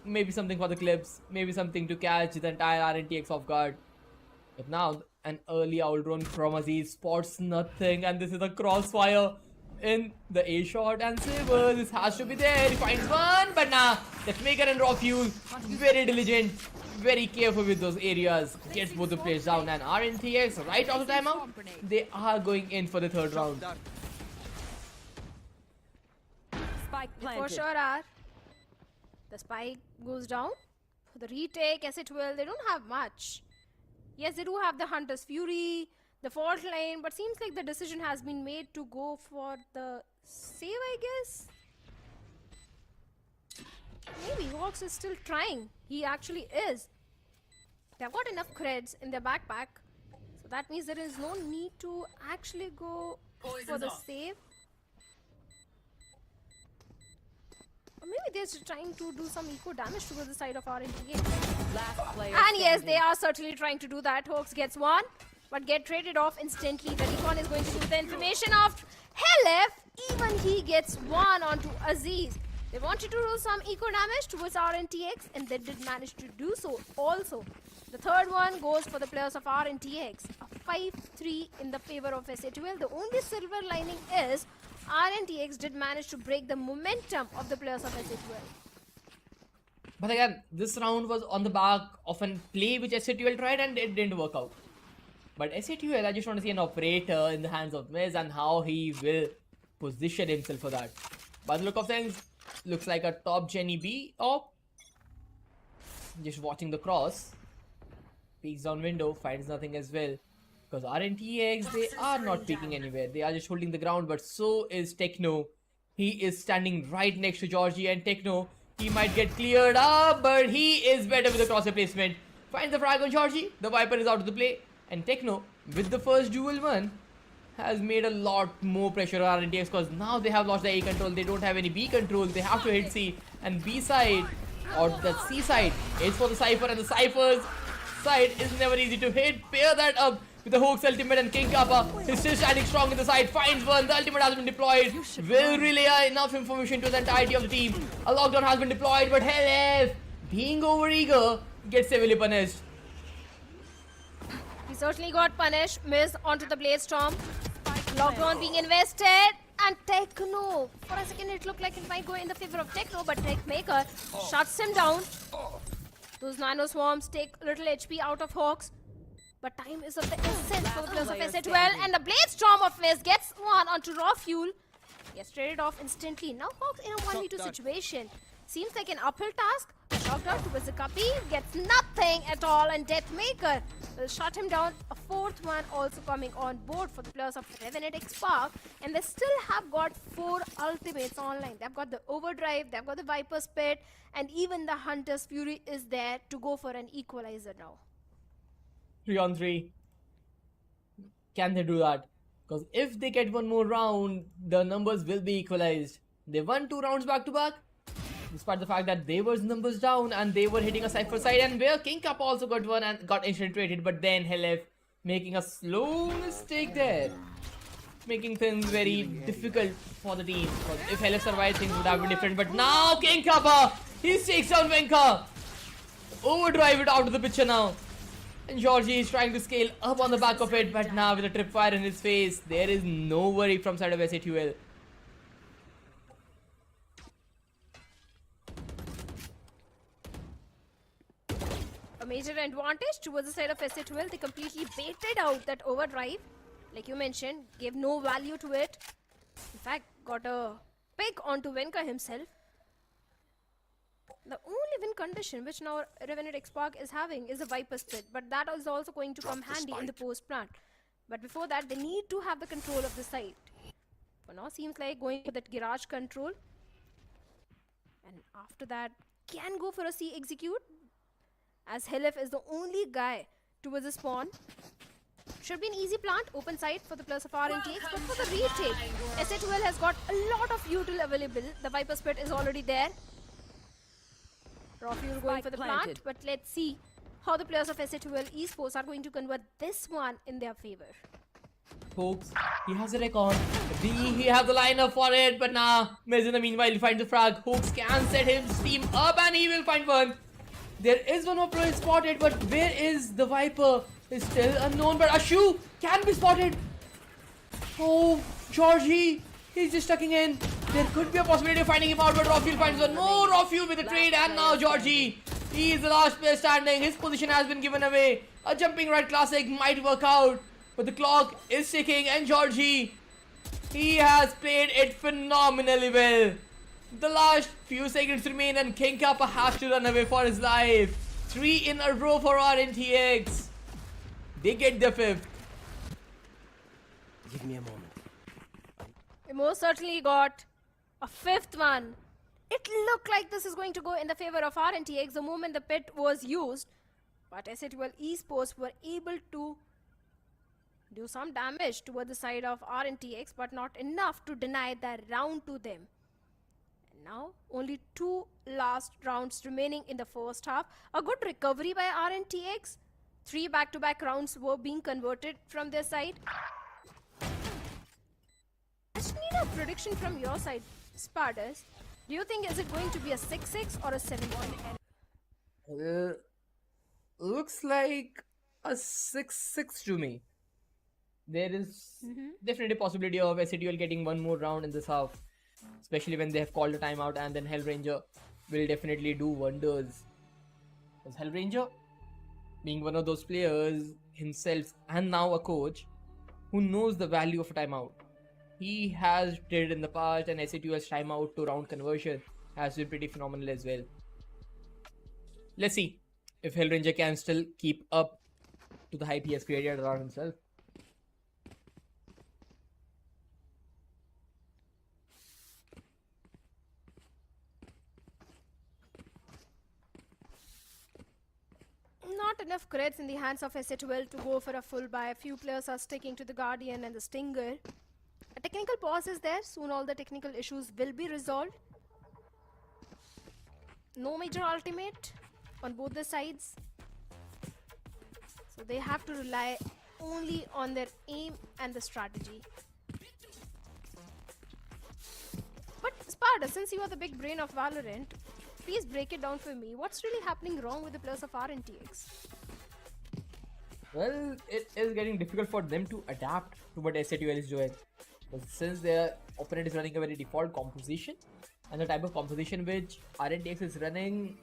maybe something for the clips, maybe something to catch the entire RNTX off guard. But now an early owl drone from Aziz spots nothing, and this is a crossfire in the A shot, and Saber, this has to be there. He finds one, but nah, that Maker and Raw Fuel, very diligent, very careful with those areas, gets both the players down, and RNTX right off the timeout, they are going in for the third round. Spike For planted. sure are. The spike goes down. For the retake, SA2L, they don't have much. Yes, they do have the Hunter's Fury, the fault line, but seems like the decision has been made to go for the save, I guess. Maybe Hawks is still trying. He actually is. They've got enough creds in their backpack. So that means there is no need to actually go for the save. Or maybe they're just trying to do some eco damage towards the side of RNTX. Last player And yes, standing. they are certainly trying to do that. Hawks gets one, but get traded off instantly. The recon is going to do the information of Helef. Even he gets one onto Aziz. They wanted to do some eco damage towards RNTX, and they did manage to do so also. The third one goes for the players of RNTX. A 5-3 in the favor of SA2L. The only silver lining is RNTX did manage to break the momentum of the players of SA2L. But again, this round was on the back of a play which SA2L tried, and it didn't work out. But SA2L, I just want to see an operator in the hands of Miz and how he will position himself for that. By the look of things, looks like a top Jenny B op. Just watching the cross. Peeks down window, finds nothing as well. Because RNTX, they are not peeking anywhere. They are just holding the ground, but so is Techno. He is standing right next to Georgie, and Techno, he might get cleared up, but he is better with the crosshair placement. Finds the frag on Georgie. The Viper is out of the play. And Techno, with the first duel one, has made a lot more pressure on RNTX, because now they have lost the A control. They don't have any B control. They have to hit C. And B side, or the C side, is for the Cypher, and the Cypher's side is never easy to hit. Pair that up with the Hawk's ultimate, and King Kappa is still standing strong in the side. Finds one. The ultimate has been deployed. Will relay enough information to the entirety of the team. A lockdown has been deployed, but hell, being overeager gets severely punished. He certainly got punished. Miss onto the Blade Storm. Lockdown being invested. And Techno. For a second, it looked like it might go in the favor of Techno, but Techmaker shuts him down. Those Nano Swarms take little HP out of Hawks. But time is of the essence for the players of SA12. And the Blade Storm of Miss gets one onto Raw Fuel. Gets traded off instantly. Now Hawks in a 1v2 situation. Seems like an uphill task. Shocked out towards the Guppy. Gets nothing at all. And Deathmaker will shut him down. A fourth one also coming on board for the players of Revenant XSpark. And they still have got 4 ultimates online. They've got the Overdrive. They've got the Viper's Pit. And even the Hunter's Fury is there to go for an equalizer now. 3 on 3. Can they do that? Because if they get one more round, the numbers will be equalized. They won 2 rounds back to back. Despite the fact that they were numbers down and they were hitting a Cypher side, and where King Cup also got one and got instant rated, but then Helef making a slow mistake there, making things very difficult for the team. Because if Helef survived, things would have been different. But now King Kappa, he takes down Venka. Overdrive it out of the picture now. And Georgie is trying to scale up on the back of it, but now with a tripwire in his face, there is no worry from side of SA12. A major advantage towards the side of SA12. They completely baited out that Overdrive. Like you mentioned, gave no value to it. In fact, got a pick onto Venka himself. The only win condition which now Revenant XSpark is having is a Viper's Pit, but that is also going to come handy in the post plant. But before that, they need to have the control of the site. For now, seems like going for that garage control. And after that, can go for a C execute, as Helef is the only guy towards the spawn. Should be an easy plant, open site for the plus of RNTX, but for the retake, SA12 has got a lot of util available. The Viper's Pit is already there. Raw Fuel going for the plant, but let's see how the players of SA12 Esports are going to convert this one in their favor. Folks, he has a recon. He has the lineup for it, but nah. Miz in the meanwhile, he finds the frag. Hooks can set his team up and he will find one. There is one more player spotted, but where is the Viper? Is still unknown, but Ashu can be spotted. Oh, Georgie, he's just tucking in. There could be a possibility of finding him out, but Raw Fuel finds one more. Raw Fuel with the trade, and now Georgie. He is the last player standing. His position has been given away. A jumping right classic might work out, but the clock is ticking, and Georgie, he has played it phenomenally well. The last few seconds remain, and King Kappa has to run away for his life. 3 in a row for RNTX. They get the 5th. Give me a moment. We most certainly got a 5th one. It looked like this is going to go in the favor of RNTX the moment the pit was used. But SA12 Esports were able to do some damage toward the side of RNTX, but not enough to deny that round to them. And now, only 2 last rounds remaining in the first half. A good recovery by RNTX. 3 back-to-back rounds were being converted from their side. I just need a prediction from your side, Spardas. Do you think is it going to be a 6-6 or a 7-1? Looks like a 6-6 to me. There is definitely a possibility of SA12 getting one more round in this half, especially when they have called a timeout, and then Hellranger will definitely do wonders. Because Hellranger, being one of those players himself and now a coach who knows the value of a timeout. He has did it in the past, and SA2's timeout to round conversion has been pretty phenomenal as well. Let's see if Hellranger can still keep up to the hype he has created around himself. Not enough creds in the hands of SA12 to go for a full buy. A few players are sticking to the Guardian and the Stinger. A technical pause is there. Soon all the technical issues will be resolved. No major ultimate on both the sides. So they have to rely only on their aim and the strategy. But Sparta, since you are the big brain of Valorant, please break it down for me. What's really happening wrong with the players of RNTX? Well, it is getting difficult for them to adapt to what SA2L is doing. But since their opponent is running a very default composition, and the type of composition which RNTX is running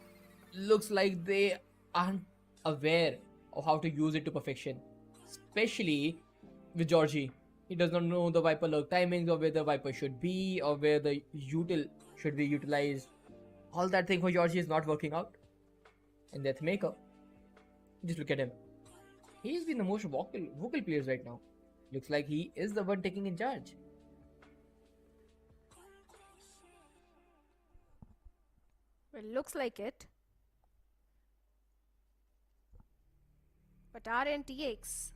looks like they aren't aware of how to use it to perfection. Especially with Georgie. He does not know the Viper lurk timings, or where the Viper should be, or where the util should be utilized. All that thing for Georgie is not working out. And Deathmaker, just look at him. He's been the most vocal players right now. Looks like he is the one taking in charge. Well, looks like it. But RNTX,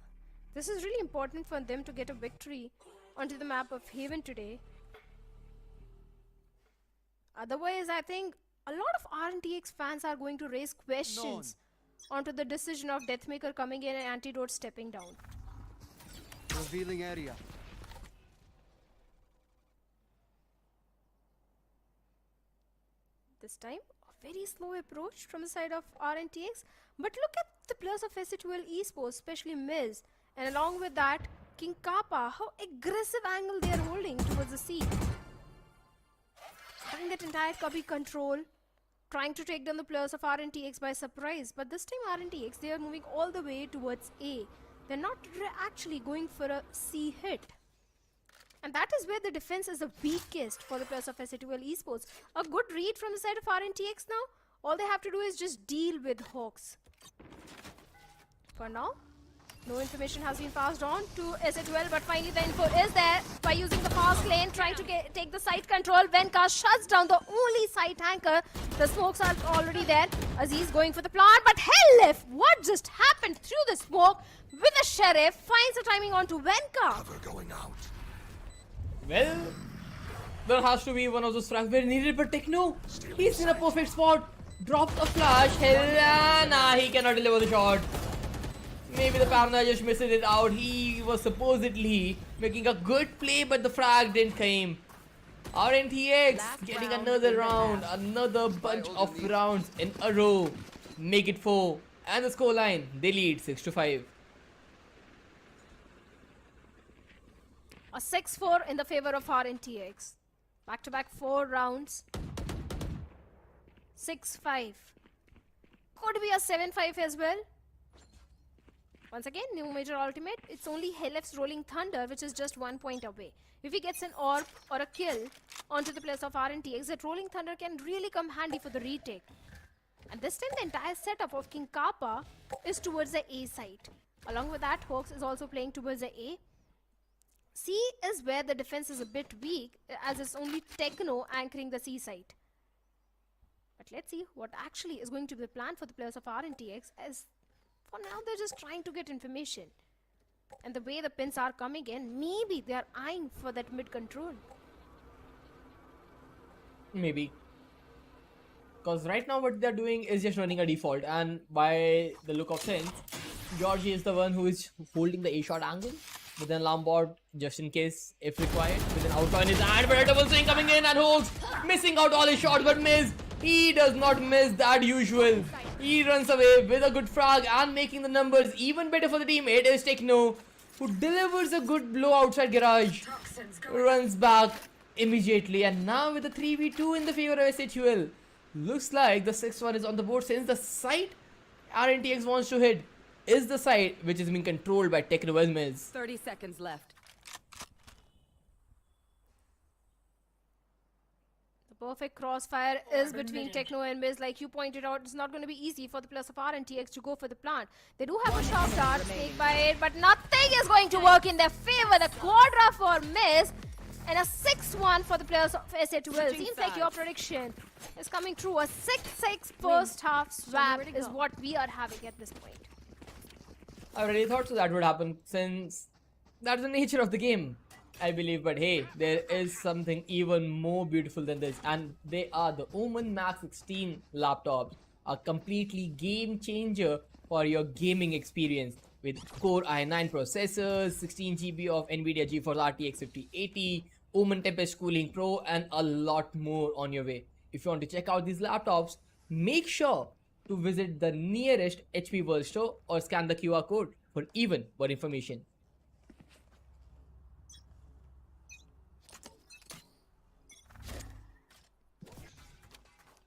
this is really important for them to get a victory onto the map of Haven today. Otherwise, I think a lot of RNTX fans are going to raise questions onto the decision of Deathmaker coming in and Antidote stepping down. Revealing area. This time, a very slow approach from the side of RNTX. But look at the players of Exe Esports, especially Miz. And along with that, King Kappa, how aggressive angle they are holding towards the C. Having that entire cubby control, trying to take down the players of RNTX by surprise. But this time RNTX, they are moving all the way towards A. They're not actually going for a C hit. And that is where the defense is the weakest for the players of Exe Esports. A good read from the side of RNTX now. All they have to do is just deal with Hawks. For now, no information has been passed on to Exe, but finally the info is there by using the fast lane, trying to take the site control. Venka shuts down the only site anchor. The smokes are already there. Aziz going for the plant, but hell if what just happened through the smoke with the Sheriff finds the timing onto Venka. Well, there has to be one of those frags very needed, but Techno, he's in a perfect spot. Dropped a flash. Hell, nah, he cannot deliver the shot. Maybe the paranoia just missed it out. He was supposedly making a good play, but the frag didn't come. RNTX getting another round, another bunch of rounds in a row. Make it 4. And the scoreline, they lead 6-5. A 6-4 in the favor of RNTX. Back-to-back 4 rounds. 6-5. Could be a 7-5 as well. Once again, new major ultimate. It's only Helef's Rolling Thunder, which is just 1 point away. If he gets an orb or a kill onto the players of RNTX, that Rolling Thunder can really come handy for the retake. And this time, the entire setup of King Kappa is towards the A side. Along with that, Hawks is also playing towards the A. C is where the defense is a bit weak, as it's only Techno anchoring the C side. But let's see what actually is going to be the plan for the players of RNTX, as for now they're just trying to get information. And the way the pins are coming in, maybe they are eyeing for that mid control. Maybe. Because right now what they're doing is just running a default, and by the look of things, Georgie is the one who is holding the A-shot angle with an alarm board just in case if required, with an outlaw in his hand, but a double swing coming in and Hawks missing out all his shots, but miss. He does not miss that usual. He runs away with a good frag and making the numbers even better for the team. It is Techno who delivers a good blow outside garage, runs back immediately, and now with the 3v2 in the favor of SHUL. Looks like the 6-1 is on the board, since the site RNTX wants to hit is the site which is being controlled by Techno as Miz. 30 seconds left. The perfect crossfire is between Techno and Miz. Like you pointed out, it's not going to be easy for the players of RNTX to go for the plant. They do have a shock dart, take by it, but nothing is going to work in their favor. The quadra for Miz and a 6-1 for the players of SA2L. Seems like your prediction is coming true. A 6-6 first half swap is what we are having at this point. I really thought so that would happen, since that's the nature of the game, I believe. But hey, there is something even more beautiful than this, and they are the OMEN Max 16 laptops, a completely game changer for your gaming experience. with Core i9 processors, 16 GB of NVIDIA GeForce RTX 5080, OMEN Tempest Cooling Pro, and a lot more on your way. If you want to check out these laptops, make sure to visit the nearest HP World store or scan the QR code for even more information.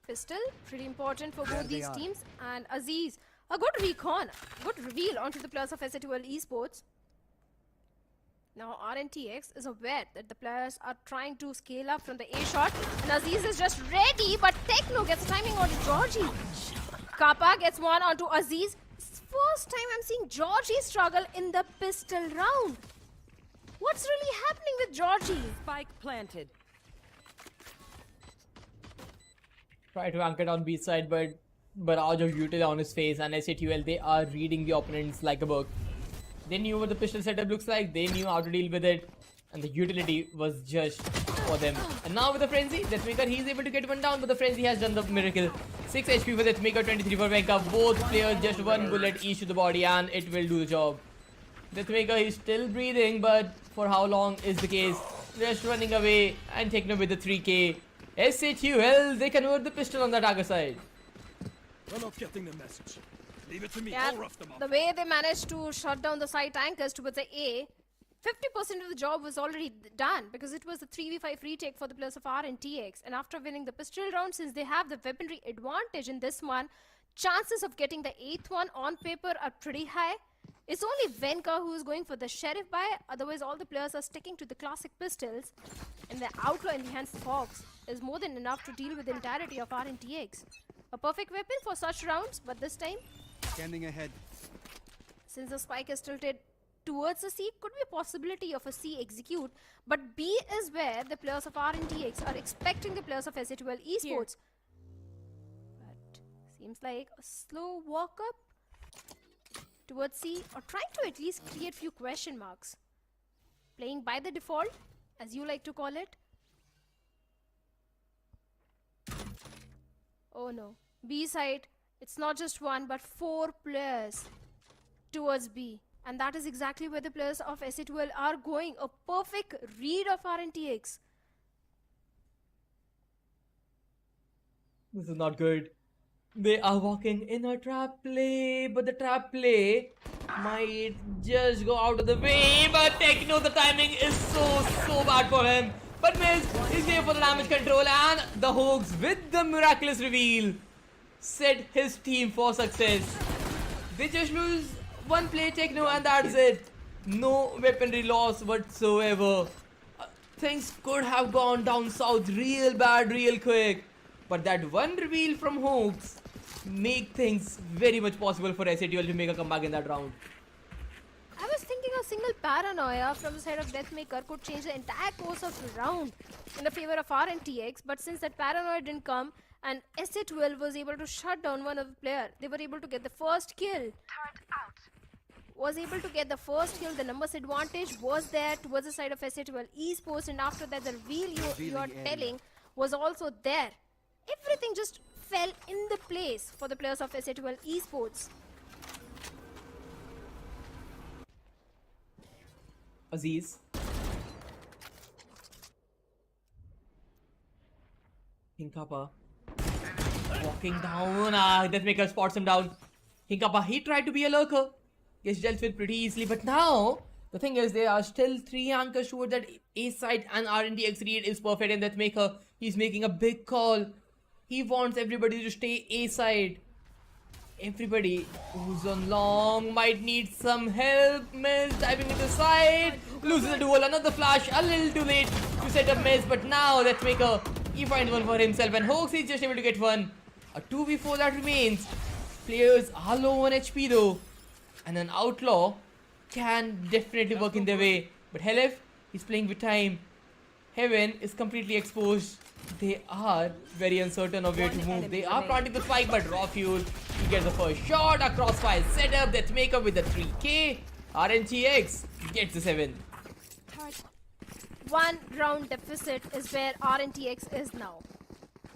Pistol, pretty important for both these teams. And Aziz, a good recon, good reveal onto the players of SA2L Esports. Now RNTX is aware that the players are trying to scale up from the A shot, and Aziz is just ready, but Techno gets timing onto Georgie. Kappa gets one onto Aziz. It's first time I'm seeing Georgie struggle in the pistol round. What's really happening with Georgie? Spike planted. Try to anchor down B side, but barrage of util on his face, and SA2L, they are reading the opponents like a book. They knew what the pistol setup looks like, they knew how to deal with it, and the utility was just for them. And now with the Frenzy, Deathmaker, he's able to get one down, but the Frenzy has done the miracle. 6 HP for Deathmaker, 23 for Venka. Both players just one bullet each to the body, and it will do the job. Deathmaker, he's still breathing, but for how long is the case? Just running away, and Techno with the 3K. SA2L, they convert the pistol on the attacker side. I'm not getting the message. Leave it to me. Yeah, I'll rough them up. the way they managed to shut down the side tankers towards the A, 50% of the job was already done because it was a 3v5 retake for the players of RNTX. And after winning the pistol round, since they have the weaponry advantage in this one, chances of getting the 8th one on paper are pretty high. It's only Venka who is going for the Sheriff buy, otherwise all the players are sticking to the classic pistols. And the Outlaw Enhanced Fox is more than enough to deal with the entirety of RNTX. A perfect weapon for such rounds, but this time, Scanning ahead. since the spike is tilted towards the C, could be a possibility of a C execute, but B is where the players of RNTX are expecting the players of SA2L Esports. But seems like a slow walk up towards C, or trying to at least create few question marks. Playing by the default, as you like to call it. Oh no, B side, it's not just one but 4 players towards B. And that is exactly where the players of SA2L are going. A perfect read of RNTX. This is not good. They are walking in a trap play, but the trap play might just go out of the way. But Techno, the timing is so bad for him. But Mills is there for the damage control, and the Hogs with the miraculous reveal set his team for success. They just lose one play, Techno, and that's it. No weaponry loss whatsoever. Things could have gone down south real bad, real quick. But that one reveal from Hogs make things very much possible for SA2L to make a comeback in that round. I was thinking a single paranoia from the side of Deathmaker could change the entire course of the round in the favor of RNTX, but since that paranoia didn't come and SA2L was able to shut down one of the player, they were able to get the first kill. Was able to get the first kill, the numbers advantage was there towards the side of SA2L Esports, and after that the reveal you are telling was also there. Everything just fell in the place for the players of SA2L Esports. Aziz. Hinkapa. Walking down. Deathmaker spots him down. Hinkapa, he tried to be a lurker. Gets dealt with pretty easily. But now, the thing is, there are still 3 anchors towards that A side, and RNTX read is perfect. And Deathmaker, he's making a big call. He wants everybody to stay A side. Everybody who's on long might need some help. Miz diving into the side. Loses the duel. Another flash. A little too late to set up Miz. But now Deathmaker, he finds one for himself. And Hoax is just able to get one. A 2v4 that remains. Players are low on HP though. And an Outlaw can definitely work in their way. But Helif, he's playing with time. Heaven is completely exposed. They are very uncertain of where to move. They are planting the spike, but raw fuel. He gets the first shot. A crossfire setup. Deathmaker with the 3K. RNTX gets the 7. One round deficit is where RNTX is now.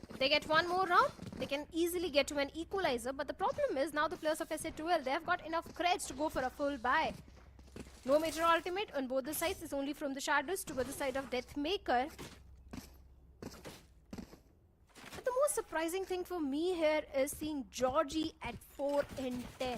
If they get one more round, they can easily get to an equalizer, but the problem is now the players of SA12, they have got enough creds to go for a full buy. No major ultimate on both the sides, is only from the shadows towards the side of Deathmaker. But the most surprising thing for me here is seeing Georgie at 4 in 10.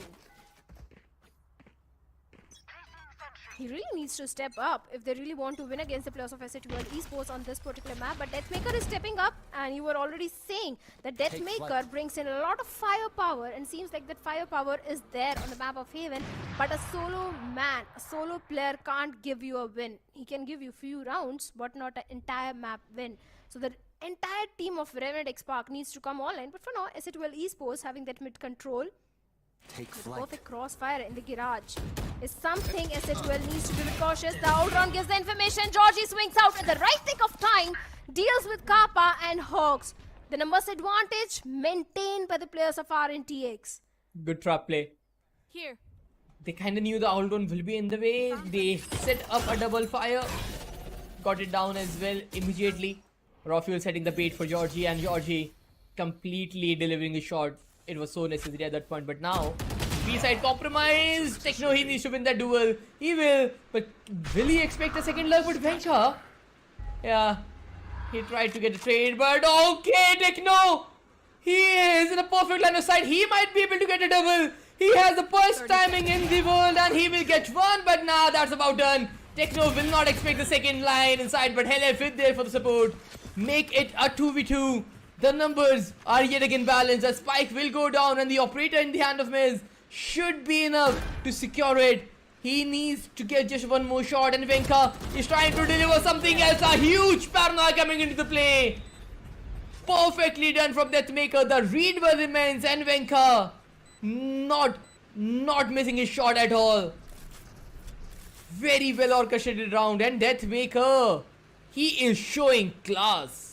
He really needs to step up if they really want to win against the players of SA12 Esports on this particular map. But Deathmaker is stepping up, and you were already saying that Deathmaker brings in a lot of firepower, and seems like that firepower is there on the map of Haven. But a solo man, a solo player can't give you a win. He can give you few rounds, but not an entire map win. So the entire team of Revenant XSpark needs to come online. But for now, SA12 Esports having that mid control. Perfect crossfire in the garage is something SA12 needs to be cautious. The outround gives the information. Georgie swings out at the right tick of time, deals with Kappa and Hawks. The numbers advantage maintained by the players of RNTX. Good trap play. Here. They kind of knew the outround will be in the way. They set up a double fire. Got it down as well immediately. Rafuel setting the bait for Georgie, and Georgie completely delivering a shot. It was so necessary at that point, but now B-side compromise. Techno, he needs to win that duel. He will, but will he expect a second luck with Venka? Yeah, he tried to get the trade, but okay, Techno. He is in a perfect line of sight. He might be able to get a double. He has the burst timing in the world, and he will get one, but nah, that's about done. Techno will not expect the second line inside, but LF is there for the support. Make it a 2v2. The numbers are yet again balanced. A spike will go down, and the operator in the hand of Miz should be enough to secure it. He needs to get just one more shot, and Venka is trying to deliver something else. A huge paranoia coming into the play. Perfectly done from Deathmaker. The read well remains, and Venka not missing his shot at all. Very well orchestrated round, and Deathmaker, he is showing class.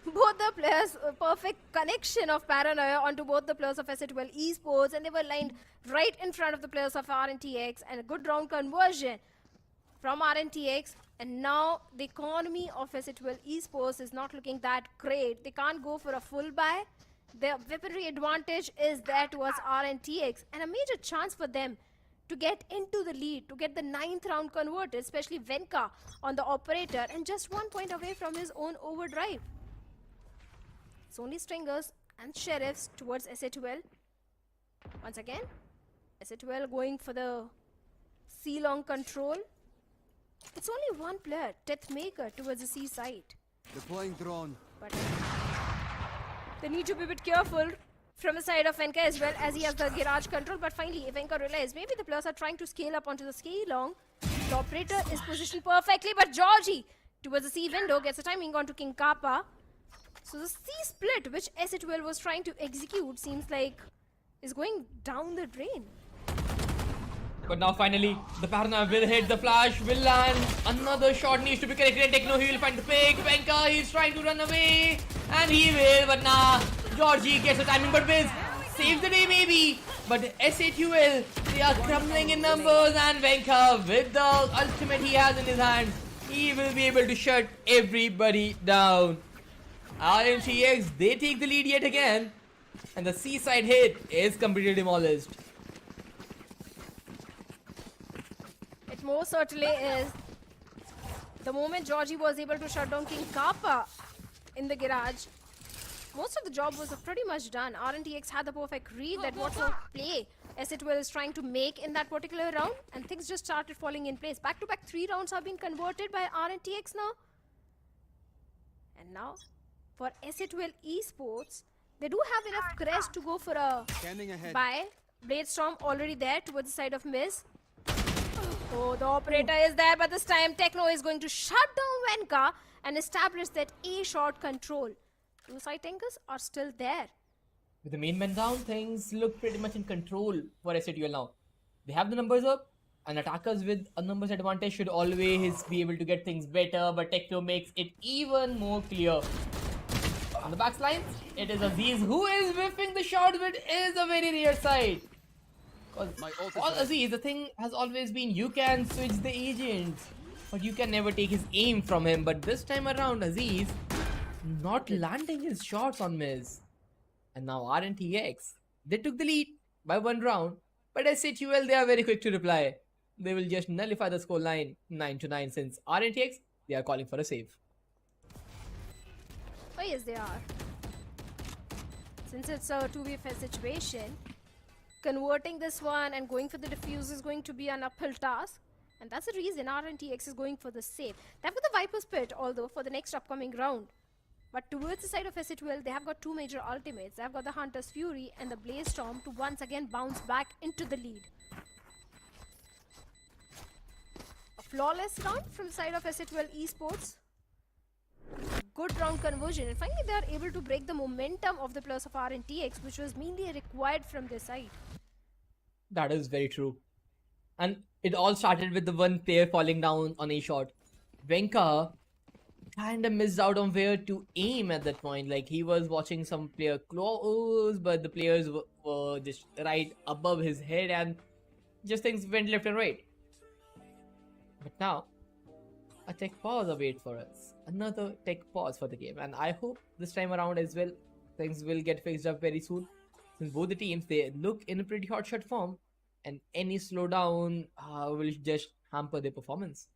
Both the players, a perfect connection of paranoia onto both the players of SA12 Esports, and they were lined right in front of the players of RNTX, and a good round conversion from RNTX. And now the economy of SA12 Esports is not looking that great. They can't go for a full buy. Their weaponry advantage is there towards RNTX, and a major chance for them to get into the lead, to get the 9th round converted, especially Venka on the operator, and just 1 point away from his own overdrive. It's only Stringers and Sheriffs towards SA12. Once again, SA12 going for the C-long control. It's only one player, Deathmaker, towards the C side. Deploying drone. But they need to be a bit careful from the side of Venka as well, as he has the garage control. But finally, Venka realized maybe the players are trying to scale up onto the C-long. The operator is positioned perfectly, but Georgie towards the C window gets a timing onto King Kappa. So the C split, which SA12 was trying to execute, seems like is going down the drain. But now finally, the paranoia will hit, the flash will land. Another shot needs to be connected. Techno, he will find the pick. Venka, he's trying to run away, and he will, but nah. Georgie gets the timing, but Wiz saves the day maybe. But SA12, they are crumbling in numbers, and Venka, with the ultimate he has in his hand, he will be able to shut everybody down. RNTX, they take the lead yet again, and the C-side hit is completely demolished. It most certainly is. The moment Georgie was able to shut down King Kappa in the garage, most of the job was pretty much done. RNTX had the perfect read that what sort of play SA12 is trying to make in that particular round, and things just started falling in place. Back-to-back 3 rounds have been converted by RNTX now. And now, for SA12 Esports, they do have enough crest to go for a buy. Bladestorm already there towards the side of Miz. Oh, the operator is there, but this time Techno is going to shut down Venka and establish that A-shot control. 2 side tankers are still there. With the main man down, things look pretty much in control for SA12 now. They have the numbers up, and attackers with a numbers advantage should always be able to get things better, but Techno makes it even more clear. On the backline, it is Aziz who is whiffing the shot, but is a very rare sight. All Aziz, the thing has always been you can switch the agents, but you can never take his aim from him. But this time around, Aziz not landing his shots on Miz. And now RNTX, they took the lead by 1 round, but SHUL, they are very quick to reply. They will just nullify the scoreline 9-9 since RNTX, they are calling for a save. Oh yes, they are. Since it's a 2v5 situation, converting this one and going for the defuse is going to be an uphill task. And that's the reason RNTX is going for the save. They've got the Viper's Pit, although, for the next upcoming round. But towards the side of SHL, they have got 2 major ultimates. They have got the Hunter's Fury and the Blaze Storm to once again bounce back into the lead. A flawless round from the side of SHL Esports. Good round conversion, and finally they are able to break the momentum of the players of RNTX, which was mainly required from their side. That is very true. And it all started with the one player falling down on a shot. Venka kinda missed out on where to aim at that point. Like, he was watching some player close, but the players were just right above his head, and just things went left and right. But now, a tech pause awaits for us. Another tech pause for the game, and I hope this time around as well, things will get fixed up very soon. Since both the teams, they look in a pretty hot shot form, and any slowdown will just hamper their performance.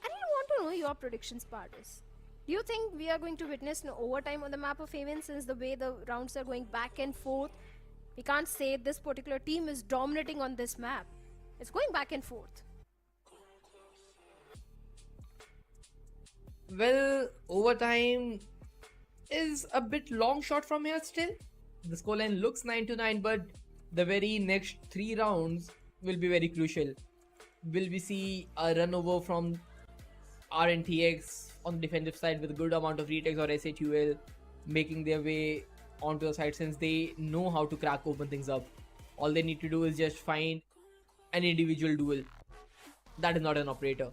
And I want to know your predictions, Pardis. Do you think we are going to witness an overtime on the map of Haven, since the way the rounds are going back and forth? We can't say this particular team is dominating on this map. It's going back and forth. Well, overtime is a bit long shot from here still. The scoreline looks 9-9, but the very next 3 rounds will be very crucial. Will we see a run over from RNTX on the defensive side with a good amount of retakes, or SHUL making their way onto the side, since they know how to crack open things up? All they need to do is just find an individual duel. That is not an operator.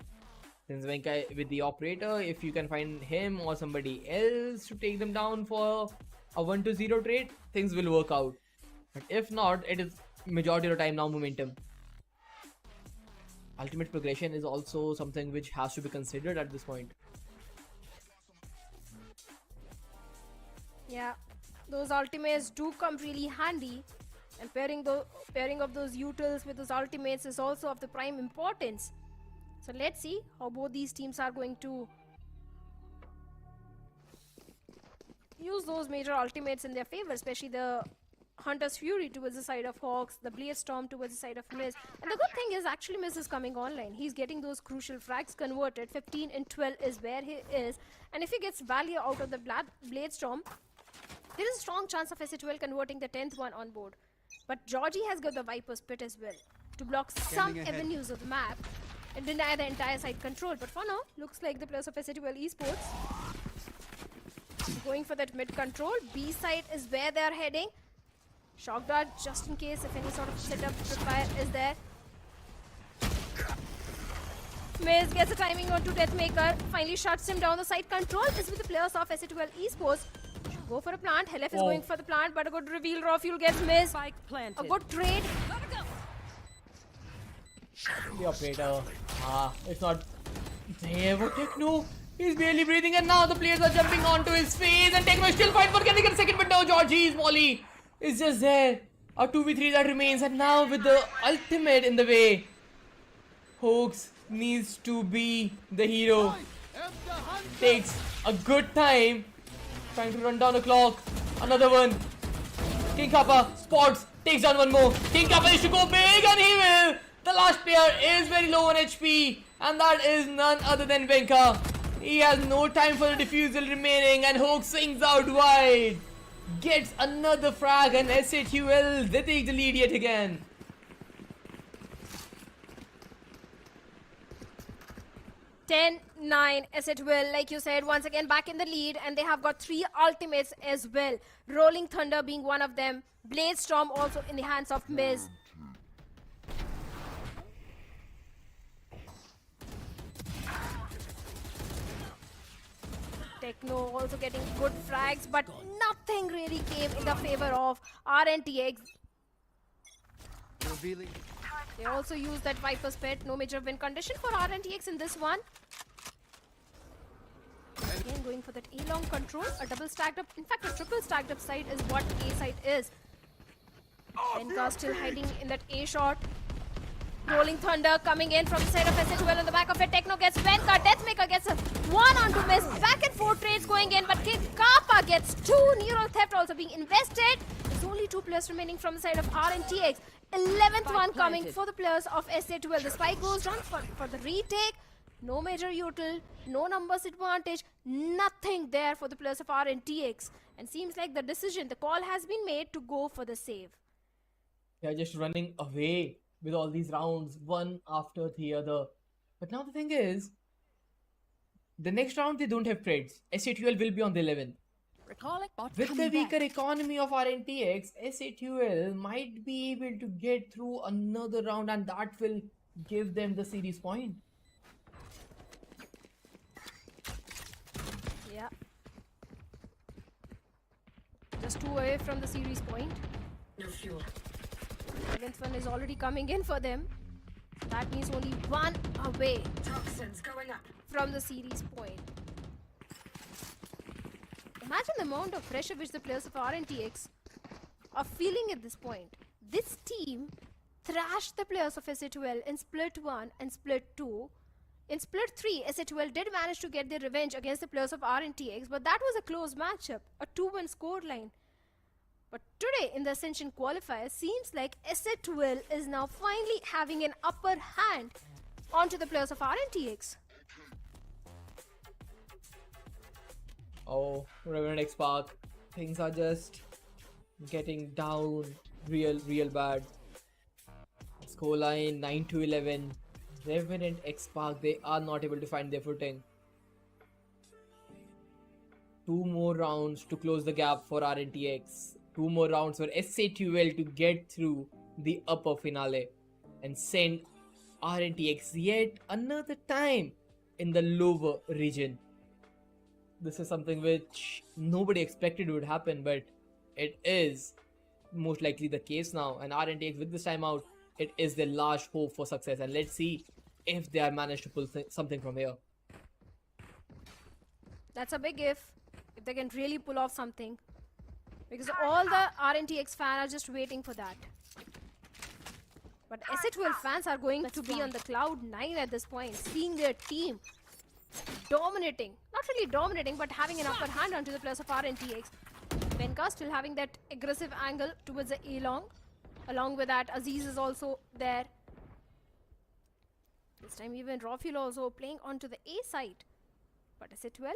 Since Venka with the operator, if you can find him or somebody else to take them down for a 1-0 trade, things will work out. But if not, it is majority of the time now momentum. Ultimate progression is also something which has to be considered at this point. Yeah, those ultimates do come really handy, and pairing of those utils with those ultimates is also of the prime importance. So let's see how both these teams are going to use those major ultimates in their favor, especially the Hunter's Fury towards the side of Hawks, the Blaze Storm towards the side of Miz. And the good thing is, actually, Miz is coming online. He's getting those crucial frags converted. 15 and 12 is where he is. And if he gets value out of the Blade Storm, there is a strong chance of SHL converting the 10th one on board. But Georgie has got the Viper's Pit as well to block some avenues of the map and deny the entire side control. But for now, looks like the players of SHL Esports going for that mid control. B side is where they are heading. Shock dart just in case if any sort of setup require is there. Miz gets a timing onto Deathmaker, finally shuts him down. The side control is with the players of SHL Esports. Go for a plant. Helef is going for the plant, but a good reveal. Raw fuel gets Miz. A good trade. The operator. It's not there. What Techno? He's barely breathing, and now the players are jumping onto his face, and Techno is still fighting for getting a second window. Georgie's volley is just there. A 2v3 that remains, and now with the ultimate in the way, Hoax needs to be the hero. Takes a good time. Trying to run down the clock. Another one. King Kappa spots. Takes down one more. King Kappa needs to go big, and he will. The last player is very low on HP, and that is none other than Venka. He has no time for the defusal remaining, and Hoax swings out wide. Gets another frag, and SHUL, they take the lead yet again. (10-9) SHL, like you said, once again back in the lead, and they have got 3 ultimates as well. Rolling Thunder being one of them. Blade Storm also in the hands of Miz. Techno also getting good frags, but nothing really came in the favor of RNTX. Revealing. They also used that Viper's Pit. No major win condition for RNTX in this one. Again going for that A-long control, a double stacked up, in fact a triple stacked up side is what A side is. Venka still hiding in that A shot. Rolling Thunder coming in from the side of SA12 on the back of it. Techno gets Venka, Deathmaker gets a 1 onto miss. Back and forth trades going in, but Kappa gets 2. Neural Theft also being invested. There's only 2 players remaining from the side of RNTX. 11th one coming for the players of SA12. The spike goes down for the retake. No major util, no numbers advantage, nothing there for the players of RNTX. And seems like the decision, the call has been made to go for the save. They're just running away with all these rounds, one after the other. But now the thing is, the next round they don't have trades. SA12 will be on the 11th. Recall it, bot With the coming weaker back. economy of RNTX, SA12 might be able to get through another round, and that will give them the series point. Yeah. Just 2 away from the series point. No fuel. 11th one is already coming in for them. That means only 1 away Toxins going up. from the series point. Imagine the amount of pressure which the players of RNTX are feeling at this point. This team thrashed the players of SA12 in Split 1 and Split 2. In Split 3, SA12 did manage to get their revenge against the players of RNTX, but that was a close matchup, a 2-1 scoreline. But today in the Ascension Qualifier, seems like SA12 is now finally having an upper hand onto the players of RNTX. Oh, Revenant XSpark. Things are just getting down real bad. Scoreline 9-11. Revenant XSpark, they are not able to find their footing. 2 more rounds to close the gap for RNTX. 2 more rounds for SA12 to get through the upper finale and send RNTX yet another time in the lower region. This is something which nobody expected would happen, but it is most likely the case now. And RNTX with this time out, it is their last hope for success. And let's see if they are managed to pull something from here. That's a big if they can really pull off something. Because all the RNTX fans are just waiting for that. But SA12 fans are going to be on the cloud 9 at this point, seeing their team dominating. Not really dominating, but having an upper hand onto the players of RNTX. Venka still having that aggressive angle towards the A-long. Along with that, Aziz is also there. This time even Rafuel also playing onto the A side. But SA12,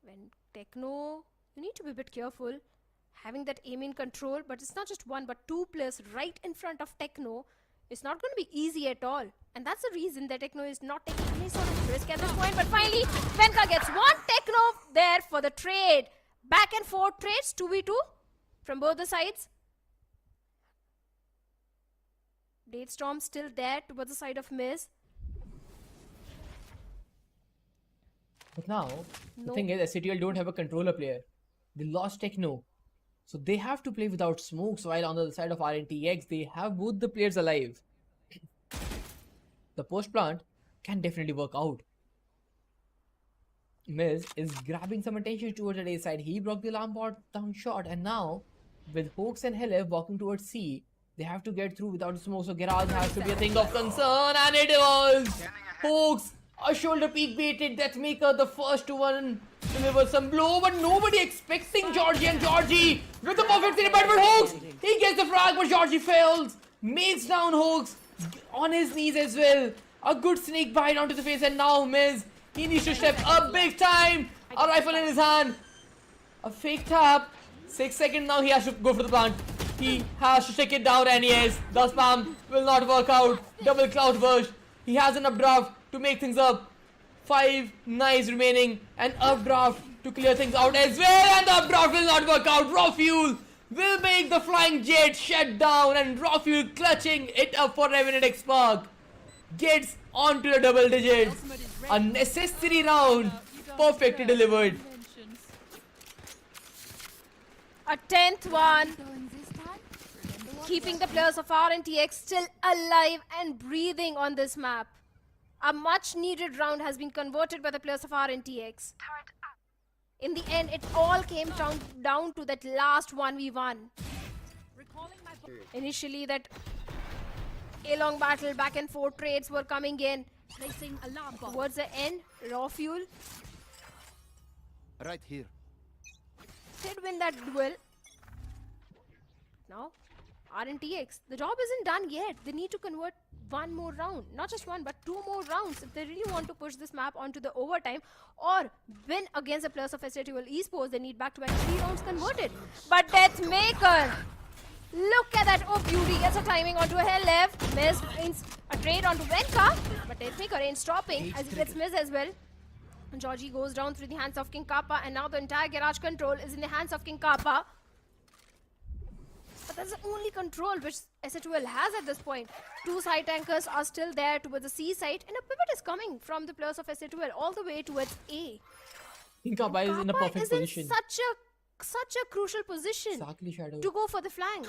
when Techno, you need to be a bit careful. Having that aim in control, but it's not just 1 but 2 players right in front of Techno. It's not going to be easy at all. And that's the reason that Techno is not taking any sort of risk at this point. But finally, Venka gets 1 Techno there for the trade. Back and forth trades, 2v2 from both the sides. Datestorm still there towards the side of Miz. But now, the thing is, SCTL don't have a controller player. They lost Techno. So they have to play without smokes, while on the side of RNTX, they have both the players alive. The post plant can definitely work out. Miz is grabbing some attention towards the A side. He broke the alarm bot down shot, and now with Hoax and Helef walking towards C, they have to get through without smoke. So Garage has to be a thing of concern, and it was Hoax. A shoulder peek baited Deathmaker, the first one delivered some blow, but nobody expecting Georgie, and Georgie with the perfect city but Hoax. He gets the frag, but Georgie fails. Mates down Hoax on his knees as well. A good snake bite onto the face, and now Miz, he needs to step up big time. A rifle in his hand. A fake tap. 6 seconds now, he has to go for the plant. He has to take it down, and yes, the spam will not work out. Double cloud burst. He has an updraft to make things up. 5 knives remaining, and updraft to clear things out as well, and the updraft will not work out. Raw fuel will make the flying jet shut down, and raw fuel clutching it up for Revenant XSpark. Gets onto the double digits. A necessary round, perfectly delivered. A 10th one. Keeping the players of RNTX still alive and breathing on this map. A much needed round has been converted by the players of RNTX. In the end, it all came down to that last 1v1. Initially, that A-long battle, back and forth trades were coming in. Placing alarm bot. Towards the end, Raw Fuel Right here. did win that duel. Now, RNTX, the job isn't done yet. They need to convert one more round. Not just one, but 2 more rounds if they really want to push this map onto the overtime or win against the players of Exe Esports. They need back-to-back 3 rounds converted. But Deathmaker, look at that. Oh, beauty. Gets a timing onto a hell left. Missed a trade onto Venka. But Deathmaker ain't stopping as he gets missed as well. And Georgie goes down through the hands of King Kappa. And now the entire garage control is in the hands of King Kappa. But that's the only control which SH2L has at this point. 2 side tankers are still there towards the C side. And a pivot is coming from the players of SH2L all the way towards A. King Kappa is in a Kappa perfect is in position. such a crucial position Exactly, Shadow. to go for the flank.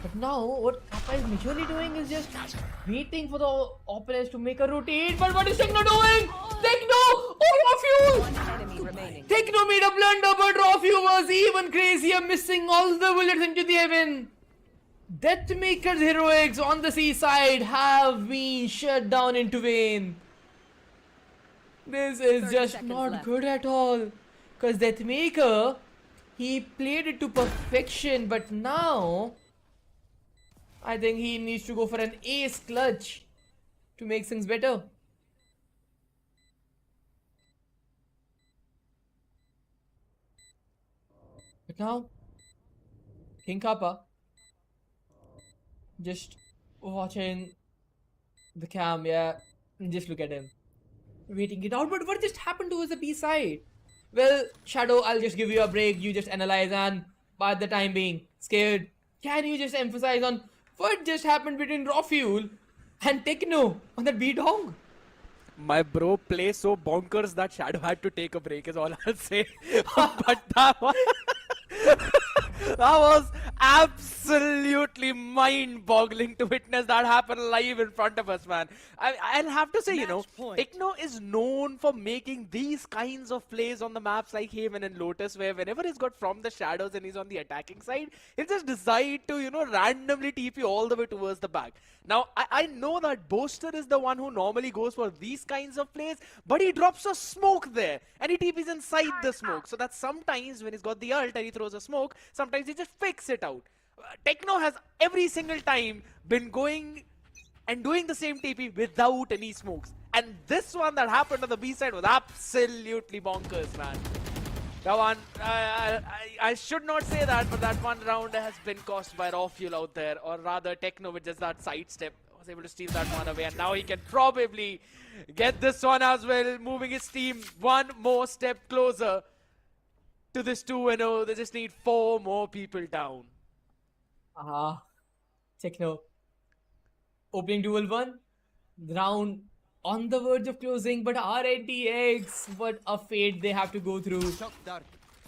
But now, what Kappa is majorly doing is just waiting for the opponents to make a rotate. But what is Techno doing? Techno! Oh, Raw Fuel! One enemy remaining. Techno made a blunder, but Raw Fuel was even crazier, missing all the bullets into the heaven. Deathmaker's heroics on the seaside have been shut down into vain. This is 30 just seconds not left. good at all. Because Deathmaker, he played it to perfection, but now I think he needs to go for an ace clutch to make things better. But now, King Kappa just watching the cam, yeah, and just look at him. Waiting it out, but what just happened to the B side? Well, Shadow, I'll just give you a break, you just analyze, and by the time being scared, can you just emphasize on what just happened between Raw Fuel and Techno on that B-Dong? My bro plays so bonkers that Shadow had to take a break is all I'll say. But that was absolutely mind-boggling to witness that happen live in front of us, man. I'll have to say, you know, Techno is known for making these kinds of plays on the maps like Haven and Lotus, where whenever he's got from the shadows and he's on the attacking side, he'll just decide to, you know, randomly TP all the way towards the back. Now, I know that Boaster is the one who normally goes for these kinds of plays, but he drops a smoke there, and he TPs inside the smoke. So that sometimes when he's got the ult and he throws a smoke, sometimes he just picks it out. Techno has every single time been going and doing the same TP without any smokes. And this one that happened on the B side was absolutely bonkers, man. That one, I should not say that, but that one round has been cost by Raw Fuel out there, or rather Techno with just that sidestep was able to steal that one away, and now he can probably get this one as well, moving his team one more step closer to this 2-0. They just need 4 more people down. Techno. Opening duel 1. Round on the verge of closing, but RNTX, what a fate they have to go through.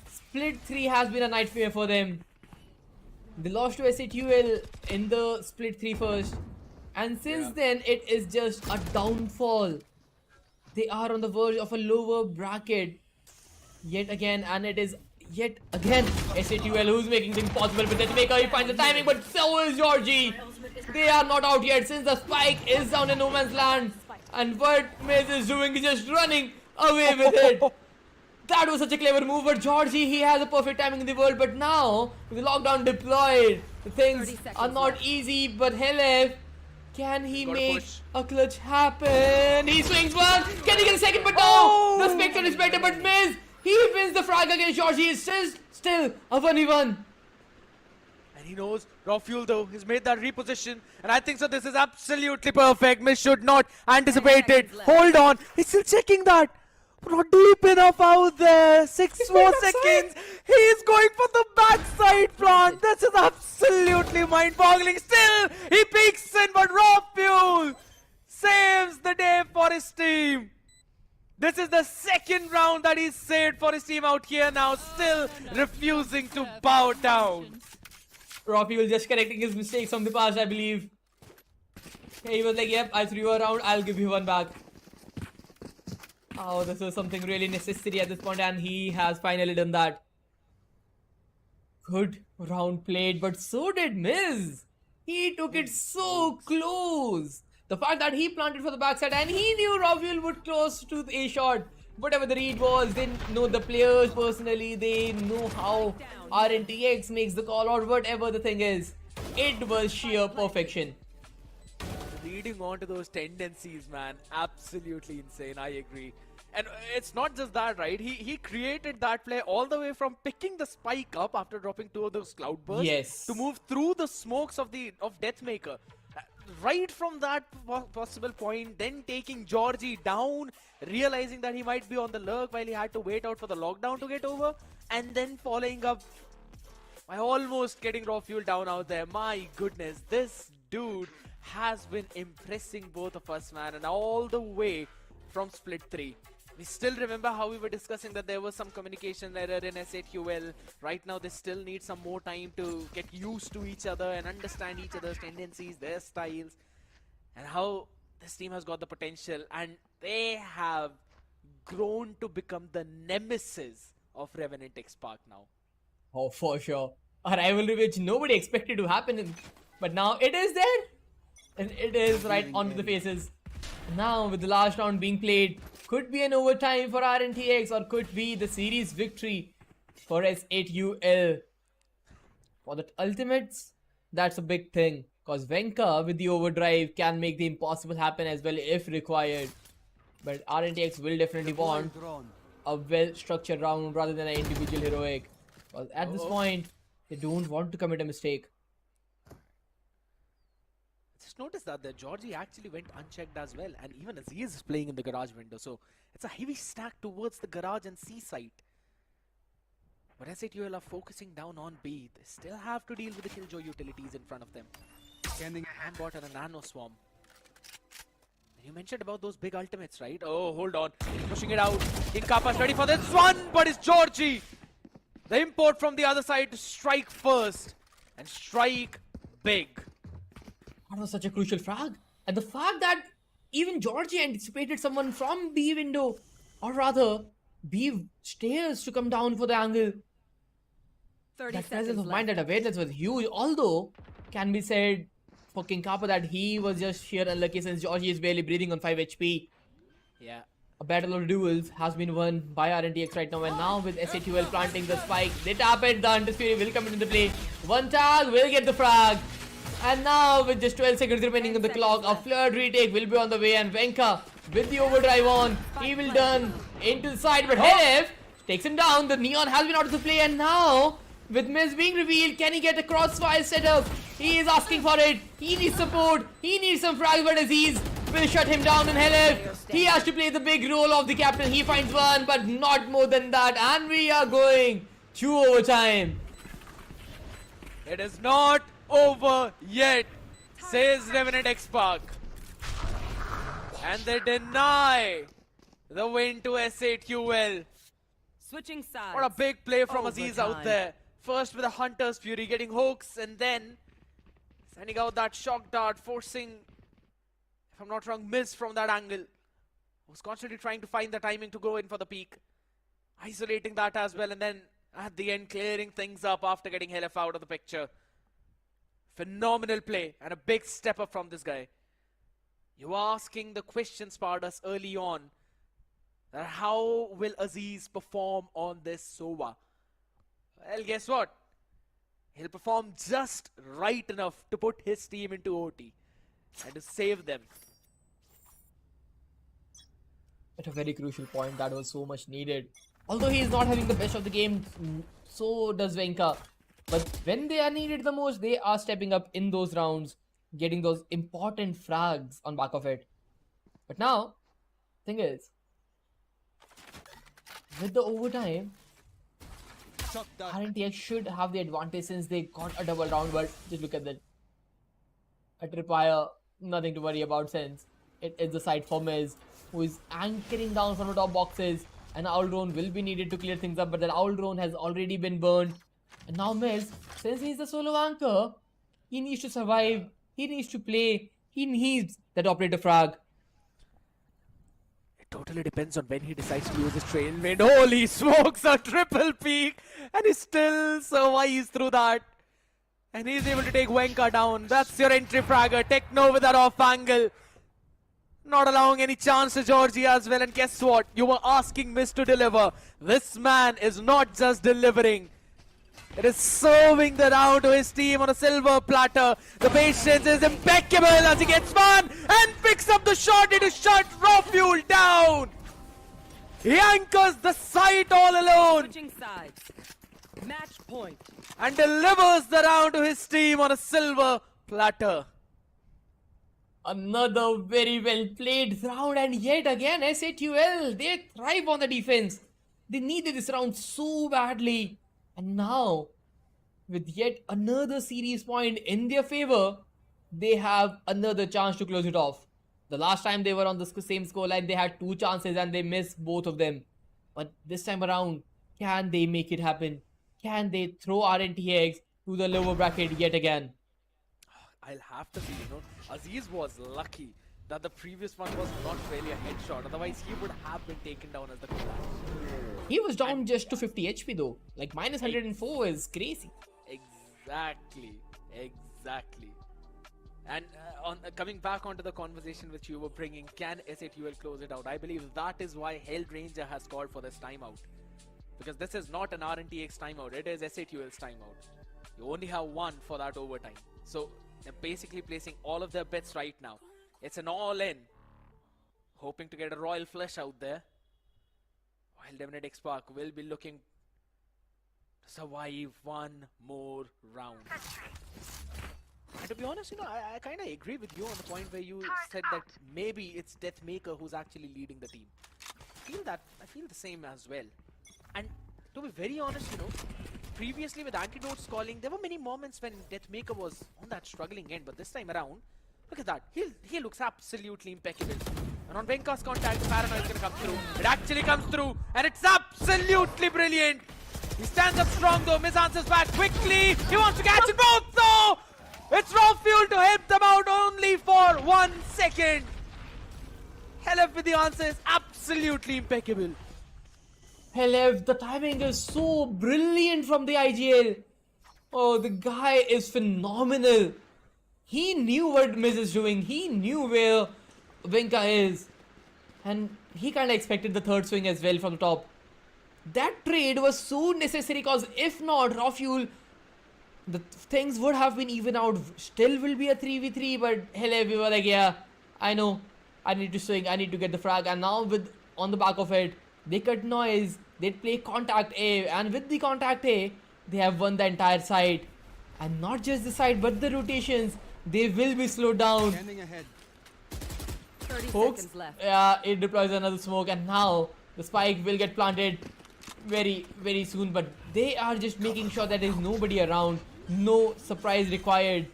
Split 3 has been a nightmare for them. They lost to SATUL in the split 3 first. And since then, it is just a downfall. They are on the verge of a lower bracket. Yet again, and it is yet again SATUL who's making things possible. But Deathmaker, he finds the timing, but so is Georgie. They are not out yet since the spike is down in no man's land. And what Miz is doing is just running away with it. That was such a clever move, but Georgie, he has a perfect timing in the world. But now, with the lockdown deployed, the things are not easy. But Helef, can he make a clutch happen? He swings one. Can he get a second? But no! The Spectre is better, but Miz, he wins the frag against Georgie. It's still a 1v1. And he knows Raw Fuel though, he's made that reposition, and I think so this is absolutely perfect. Miz should not anticipate it. Hold on, he's still checking that. Not deep enough out there. 6 more seconds. He's going for the backside plant. This is absolutely mind-boggling. Still, he peeks in, but Raw Fuel saves the day for his team. This is the second round that he's saved for his team out here now, still refusing to bow down. Raw Fuel just correcting his mistakes from the past, I believe. He was like, yep, I threw you around, I'll give you one back. Oh, this is something really necessary at this point, and he has finally done that. Good round played, but so did Miz. He took it so close. The fact that he planted for the backside and he knew Rafael would close to the A shot. Whatever the read was, they know the players personally, they know how RNTX makes the call or whatever the thing is. It was sheer perfection. Leading on to those tendencies, man. Absolutely insane, I agree. And it's not just that, right? He created that play all the way from picking the spike up after dropping 2 of those cloud bursts Yes. to move through the smokes of Deathmaker. Right from that possible point, then taking Georgie down, realizing that he might be on the lurk while he had to wait out for the lockdown to get over, and then following up by almost getting raw fuel down out there. My goodness, this dude has been impressing both of us, man, and all the way from Split 3. We still remember how we were discussing that there was some communication error in S8QL. Right now, they still need some more time to get used to each other and understand each other's tendencies, their styles, and how this team has got the potential. And they have grown to become the nemesis of Revenant XSpark now. Oh, for sure. A rivalry which nobody expected to happen, but now it is there. And it is right onto the faces. Now, with the last round being played, could be an overtime for RNTX or could be the series victory for S8UL. For the ultimates, that's a big thing. Because Venka with the overdrive can make the impossible happen as well if required. But RNTX will definitely want a well-structured round rather than an individual heroic. Because at this point, they don't want to commit a mistake. Just notice that the Georgie actually went unchecked as well, and even Aziz is playing in the garage window, so it's a heavy stack towards the garage and C site. But S8UL are focusing down on B. They still have to deal with the Killjoy utilities in front of them. Scanning A handbot and a nano swarm. You mentioned about those big ultimates, right? Oh, hold on. Pushing it out. Inkapa's ready for this one, but it's Georgie, the import from the other side, to strike first and strike big. That was such a crucial frag. And the fact that even Georgie anticipated someone from B window, or rather, B stairs to come down for the angle. 30 That seconds presence of left. mind, that awareness was huge. Although, can be said for King Kappa that he was just sheer unlucky since Georgie is barely breathing on 5 HP. Yeah. A battle of duels has been won by RNTX right now, and now with S8UL planting the spike, they tap it, the Hunter's Fury will come into play. One tag will get the frag. And now with just 12 seconds remaining on the clock, a flood retake will be on the way, and Venka with the overdrive on, he will turn into the side, but Helif takes him down. The Neon has been out of the play, and now with Miz being revealed, can he get a crossfire setup? He is asking for it. He needs support. He needs some frags, but Aziz will shut him down, and Helif, he has to play the big role of the captain. He finds one, but not more than that, and we are going to overtime. It is not over yet, says Revenant XSpark. And they deny the win to S8QL. Switching sides. What a big play from Aziz out Overtime. there. First with a Hunter's Fury, getting hooks, and then sending out that shock dart, forcing, if I'm not wrong, Miz from that angle. Was constantly trying to find the timing to go in for the peak. Isolating that as well, and then at the end clearing things up after getting Helif out of the picture. Phenomenal play and a big step up from this guy. You were asking the question, Spardas, early on, that how will Aziz perform on this Sova? Well, guess what? He'll perform just right enough to put his team into OT and to save them. At a very crucial point that was so much needed. Although he is not having the best of the game, so does Venka. But when they are needed the most, they are stepping up in those rounds, getting those important frags on back of it. But now, thing is, with the overtime, RNTX should have the advantage since they got a double round, but just look at that. A tripwire, nothing to worry about since it is the side for Miz, who is anchoring down from the top boxes. An owl drone will be needed to clear things up, but that owl drone has already been burned. And now Miz, since he's the solo anchor, he needs to survive, he needs to play, he needs that operator frag. It totally depends on when he decides to use his trail wind. Holy smokes, a triple peak, and he still survives through that. And he's able to take Wenka down. That's your entry fragger. Techno with that off angle. Not allowing any chance to Georgie as well. And guess what? You were asking Miss to deliver. This man is not just delivering. It is serving the round to his team on a silver platter. The patience is impeccable as he gets one and picks up the shot. It is shut Raw Fuel down. He anchors the site all alone. Switching sides. Match point. And delivers the round to his team on a silver platter. Another very well played round, and yet again SATUL, they thrive on the defense. They needed this round so badly. And now, with yet another series point in their favor, they have another chance to close it off. The last time they were on the same scoreline, they had 2 chances and they missed both of them. But this time around, can they make it happen? Can they throw RNTX to the lower bracket yet again? I'll have to see, Aziz was lucky that the previous one was not really a headshot. Otherwise, he would have been taken down as the collapse. He was down just to 50 HP though. Like minus 104 is crazy. Exactly. And coming back onto the conversation which you were bringing, can SATUL close it out? I believe that is why Held Ranger has called for this timeout. Because this is not an RNTX timeout, it is SATUL's timeout. You only have one for that overtime. So they're basically placing all of their bets right now. It's an all-in. Hoping to get a royal flush out there. While Revenant XSpark will be looking to survive one more round. And to be honest, I kind of agree with you on the point where you said that maybe it's Deathmaker who's actually leading the team. I feel the same as well. And to be very honest, previously with Antidote's calling, there were many moments when Deathmaker was on that struggling end, but this time around, look at that. He looks absolutely impeccable. And on Venka's contact, the paranoia is going to come through. It actually comes through, and it's absolutely brilliant. He stands up strong though, misanswers back quickly. He wants to catch it both though. It's Raw Fuel to help them out only for 1 second. Helef with the answer is absolutely impeccable. Helef, the timing is so brilliant from the IGL. Oh, the guy is phenomenal. He knew what Miz is doing. He knew where Venka is. And he kind of expected the third swing as well from the top. That trade was so necessary because if not, Raw Fuel, the things would have been even out. Still will be a 3v3, but Helef, we were like, yeah, I know. I need to swing. I need to get the frag. And now with on the back of it, they cut noise, they play contact A, and with the contact A, they have won the entire side. And not just the side, but the rotations, they will be slowed down. Standing ahead. 30 Folks, seconds left. yeah, it deploys another smoke, and now the spike will get planted very, very soon. But they are just making sure that there is nobody around, no surprise required.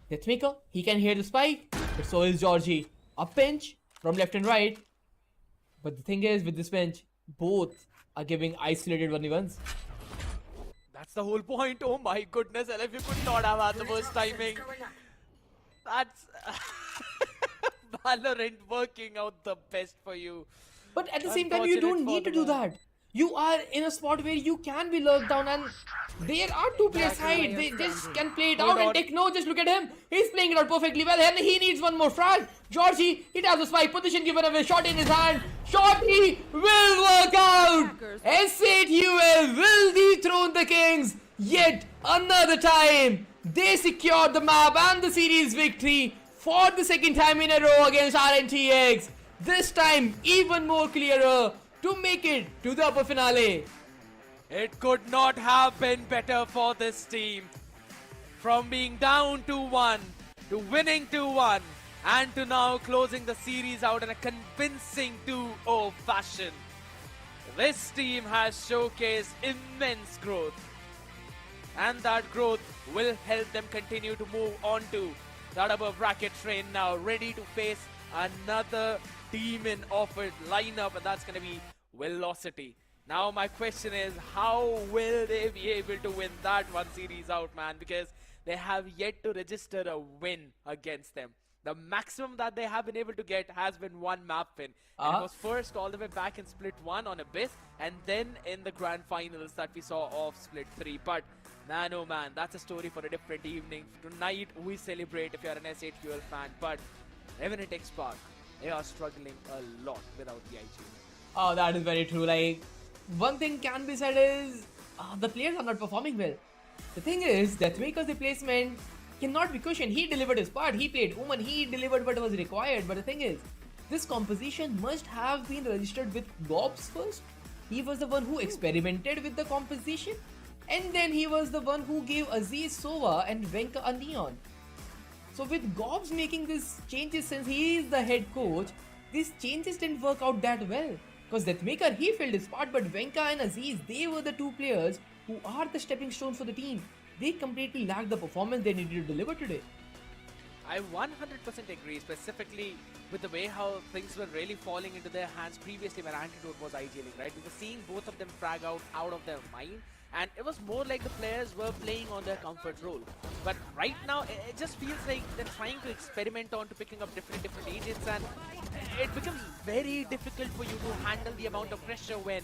Deathmaker, he can hear the spike, but so is Georgie. A pinch from left and right. But the thing is, with this bench, both are giving isolated 1v1s. That's the whole point. Oh my goodness, Helef, you could not have had the worst timing. That's Valorant working out the best for you. But at the same time, you don't need to do that. You are in a spot where you can be locked down, and there are 2 players side. They just can play it out. And Techno, just look at him. He's playing it out perfectly well, and he needs one more frag. Georgie, he has a spike position given away. Shot in his hand. Shotty will work out. SATUL will dethrone the Kings yet another time. They secured the map and the series victory for the second time in a row against RNTX. This time, even more clearer to make it to the upper finale. It could not have been better for this team. From being down 2-1 to winning 2-1 and to now closing the series out in a convincing 2-0 fashion. This team has showcased immense growth. And that growth will help them continue to move on to that upper bracket train now, ready to face another demon offered lineup, and that's going to be Velocity. Now my question is, how will they be able to win that one series out, man? Because they have yet to register a win against them. The maximum that they have been able to get has been one map win. And it was first all the way back in Split 1 on Abyss, and then in the grand finals that we saw of Split 3. But man, oh man, that's a story for a different evening. Tonight we celebrate if you're an S8 QL fan, but Revenant XSpark, they are struggling a lot without the IG. Oh, that is very true. Like, one thing can be said is the players are not performing well. The thing is, Deathmaker's replacement cannot be cushioned. He delivered his part. He played OMEN. He delivered what was required. But the thing is, this composition must have been registered with Gobs first. He was the one who experimented with the composition. And then he was the one who gave Aziz Sova and Venka a neon. So with Gobs making these changes since he is the head coach, these changes didn't work out that well. Because Deathmaker, he filled his part, but Venka and Aziz, they were the two players who are the stepping stones for the team. They completely lacked the performance they needed to deliver today. I 100% agree, specifically with the way how things were really falling into their hands previously when Antidote was IGLing, right? We were seeing both of them frag out of their mind, and it was more like the players were playing on their comfort role. But right now, it just feels like they're trying to experiment on to picking up different agents, and it becomes very difficult for you to handle the amount of pressure when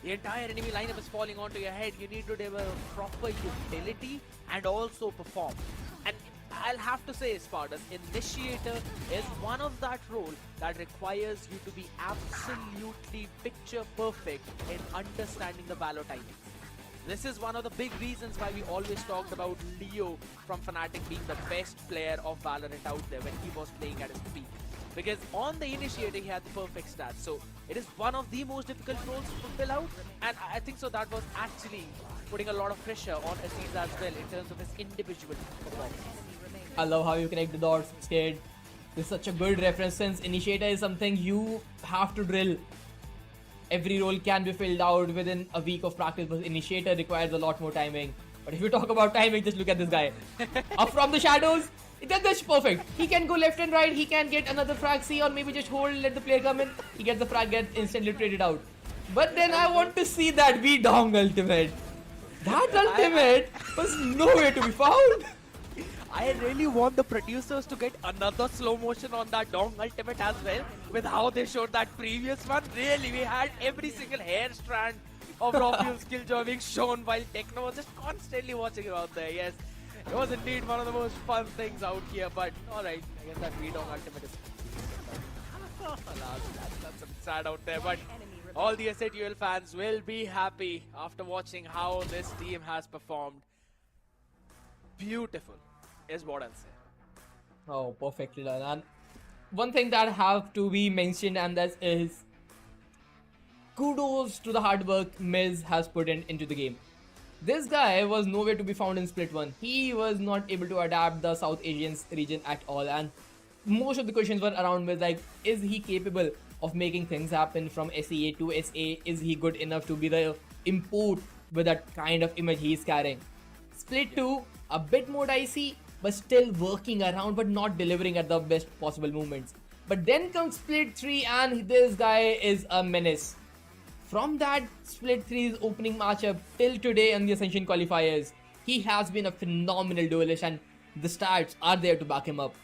the entire enemy lineup is falling onto your head. You need to deliver proper utility and also perform. And I'll have to say, Spartus, Initiator is one of that role that requires you to be absolutely picture perfect in understanding the Valor timing. This is one of the big reasons why we always talked about Leo from Fnatic being the best player of Valorant out there when he was playing at his peak. Because on the Initiator, he had the perfect stats. So it is one of the most difficult roles to fulfill out. And I think so that was actually putting a lot of pressure on Aziz as well in terms of his individual performance. I love how you connect the dots, Skid. This is such a good reference since Initiator is something you have to drill. Every role can be filled out within a week of practice, but Initiator requires a lot more timing. But if you talk about timing, just look at this guy. Up from the shadows, that's perfect. He can go left and right, he can get another frag C or maybe just hold, let the player come in. He gets the frag, gets instantly traded out. But then I want to see that V-Dong ultimate. That ultimate was nowhere to be found. I really want the producers to get another slow motion on that Dong ultimate as well, with how they showed that previous one. Really, we had every single hair strand of Rafiel's Killjoy being shown while Techno was just constantly watching him out there. Yes, it was indeed one of the most fun things out here, but alright, I guess that V-Dong ultimate is... that's sad out there, but all the S8UL fans will be happy after watching how this team has performed. Beautiful is what I'll say. Oh, perfectly done. And one thing that have to be mentioned, and that is kudos to the hard work Miz has put into the game. This guy was nowhere to be found in Split 1. He was not able to adapt the South Asian region at all, and most of the questions were around Miz, like, is he capable of making things happen from SEA to SA? Is he good enough to be the import with that kind of image he's carrying? Split 2, a bit more dicey, but still working around but not delivering at the best possible moments. But then comes Split 3 and this guy is a menace. From that Split 3's opening matchup till today in the Ascension Qualifiers, he has been a phenomenal duelist and the stats are there to back him up.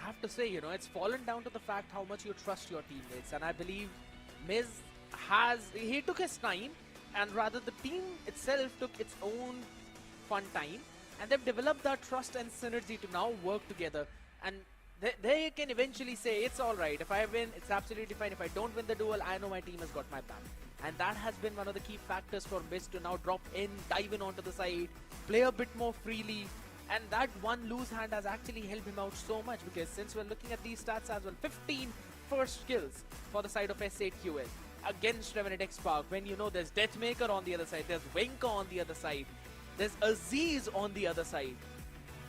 I have to say, you know, it's fallen down to the fact how much you trust your teammates, and I believe Miz he took his time, and rather the team itself took its own fun time, and they've developed that trust and synergy to now work together, and they can eventually say, it's alright, if I win, it's absolutely fine. If I don't win the duel, I know my team has got my back. And that has been one of the key factors for Miz to now drop in, dive in onto the side, play a bit more freely, and that one loose hand has actually helped him out so much, because since we're looking at these stats as well, 15 first kills for the side of S8QL against Revenant XSpark, when you know there's Deathmaker on the other side, there's Venka on the other side, there's Aziz on the other side.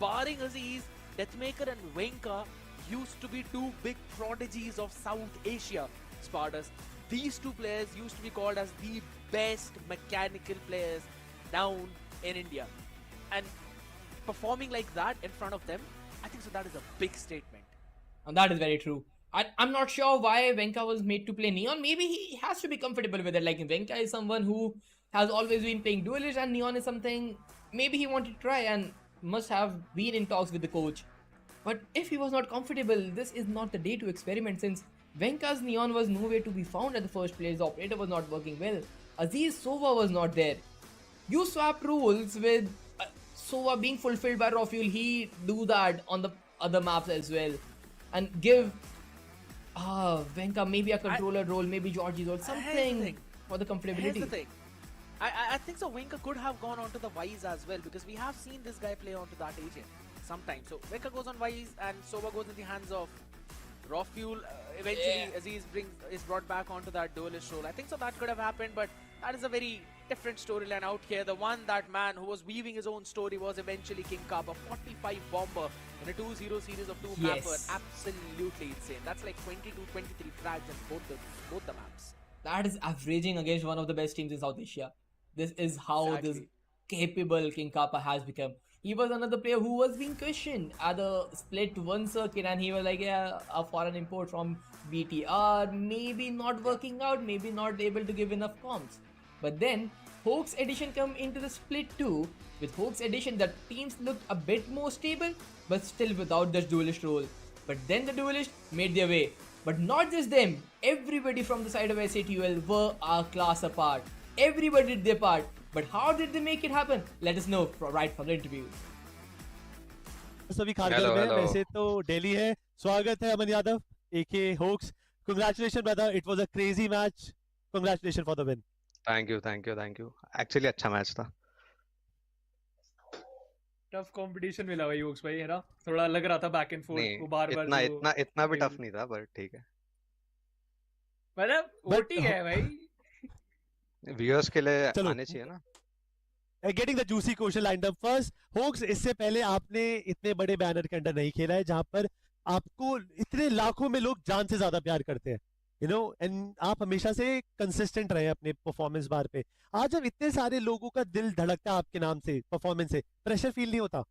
Barring Aziz, Deathmaker and Venka used to be two big prodigies of South Asia, Spartus. These two players used to be called as the best mechanical players down in India. And performing like that in front of them, I think so that is a big statement. And that is very true. I'm not sure why Venka was made to play Neon. Maybe he has to be comfortable with it. Like, Venka is someone who has always been playing duelist, and Neon is something maybe he wanted to try and must have been in talks with the coach. But if he was not comfortable, this is not the day to experiment since Venka's Neon was nowhere to be found at the first place, the operator was not working well, Aziz Sova was not there. You swap roles with Sova being fulfilled by Rafuel, he do that on the other maps as well. And give Venka maybe a controller role, maybe Georgie's role, something for the comfortability. Here's the thing. I think so Venka could have gone onto the Wise as well because we have seen this guy play onto that agent sometimes. So Venka goes on Wise and Sova goes in the hands of Raw Fuel. Eventually Aziz is brought back onto that duelist role. I think so that could have happened, but that is a very different storyline out here. The one that man who was weaving his own story was eventually King Cup, a 45 bomber in a 2-0 series of 2 mapper. Absolutely insane. That's like 22-23 frags in both the maps. That is averaging against one of the best teams in South Asia. This is how this capable King Kappa has become. He was another player who was being questioned at the split 1 circuit and he was like, yeah, a foreign import from BTR, maybe not working out, maybe not able to give enough comps. But then Hoax Edition come into the split 2. With Hoax Edition, the teams looked a bit more stable, but still without the duelist role. But then the duelist made their way. But not just them, everybody from the side of SATUL were a class apart. Everybody did their part. But how did they make it happen? Let us know right from the interview. सभी खारगर में वैसे तो दिल्ली है. स्वागत है अमन Yadav AK Hoax. Congratulations brother, it was a crazy match. Congratulations for the win. Thank you. Actually अच्छा match था. Tough competition मिला भाई होक्स भाई, है ना? थोड़ा लग रहा था बैक एंड फोर्थ को बार-बार. इतना भी टफ नहीं था, पर ठीक है. मतलब ओटी है भाई. व्यूअर्स के लिए आने चाहिए ना. Getting the juicy question lined up first. Hoax, इससे पहले आपने इतने बड़े बैनर के अंडर नहीं खेला है जहां पर आपको इतने लाखों में लोग जान से ज्यादा प्यार करते हैं, यू नो, एंड आप हमेशा से कंसिस्टेंट रहे अपने परफॉर्मेंस बार पे. आज जब इतने सारे लोगों का दिल धड़कता है आपके नाम से, परफॉर्मेंस से, प्रेशर फील नहीं होता?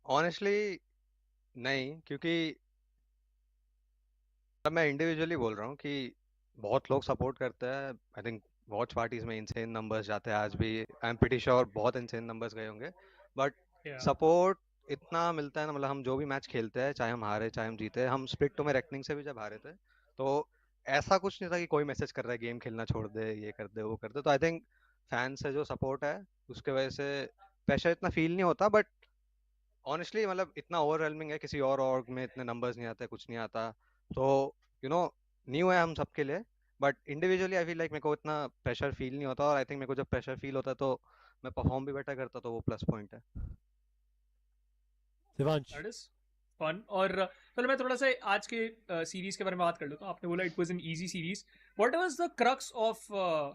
ऑनेस्टली नहीं, क्योंकि मैं इंडिविजुअली बोल रहा हूँ कि बहुत लोग सपोर्ट करते हैं. आई थिंक वॉच पार्टीज में इंसेन नंबर्स जाते हैं आज भी. आई एम प्रीटी श्योर बहुत इंसेन नंबर्स गए होंगे, बट सपोर्ट इतना मिलता है ना. मतलब हम जो भी मैच खेलते हैं, चाहे हम हारे चाहे हम जीते, हम स्प्लिट 2 में रेकनिंग से भी जब हारे थे तो ऐसा कुछ नहीं था कि कोई मैसेज कर रहा है गेम खेलना छोड़ दे, ये कर दे वो कर दे. तो आई थिंक फैंस से जो सपोर्ट है उसके वजह से प्रेशर इतना फील नहीं होता. बट ऑनेस्टली मतलब इतना ओवरवेलमिंग है, किसी और ऑर्ग में इतने नंबर्स नहीं आते, कुछ नहीं आता. तो यू नो न्यू है हम सबके लिए, but individually I feel like मेरे को इतना प्रेशर फील नहीं होता. और आई थिंक मेरे को जब प्रेशर फील होता है तो मैं परफॉर्म भी बेटर करता, तो वो प्लस पॉइंट है. Shivansh, that is fun. और चलो मैं थोड़ा सा आज के सीरीज के बारे में बात कर लेता हूँ. आपने बोला it was an easy series. What was the crux of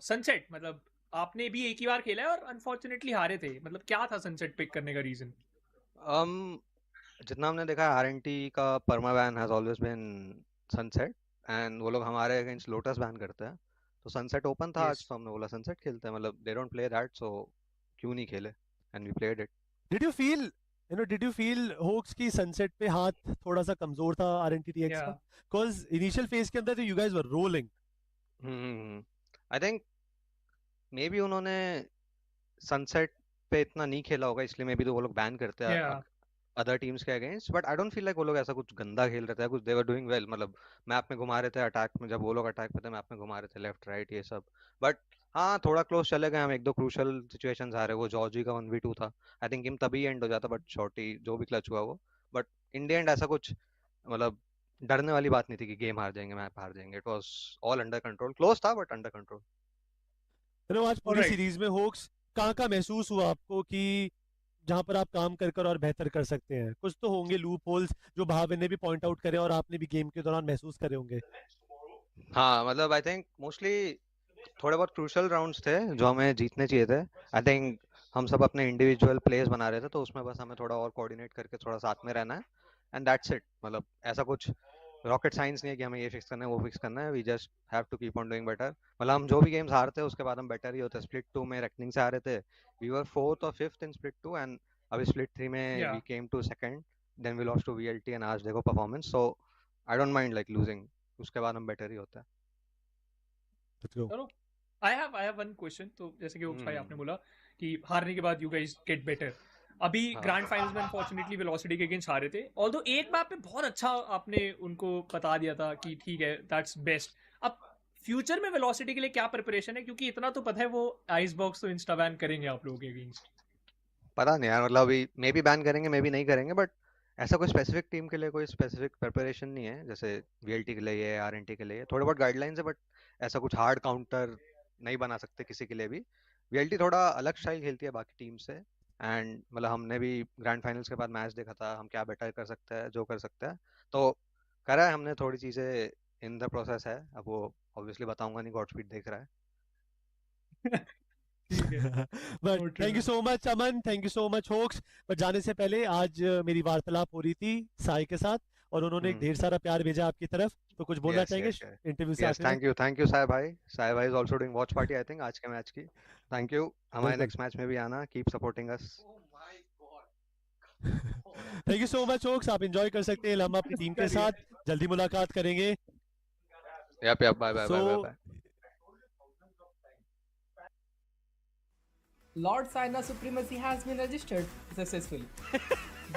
sunset? मतलब आपने भी एक ही बार खेला है और अनफॉर्चुनेटली हारे थे. मतलब क्या था सनसेट पिक करने का रीजन? जितना हमने देखा आरएनटी का perma ban has always been sunset, and वो लोग हमारे अगेंस्ट लोटस बैन करते हैं. तो सनसेट ओपन था आज, तो हमने बोला सनसेट खेलते हैं. मतलब they don't play that, so क्यों नहीं खेले, and we played it. Did you feel होक्स की सनसेट पे हाथ थोड़ा सा कमजोर था आरएनटीटीएक्स का? बिकॉज़ इनिशियल फेज के अंदर तो you guys were rolling. I think may be उन्होंने सनसेट पे इतना नहीं खेला होगा, इसलिए मे बी तो वो लोग बैन करते हैं अदर टीम्स के against. But I don't feel like वो लोग ऐसा कुछ गंदा खेल रहे थे. कुछ दे वर डूइंग वेल. मतलब मैप में घुमा रहे थे अटैक में, जब वो लोग अटैक पे थे मैप में घुमा रहे थे लेफ्ट राइट ये सब. बट हाँ थोड़ा क्लोज चले गए हम, एक दो क्रूशल सिचुएशंस आ रहे. वो जॉर्जी का 1v2 था, आई थिंक गेम तभी एंड हो जाता, बट शॉर्टी जो भी क्लच हुआ वो. बट इन द एंड ऐसा कुछ मतलब डरने वाली बात नहीं थी कि गेम हार जाएंगे, मैप हार जाएंगे. It was all under control. Close था but under control. You know आज पूरी सीरीज में होक्स कहाँ का महसूस हुआ आपको कि जहां पर आप काम कर और बेहतर कर सकते हैं? कुछ तो होंगे लूप होल्स जो भावे ने भी पॉइंट आउट करे और आपने भी गेम के दौरान महसूस करे होंगे. हाँ मतलब आई थिंक मोस्टली थोड़े बहुत क्रूशल राउंड्स थे जो हमें जीतने चाहिए थे. आई थिंक हम सब अपने इंडिविजुअल प्लेस बना रहे थे, तो उसमें बस हमें थोड़ा और कोऑर्डिनेट करके थोड़ा साथ में रहना है, एंड दैट्स इट. मतलब ऐसा कुछ रॉकेट साइंस नहीं है कि हमें ये फिक्स करना है वो फिक्स करना है. We just have to keep on doing better. मतलब हम जो भी गेम्स हारते हैं उसके बाद हम बेटर ही होते हैं. स्प्लिट 2 में रेकनिंग से हारे थे, वी वर 4th और 5th इन स्प्लिट 2, एंड अभी स्प्लिट 3 में we came to 2nd, then we lost to VLT, and आज देखो performance. So I don't mind like losing, उसके बाद हम बेटर ही होता है. चलो आई हैव वन क्वेश्चन. तो जैसे कि भाई आपने बोला कि हारने के बाद यू गाइस गेट बेटर. अभी हाँ। ग्रैंड फाइनल्स में अनफॉर्चुनेटली वेलोसिटी के अगेंस्ट हारे थे, ऑल्दो एक मैप पे बहुत अच्छा आपने उनको बता दिया था कि ठीक है दैट्स बेस्ट। अब फ्यूचर में वेलोसिटी के लिए क्या प्रिपरेशन है, क्योंकि इतना तो पता है वो आइस बॉक्स तो इंस्टा बैन करेंगे आप लोगों के अगेंस्ट। पता नहीं यार, मतलब अभी मे बी बैन करेंगे मे बी नहीं करेंगे, बट ऐसा कोई स्पेसिफिक टीम के लिए कोई स्पेसिफिक प्रिपरेशन नहीं है। जैसे वीएलटी के लिए है, आरएनटी के लिए है, थोड़े बहुत गाइडलाइंस है, बट ऐसा कुछ हार्ड काउंटर नहीं बना सकते किसी के लिए भी। वीएलटी थोड़ा अलग स्टाइल खेलती है बाकी टीम से, एंड मतलब हमने भी ग्रैंड फाइनल्स के बाद मैच देखा था, हम क्या बेटर कर सकते हैं, जो कर सकते हैं तो करा है हमने। थोड़ी चीज़ें इन द प्रोसेस है, अब वो ऑब्वियसली बताऊंगा नहीं, गॉड स्पीड देख रहा है। ठीक है, but noted thank you man. So much Aman, thank you so much hoax. But जाने से पहले आज मेरी वार्तालाप हो रही थी साई के साथ और उन्होंने एक ढेर सारा प्यार भेजा आपकी तरफ, तो कुछ बोलना यस चाहेंगे यस यस इंटरव्यू से यस, आखिर में? थैंक यू साय भाई is also doing watch party I think आज के मैच की। थैंक यू, हमारे बिल्कुल। नेक्स्ट मैच में भी आना, keep supporting us. Thank you so much hoax, आप एंजॉय कर सकते हैं हम अपनी टीम के करिए। साथ, जल्दी मुलाकात करेंगे। Yup bye bye so bye bye. Lord Saina supremacy has been registered successfully.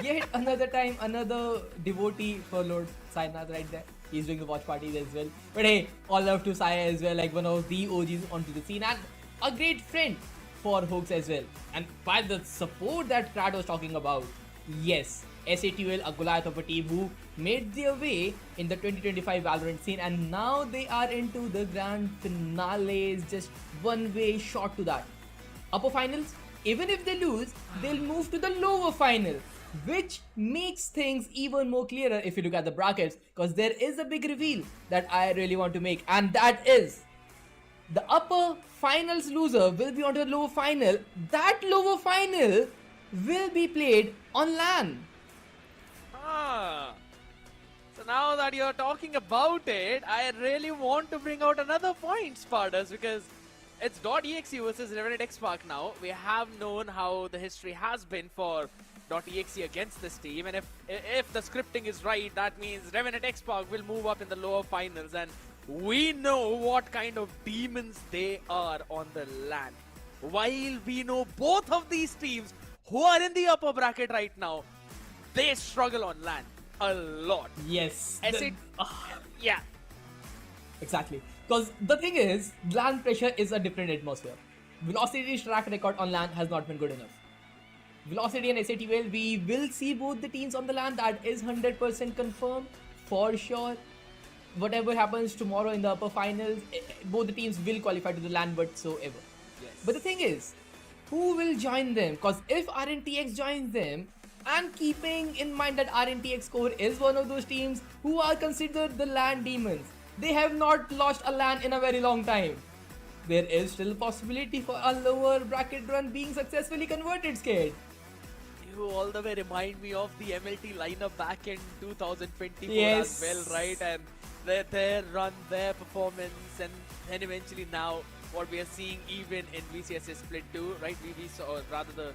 Yet another time, another devotee for Lord Saina right there. He's doing the watch parties as well. But hey, all love to Saya as well, like one of the OGs onto the scene and a great friend for Hooks as well. And by the support that Krat was talking about, yes, SATUL, a Goliath of a team who made their way in the 2025 Valorant scene, and now they are into the grand finales, just one way short to that. Upper finals, even if they lose, they'll move to the lower final, which makes things even more clearer if you look at the brackets, because there is a big reveal that I really want to make, and that is the upper finals loser will be on to the lower final. That lower final will be played on LAN. Ah. So now that you're talking about it, I really want to bring out another point, Spardas, because it's .exe versus Revenant XSpark now. We have known how the history has been for .exe against this team, and if the scripting is right, that means Revenant XSpark will move up in the lower finals, and we know what kind of demons they are on the LAN. While we know both of these teams who are in the upper bracket right now, they struggle on LAN a lot. Yes. Yeah. Exactly. Because the thing is, LAN pressure is a different atmosphere. Velocity's track record on LAN has not been good enough. Velocity and SATUL, we will see both the teams on the LAN. That is 100% confirmed for sure. Whatever happens tomorrow in the upper finals, both the teams will qualify to the LAN whatsoever. Yes. But the thing is, who will join them? Because if RNTX joins them, and keeping in mind that RNTX Core is one of those teams who are considered the LAN demons, they have not lost a LAN in a very long time. There is still a possibility for a lower bracket run being successfully converted, Skate. You all the way remind me of the MLT lineup back in 2024 Yes. as well, right? And their run, their performance, and then eventually now what we are seeing even in VCSA Split 2, right? We saw, or rather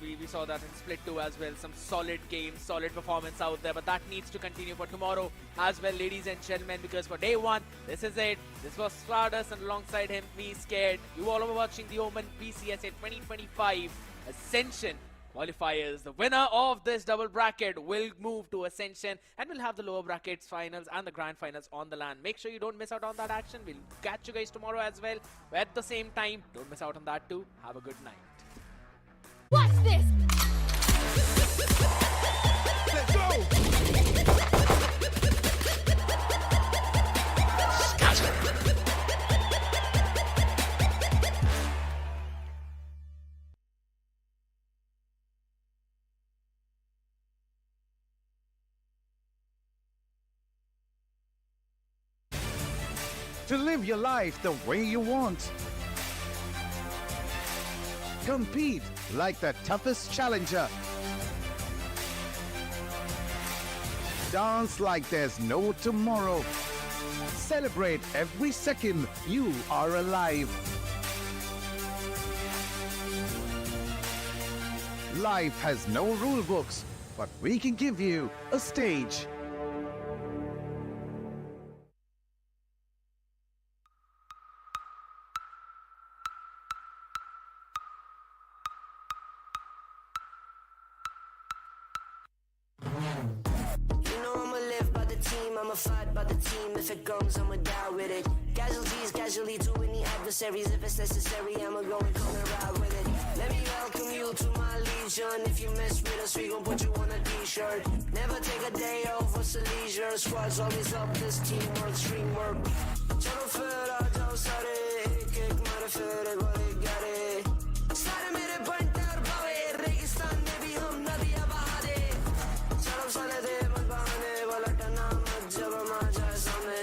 we saw that in Split 2 as well. Some solid games, solid performance out there, but that needs to continue for tomorrow as well, ladies and gentlemen, because for day one, this is it. This was Stardust, and alongside him, me, Scared. You all are watching the OMEN VCSA 2025 Ascension Qualifiers. The winner of this double bracket will move to Ascension, and we'll have the lower brackets finals and the grand finals on the LAN. Make sure you don't miss out on that action. We'll catch you guys tomorrow as well. At the same time, don't miss out on that too. Have a good night. Watch this! Let's go! To live your life the way you want. Compete like the toughest challenger. Dance like there's no tomorrow. Celebrate every second you are alive. Life has no rule books, but we can give you a stage. fight about the team. If it comes, I'ma die with it. Casualties, casually to any adversaries. If it's necessary, I'ma go and come and ride with it. Let me welcome you to my legion. If you mess with us, we gon' put you on a t-shirt. Never take a day off, what's the leisure? Squad's always up, this teamwork, stream work. Chalo fir aa jao sare, ek ek mare fir ek baar ek gare. Sare mere bante aur bawe, registan mein bhi hum nadiyan baha de. Chalo sale de mat bahane, palatna mat jab hum aa jaye samne.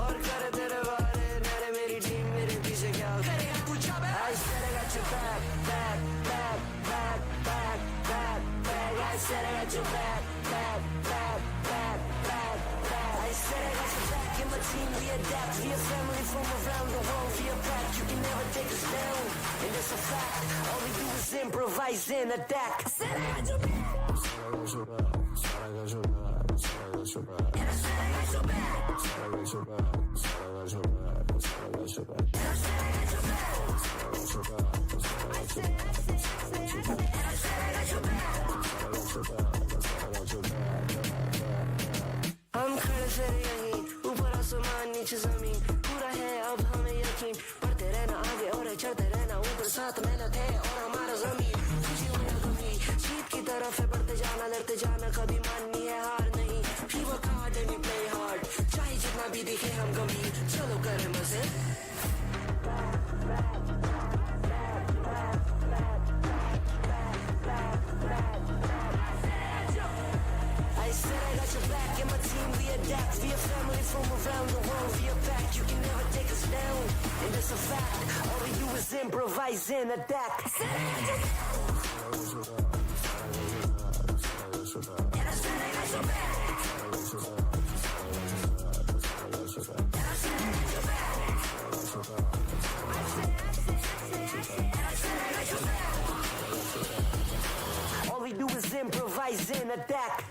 Aur kare tere baare, mere meri team mere piche kya karega tu chab. I said I got your back, back, back, back, back, back, back. I said I got your back, back, back, back, back, back. I said I got your back. In my team we adapt, we a family from around the world. We a pack, you can never take us down, and it's a fact. All we do is improvise and adapt. I said I got your back. And I said I got your back. हम खड़े से यहीं, ऊपर आसमान नीचे जमीन, पूरा है अब हमें यकीन. बढ़ते रहना आगे और चढ़ते रहना ऊपर, साथ मेहनत है और हमारा जमीन. खुशी हो या गमी, जीत की तरफ है बढ़ते जाना, लड़ते जाना, कभी माननी है हार नहीं. We work hard and we play hard, चाहे जितना भी दिखे हम गंभीर, चलो करें मजे. I said I got your back, and my team we adapt. We a family from around the world. We a pack, you can never take us down, and it's a fact. All we do is improvise and adapt. I said I got your back. And I said I got your back. And I said I got your back. All we do is improvise and adapt.